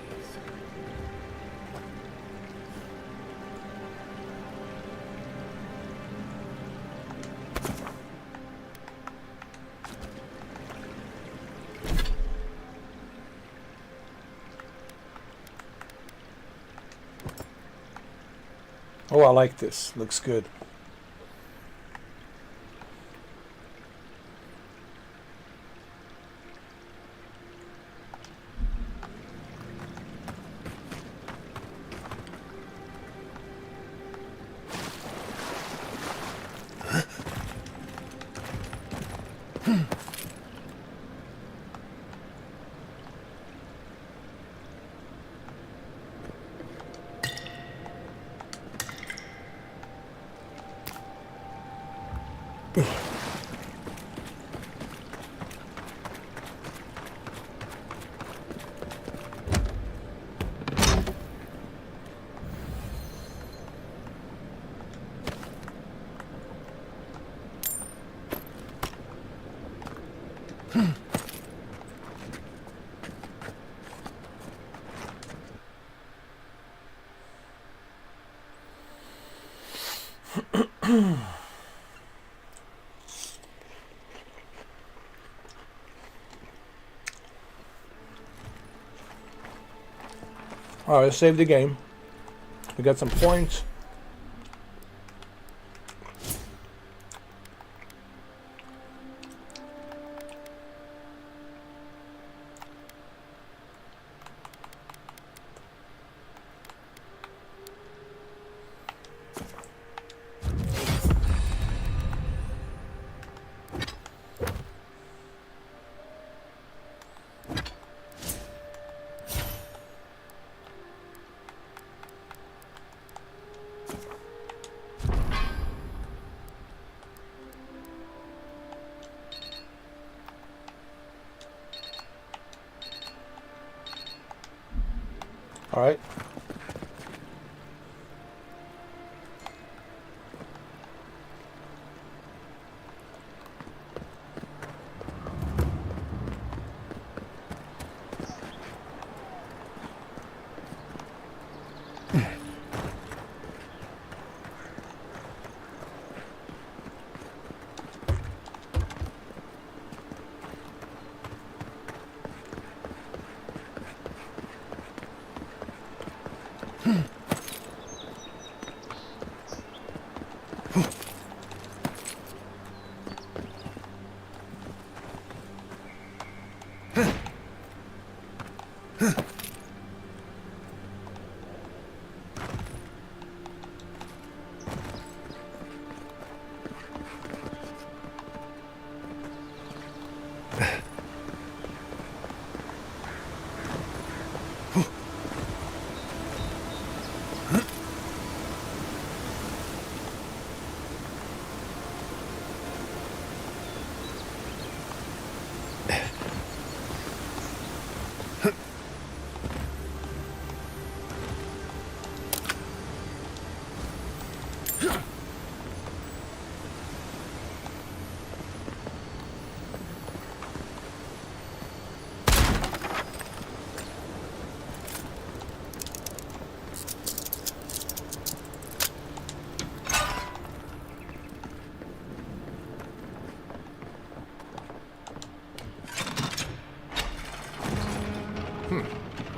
S21: Oh, I like this. Looks good. All right, let's save the game. We got some points. All right.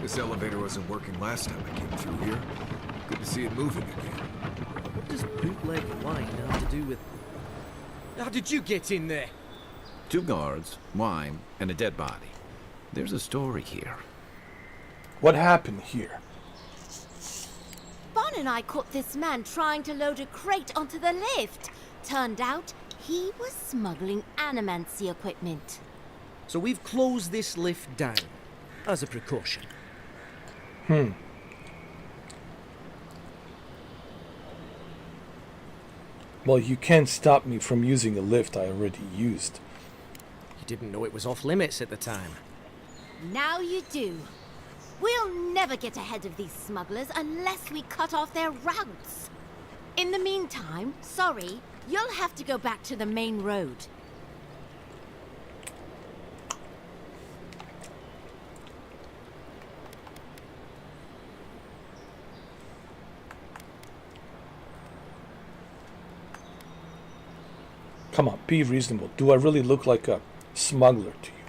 S13: This elevator wasn't working last time I came through here. Good to see it moving again.
S7: What does bootleg wine have to do with... How did you get in there?
S3: 2 guards, wine, and a dead body. There's a story here.
S21: What happened here?
S11: Bon and I caught this man trying to load a crate onto the lift. Turned out he was smuggling animancy equipment.
S7: So we've closed this lift down, as a precaution.
S21: Well, you can't stop me from using a lift I already used.
S7: You didn't know it was off limits at the time.
S11: Now you do. We'll never get ahead of these smugglers unless we cut off their routes. In the meantime, sorry, you'll have to go back to the main road.
S21: Come on, be reasonable. Do I really look like a smuggler to you?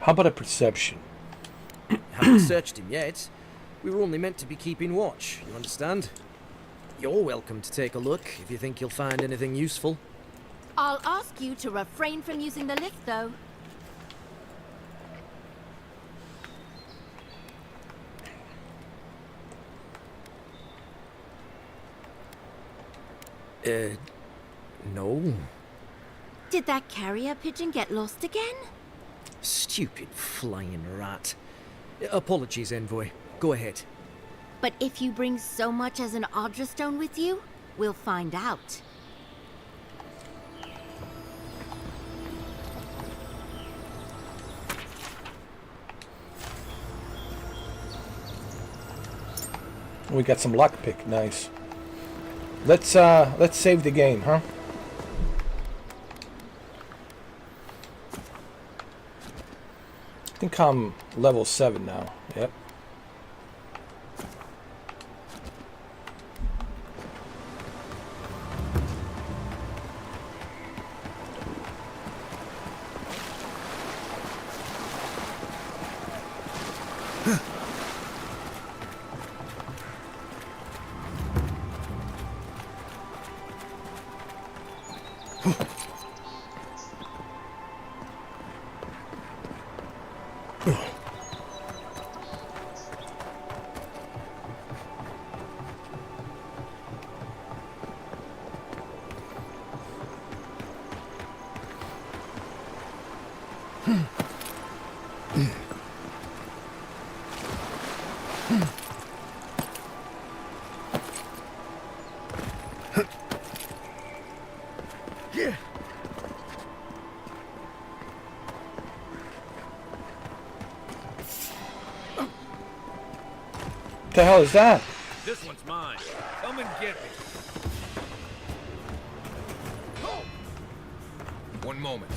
S21: How about a perception?
S7: Haven't searched him yet. We were only meant to be keeping watch, you understand? You're welcome to take a look if you think you'll find anything useful.
S11: I'll ask you to refrain from using the lift, though.
S7: No.
S11: Did that carrier pigeon get lost again?
S7: Stupid flying rat. Apologies, Envoy. Go ahead.
S11: But if you bring so much as an Audra stone with you, we'll find out.
S21: We got some lockpick, nice. Let's save the game, huh? I think I'm level 7 now. Yep. What the hell is that?
S7: This one's mine. Come and get me.
S13: One moment.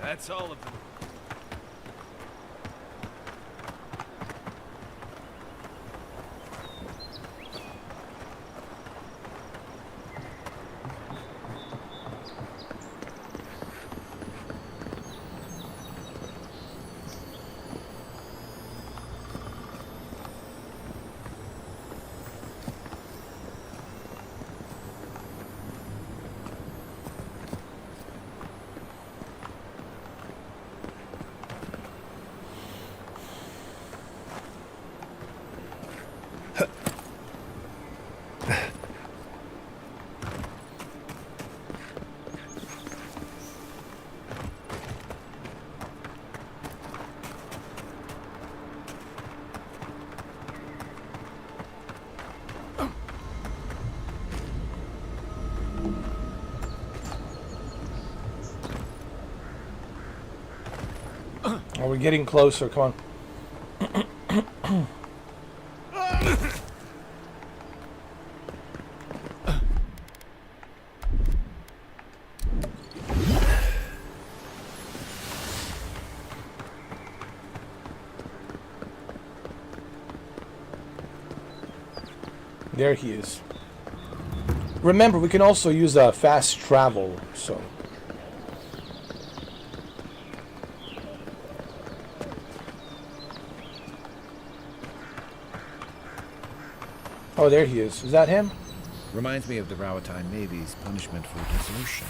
S7: That's all of them.
S21: Oh, we're getting closer. Come on. There he is. Remember, we can also use fast travel, so. Oh, there he is. Is that him?
S3: Reminds me of the Rawatine Navy's punishment for desertion.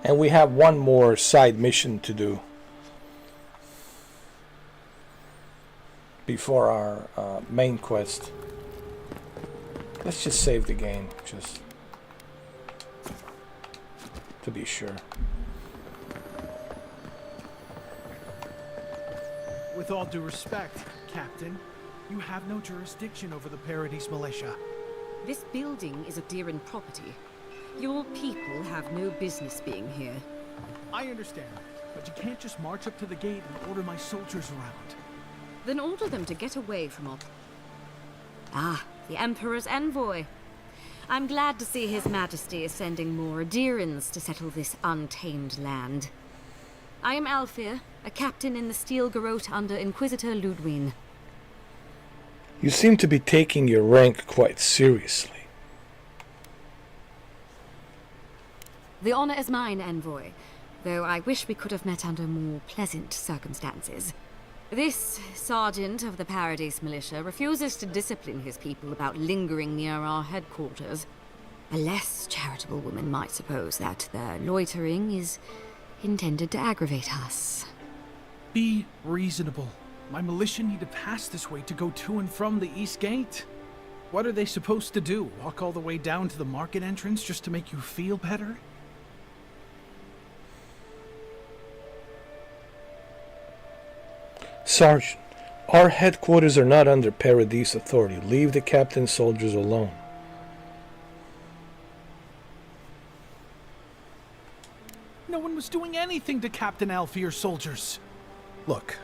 S21: And we have one more side mission to do before our main quest. Let's just save the game, just to be sure.
S6: With all due respect, Captain, you have no jurisdiction over the Paradise Militia.
S12: This building is Adiran property. Your people have no business being here.
S6: I understand, but you can't just march up to the gate and order my soldiers around.
S12: Then order them to get away from all... Ah, the Emperor's envoy. I'm glad to see His Majesty is sending more Adirans to settle this untamed land. I am Alfir, a captain in the Steel Garrote under Inquisitor Ludwin.
S21: You seem to be taking your rank quite seriously.
S12: The honor is mine, envoy, though I wish we could have met under more pleasant circumstances. This sergeant of the Paradise Militia refuses to discipline his people about lingering near our headquarters. A less charitable woman might suppose that their loitering is intended to aggravate us.
S6: Be reasonable. My militia need to pass this way to go to and from the East Gate. What are they supposed to do? Walk all the way down to the market entrance just to make you feel better?
S21: Sergeant, our headquarters are not under Paradise authority. Leave the captain's soldiers alone.
S6: No one was doing anything to Captain Alfir's soldiers. Look,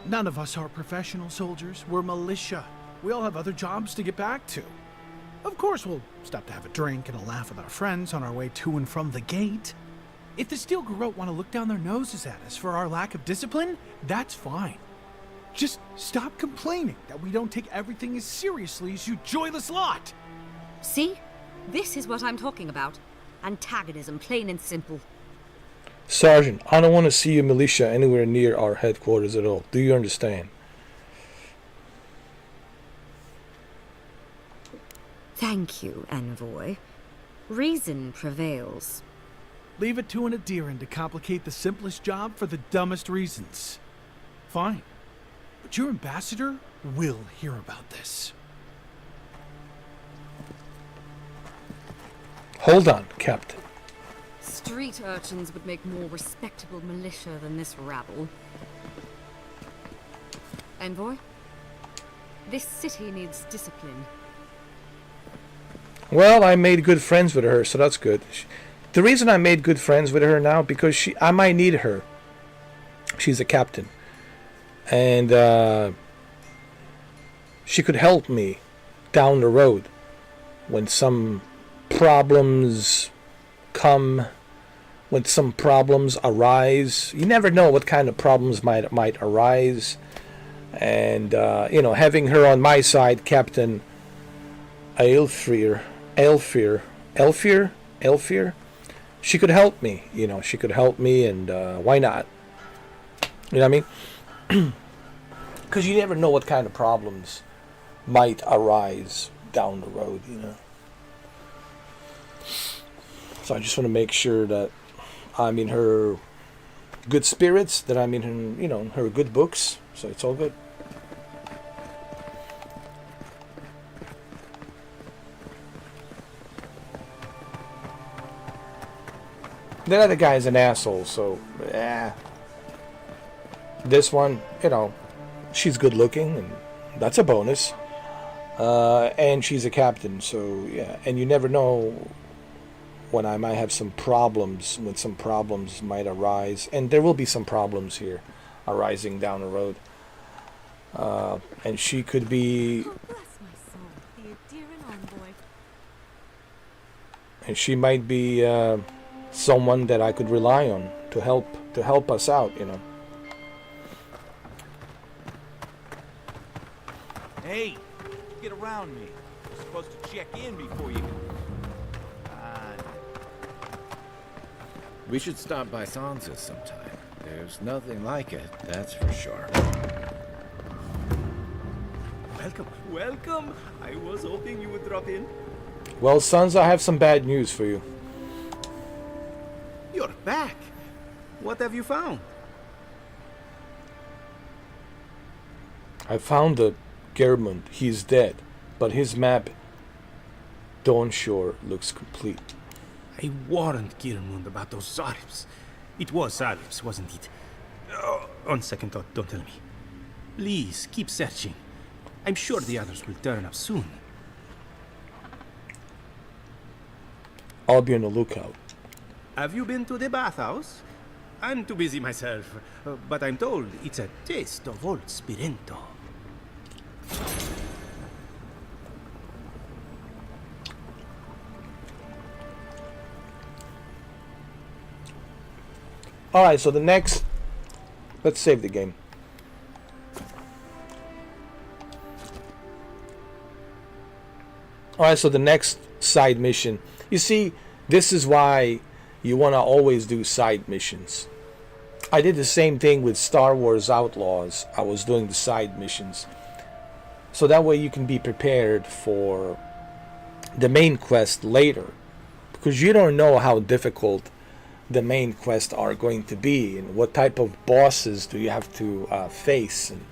S6: none of us are professional soldiers. We're militia. We all have other jobs to get back to. Of course, we'll stop to have a drink and a laugh with our friends on our way to and from the gate. If the Steel Garrote want to look down their noses at us for our lack of discipline, that's fine. Just stop complaining that we don't take everything as seriously as you joyless lot!
S12: See? This is what I'm talking about. Antagonism, plain and simple.
S21: Sergeant, I don't want to see your militia anywhere near our headquarters at all. Do you understand?
S12: Thank you, envoy. Reason prevails.
S6: Leave it to an Adiran to complicate the simplest job for the dumbest reasons. Fine. But your ambassador will hear about this.
S21: Hold on, Captain.
S12: Street urchins would make more respectable militia than this rabble. Envoy? This city needs discipline.
S21: Well, I made good friends with her, so that's good. The reason I made good friends with her now, because I might need her. She's a captain. And she could help me down the road when some problems come, when some problems arise. You never know what kind of problems might arise. And, having her on my side, Captain Elfir, she could help me, she could help me, and why not? You know what I mean? Because you never know what kind of problems might arise down the road, So I just want to make sure that I'm in her good spirits, that I'm in her, her good books, so it's all good. The other guy is an asshole, so this one, you know, she's good looking, and that's a bonus. And she's a captain, so yeah. And you never know when I might have some problems, when some problems might arise, and there will be some problems here arising down the road. And she could be, and she might be someone that I could rely on to help us out, you know.
S22: Hey, get around me. You're supposed to check in before you.
S3: We should stop by Sansa's sometime. There's nothing like it, that's for sure.
S22: Welcome, welcome. I was hoping you would drop in.
S21: Well, sons, I have some bad news for you.
S22: You're back. What have you found?
S21: I found the Germund. He's dead, but his map, Dawnshore, looks complete.
S5: I warned Girmund about those Zaribs. It was Zaribs, wasn't it? Oh, on second thought, don't tell me. Please, keep searching. I'm sure the others will turn up soon.
S21: I'll be on the lookout.
S5: Have you been to the bathhouse? I'm too busy myself, but I'm told it's a taste of old Spirento.
S21: Alright, so the next... Let's save the game. Alright, so the next side mission. You see, this is why you want to always do side missions. I did the same thing with Star Wars Outlaws. I was doing the side missions. So that way you can be prepared for the main quest later. Because you don't know how difficult the main quests are going to be, and what type of bosses do you have to face and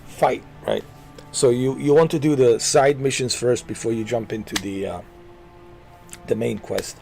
S21: fight, right? So you want to do the side missions first before you jump into the main quest.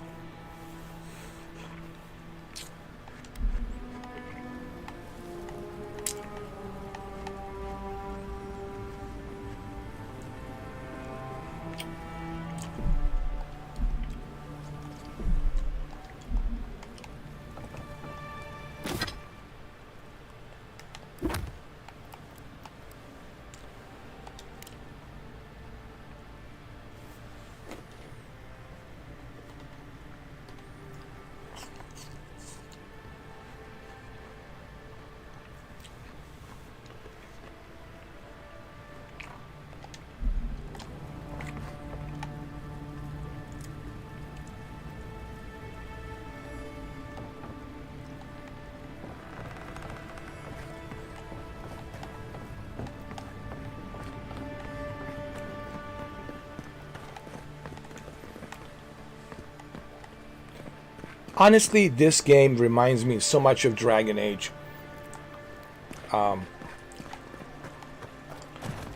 S21: Honestly, this game reminds me so much of Dragon Age.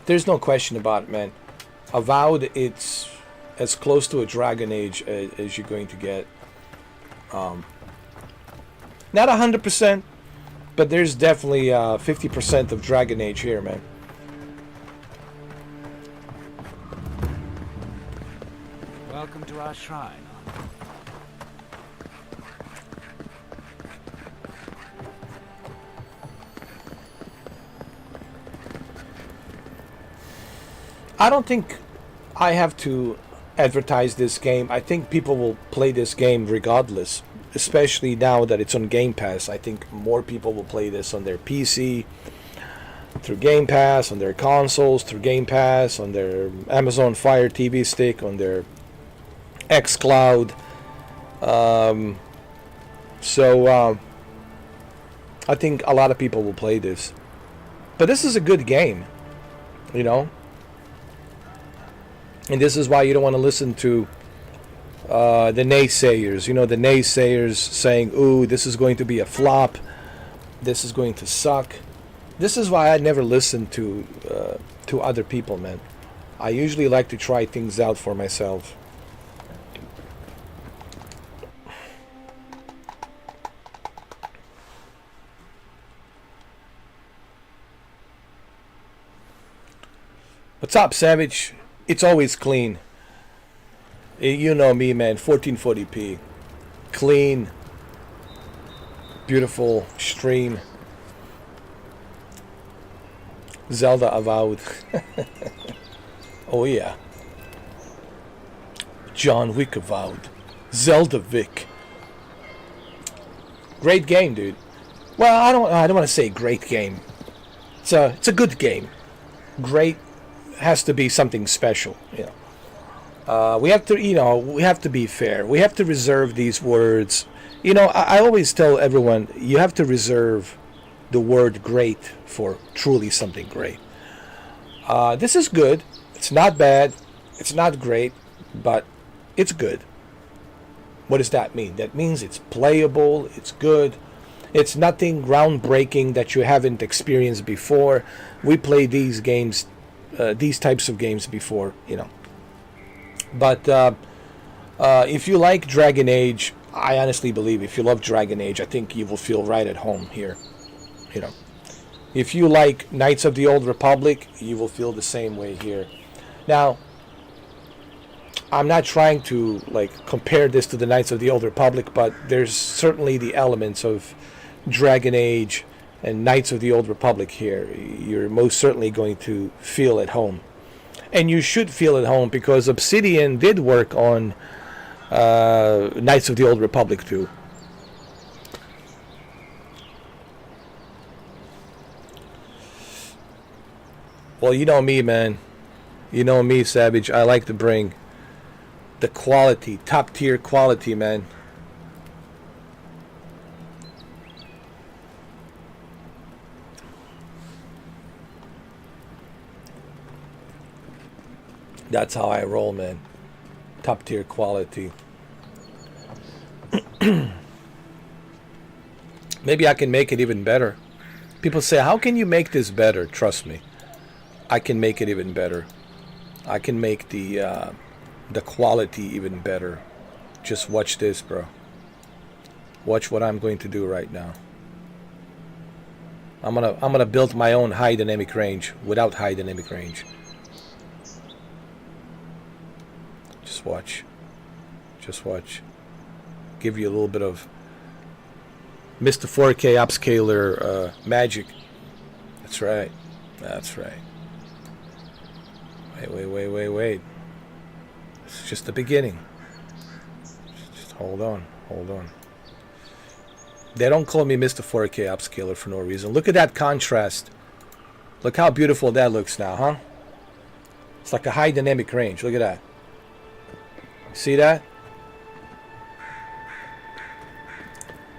S21: There's no question about it, man. Avowed, it's as close to a Dragon Age as you're going to get. Not 100%, but there's definitely 50% of Dragon Age here, man.
S22: Welcome to our shrine.
S21: I don't think I have to advertise this game. I think people will play this game regardless, especially now that it's on Game Pass. I think more people will play this on their PC, through Game Pass, on their consoles, through Game Pass, on their Amazon Fire TV stick, on their xCloud. I think a lot of people will play this. But this is a good game, you know? And this is why you don't want to listen to the naysayers. You know, the naysayers saying, ooh, this is going to be a flop. This is going to suck. This is why I never listen to other people, man. I usually like to try things out for myself. What's up, Savage? It's always clean. You know me, man. 1440p. Clean. Beautiful stream. Zelda Avowed. Oh yeah. John Wick Avowed. Zelda Vic. Great game, dude. Well, I don't want to say great game. It's a good game. Great has to be something special, you know. We have to be fair. We have to reserve these words. You know, I always tell everyone, you have to reserve the word great for truly something great. This is good. It's not bad. It's not great, but it's good. What does that mean? That means it's playable, it's good. It's nothing groundbreaking that you haven't experienced before. We played these games, these types of games before, you know. But if you like Dragon Age, I honestly believe if you love Dragon Age, I think you will feel right at home here, you know. If you like Knights of the Old Republic, you will feel the same way here. Now, I'm not trying to like compare this to the Knights of the Old Republic, but there's certainly the elements of Dragon Age and Knights of the Old Republic here. You're most certainly going to feel at home. And you should feel at home because Obsidian did work on Knights of the Old Republic too. Well, you know me, man. You know me, Savage. I like to bring the quality, top tier quality, man. That's how I roll, man. Top tier quality. Maybe I can make it even better. People say, how can you make this better? Trust me. I can make it even better. I can make the quality even better. Just watch this, bro. Watch what I'm going to do right now. I'm gonna build my own high dynamic range without high dynamic range. Just watch. Just watch. Give you a little bit of Mr. 4K upscaler magic. That's right. That's right. Wait. It's just the beginning. Just hold on. They don't call me Mr. 4K upscaler for no reason. Look at that contrast. Look how beautiful that looks now, huh? It's like a high dynamic range. Look at that. See that?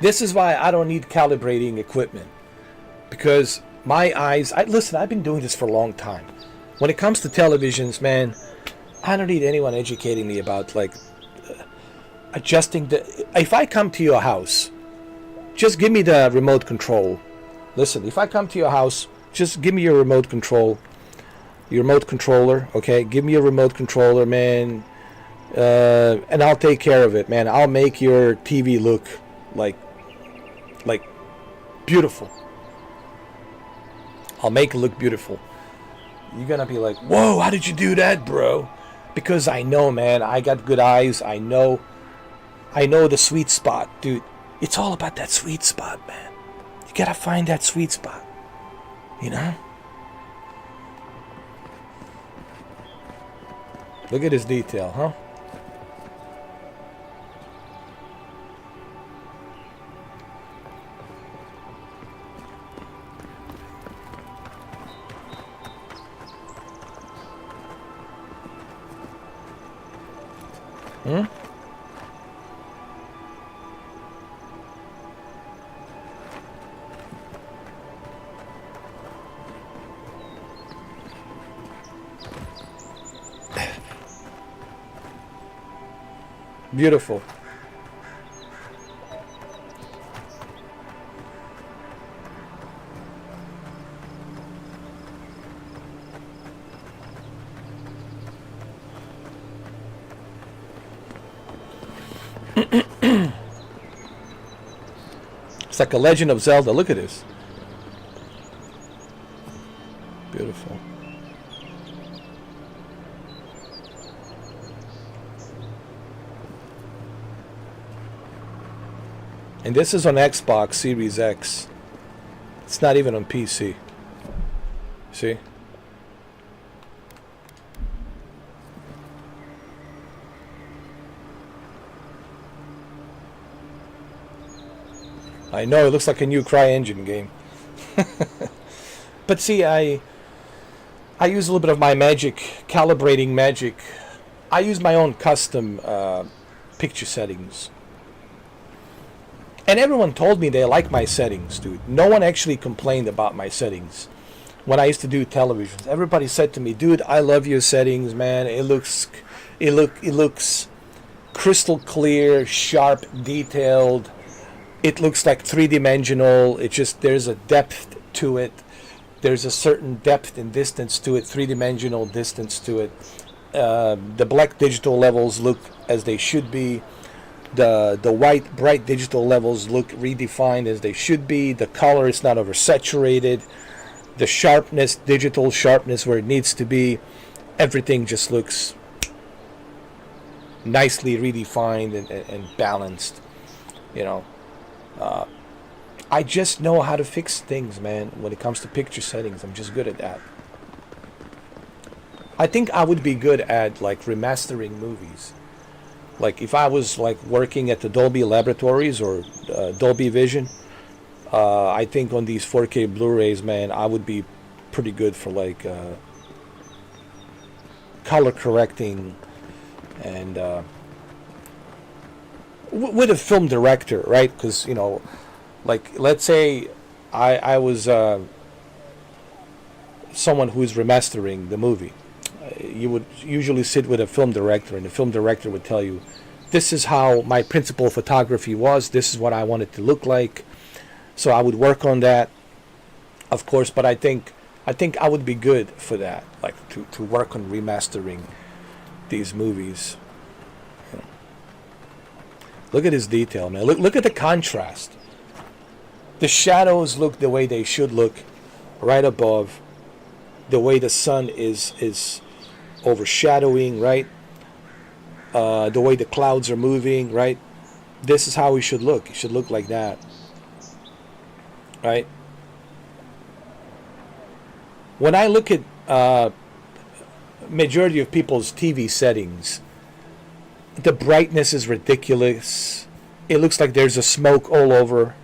S21: This is why I don't need calibrating equipment. Because my eyes... Listen, I've been doing this for a long time. When it comes to televisions, man, I don't need anyone educating me about, like, adjusting the... If I come to your house, just give me the remote control. Listen, if I come to your house, just give me your remote control. Your remote controller, okay? Give me a remote controller, man. And I'll take care of it, man. I'll make your TV look like beautiful. I'll make it look beautiful. You're gonna be like, whoa, how did you do that, bro? Because I know, man. I got good eyes. I know the sweet spot, dude. It's all about that sweet spot, man. You gotta find that sweet spot. You know? Look at this detail, huh? Hmm? Beautiful. It's like a Legend of Zelda. Look at this. Beautiful. And this is on Xbox Series X. It's not even on PC. See? I know it looks like a new CryEngine game. But see, I use a little bit of my magic, calibrating magic. I use my own custom picture settings. And everyone told me they like my settings, dude. No one actually complained about my settings when I used to do televisions. Everybody said to me, dude, I love your settings, man. It looks crystal clear, sharp, detailed. It looks like three-dimensional. It just, there's a depth to it. There's a certain depth and distance to it, three-dimensional distance to it. The black digital levels look as they should be. The white bright digital levels look redefined as they should be. The color is not oversaturated. The sharpness, digital sharpness where it needs to be. Everything just looks nicely redefined and balanced. You know, I just know how to fix things, man. When it comes to picture settings, I'm just good at that. I think I would be good at like remastering movies. Like if I was like working at the Dolby Laboratories or Dolby Vision, I think on these 4K Blu-rays, man, I would be pretty good for like color correcting and with a film director, right? Because, you know, like let's say I was someone who is remastering the movie. You would usually sit with a film director, and the film director would tell you, this is how my principal photography was, this is what I want it to look like. So I would work on that, of course, but I think I would be good for that, like to work on remastering these movies. You know. Look at this detail, man. Look at the contrast. The shadows look the way they should look, right above. The way the sun is overshadowing, right? The way the clouds are moving, right? This is how it should look. It should look like that, right? When I look at majority of people's TV settings, the brightness is ridiculous. It looks like there's a smoke all over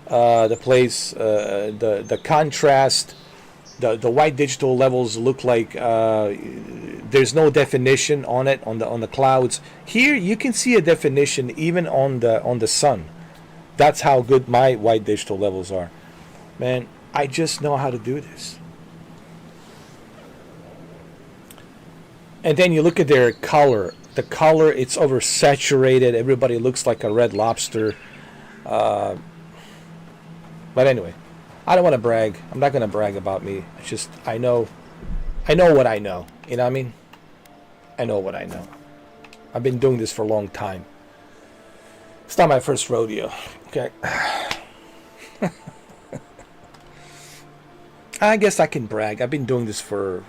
S21: the place. The contrast. The white digital levels look like there's no definition on it on the clouds. Here you can see a definition even on the sun. That's how good my white digital levels are. Man, I just know how to do this. And then you look at their color. The color, it's oversaturated. Everybody looks like a red lobster. But anyway, I don't want to brag. I'm not going to brag about me. It's just, I know what I know. You know what I mean? I know what I know. I've been doing this for a long time. It's not my first rodeo. Okay. I guess I can brag. I've been doing this for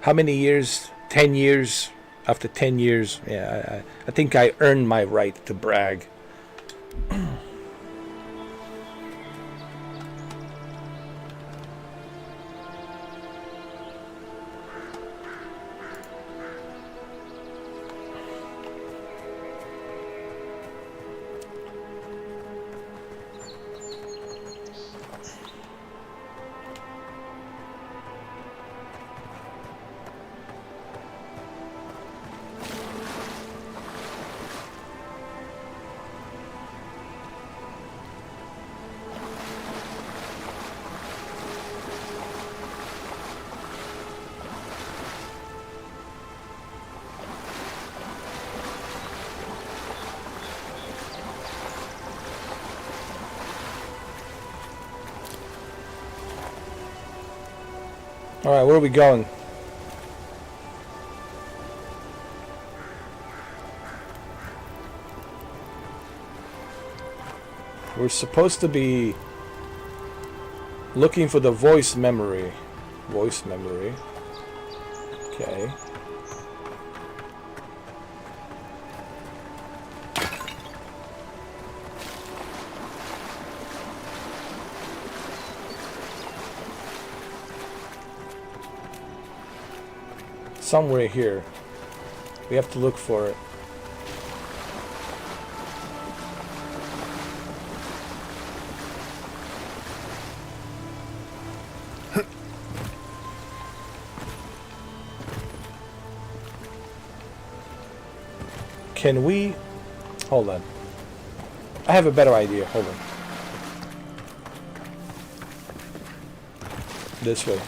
S21: how many years? 10 years. After 10 years, yeah, I think I earned my right to brag. Alright, where are we going? We're supposed to be looking for the voice memory. Voice memory. Okay. somewhere here. We have to look for it. Can we... Hold on. I have a better idea. Hold on. This way.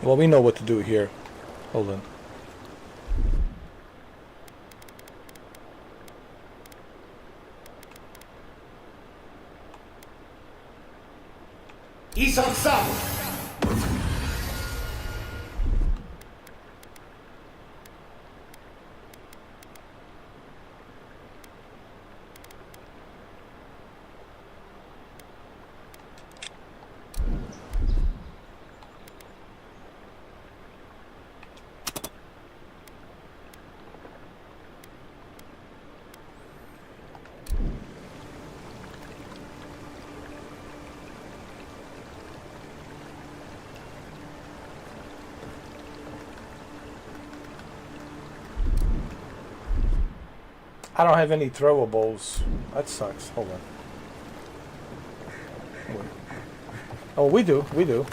S21: Well, we know what to do here. Hold on. I don't have any throwables. That sucks. Hold on. Wait. Oh, we do. We do.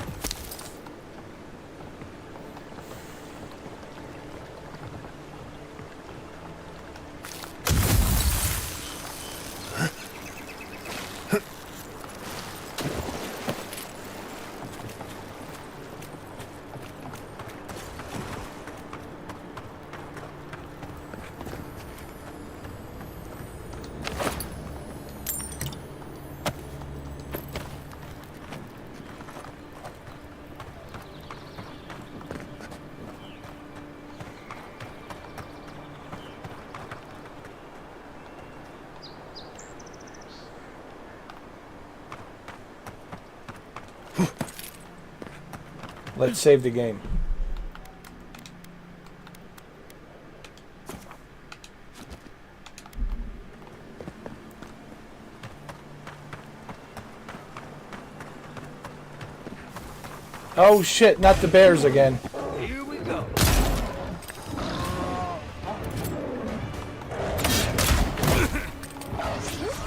S21: Let's save the game. Oh shit, not the bears again.
S22: Here we go.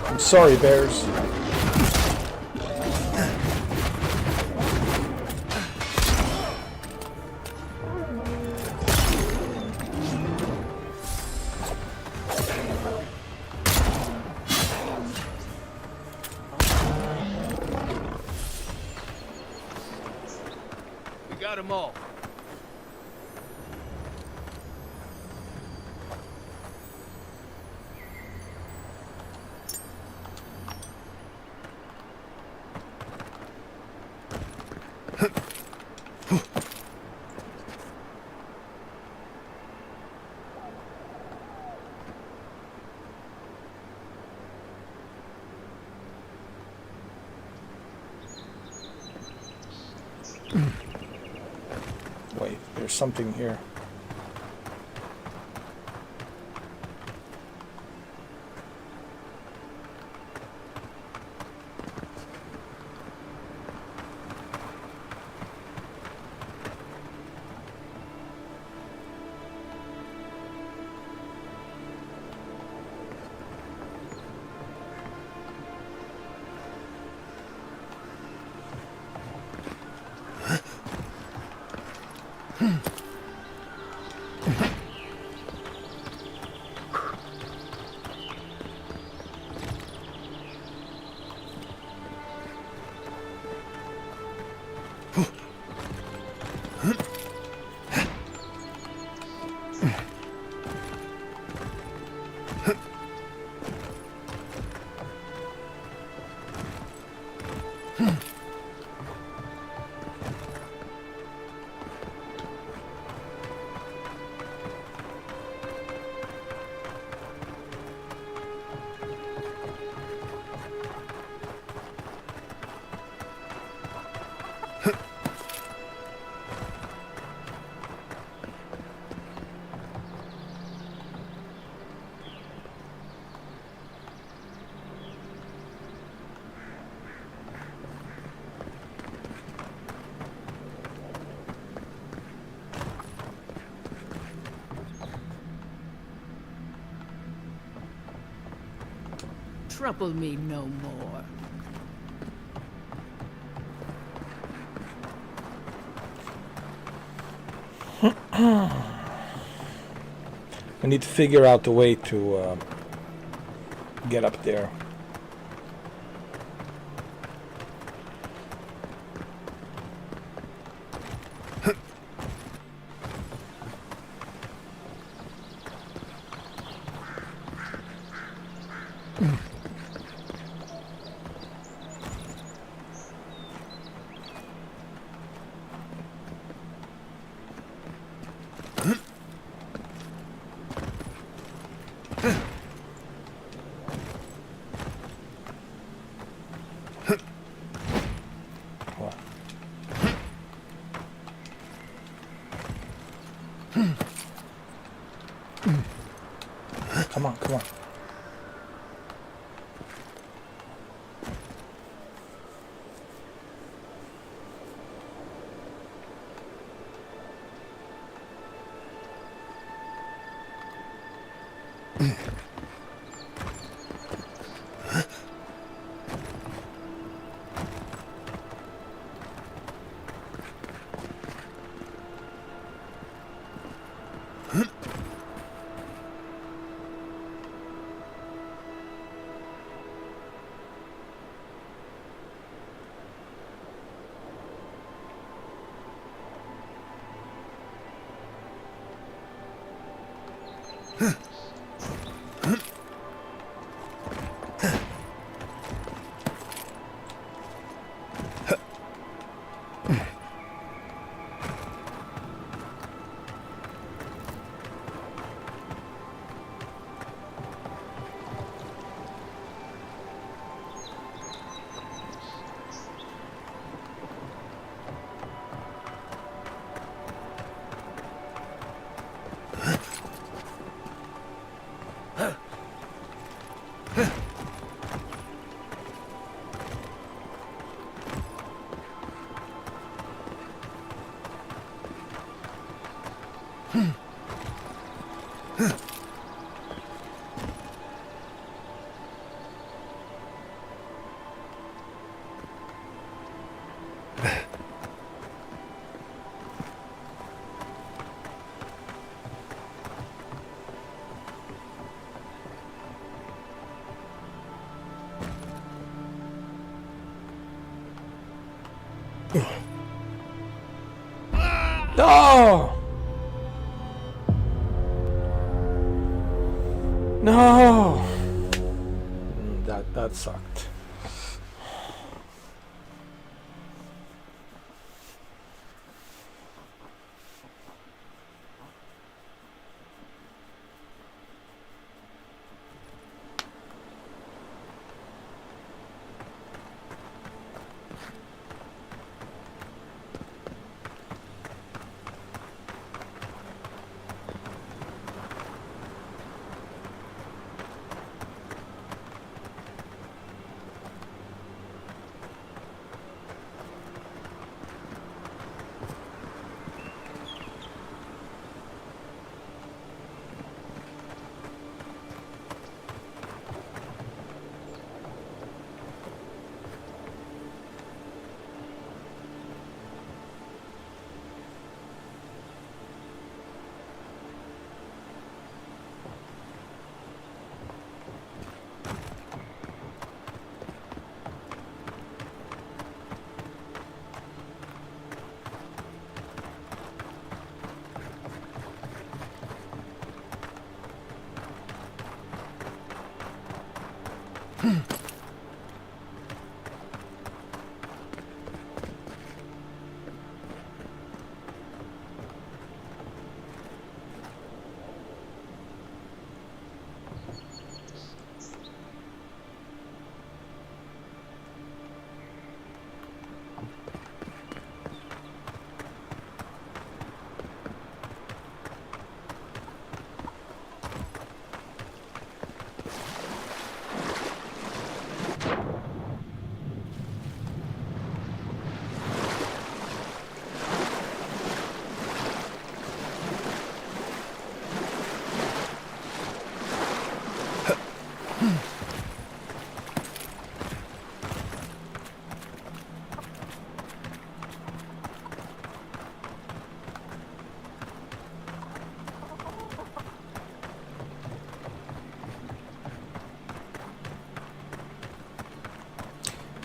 S21: I'm sorry, bears.
S22: Got them all.
S21: Wait, there's something here.
S17: trouble me no more.
S21: I need to figure out a way to get up there. Come on, come on. No! No! That sucked.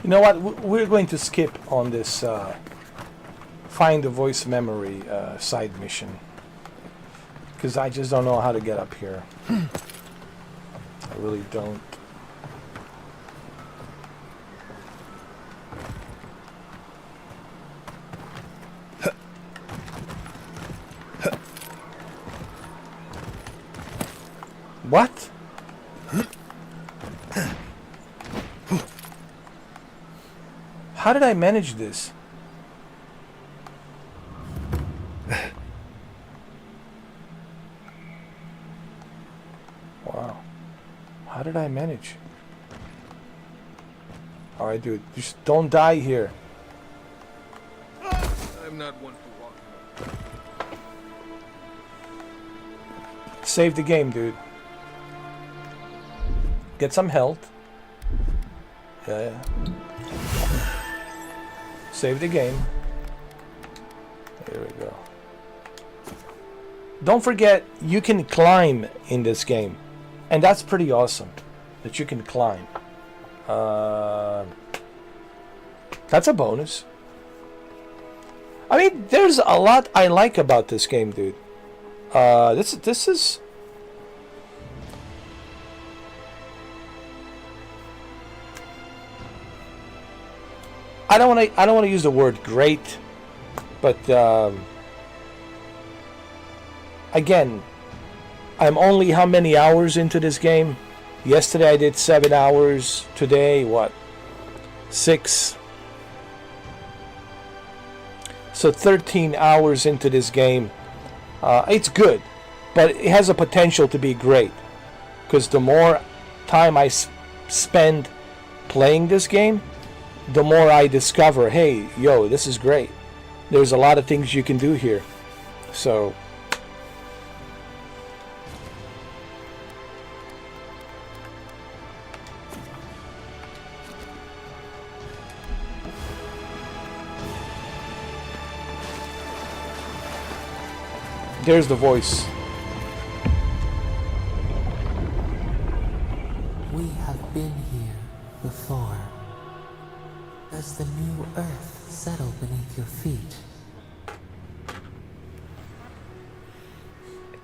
S21: You know what? We're going to skip on this find the voice memory side mission. Because I just don't know how to get up here. I really don't. What? How did I manage this? Wow. How did I manage? Alright, dude. Just don't die here.
S13: I'm not one for walking up.
S21: Save the game, dude. Get some health. Yeah. Save the game. There we go. Don't forget, you can climb in this game. And that's pretty awesome. That you can climb. That's a bonus. I mean, there's a lot I like about this game, dude. This is... I don't want to use the word great, but again, I'm only how many hours into this game? Yesterday I did 7 hours. Today, what? 6. So 13 hours into this game. It's good, but it has a potential to be great, because the more time I spend playing this game, the more I discover, hey, yo, this is great. There's a lot of things you can do here. So there's the voice.
S4: We have been here before. Does the new earth settle beneath your feet?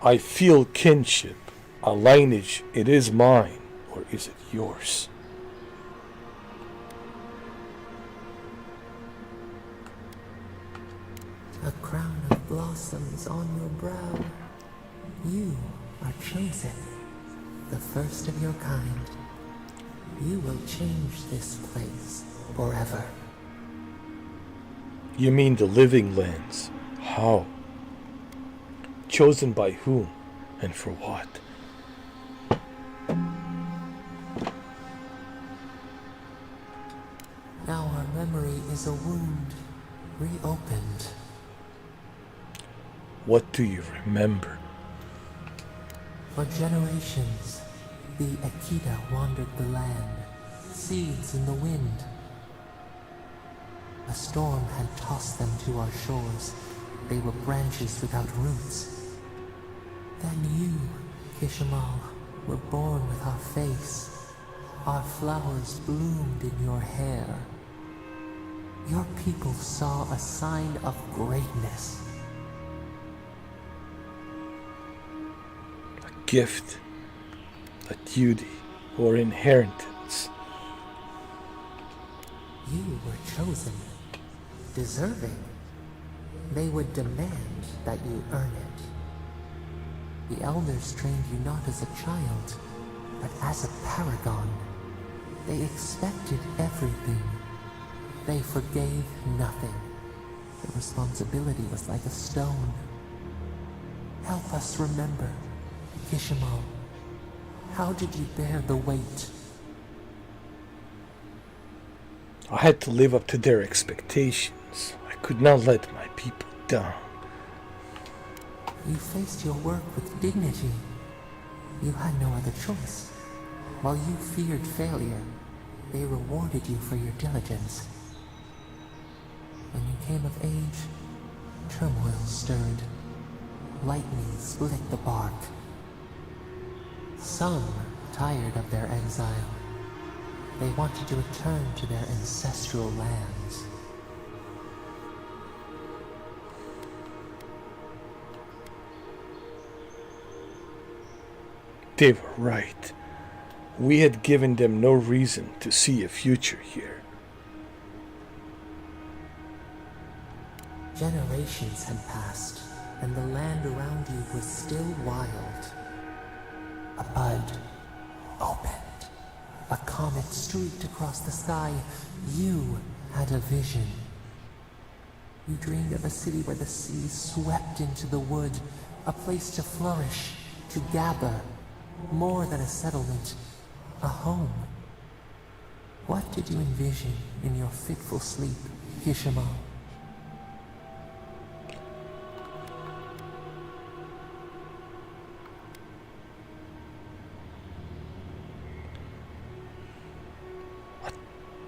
S21: I feel kinship, a lineage. It is mine, or is it yours?
S4: A crown of blossoms on your brow. You are chosen, the first of your kind. You will change this place forever.
S21: You mean the living lands? How? Chosen by whom and for what?
S4: Now our memory is a wound reopened.
S21: What do you remember?
S4: For generations, the Akita wandered the land, seeds in the wind. A storm had tossed them to our shores. They were branches without roots. Then you, Kishimal, were born with our face. Our flowers bloomed in your hair. Your people saw a sign of greatness.
S21: A gift, a duty, or inheritance.
S4: You were chosen, deserving. They would demand that you earn it. The elders trained you not as a child, but as a paragon. They expected everything. They forgave nothing. The responsibility was like a stone. Help us remember, Kishimal. How did you bear the weight?
S21: I had to live up to their expectations. I could not let my people down.
S4: You faced your work with dignity. You had no other choice. While you feared failure, they rewarded you for your diligence. When you came of age, turmoil stirred. Lightning split the bark. Some tired of their exile. They wanted to return to their ancestral lands.
S21: They were right. We had given them no reason to see a future here.
S4: Generations had passed, and the land around you was still wild. A bud opened. A comet streaked across the sky. You had a vision. You dreamed of a city where the sea swept into the wood, a place to flourish, to gather, more than a settlement, a home. What did you envision in your fitful sleep, Kishima?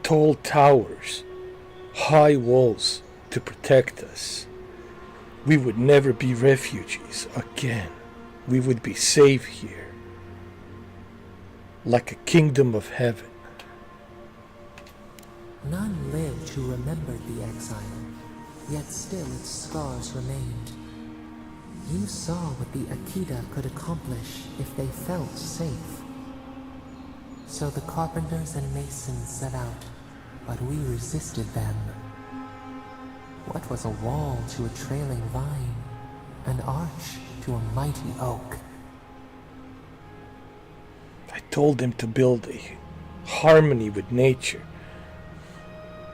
S21: Tall towers, high walls to protect us. We would never be refugees again. We would be safe here, like a kingdom of heaven.
S4: None lived who remembered the exile, yet still its scars remained. You saw what the Akita could accomplish if they felt safe. So the carpenters and masons set out, but we resisted them. What was a wall to a trailing vine, an arch to a mighty oak?
S21: I told them to build a harmony with nature,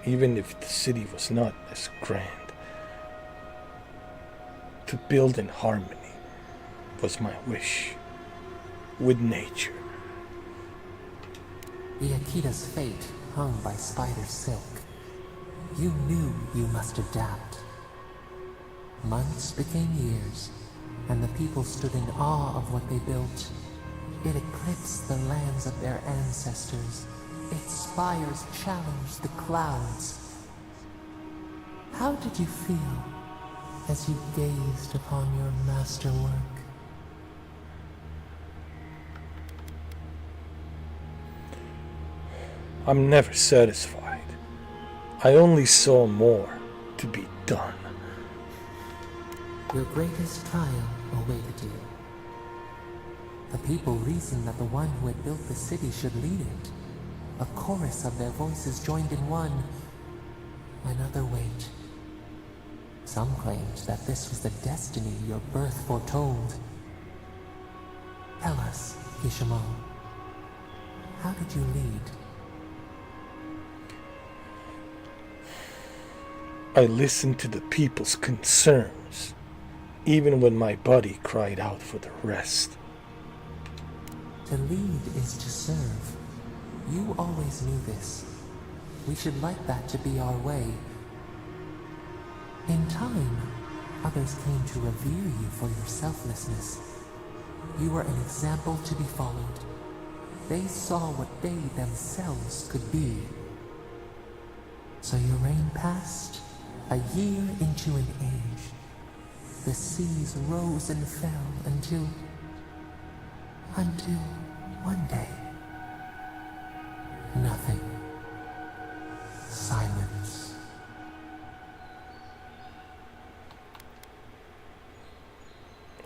S21: even if the city was not as grand. To build in harmony was my wish with nature.
S4: The Akita's fate hung by spider silk. You knew you must adapt. Months became years, and the people stood in awe of what they built. It eclipsed the lands of their ancestors. Its spires challenged the clouds. How did you feel as you gazed upon your masterwork?
S21: I'm never satisfied. I only saw more to be done.
S4: Your greatest trial awaited you. The people reasoned that the one who had built the city should lead it. A chorus of their voices joined in one. Another wait. Some claimed that this was the destiny your birth foretold. Tell us, Kishimo, how did you lead?
S21: I listened to the people's concerns, even when my body cried out for the rest.
S4: To lead is to serve. You always knew this. We should like that to be our way. In time, others came to revere you for your selflessness. You were an example to be followed. They saw what they themselves could be. So your reign passed. A year into an age, the seas rose and fell until one day, nothing. Silence.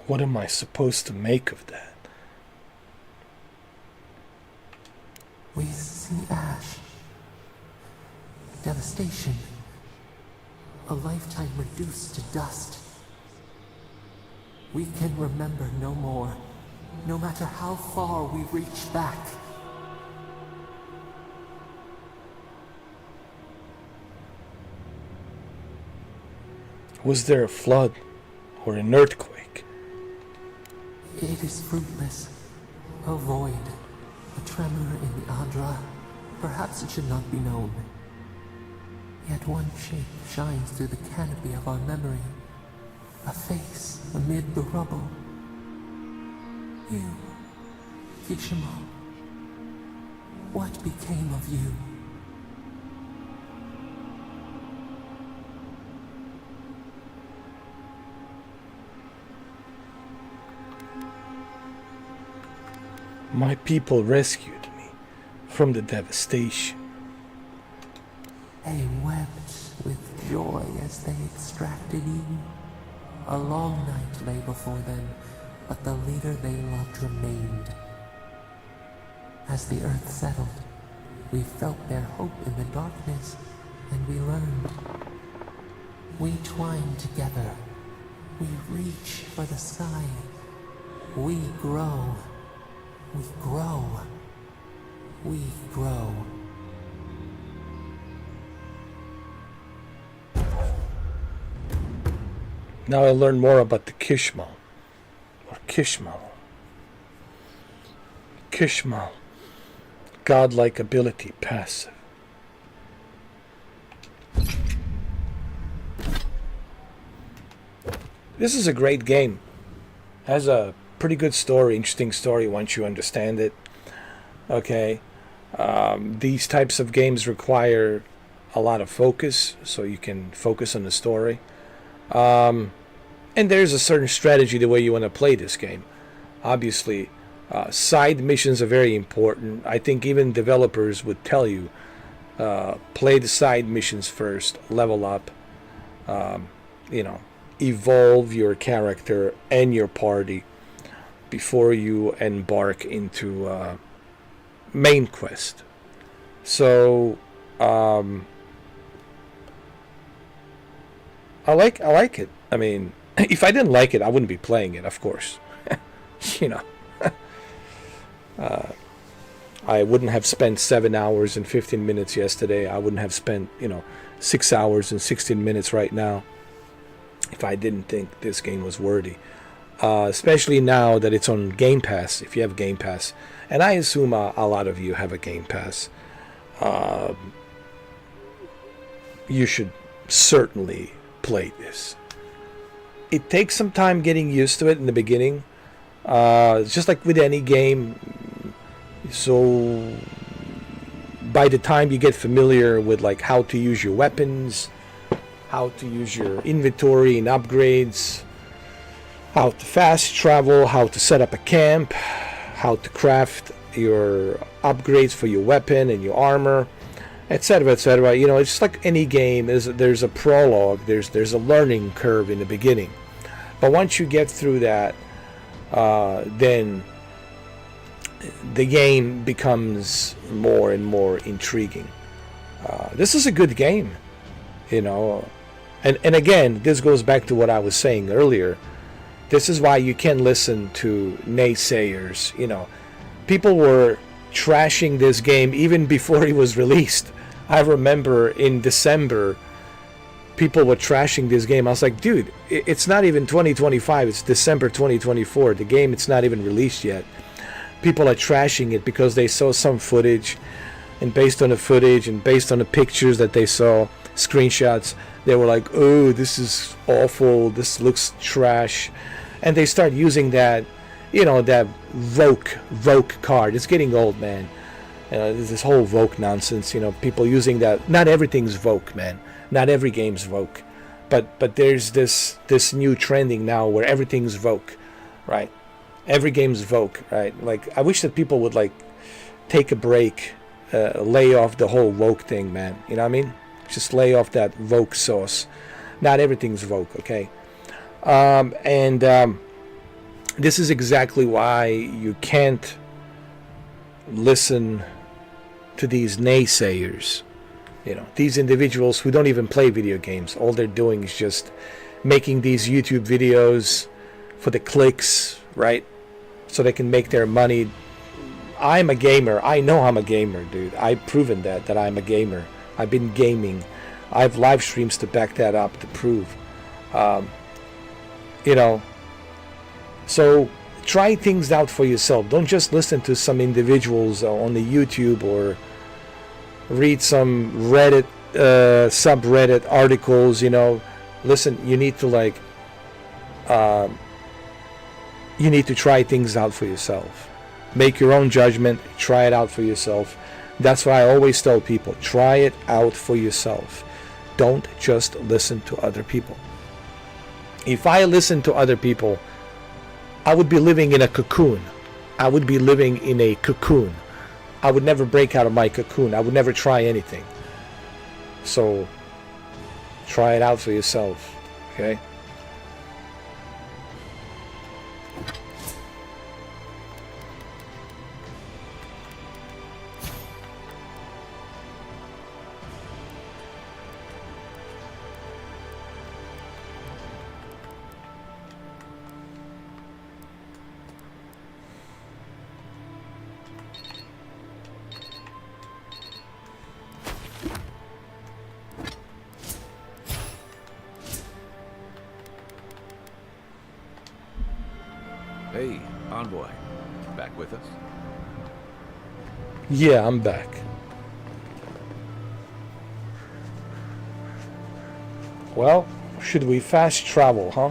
S21: What am I supposed to make of that?
S4: We see ash, devastation, a lifetime reduced to dust. We can remember no more, no matter how far we reach back.
S21: Was there a flood or an earthquake?
S4: It is fruitless. A void, a tremor in the Adra. Perhaps it should not be known. Yet one shape shines through the canopy of our memory. A face amid the rubble. You, Kishimo. What became of you?
S21: My people rescued me from the devastation.
S4: They wept with joy as they extracted Eden. A long night lay before them, but the leader they loved remained. As the earth settled, we felt their hope in the darkness, and we learned. We twine together. We reach for the sky. We grow. We grow. We grow.
S21: Now I learn more about the Kishmal. Or Kishmal. Kishmal. Godlike ability, passive. This is a great game. Has a pretty good story, interesting story once you understand it. Okay. These types of games require a lot of focus, so you can focus on the story. And there's a certain strategy the way you want to play this game. Obviously, side missions are very important. I think even developers would tell you, play the side missions first, level up, evolve your character and your party before you embark into main quest. So, I like it. I mean, if I didn't like it, I wouldn't be playing it, of course. I wouldn't have spent 7 hours and 15 minutes yesterday. I wouldn't have spent, 6 hours and 16 minutes right now if I didn't think this game was worthy. Especially now that it's on Game Pass, if you have Game Pass. And I assume a lot of you have a Game Pass. You should certainly play this. It takes some time getting used to it in the beginning. It's just like with any game. So by the time you get familiar with like how to use your weapons, how to use your inventory and upgrades, how to fast travel, how to set up a camp, how to craft your upgrades for your weapon and your armor, etc., etc. It's just like any game. There's a prologue. There's a learning curve in the beginning, but once you get through that, then the game becomes more and more intriguing. This is a good game, and again, this goes back to what I was saying earlier. This is why you can listen to naysayers. People were trashing this game even before it was released. I remember in December, people were trashing this game. I was like, dude, it's not even 2025. It's December 2024. The game, it's not even released yet. People are trashing it because they saw some footage, and based on the footage and based on the pictures that they saw, screenshots, they were like, oh, this is awful. This looks trash. And they start using that, that Voke card. It's getting old, man. This whole Voke nonsense, people using that. Not everything's Voke, man. Not every game's Voke. But there's this new trending now where everything's Voke, right? Every game's Voke, right? Like, I wish that people would, take a break, lay off the whole Voke thing, man. You know what I mean? Just lay off that Voke sauce. Not everything's Voke, okay? This is exactly why you can't listen to these naysayers. These individuals who don't even play video games. All they're doing is just making these YouTube videos for the clicks, right? So they can make their money. I'm a gamer. I know I'm a gamer, dude. I've proven that I'm a gamer. I've been gaming. I have live streams to back that up, to prove. So try things out for yourself. Don't just listen to some individuals on the YouTube or read some Reddit, subreddit articles, Listen, you need to you need to try things out for yourself. Make your own judgment. Try it out for yourself. That's why I always tell people, try it out for yourself. Don't just listen to other people. If I listened to other people, I would be living in a cocoon. I would be living in a cocoon. I would never break out of my cocoon. I would never try anything. So try it out for yourself, okay?
S3: Hey, Envoy. Back with us?
S21: Yeah, I'm back. Well, should we fast travel, huh?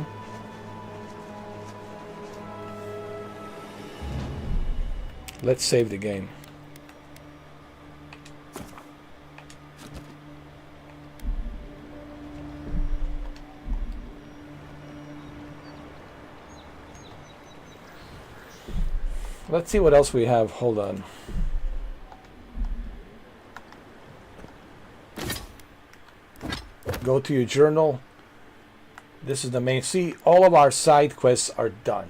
S21: Let's save the game. Let's see what else we have. Hold on. Go to your journal. This is the main. See, all of our side quests are done.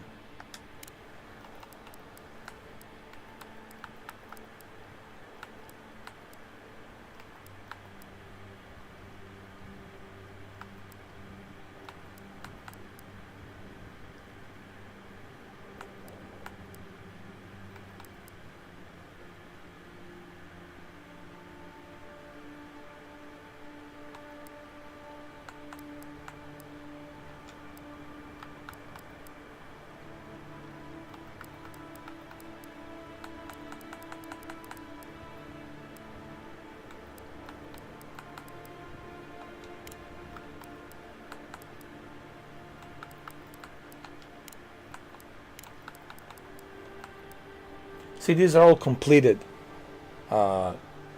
S21: See, these are all completed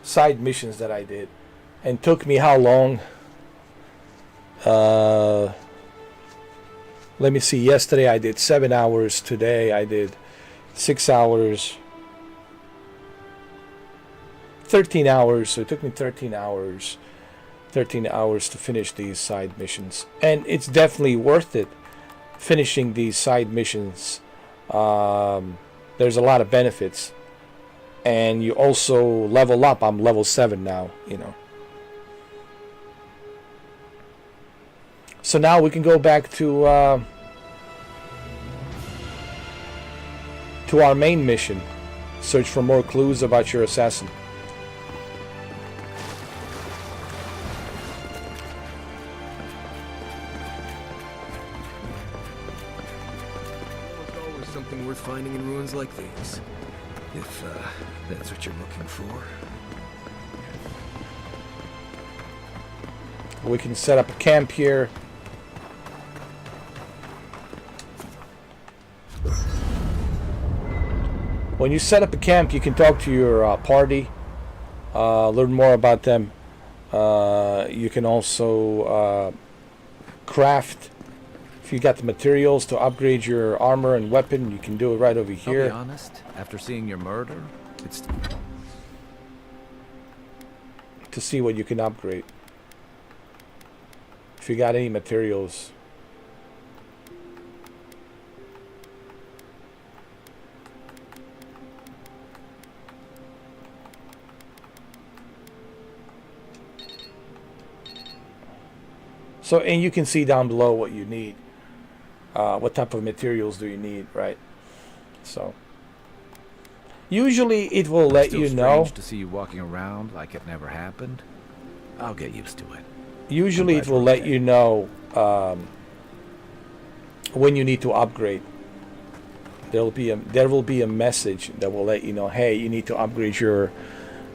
S21: side missions that I did. And took me how long? Let me see. Yesterday I did 7 hours. Today I did 6 hours. 13 hours. So it took me 13 hours. 13 hours to finish these side missions. And it's definitely worth it finishing these side missions. There's a lot of benefits, and you also level up. I'm level 7 now, you know. So now we can go back to our main mission. Search for more clues about your assassin.
S13: Something worth finding in ruins like these, if that's what you're looking for.
S21: We can set up a camp here. When you set up a camp, you can talk to your party, learn more about them. You can also craft. If you got the materials to upgrade your armor and weapon, you can do it right over here.
S3: I'll be honest, after seeing your murder, it's...
S21: To see what you can upgrade. If you got any materials. So, and you can see down below what you need. What type of materials do you need, right? So, usually it will let you know.
S3: To see you walking around like it never happened. I'll get used to it.
S21: Usually it will let you know when you need to upgrade. There will be a message that will let you know, hey, you need to upgrade your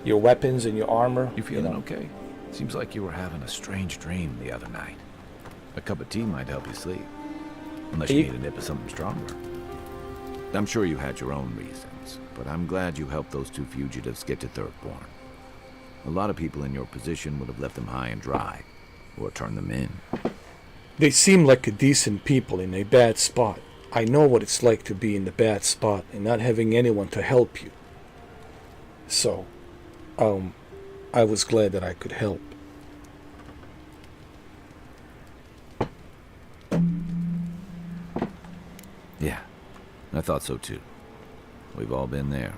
S21: weapons and your armor.
S3: You feeling okay? Seems like you were having a strange dream the other night. A cup of tea might help you sleep. Unless you need a nip of something stronger. I'm sure you had your own reasons, but I'm glad you helped those two fugitives get to Thirdborn. A lot of people in your position would have left them high and dry, or turned them in.
S21: They seem like a decent people in a bad spot. I know what it's like to be in the bad spot and not having anyone to help you. So, I was glad that I could help.
S3: Yeah, I thought so too. We've all been there.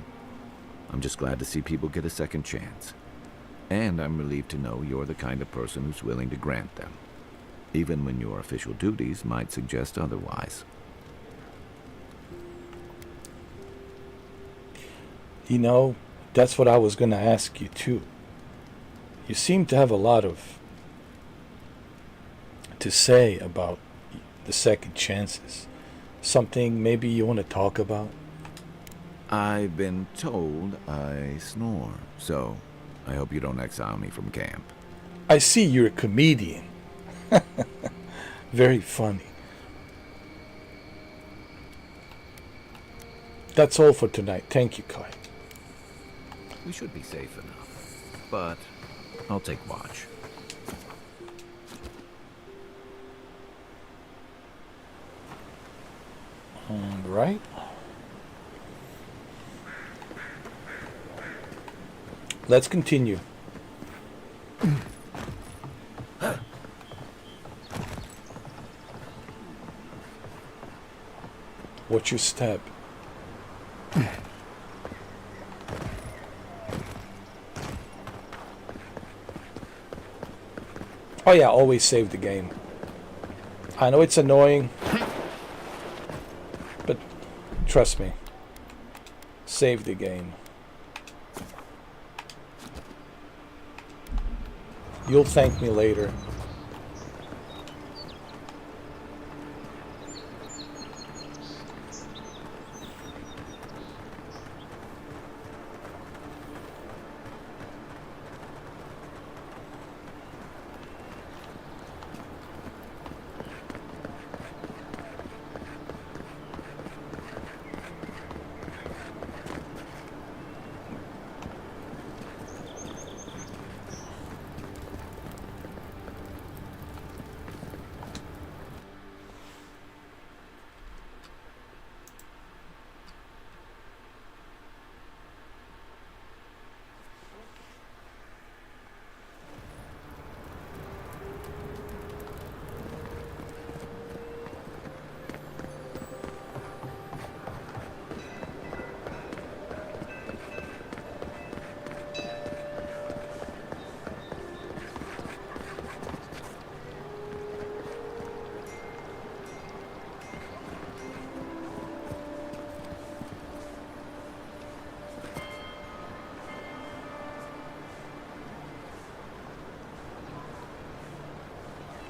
S3: I'm just glad to see people get a second chance. And I'm relieved to know you're the kind of person who's willing to grant them, even when your official duties might suggest otherwise.
S21: You know, that's what I was going to ask you too. You seem to have a lot to say about the second chances. Something maybe you want to talk about?
S3: I've been told I snore, so I hope you don't exile me from camp.
S21: I see you're a comedian. Very funny. That's all for tonight. Thank you, Kai.
S3: We should be safe enough, but I'll take watch.
S21: All right. Let's continue. Watch your step. Oh yeah, always save the game. I know it's annoying, but trust me. Save the game. You'll thank me later.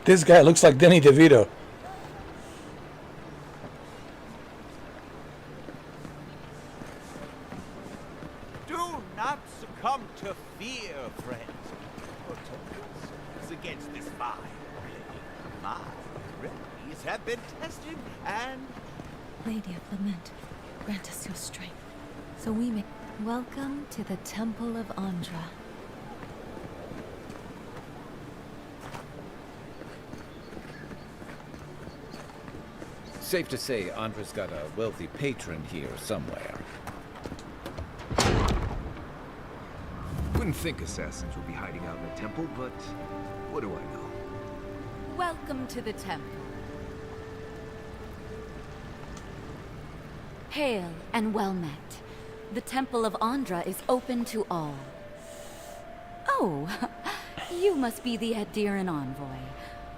S21: This guy looks like Danny DeVito.
S22: Do not succumb to fear, friends. Protocus is against this fine blade. My remedies have been tested and...
S16: Lady of Lament, grant us your strength, so we may... Welcome to the Temple of Andra.
S3: Safe to say Andra's got a wealthy patron here somewhere.
S13: Wouldn't think assassins would be hiding out in the temple, but what do I know?
S12: Welcome to the temple. Hail and well met. The Temple of Andra is open to all. Oh, you must be the Adiran envoy.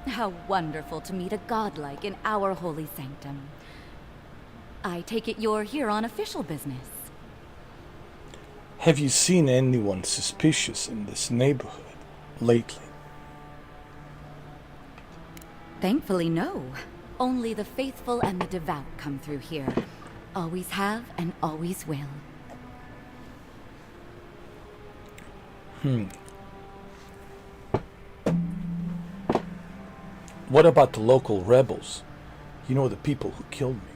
S12: How wonderful to meet a godlike in our holy sanctum. I take it you're here on official business.
S21: Have you seen anyone suspicious in this neighborhood lately?
S12: Thankfully, no. Only the faithful and the devout come through here. Always have and always will.
S21: What about the local rebels? You know, the people who killed me.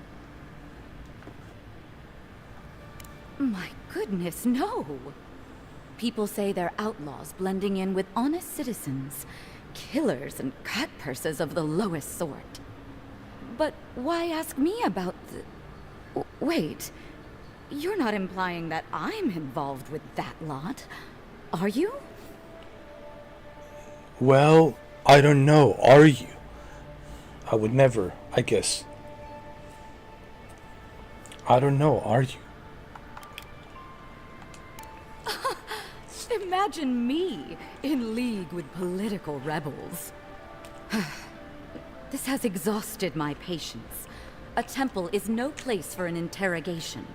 S12: My goodness, no. People say they're outlaws blending in with honest citizens. Killers and cut-purses of the lowest sort. But why ask me about the... Wait. You're not implying that I'm involved with that lot, are you?
S21: Well, I don't know. Are you? I would never, I guess. I don't know. Are you?
S12: Imagine me in league with political rebels. This has exhausted my patience. A temple is no place for an interrogation.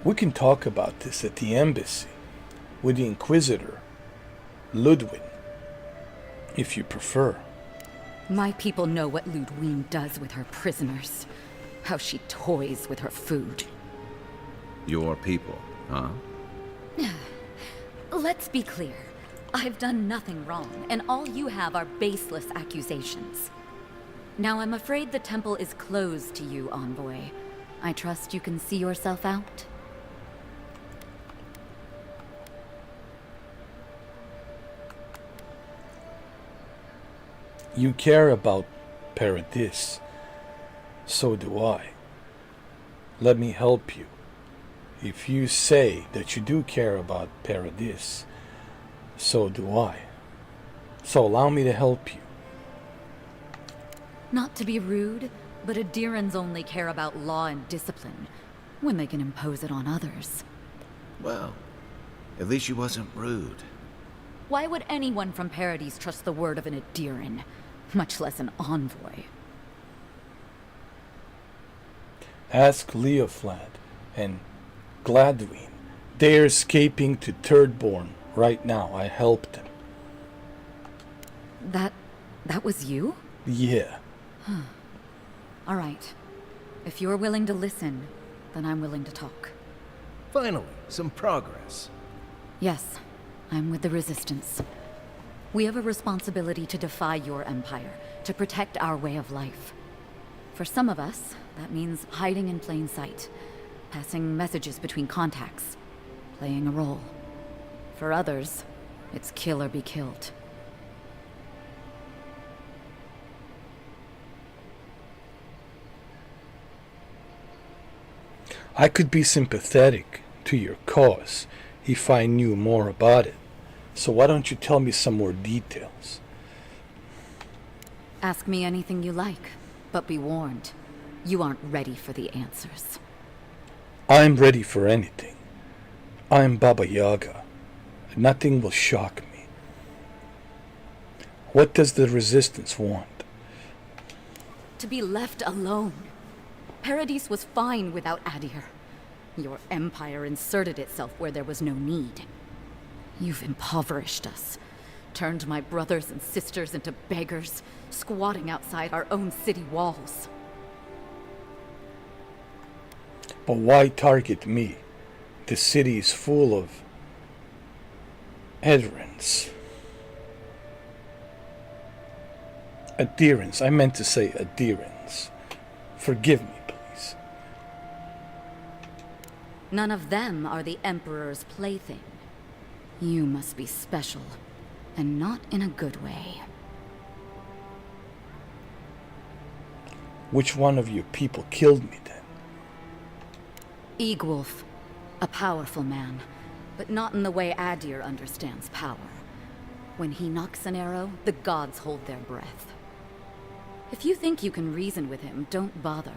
S21: We can talk about this at the embassy with the Inquisitor, Ludwig, if you prefer.
S12: My people know what Ludwig does with her prisoners. How she toys with her food.
S3: Your people, huh?
S12: Let's be clear. I've done nothing wrong, and all you have are baseless accusations. Now I'm afraid the temple is closed to you, Envoy. I trust you can see yourself out?
S21: You care about Paradis. So do I. Let me help you. If you say that you do care about Paradis, so do I. So allow me to help you.
S12: Not to be rude, but Adirans only care about law and discipline when they can impose it on others.
S3: Well, at least she wasn't rude.
S12: Why would anyone from Paradis trust the word of an Adiran, much less an envoy?
S21: Ask Leoflad and Gladwin. They're escaping to Thirdborn right now. I helped them.
S12: That was you?
S21: Yeah.
S12: All right. If you're willing to listen, then I'm willing to talk.
S13: Finally, some progress.
S12: Yes, I'm with the Resistance. We have a responsibility to defy your empire, to protect our way of life. For some of us, that means hiding in plain sight, passing messages between contacts, playing a role. For others, it's kill or be killed.
S21: I could be sympathetic to your cause if I knew more about it. So why don't you tell me some more details?
S12: Ask me anything you like, but be warned, you aren't ready for the answers.
S21: I'm ready for anything. I'm Baba Yaga. Nothing will shock me. What does the Resistance want?
S12: To be left alone. Paradis was fine without Adir. Your empire inserted itself where there was no need. You've impoverished us, turned my brothers and sisters into beggars, squatting outside our own city walls.
S21: But why target me? The city is full of adherents. Adherents. I meant to say adherents. Forgive me, please.
S12: None of them are the Emperor's plaything. You must be special, and not in a good way.
S21: Which one of your people killed me then?
S12: Eagwolf, a powerful man, but not in the way Adir understands power. When he knocks an arrow, the gods hold their breath. If you think you can reason with him, don't bother.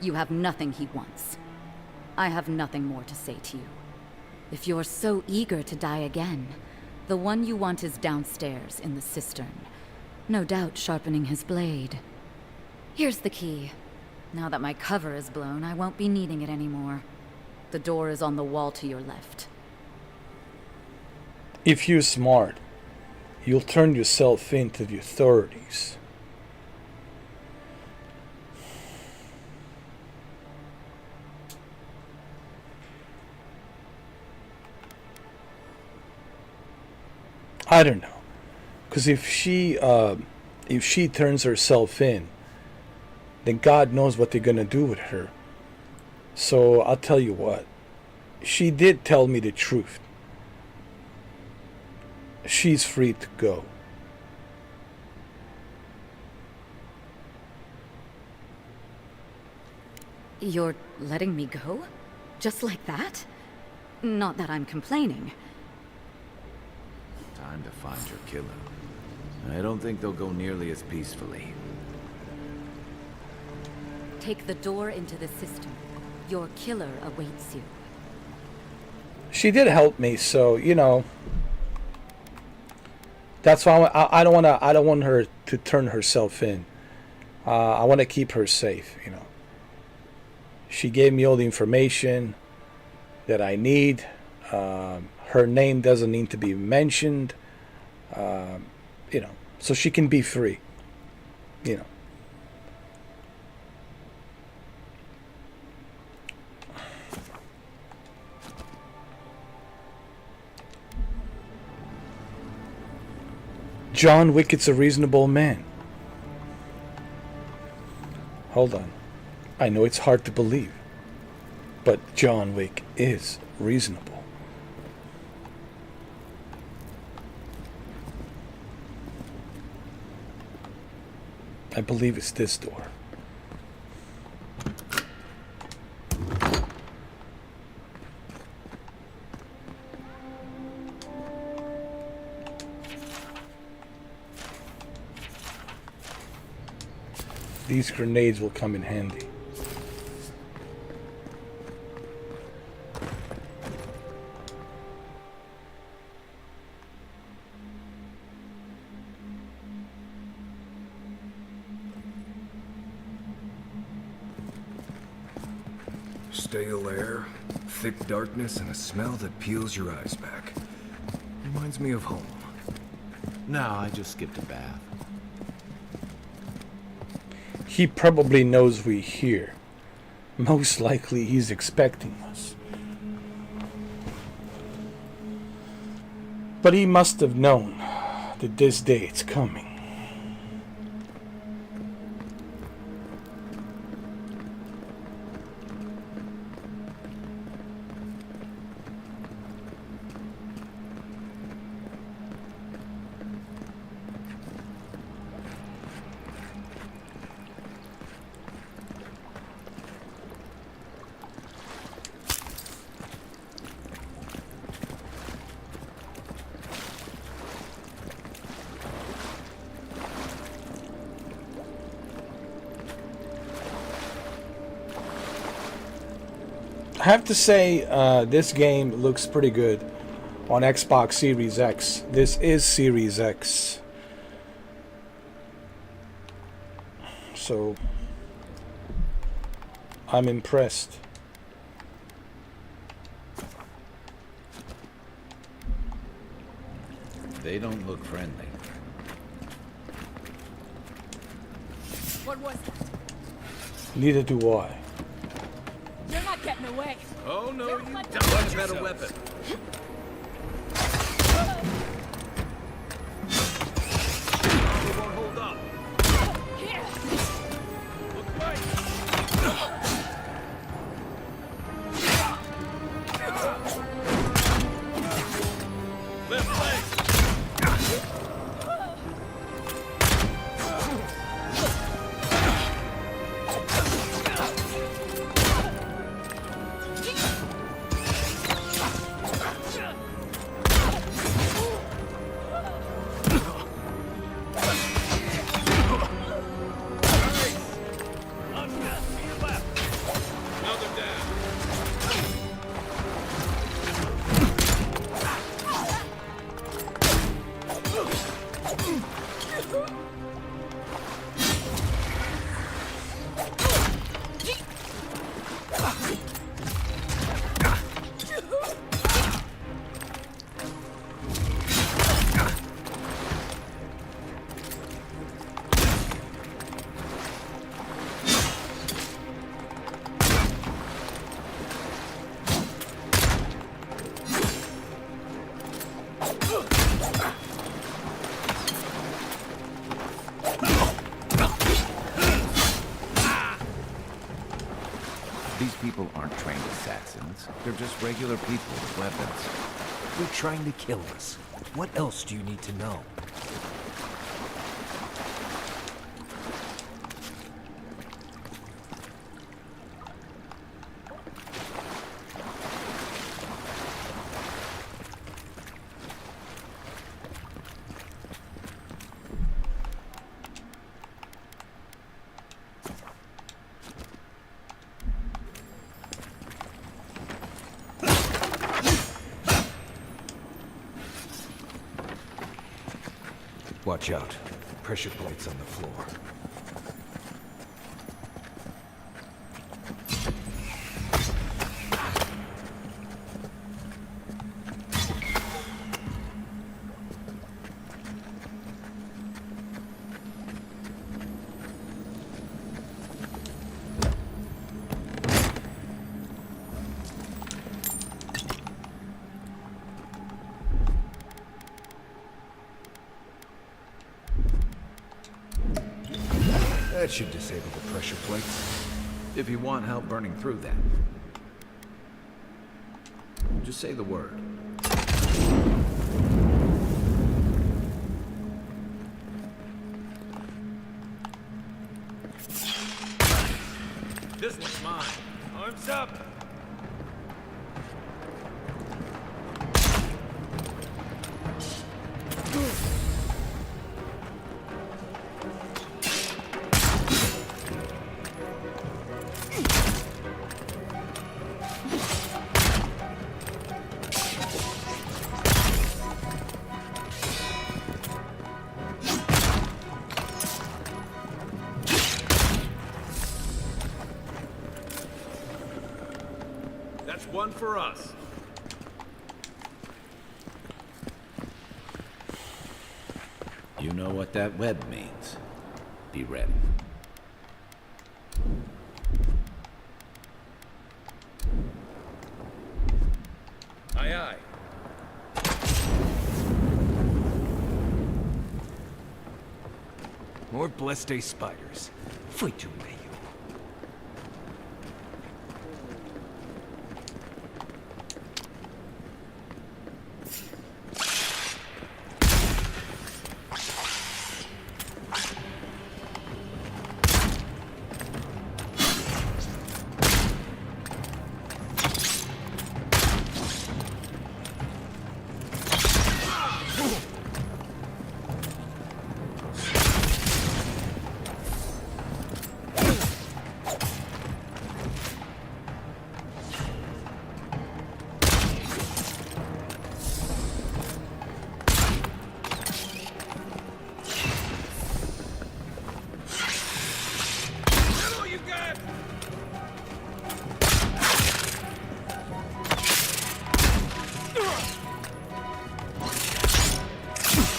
S12: You have nothing he wants. I have nothing more to say to you. If you're so eager to die again, the one you want is downstairs in the cistern, no doubt sharpening his blade. Here's the key. Now that my cover is blown, I won't be needing it anymore. The door is on the wall to your left.
S21: If you're smart, you'll turn yourself in to the authorities. I don't know, because if she turns herself in, then God knows what they're gonna do with her. So I'll tell you what, she did tell me the truth. she's free to go.
S12: You're letting me go? Just like that? Not that I'm complaining.
S3: Time to find your killer. I don't think they'll go nearly as peacefully.
S12: Take the door into the system. Your killer awaits you.
S21: She did help me, so you know. That's why I don't want her to turn herself in. I want to keep her safe, you know. She gave me all the information that I need. Her name doesn't need to be mentioned. You know, so she can be free. You know. John Wickett's a reasonable man. Hold on. I know it's hard to believe, but John Wick is reasonable. I believe it's this door. These grenades will come in handy.
S13: Stale air, thick darkness, and a smell that peels your eyes back. Reminds me of home.
S3: No, I just skipped a bath.
S21: He probably knows we're here. Most likely he's expecting us. But he must have known that this day it's coming. I have to say, this game looks pretty good on Xbox Series X. This is Series X. So, I'm impressed.
S3: They don't look friendly.
S16: What was that?
S21: Neither do I.
S16: You're not getting away.
S3: Oh no, you
S16: Much
S3: better weapon. It won't hold up.
S16: Here.
S3: Look right. Left leg. These people aren't trained assassins. They're just regular people with weapons. They're trying to kill us.
S18: What else do you need to know? Watch out. Pressure plates on the floor. That should disable the pressure plates.
S3: If you want help burning through them, just say the word.
S18: This one's mine. Arms up! That's one for us.
S3: You know what that web means. Be ready.
S18: Aye, aye.
S13: More blessed day spiders. Fight you, may you.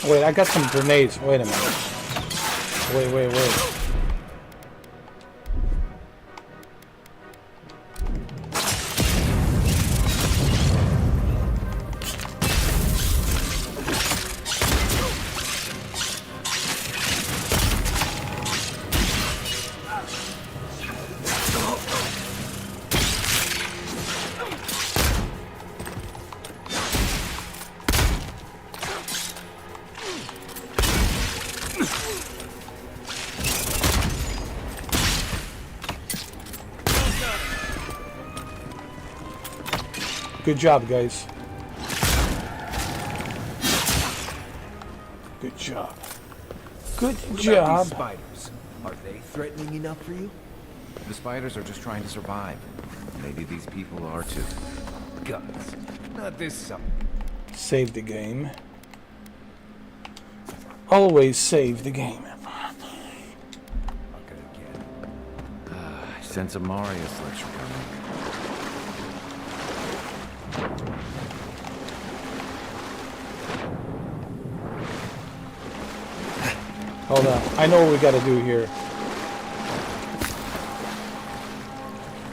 S21: Wait, I got some grenades. Wait a minute. Wait. Good job, guys. Good job. Good
S13: What
S21: job.
S13: about these spiders? Are they threatening enough for you?
S2: The spiders are just trying to survive. Maybe these people are too.
S13: Guns. Not this summer.
S21: Save the game. Always save the game.
S2: I sense a Marius lecture coming.
S21: Hold on. I know what we gotta do here.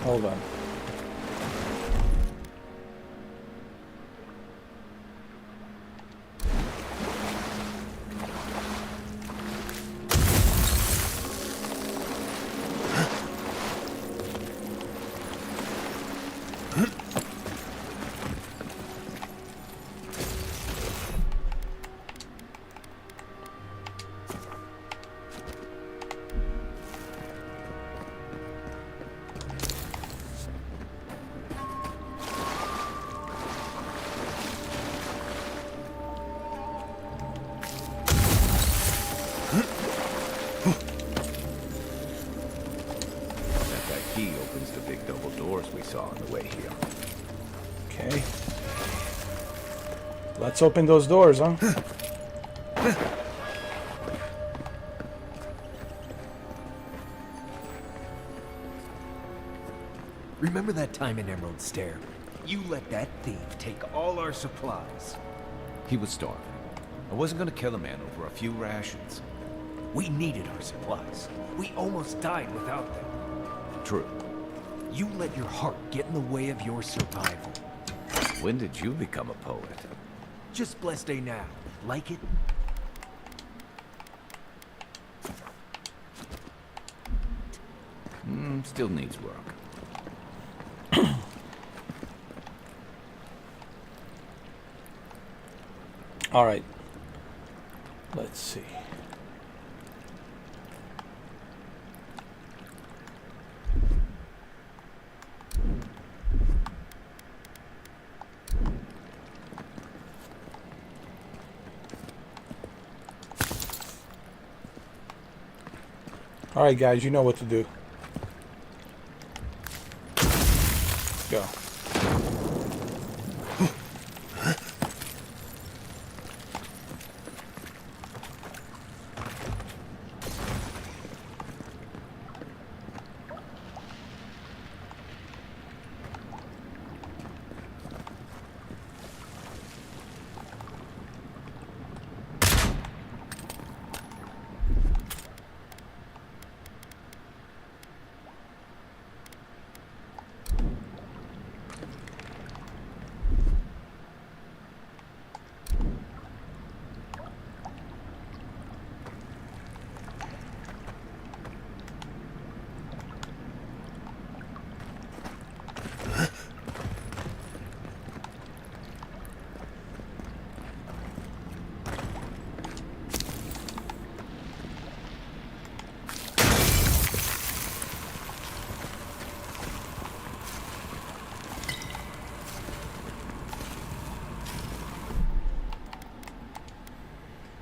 S21: Hold on. Let's open those doors, huh?
S18: Remember that time in Emerald Stair? You let that thief take all our supplies.
S3: He was starving. I wasn't gonna kill a man over a few rations.
S18: We needed our supplies. We almost died without them.
S3: True.
S18: You let your heart get in the way of your survival.
S3: When did you become a poet?
S18: Just blessed day now. Like it?
S3: Still needs work.
S21: All right. Let's see. All right, guys, you know what to do. Go.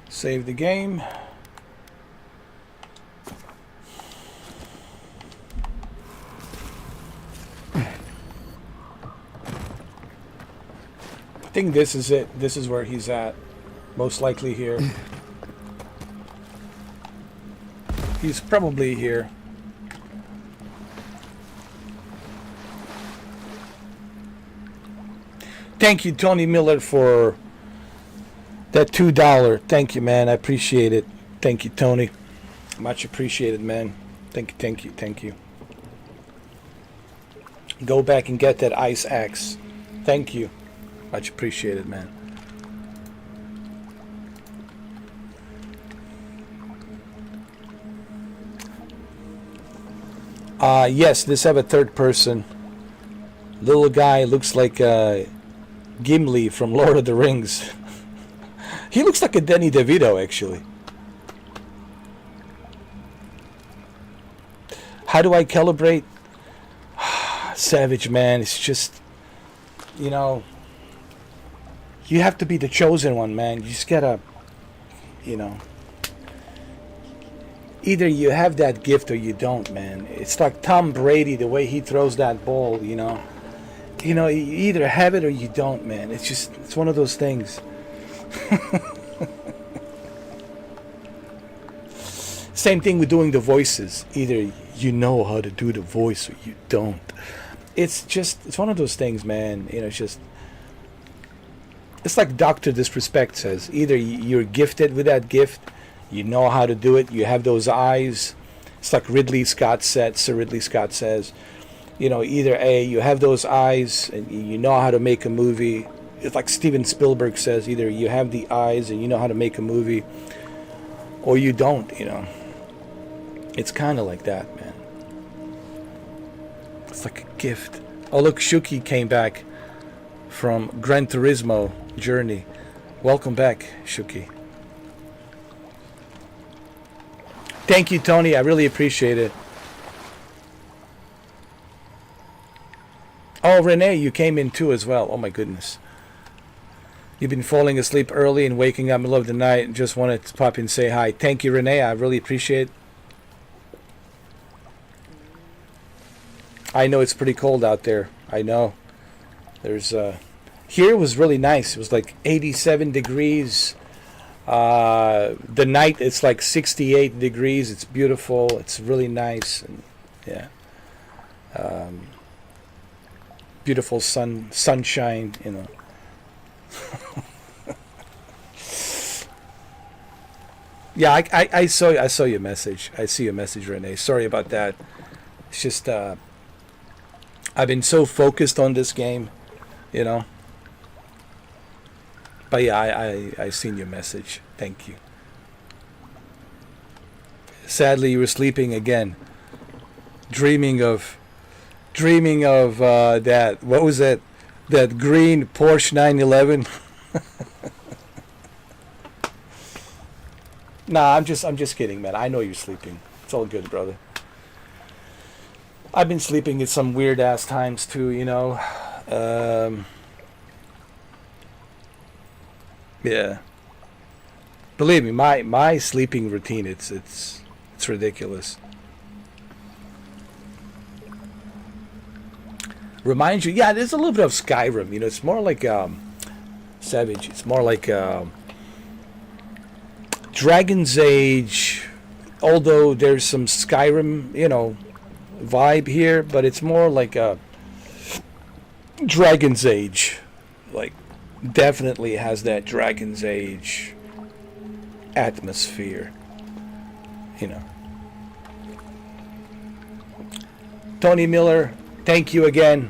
S21: Save the game. I think this is it. This is where he's at. Most likely here. He's probably here. Thank you, Tony Miller, for that $2. Thank you, man. I appreciate it. Thank you, Tony. Much appreciated, man. Thank you, thank you, thank you. Go back and get that ice axe. Thank you. Much appreciated, man. Yes, this have a third person. Little guy looks like Gimli from Lord of the Rings. He looks like a Danny DeVito, actually. How do I calibrate? Savage, man. It's just, you know, you have to be the chosen one, man. You just gotta, you know, either you have that gift or you don't, man. It's like Tom Brady, the way he throws that ball, you know. You know, you either have it or you don't, man. It's just, it's one of those things. Same thing with doing the voices. Either you know how to do the voice or you don't. It's just, it's one of those things, man. You know, it's just, it's like Dr. Disrespect says. Either you're gifted with that gift, you know how to do it, you have those eyes. It's like Ridley Scott said, Sir Ridley Scott says, you know, either A, you have those eyes and you know how to make a movie. It's like Steven Spielberg says, either you have the eyes and you know how to make a movie, or you don't, you know. It's kind of like that, man. It's like a gift. Oh, look, Shuki came back from Gran Turismo Journey. Welcome back, Shuki. Thank you, Tony. I really appreciate it. Oh, Renee, you came in too as well. Oh, my goodness. You've been falling asleep early and waking up in the middle of the night and just wanted to pop in and say hi. Thank you, Renee. I really appreciate it. I know it's pretty cold out there. I know. There's Here was really nice. It was like 87 degrees. The night it's like 68 degrees. It's beautiful. It's really nice. And yeah. Beautiful sunshine, you know. Yeah, I saw your message. I see your message, Renee. Sorry about that. It's just I've been so focused on this game, you know. But yeah, I seen your message. Thank you. Sadly, you were sleeping again, dreaming of that. What was that? That green Porsche 911. Nah, I'm just kidding, man. I know you're sleeping. It's all good, brother. I've been sleeping at some weird ass times too, you know. Yeah. Believe me, my sleeping routine, it's ridiculous. Reminds you, yeah, there's a little bit of Skyrim, you know. It's more like Savage. It's more like Dragon's Age, although there's some Skyrim, you know, vibe here, but it's more like a Dragon's Age. Like, definitely has that Dragon's Age atmosphere, you know. Tony Miller, thank you again.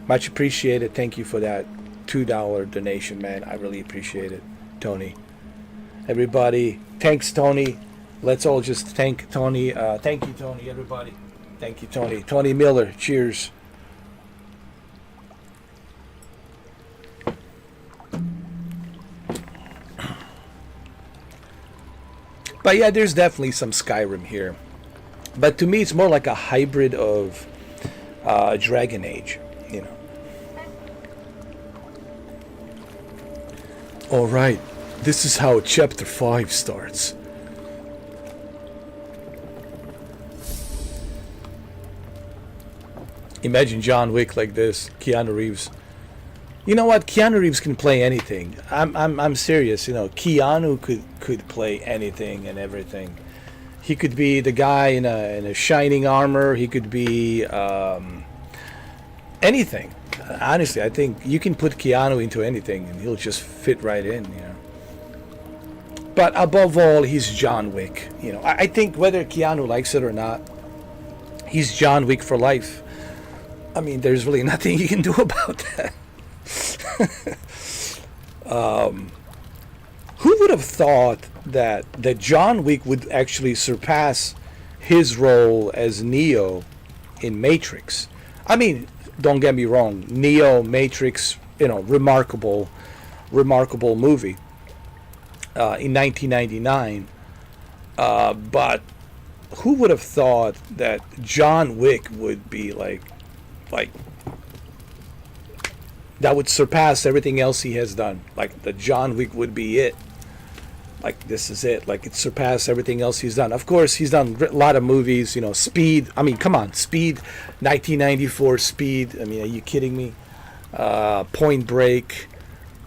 S21: Much appreciated. Thank you for that $2 donation, man. I really appreciate it, Tony. Everybody, thanks, Tony. Let's all just thank Tony. Thank you, Tony, everybody. Thank you, Tony. Tony Miller, cheers. But yeah, there's definitely some Skyrim here. But to me, it's more like a hybrid of Dragon Age, you know. All right, this is how Chapter 5 starts. Imagine John Wick like this, Keanu Reeves. You know what? Keanu Reeves can play anything. I'm serious. You know, Keanu could play anything and everything. He could be the guy in a shining armor. He could be anything. Honestly, I think you can put Keanu into anything and he'll just fit right in. You know. But above all, he's John Wick. You know, I think whether Keanu likes it or not, he's John Wick for life. I mean, there's really nothing you can do about that. Who would have thought that John Wick would actually surpass his role as Neo in Matrix? I mean, don't get me wrong, Neo, Matrix, you know, remarkable movie in 1999. But who would have thought that John Wick would be like that would surpass everything else he has done? Like, the John Wick would be it. Like, this is it. Like, it surpassed everything else he's done. Of course, he's done a lot of movies, you know, Speed. I mean, come on, Speed, 1994 Speed. I mean, are you kidding me? Point Break.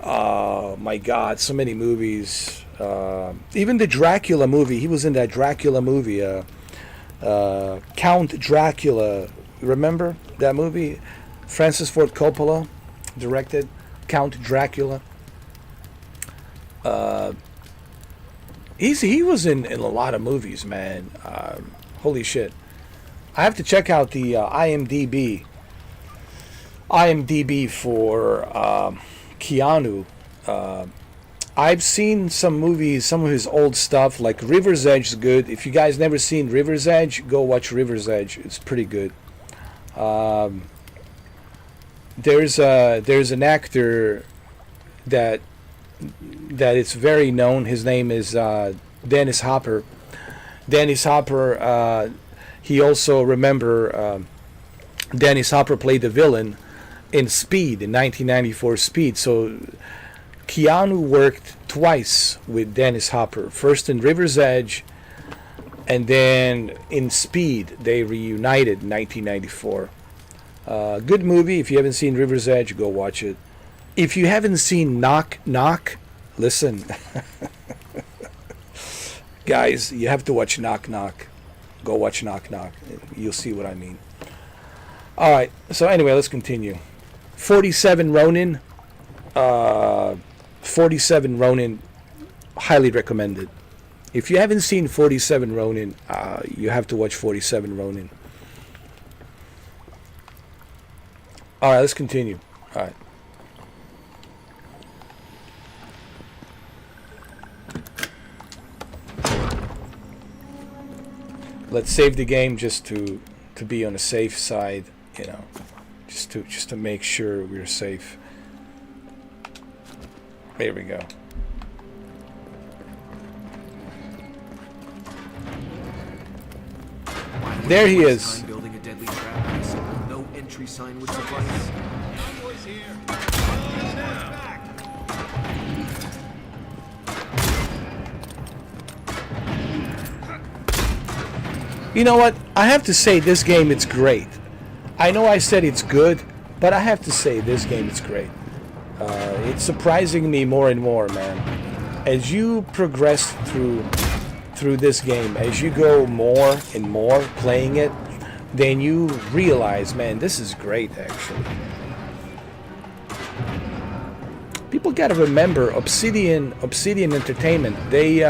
S21: My God, so many movies. Even the Dracula movie. He was in that Dracula movie. Count Dracula. Remember that movie? Francis Ford Coppola directed Count Dracula. He was in a lot of movies, man. Holy shit. I have to check out the IMDb for Keanu. I've seen some movies, some of his old stuff, like River's Edge is good. If you guys never seen River's Edge, go watch River's Edge. It's pretty good. There's an actor that is very known. His name is Dennis Hopper. Dennis Hopper. He also, remember, Dennis Hopper played the villain in Speed, in 1994 Speed. So Keanu worked twice with Dennis Hopper. First in River's Edge, and then in Speed. They reunited in 1994. Good movie. If you haven't seen River's Edge, go watch it. if you haven't seen Knock Knock, listen. Guys, you have to watch Knock Knock. Go watch Knock Knock. You'll see what I mean. Alright, so anyway, let's continue. 47 Ronin. 47 Ronin, highly recommended. If you haven't seen 47 Ronin, you have to watch 47 Ronin. Alright, let's continue. Alright. Let's save the game just to be on the safe side, you know, just to make sure we're safe. There we go. There he is.
S2: Building a deadly trap. No entry sign would suffice.
S21: You know what? I have to say this game, it's great. I know I said it's good, but I have to say this game, it's great. It's surprising me more and more, man. As you progress through this game, as you go more and more playing it, then you realize, man, this is great, actually. People gotta remember, Obsidian Entertainment, they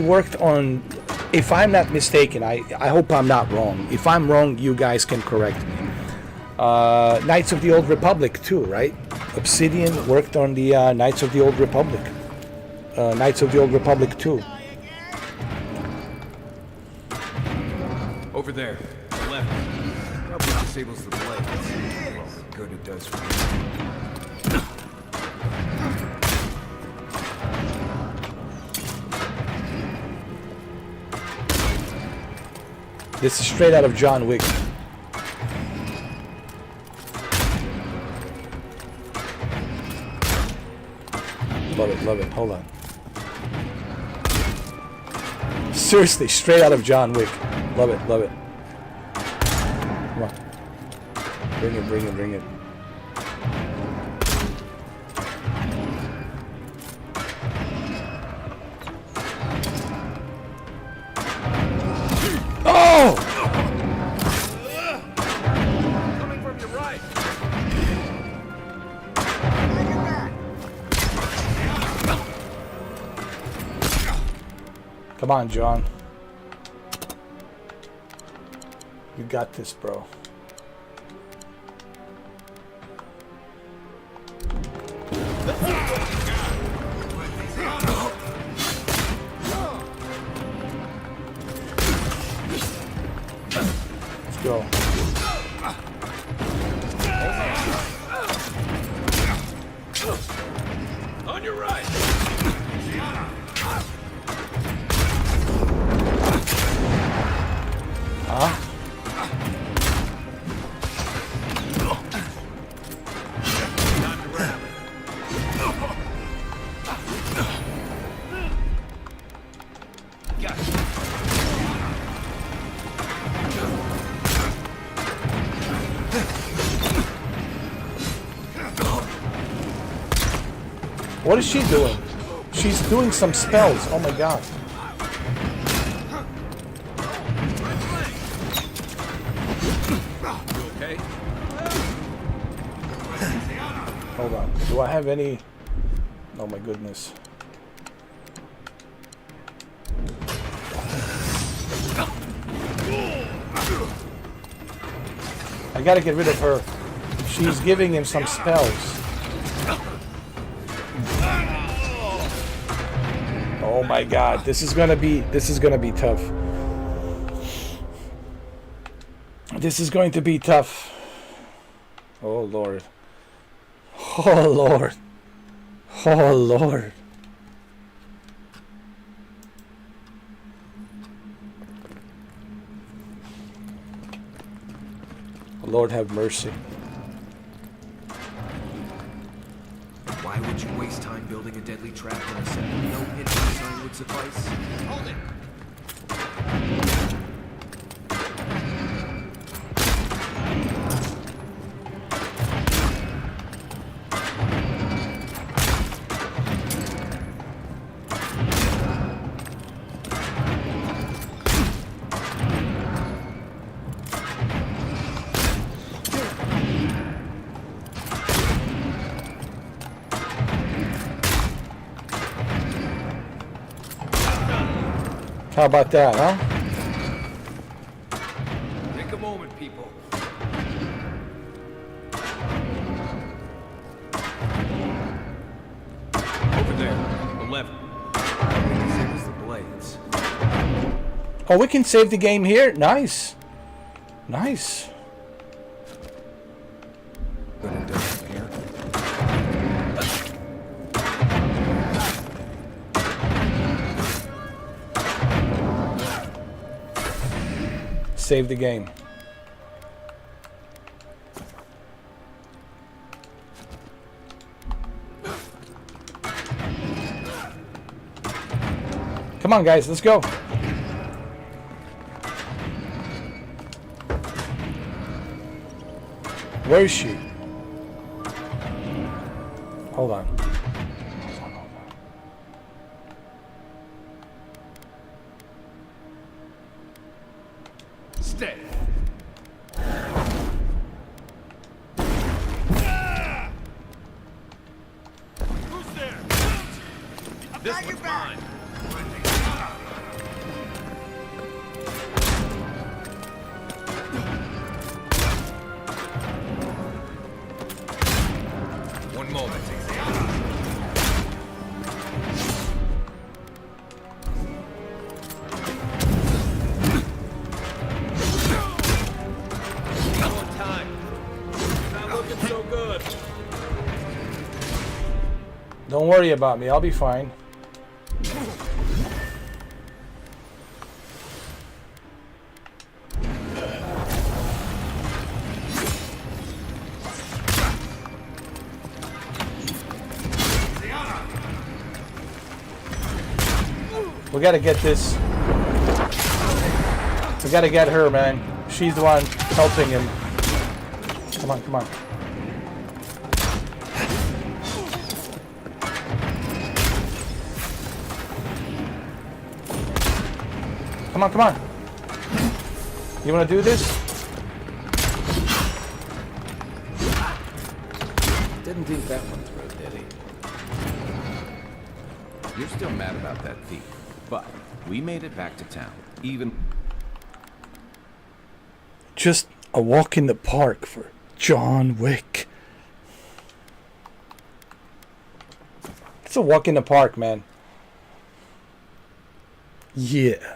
S21: worked on, if I'm not mistaken, I hope I'm not wrong. If I'm wrong, you guys can correct me. Knights of the Old Republic too, right? Obsidian worked on the Knights of the Old Republic. Knights of the Old Republic 2.
S2: Over there, to the left. Probably disables the blade. Well, good it does for me.
S21: This is straight out of John Wick. Love it, love it. Hold on. Seriously, straight out of John Wick. Love it, love it. Come on. Bring it, bring it, bring it. Oh!
S2: Coming from your right.
S21: Come on, John. You got this, bro. Let's go.
S2: On your right.
S21: Huh? What is she doing? She's doing some spells. Oh my god.
S2: You okay?
S21: Hold on. Do I have any? Oh my goodness. I gotta get rid of her. She's giving him some spells. Oh my god, this is gonna be tough. This is going to be tough. Oh Lord. Oh Lord. Oh Lord. Lord have mercy.
S2: Why would you waste time building a deadly trap when a second no entry sign would suffice? Hold it!
S21: How about that, huh?
S13: Take a moment, people.
S2: Over there, 11. Same as the blades.
S21: Oh, we can save the game here. Nice. Nice.
S13: Good induction here.
S21: Save the game. Come on, guys, let's go. Where is she? Hold on.
S13: Stay.
S15: Who's there?
S13: This one's mine. One moment.
S2: One time. Not looking so good.
S21: Don't worry about me, I'll be fine. We gotta get this. We gotta get her, man. She's the one helping him. Come on, come on. Come on, come on. You wanna do this?
S3: Didn't think that one through, did he? You're still mad about that thief, but we made it back to town. Even
S21: Just a walk in the park for John Wick. It's a walk in the park, man. Yeah.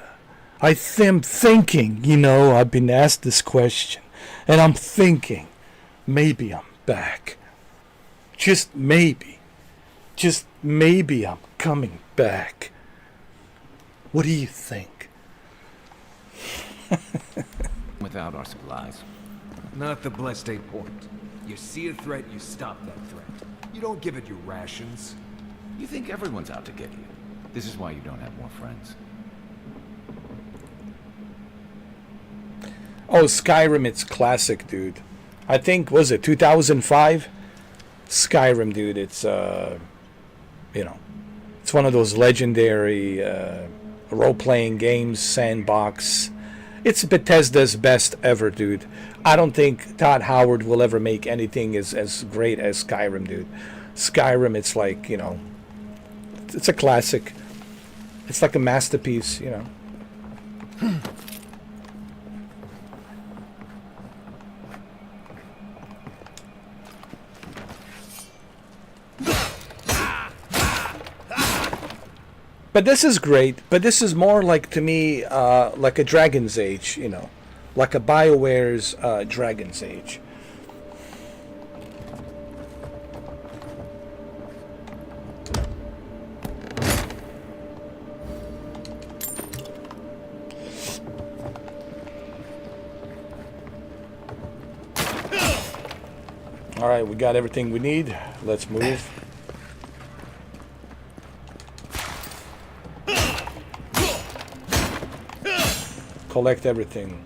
S21: I'm thinking, you know, I've been asked this question, and I'm thinking, maybe I'm back. Just maybe I'm coming back. What do you think?
S3: without our supplies.
S13: Not the Blessed Eight Point. You see a threat, you stop that threat. You don't give it your rations.
S3: You think everyone's out to get you. This is why you don't have more friends.
S21: Oh, Skyrim, it's classic, dude. I think, was it 2005? Skyrim, dude, it's, you know, it's one of those legendary role-playing games, sandbox. It's Bethesda's best ever, dude. I don't think Todd Howard will ever make anything as great as Skyrim, dude. Skyrim, it's like, you know, it's a classic. It's like a masterpiece, you know. But this is great. But this is more like, to me, like a Dragon's Age, you know, like a BioWare's Dragon's Age. All right, we got everything we need. Let's move. Collect everything.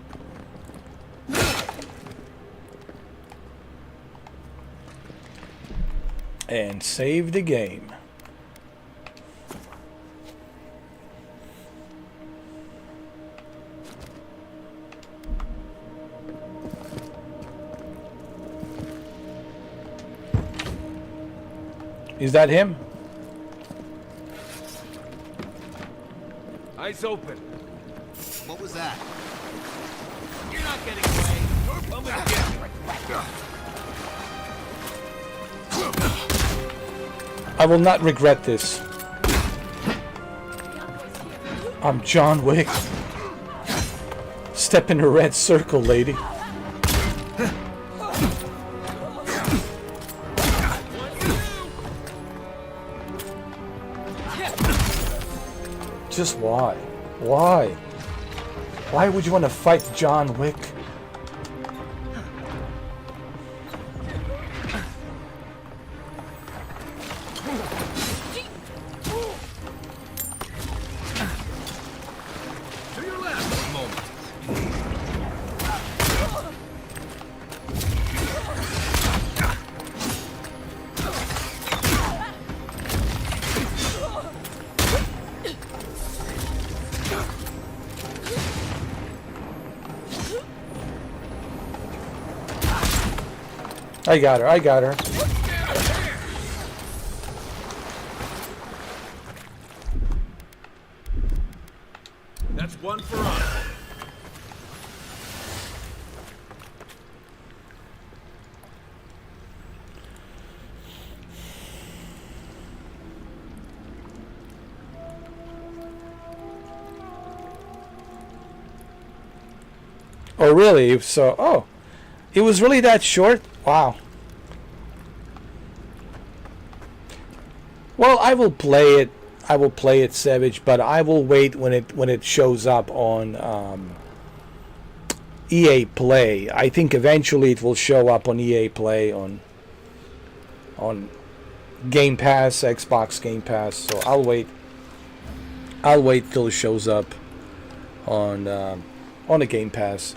S21: And save the game. Is that him?
S3: Eyes open.
S22: What was that?
S3: You're not getting away. Come again.
S21: I will not regret this. I'm John Wick. Step in the red circle, lady. Just why? Why? Why would you want to fight John Wick?
S3: To your left for a moment.
S21: I got her, I got her.
S3: That's one for us.
S21: Oh, really? So, oh. It was really that short? Wow. Well, I will play it. I will play it, Savage, but I will wait when it shows up on EA Play. I think eventually it will show up on EA Play on Game Pass, Xbox Game Pass. So I'll wait. I'll wait till it shows up on the Game Pass.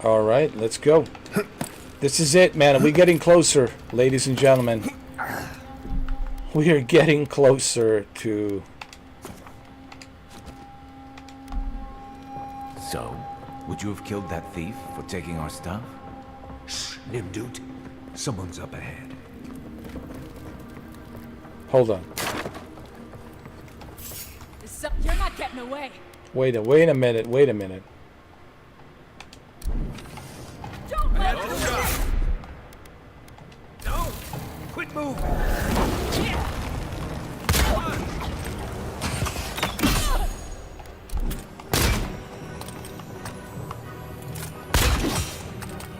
S21: All right, let's go. This is it, man. We're getting closer, ladies and gentlemen. We are getting closer to...
S3: So, would you have killed that thief for taking our stuff?
S18: Shh, Nimdut. Someone's up ahead.
S21: Hold on.
S20: You're not getting away.
S21: Wait a minute. Wait a minute.
S20: Don't let
S3: No! Quit moving!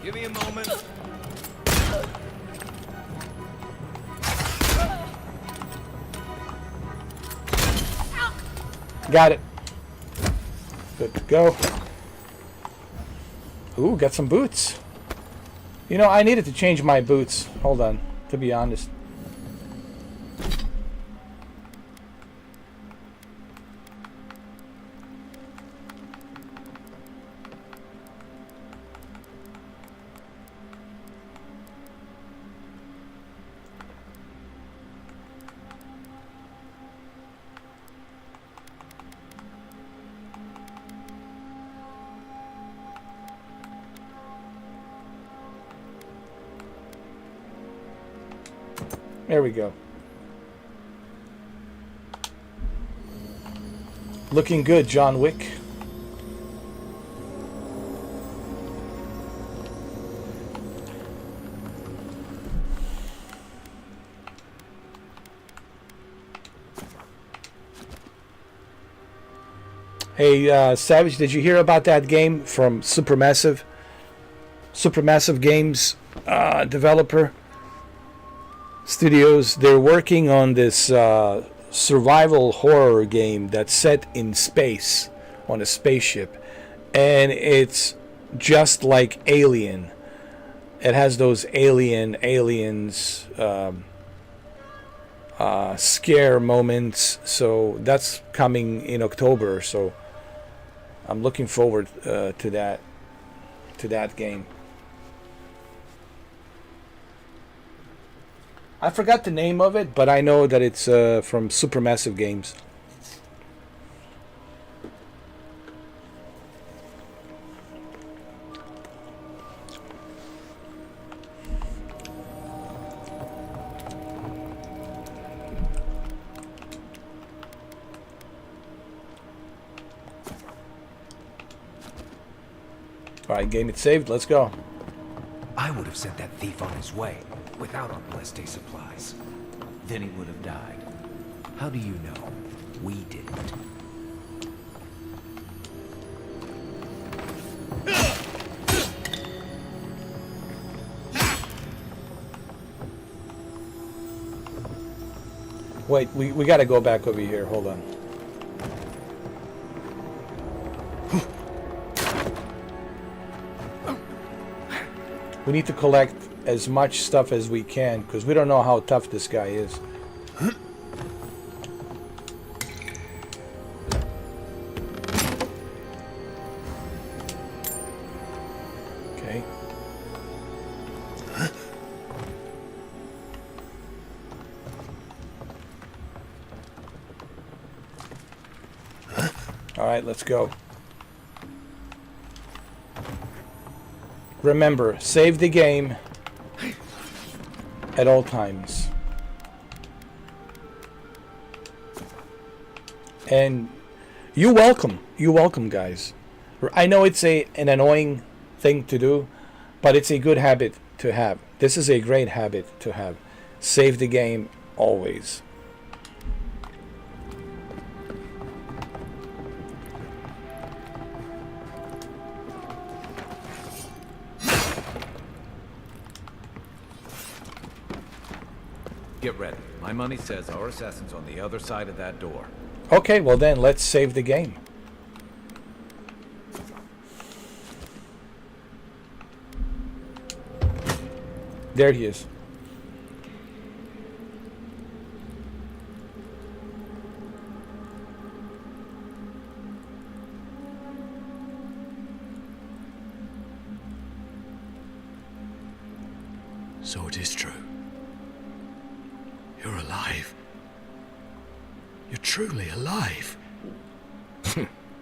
S3: Give me a moment.
S21: Got it. Good to go. Ooh, got some boots. You know, I needed to change my boots. Hold on, to be honest. There we go. Looking good, John Wick. Hey, Savage, did you hear about that game from Supermassive? Supermassive Games developer studios. They're working on this survival horror game that's set in space, on a spaceship, and just like Alien. It has those aliens scare moments. So that's coming in October. So I'm looking forward to that game. I forgot the name of it, but I know that it's from Supermassive Games. Alright, game it saved. Let's go.
S3: I would have sent that thief on his way without our blessed day supplies. Then he would have died. How do you know? We didn't.
S21: Wait, we gotta go back over here. Hold on. We need to collect as much stuff as we can, because we don't know how tough this guy is. Okay. Alright, let's go. Remember, save the game at all times. And you're welcome, guys. I know it's an annoying thing to do, but it's a good habit to have. This is a great habit to have. Save the game always.
S3: Get ready. My money says our assassin's on the other side of that door.
S21: Okay, well then, let's save the game. There he is.
S8: So it is true. You're alive. You're truly alive.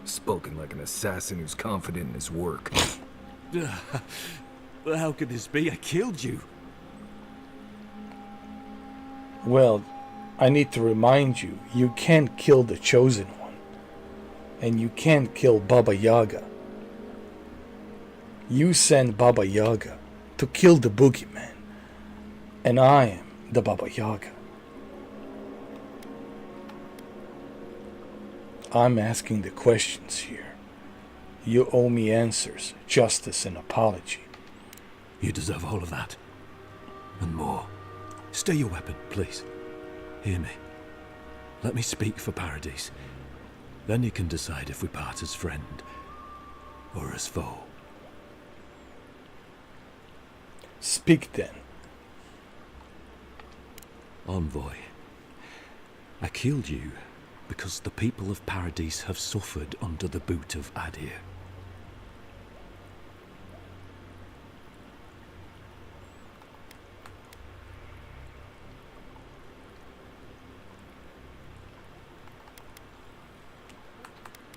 S13: Spoken like an assassin who's confident in his work.
S8: Well, how could this be? I killed you.
S21: Well, I need to remind you, you can't kill the Chosen One. And you can't kill Baba Yaga. You send Baba Yaga to kill the boogeyman. And I am the Baba Yaga. I'm asking the questions here. You owe me answers, justice, and apology.
S8: You deserve all of that. And more. Stay your weapon, please. Hear me. Let me speak for Paradise. Then you can decide if we part as friend or as foe.
S21: Speak then.
S8: Envoy, I killed you because the people of Paradise have suffered under the boot of Adir.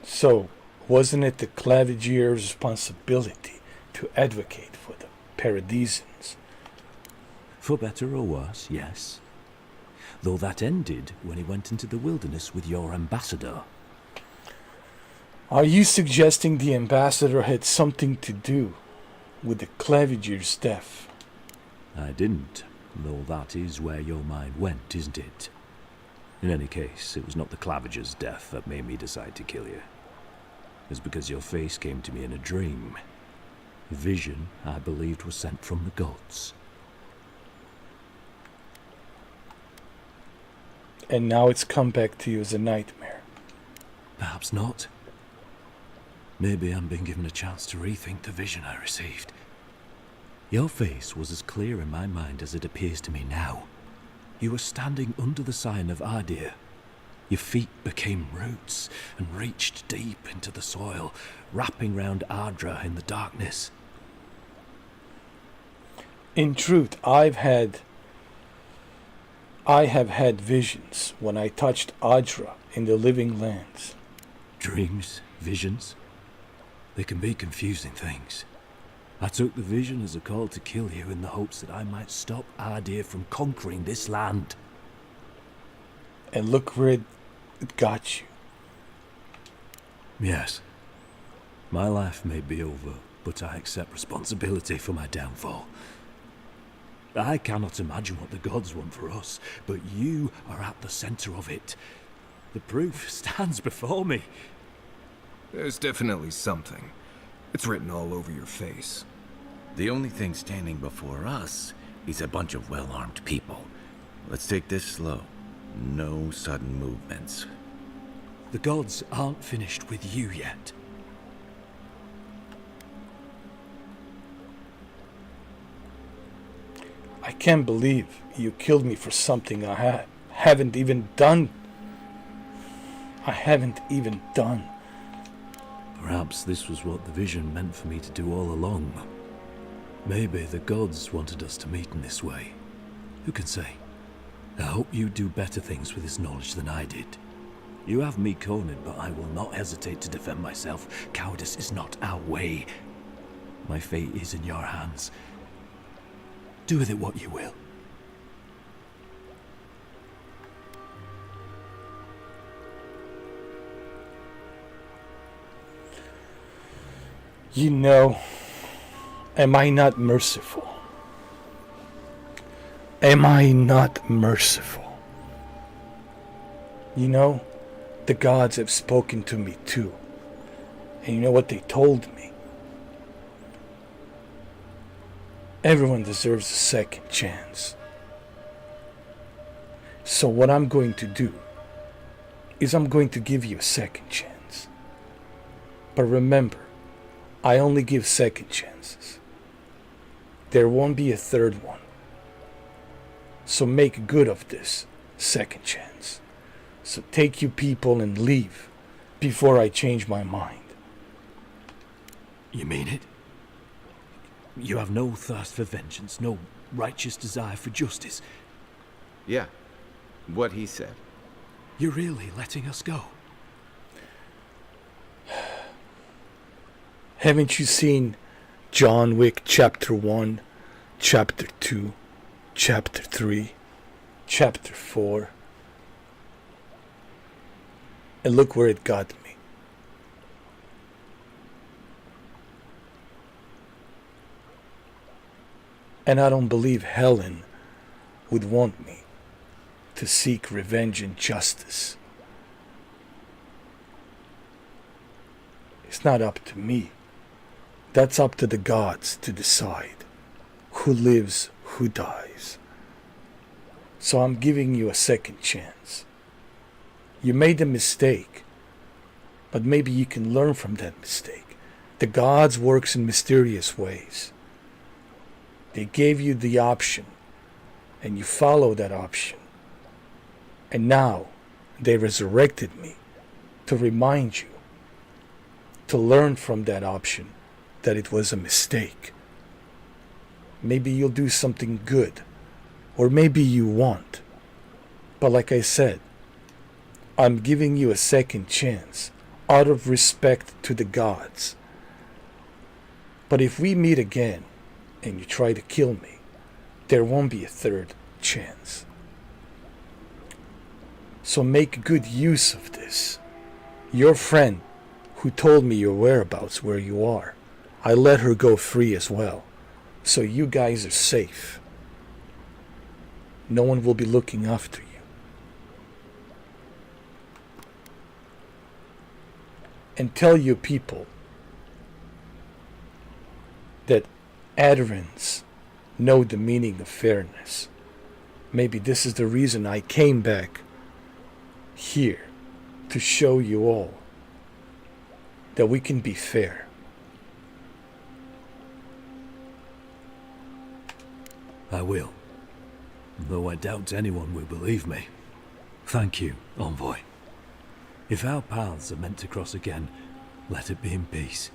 S21: So, wasn't it the Clavigier's responsibility to advocate for the Paradisans?
S8: For better or worse, yes. Though that ended when he went into the wilderness with your ambassador.
S21: Are you suggesting the ambassador had something to do with the Clavigier's death?
S8: I didn't, though that is where your mind went, isn't it? In any case, it was not the Clavigier's death that made me decide to kill you. It was because your face came to me in a dream. A vision I believed was sent from the gods.
S21: And now it's come back to you as a nightmare.
S8: Perhaps not. Maybe I'm being given a chance to rethink the vision I received. Your face was as clear in my mind as it appears to me now. You were standing under the sign of Adir. Your feet became roots and reached deep into the soil, wrapping round Ardra in the darkness.
S21: In truth, I have had visions when I touched Ardra in the living lands.
S8: Dreams, visions, they can be confusing things. I took the vision as a call to kill you in the hopes that I might stop Adir from conquering this land.
S21: And look where it got you.
S8: Yes. My life may be over, but I accept responsibility for my downfall. I cannot imagine what the gods want for us, but you are at the center of it. The proof stands before me.
S13: There's definitely something. It's written all over your face.
S3: The only thing standing before us is a bunch of well-armed people. Let's take this slow. No sudden movements.
S8: The gods aren't finished with you yet.
S21: I can't believe you killed me for something I haven't even done. I haven't even done.
S8: Perhaps this was what the vision meant for me to do all along. Maybe the gods wanted us to meet in this way. Who can say? I hope you do better things with this knowledge than I did. You have me cornered, but I will not hesitate to defend myself. Cowardice is not our way. My fate is in your hands. Do with it what you will.
S21: You know, am I not merciful? Am I not merciful? You know, the gods have spoken to me too. And you know what they told me? Everyone deserves a second chance. So what I'm going to do is I'm going to give you a second chance. But remember, I only give second chances. There won't be a third one. So make good of this second chance. So take you people and leave before I change my mind.
S8: You mean it? You have no thirst for vengeance, no righteous desire for justice.
S3: Yeah, what he said.
S8: You're really letting us go?
S21: Haven't you seen John Wick Chapter 1, Chapter 2, Chapter 3, Chapter 4? And look where it got me. And I don't believe Helen would want me to seek revenge and justice. It's not up to me. That's up to the gods to decide who lives, who dies. So I'm giving you a second chance. You made a mistake, but maybe you can learn from that mistake. The gods works in mysterious ways. They gave you the option, and you follow that option. And now they resurrected me to remind you to learn from that option that it was a mistake. Maybe you'll do something good, or maybe you won't. But like I said, I'm giving you a second chance out of respect to the gods. But if we meet again and you try to kill me, there won't be a third chance. So make good use of this. Your friend who told me your whereabouts, where you are, I let her go free as well. So you guys are safe. No one will be looking after you. And tell your people that Adarans know the meaning of fairness. Maybe this is the reason I came back here, to show you all that we can be fair.
S8: I will, though I doubt anyone will believe me. Thank you, Envoy. If our paths are meant to cross again, let it be in peace.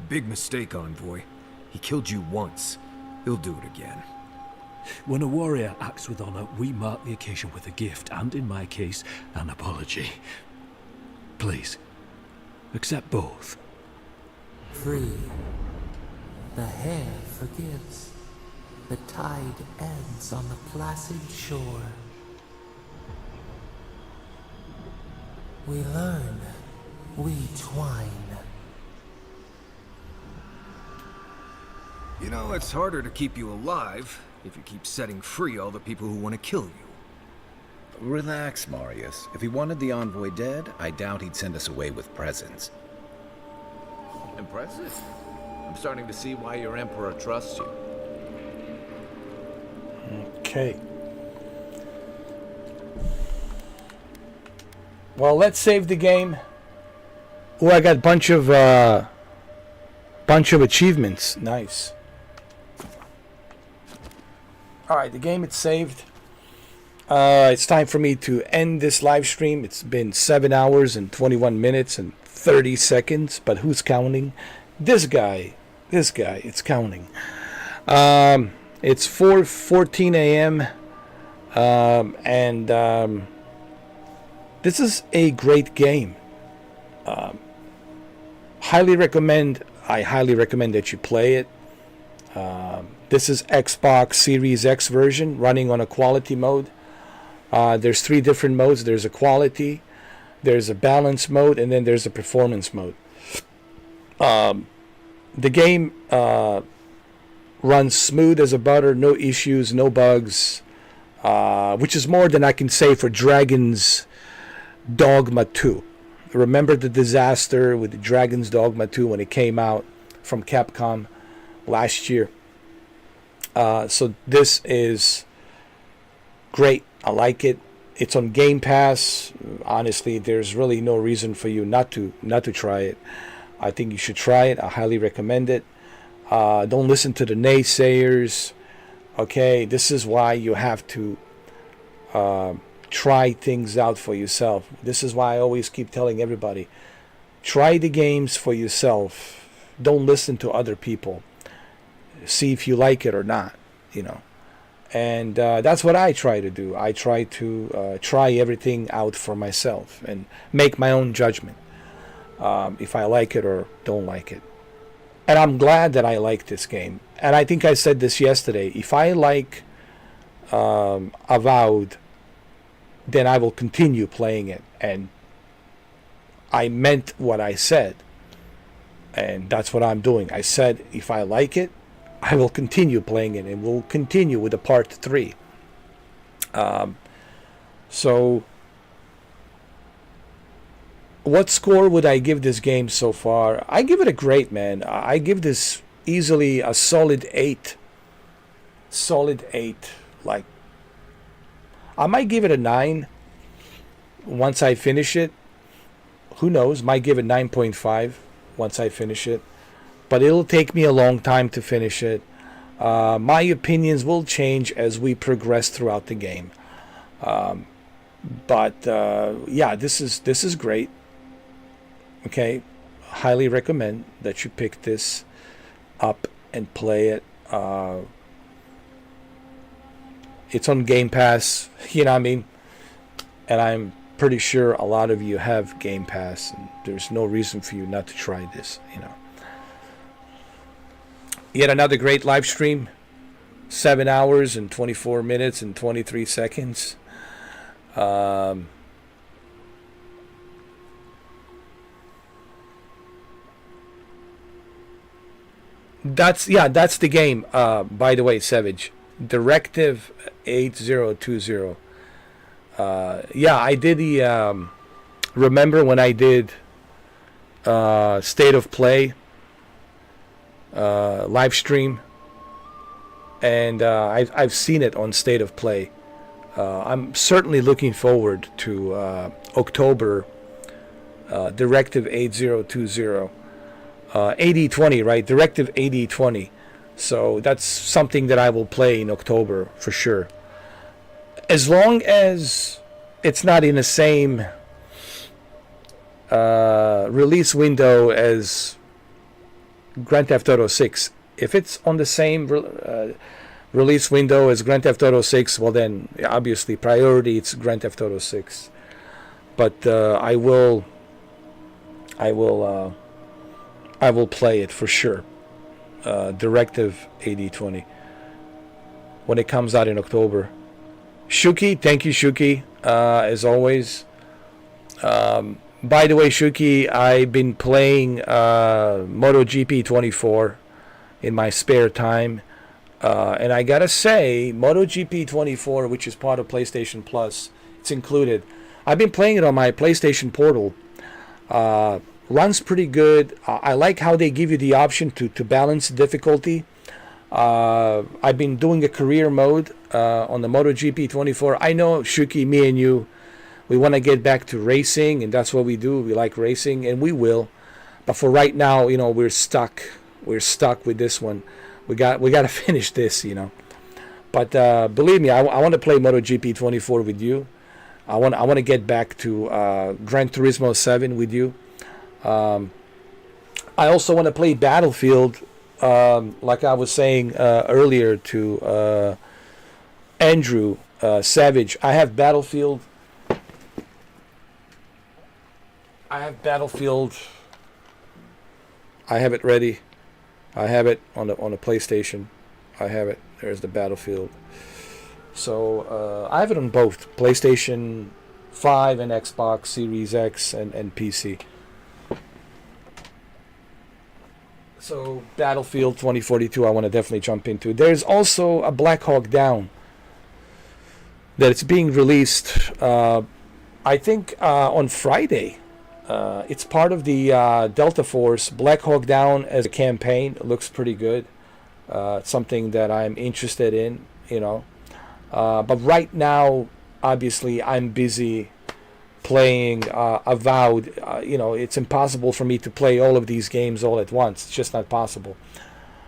S13: Big mistake, Envoy. He killed you once. He'll do it again.
S8: When a warrior acts with honor, we mark the occasion with a gift, and in my case, an apology. Please, accept both.
S4: Free. The hair forgives. The tide ends on the placid shore. We learn. We twine.
S13: You know, it's harder to keep you alive if you keep setting free all the people who want to kill you.
S3: Relax, Marius. If he wanted the envoy dead, I doubt he'd send us away with presents. Impressive. I'm starting to see why your emperor trusts you.
S21: Okay. Well, let's save the game. Oh, I got a bunch of achievements. Nice. All right, the game is saved. It's time for me to end this live stream. It's been 7 hours and 21 minutes and 30 seconds, but who's counting? This guy. It's counting. It's 4:14 a.m. This is a great game. I highly recommend that you play it. This is Xbox Series X version running on a quality mode. There's 3 different modes. There's a quality, there's a balance mode, and then there's a performance mode. The game runs smooth as a butter, no issues, no bugs, which is more than I can say for Dragon's Dogma 2. Remember the disaster with Dragon's Dogma 2 when it came out from Capcom last year. So this is great. I like it. It's on Game Pass. Honestly, there's really no reason for you not to try it. I think you should try it. I highly recommend it. Don't listen to the naysayers. Okay, this is why you have to try things out for yourself. This is why I always keep telling everybody, try the games for yourself. Don't listen to other people. See if you like it or not, you know. And that's what I try to do. I try to try everything out for myself and make my own judgment, if I like it or don't like it. And I'm glad that I like this game. And I think I said this yesterday. If I like Avowed, then I will continue playing it. And I meant what I said. And that's what I'm doing. I said if I like it, I will continue playing it, and we'll continue with the part 3. So, what score would I give this game so far? I give it a great, man. I give this easily a solid 8. Solid 8. Like, I might give it a 9 once I finish it. Who knows? Might give it 9.5 once I finish it. But it'll take me a long time to finish it. My opinions will change as we progress throughout the game. Yeah, this is great. Okay, highly recommend that you pick this up and play it. It's on Game Pass, you know what I mean? And I'm pretty sure a lot of you have Game Pass, and there's no reason for you not to try this, you know. Yet another great live stream. 7 hours and 24 minutes and 23 seconds. That's the game. By the way, Savage. Directive 8020. I did the remember when I did State of Play live stream, and I've seen it on State of Play. I'm certainly looking forward to October. Directive 8020, 8020, right? Directive 8020. So that's something that I will play in October for sure, as long as it's not in the same release window as Grand Theft Auto 6. If it's on the same release window as Grand Theft Auto 6, well then obviously priority it's Grand Theft Auto 6. But I will play it for sure. Directive 8020 when it comes out in October. Shuki, thank you, Shuki, as always. By the way, Shuki, I've been playing MotoGP 24 in my spare time. And I gotta say, MotoGP 24, which is part of PlayStation Plus, it's included. I've been playing it on my PlayStation Portal. Runs pretty good. I like how they give you the option to balance difficulty. I've been doing a career mode on the MotoGP 24. I know, Shuki, me and you, we want to get back to racing, and that's what we do. We like racing, and we will. But for right now, you know, we're stuck. We're stuck with this one. We got to finish this, you know. But believe me, I want to play MotoGP 24 with you. I want to get back to Gran Turismo 7 with you. I also want to play Battlefield, like I was saying earlier to Andrew Savage. I have Battlefield. I have it ready. I have it on the PlayStation. I have it. There's the Battlefield. So I have it on both PlayStation 5 and Xbox Series X and PC. So Battlefield 2042, I want to definitely jump into. There's also a Black Hawk Down that it's being released, I think, on Friday. It's part of the Delta Force. Black Hawk Down as a campaign. It looks pretty good. Something that I'm interested in, you know. But right now, obviously, I'm busy playing Avowed. You know, it's impossible for me to play all of these games all at once. It's just not possible.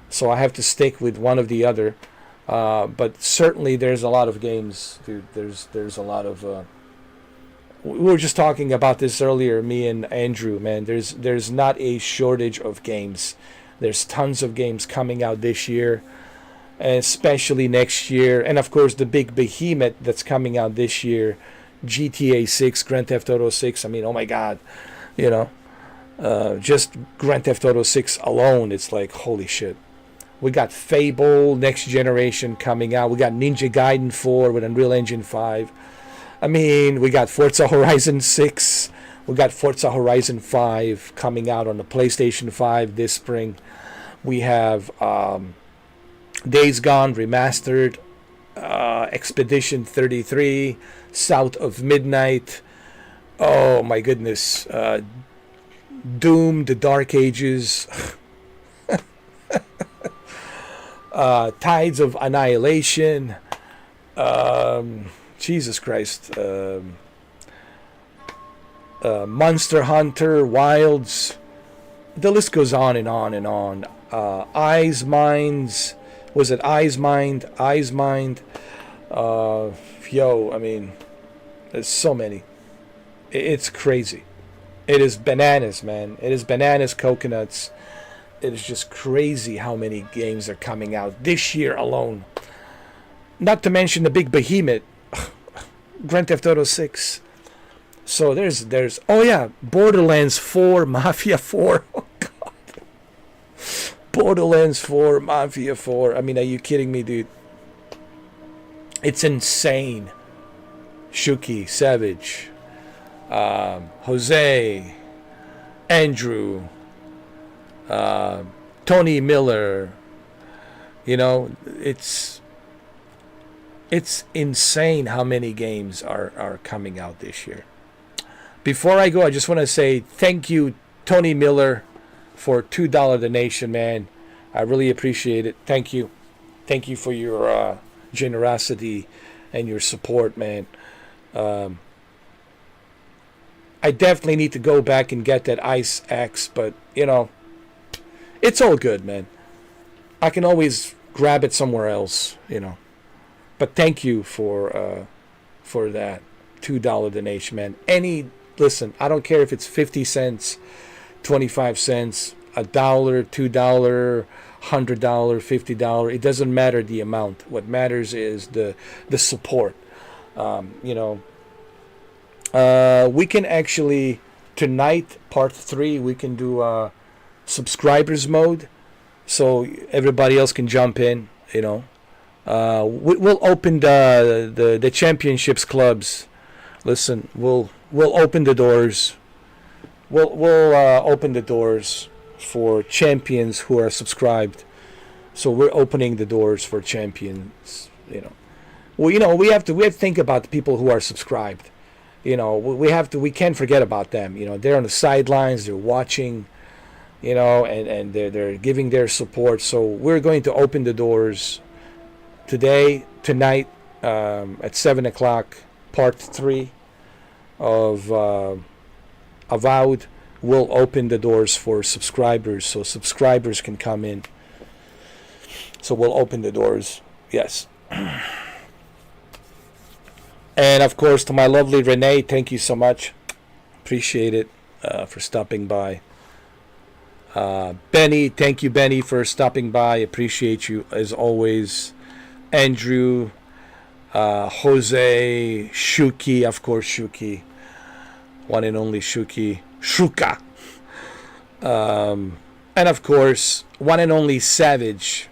S21: So I have to stick with one or the other. But certainly, there's a lot of games, dude. There's a lot of. We were just talking about this earlier, me and Andrew. Man, there's not a shortage of games. There's tons of games coming out this year, especially next year, and of course the big behemoth that's coming out this year, GTA 6, Grand Theft Auto 6. I mean, oh my God, you know, just Grand Theft Auto 6 alone, it's like holy shit. We got Fable Next Generation coming out. We got Ninja Gaiden 4 with Unreal Engine 5. I mean, we got Forza Horizon 6. We got Forza Horizon 5 coming out on the PlayStation 5 this spring. We have Days Gone Remastered, Expedition 33, South of Midnight. Oh my goodness. Doom, The Dark Ages. Tides of Annihilation. Jesus Christ. Monster Hunter, Wilds. The list goes on and on and on. Eyes, Minds. Was it Eyes, Mind? Eyes, Mind. I mean, there's so many. It's crazy. It is bananas, man. It is bananas, coconuts. It is just crazy how many games are coming out this year alone. Not to mention the big behemoth, Grand Theft Auto 6. So there's oh yeah, Borderlands 4, Mafia 4. Oh God. Borderlands 4, Mafia 4. I mean, are you kidding me, dude? It's insane. Shuki, Savage, Jose, Andrew, Tony Miller. You know, it's insane how many games are coming out this year. Before I go, I just want to say thank you, Tony Miller, for $2 donation, man. I really appreciate it. Thank you. Thank you for your generosity and your support, man. I definitely need to go back and get that Ice Axe, but, you know, it's all good, man. I can always grab it somewhere else, you know. But thank you for that $2 donation, man. Listen, I don't care if it's 50 cents, 25 cents, $1, $2, $100, $50. It doesn't matter the amount. What matters is the support. You know, we can actually tonight, part 3, we can do subscribers mode, so everybody else can jump in. You know, we'll open the championships clubs. Listen, we'll open the doors. We'll open the doors for champions who are subscribed So we're opening the doors for champions. Well, we have to think about the people who are subscribed. We can't forget about them. They're on the sidelines, they're watching, and they're giving their support. So we're going to open the doors tonight, at 7 o'clock, part 3 of Avowed. We'll open the doors for subscribers, so subscribers can come in. So we'll open the doors, yes. And of course, to my lovely Renee, thank you so much. Appreciate it for stopping by. Benny, thank you, Benny, for stopping by. Appreciate you as always. Andrew, Jose, Shuki, of course, Shuki, one and only Shuki, Shuka, and of course, one and only Savage,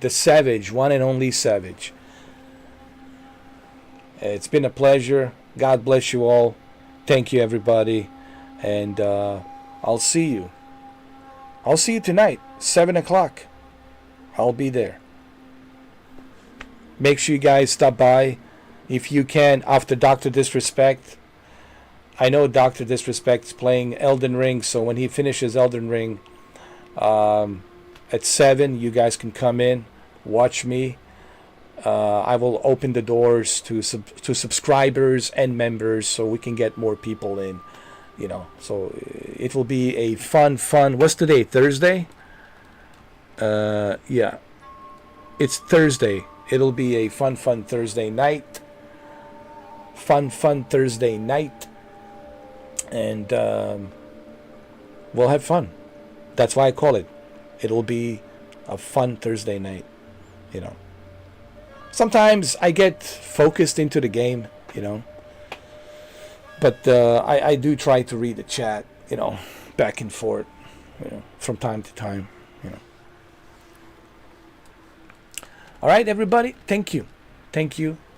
S21: the Savage, one and only Savage. It's been a pleasure. God bless you all. Thank you, everybody, and I'll see you. I'll see you tonight, 7 o'clock. I'll be there. Make sure you guys stop by if you can after Dr. Disrespect. I know Dr. Disrespect is playing Elden Ring, so when he finishes Elden Ring at 7, you guys can come in, watch me. I will open the doors to subscribers and members so we can get more people in. So it will be a fun. What's today? Thursday? Yeah. It's Thursday. It'll be a fun Thursday night. Fun Thursday night. And we'll have fun. That's why I call it. It'll be a fun Thursday night. Sometimes I get focused into the game, But I do try to read the chat, back and forth, from time to time, All right, everybody. Thank you,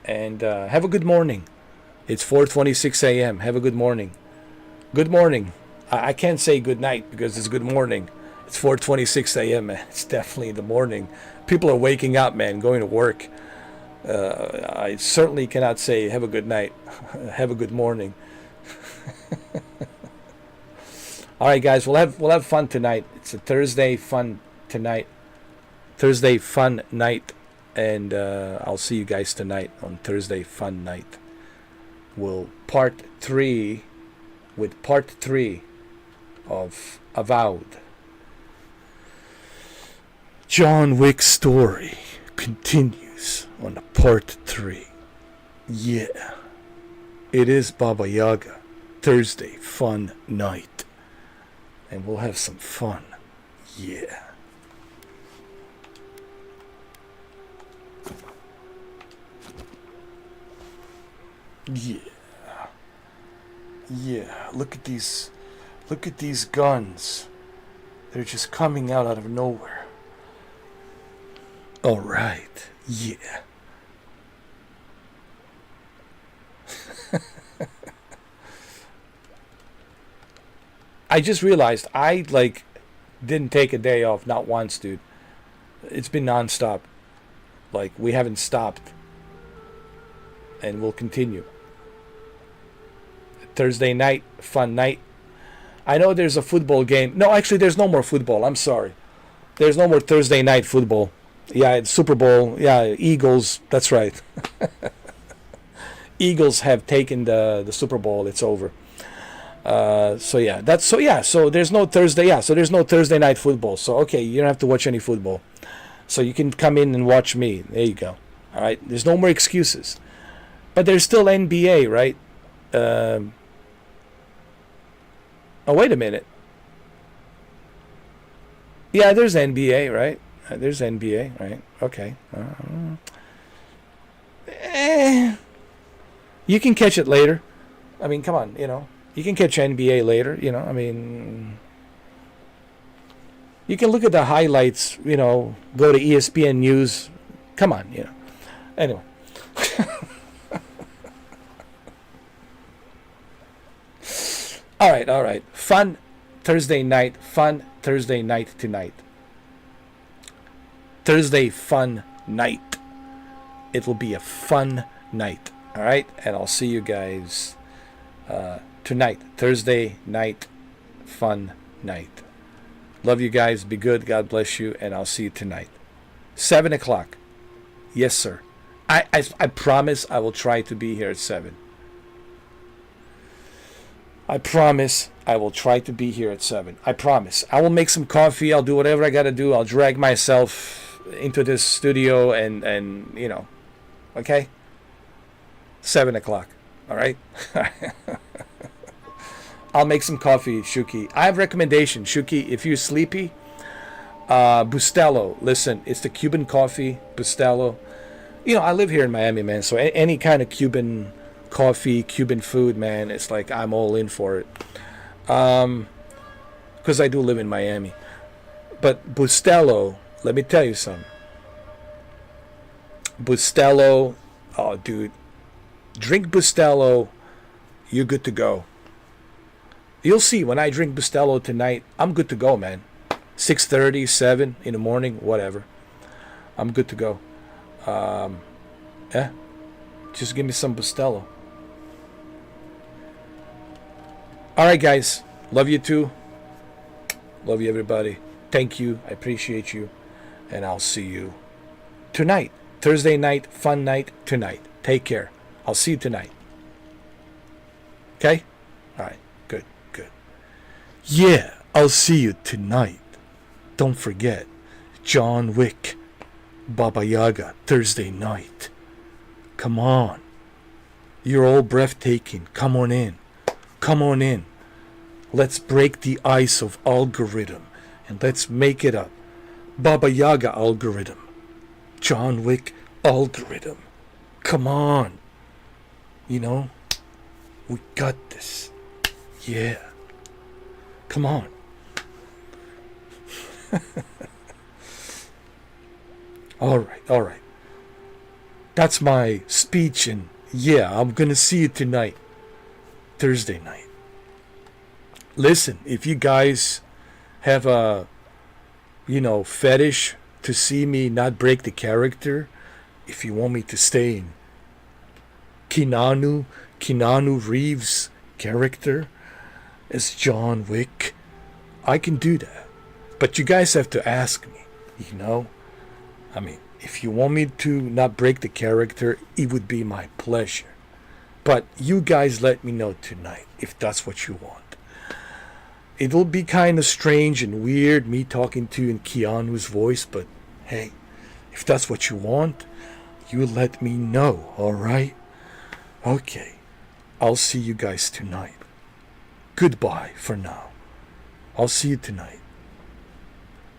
S21: and have a good morning. It's 4:26 a.m. Have a good morning. Good morning. I can't say good night because it's good morning. It's 4:26 a.m. Man. It's definitely the morning. People are waking up, man, going to work. I certainly cannot say have a good night. Have a good morning. All right, guys, we'll have fun tonight. It's a Thursday fun tonight. Thursday fun night, and I'll see you guys tonight on Thursday fun night. We'll part 3 of Avowed. John Wick's story continues on part 3. Yeah. It is Baba Yaga. Thursday fun night. And we'll have some fun. Yeah. Yeah. Look at these guns. They're just coming out of nowhere. All right. Yeah. I just realized I didn't take a day off, not once, dude. It's been nonstop. We haven't stopped. And we'll continue. Thursday night, fun night. I know there's a football game. No, actually there's no more football. I'm sorry. There's no more Thursday night football. Yeah, it's Super Bowl. Yeah, Eagles. That's right. Eagles have taken the Super Bowl. It's over. So there's no Thursday. Yeah, so there's no Thursday night football. So okay, you don't have to watch any football. So you can come in and watch me. There you go. All right. There's no more excuses. But there's still NBA, right? Oh, wait a minute. Yeah, there's NBA, right? There's NBA, right? Okay. You can catch it later. I mean, come on, You can catch NBA later, I mean... You can look at the highlights, go to ESPN News. Come on, Anyway. All right. Fun Thursday night tonight. Thursday fun night. It will be a fun night. All right, and I'll see you guys tonight. Thursday night, fun night. Love you guys. Be good. God bless you, and I'll see you tonight. 7 o'clock. Yes, sir. I promise I will try to be here at 7. I promise I will try to be here at 7. I promise. I will make some coffee. I'll do whatever I got to do. I'll drag myself into this studio and you know, okay? 7 o'clock. All right? I'll make some coffee, Shuki. I have recommendation, Shuki. If you're sleepy, Bustelo. Listen, it's the Cuban coffee, Bustelo. You know, I live here in Miami, man. So any kind of Cuban coffee, Cuban food, man, it's like I'm all in for it. Because I do live in Miami. But Bustelo, let me tell you something. Bustelo, oh, dude. Drink Bustelo, you're good to go. You'll see when I drink Bustelo tonight, I'm good to go, man. 6:30, 7 in the morning, whatever. I'm good to go. Yeah. Just give me some Bustelo. Alright, guys. Love you too. Love you, everybody. Thank you. I appreciate you. And I'll see you tonight. Thursday night, fun night tonight. Take care. I'll see you tonight. Okay? Alright. Good. Good. Yeah, I'll see you tonight. Don't forget, John Wick, Baba Yaga, Thursday night. Come on. You're all breathtaking. Come on in. Come on in. Let's break the ice of algorithm and let's make it up. Baba Yaga algorithm. John Wick algorithm. Come on. You know, we got this. Yeah. Come on. All right. That's my speech, and yeah, I'm gonna see you tonight, Thursday night. Listen, if you guys have a, fetish to see me not break the character, if you want me to stay in Keanu Reeves' character as John Wick, I can do that. But you guys have to ask me, I mean, if you want me to not break the character, it would be my pleasure. But you guys let me know tonight if that's what you want. It'll be kind of strange and weird, me talking to you in Keanu's voice, but hey, if that's what you want, you let me know, alright? Okay, I'll see you guys tonight. Goodbye for now. I'll see you tonight.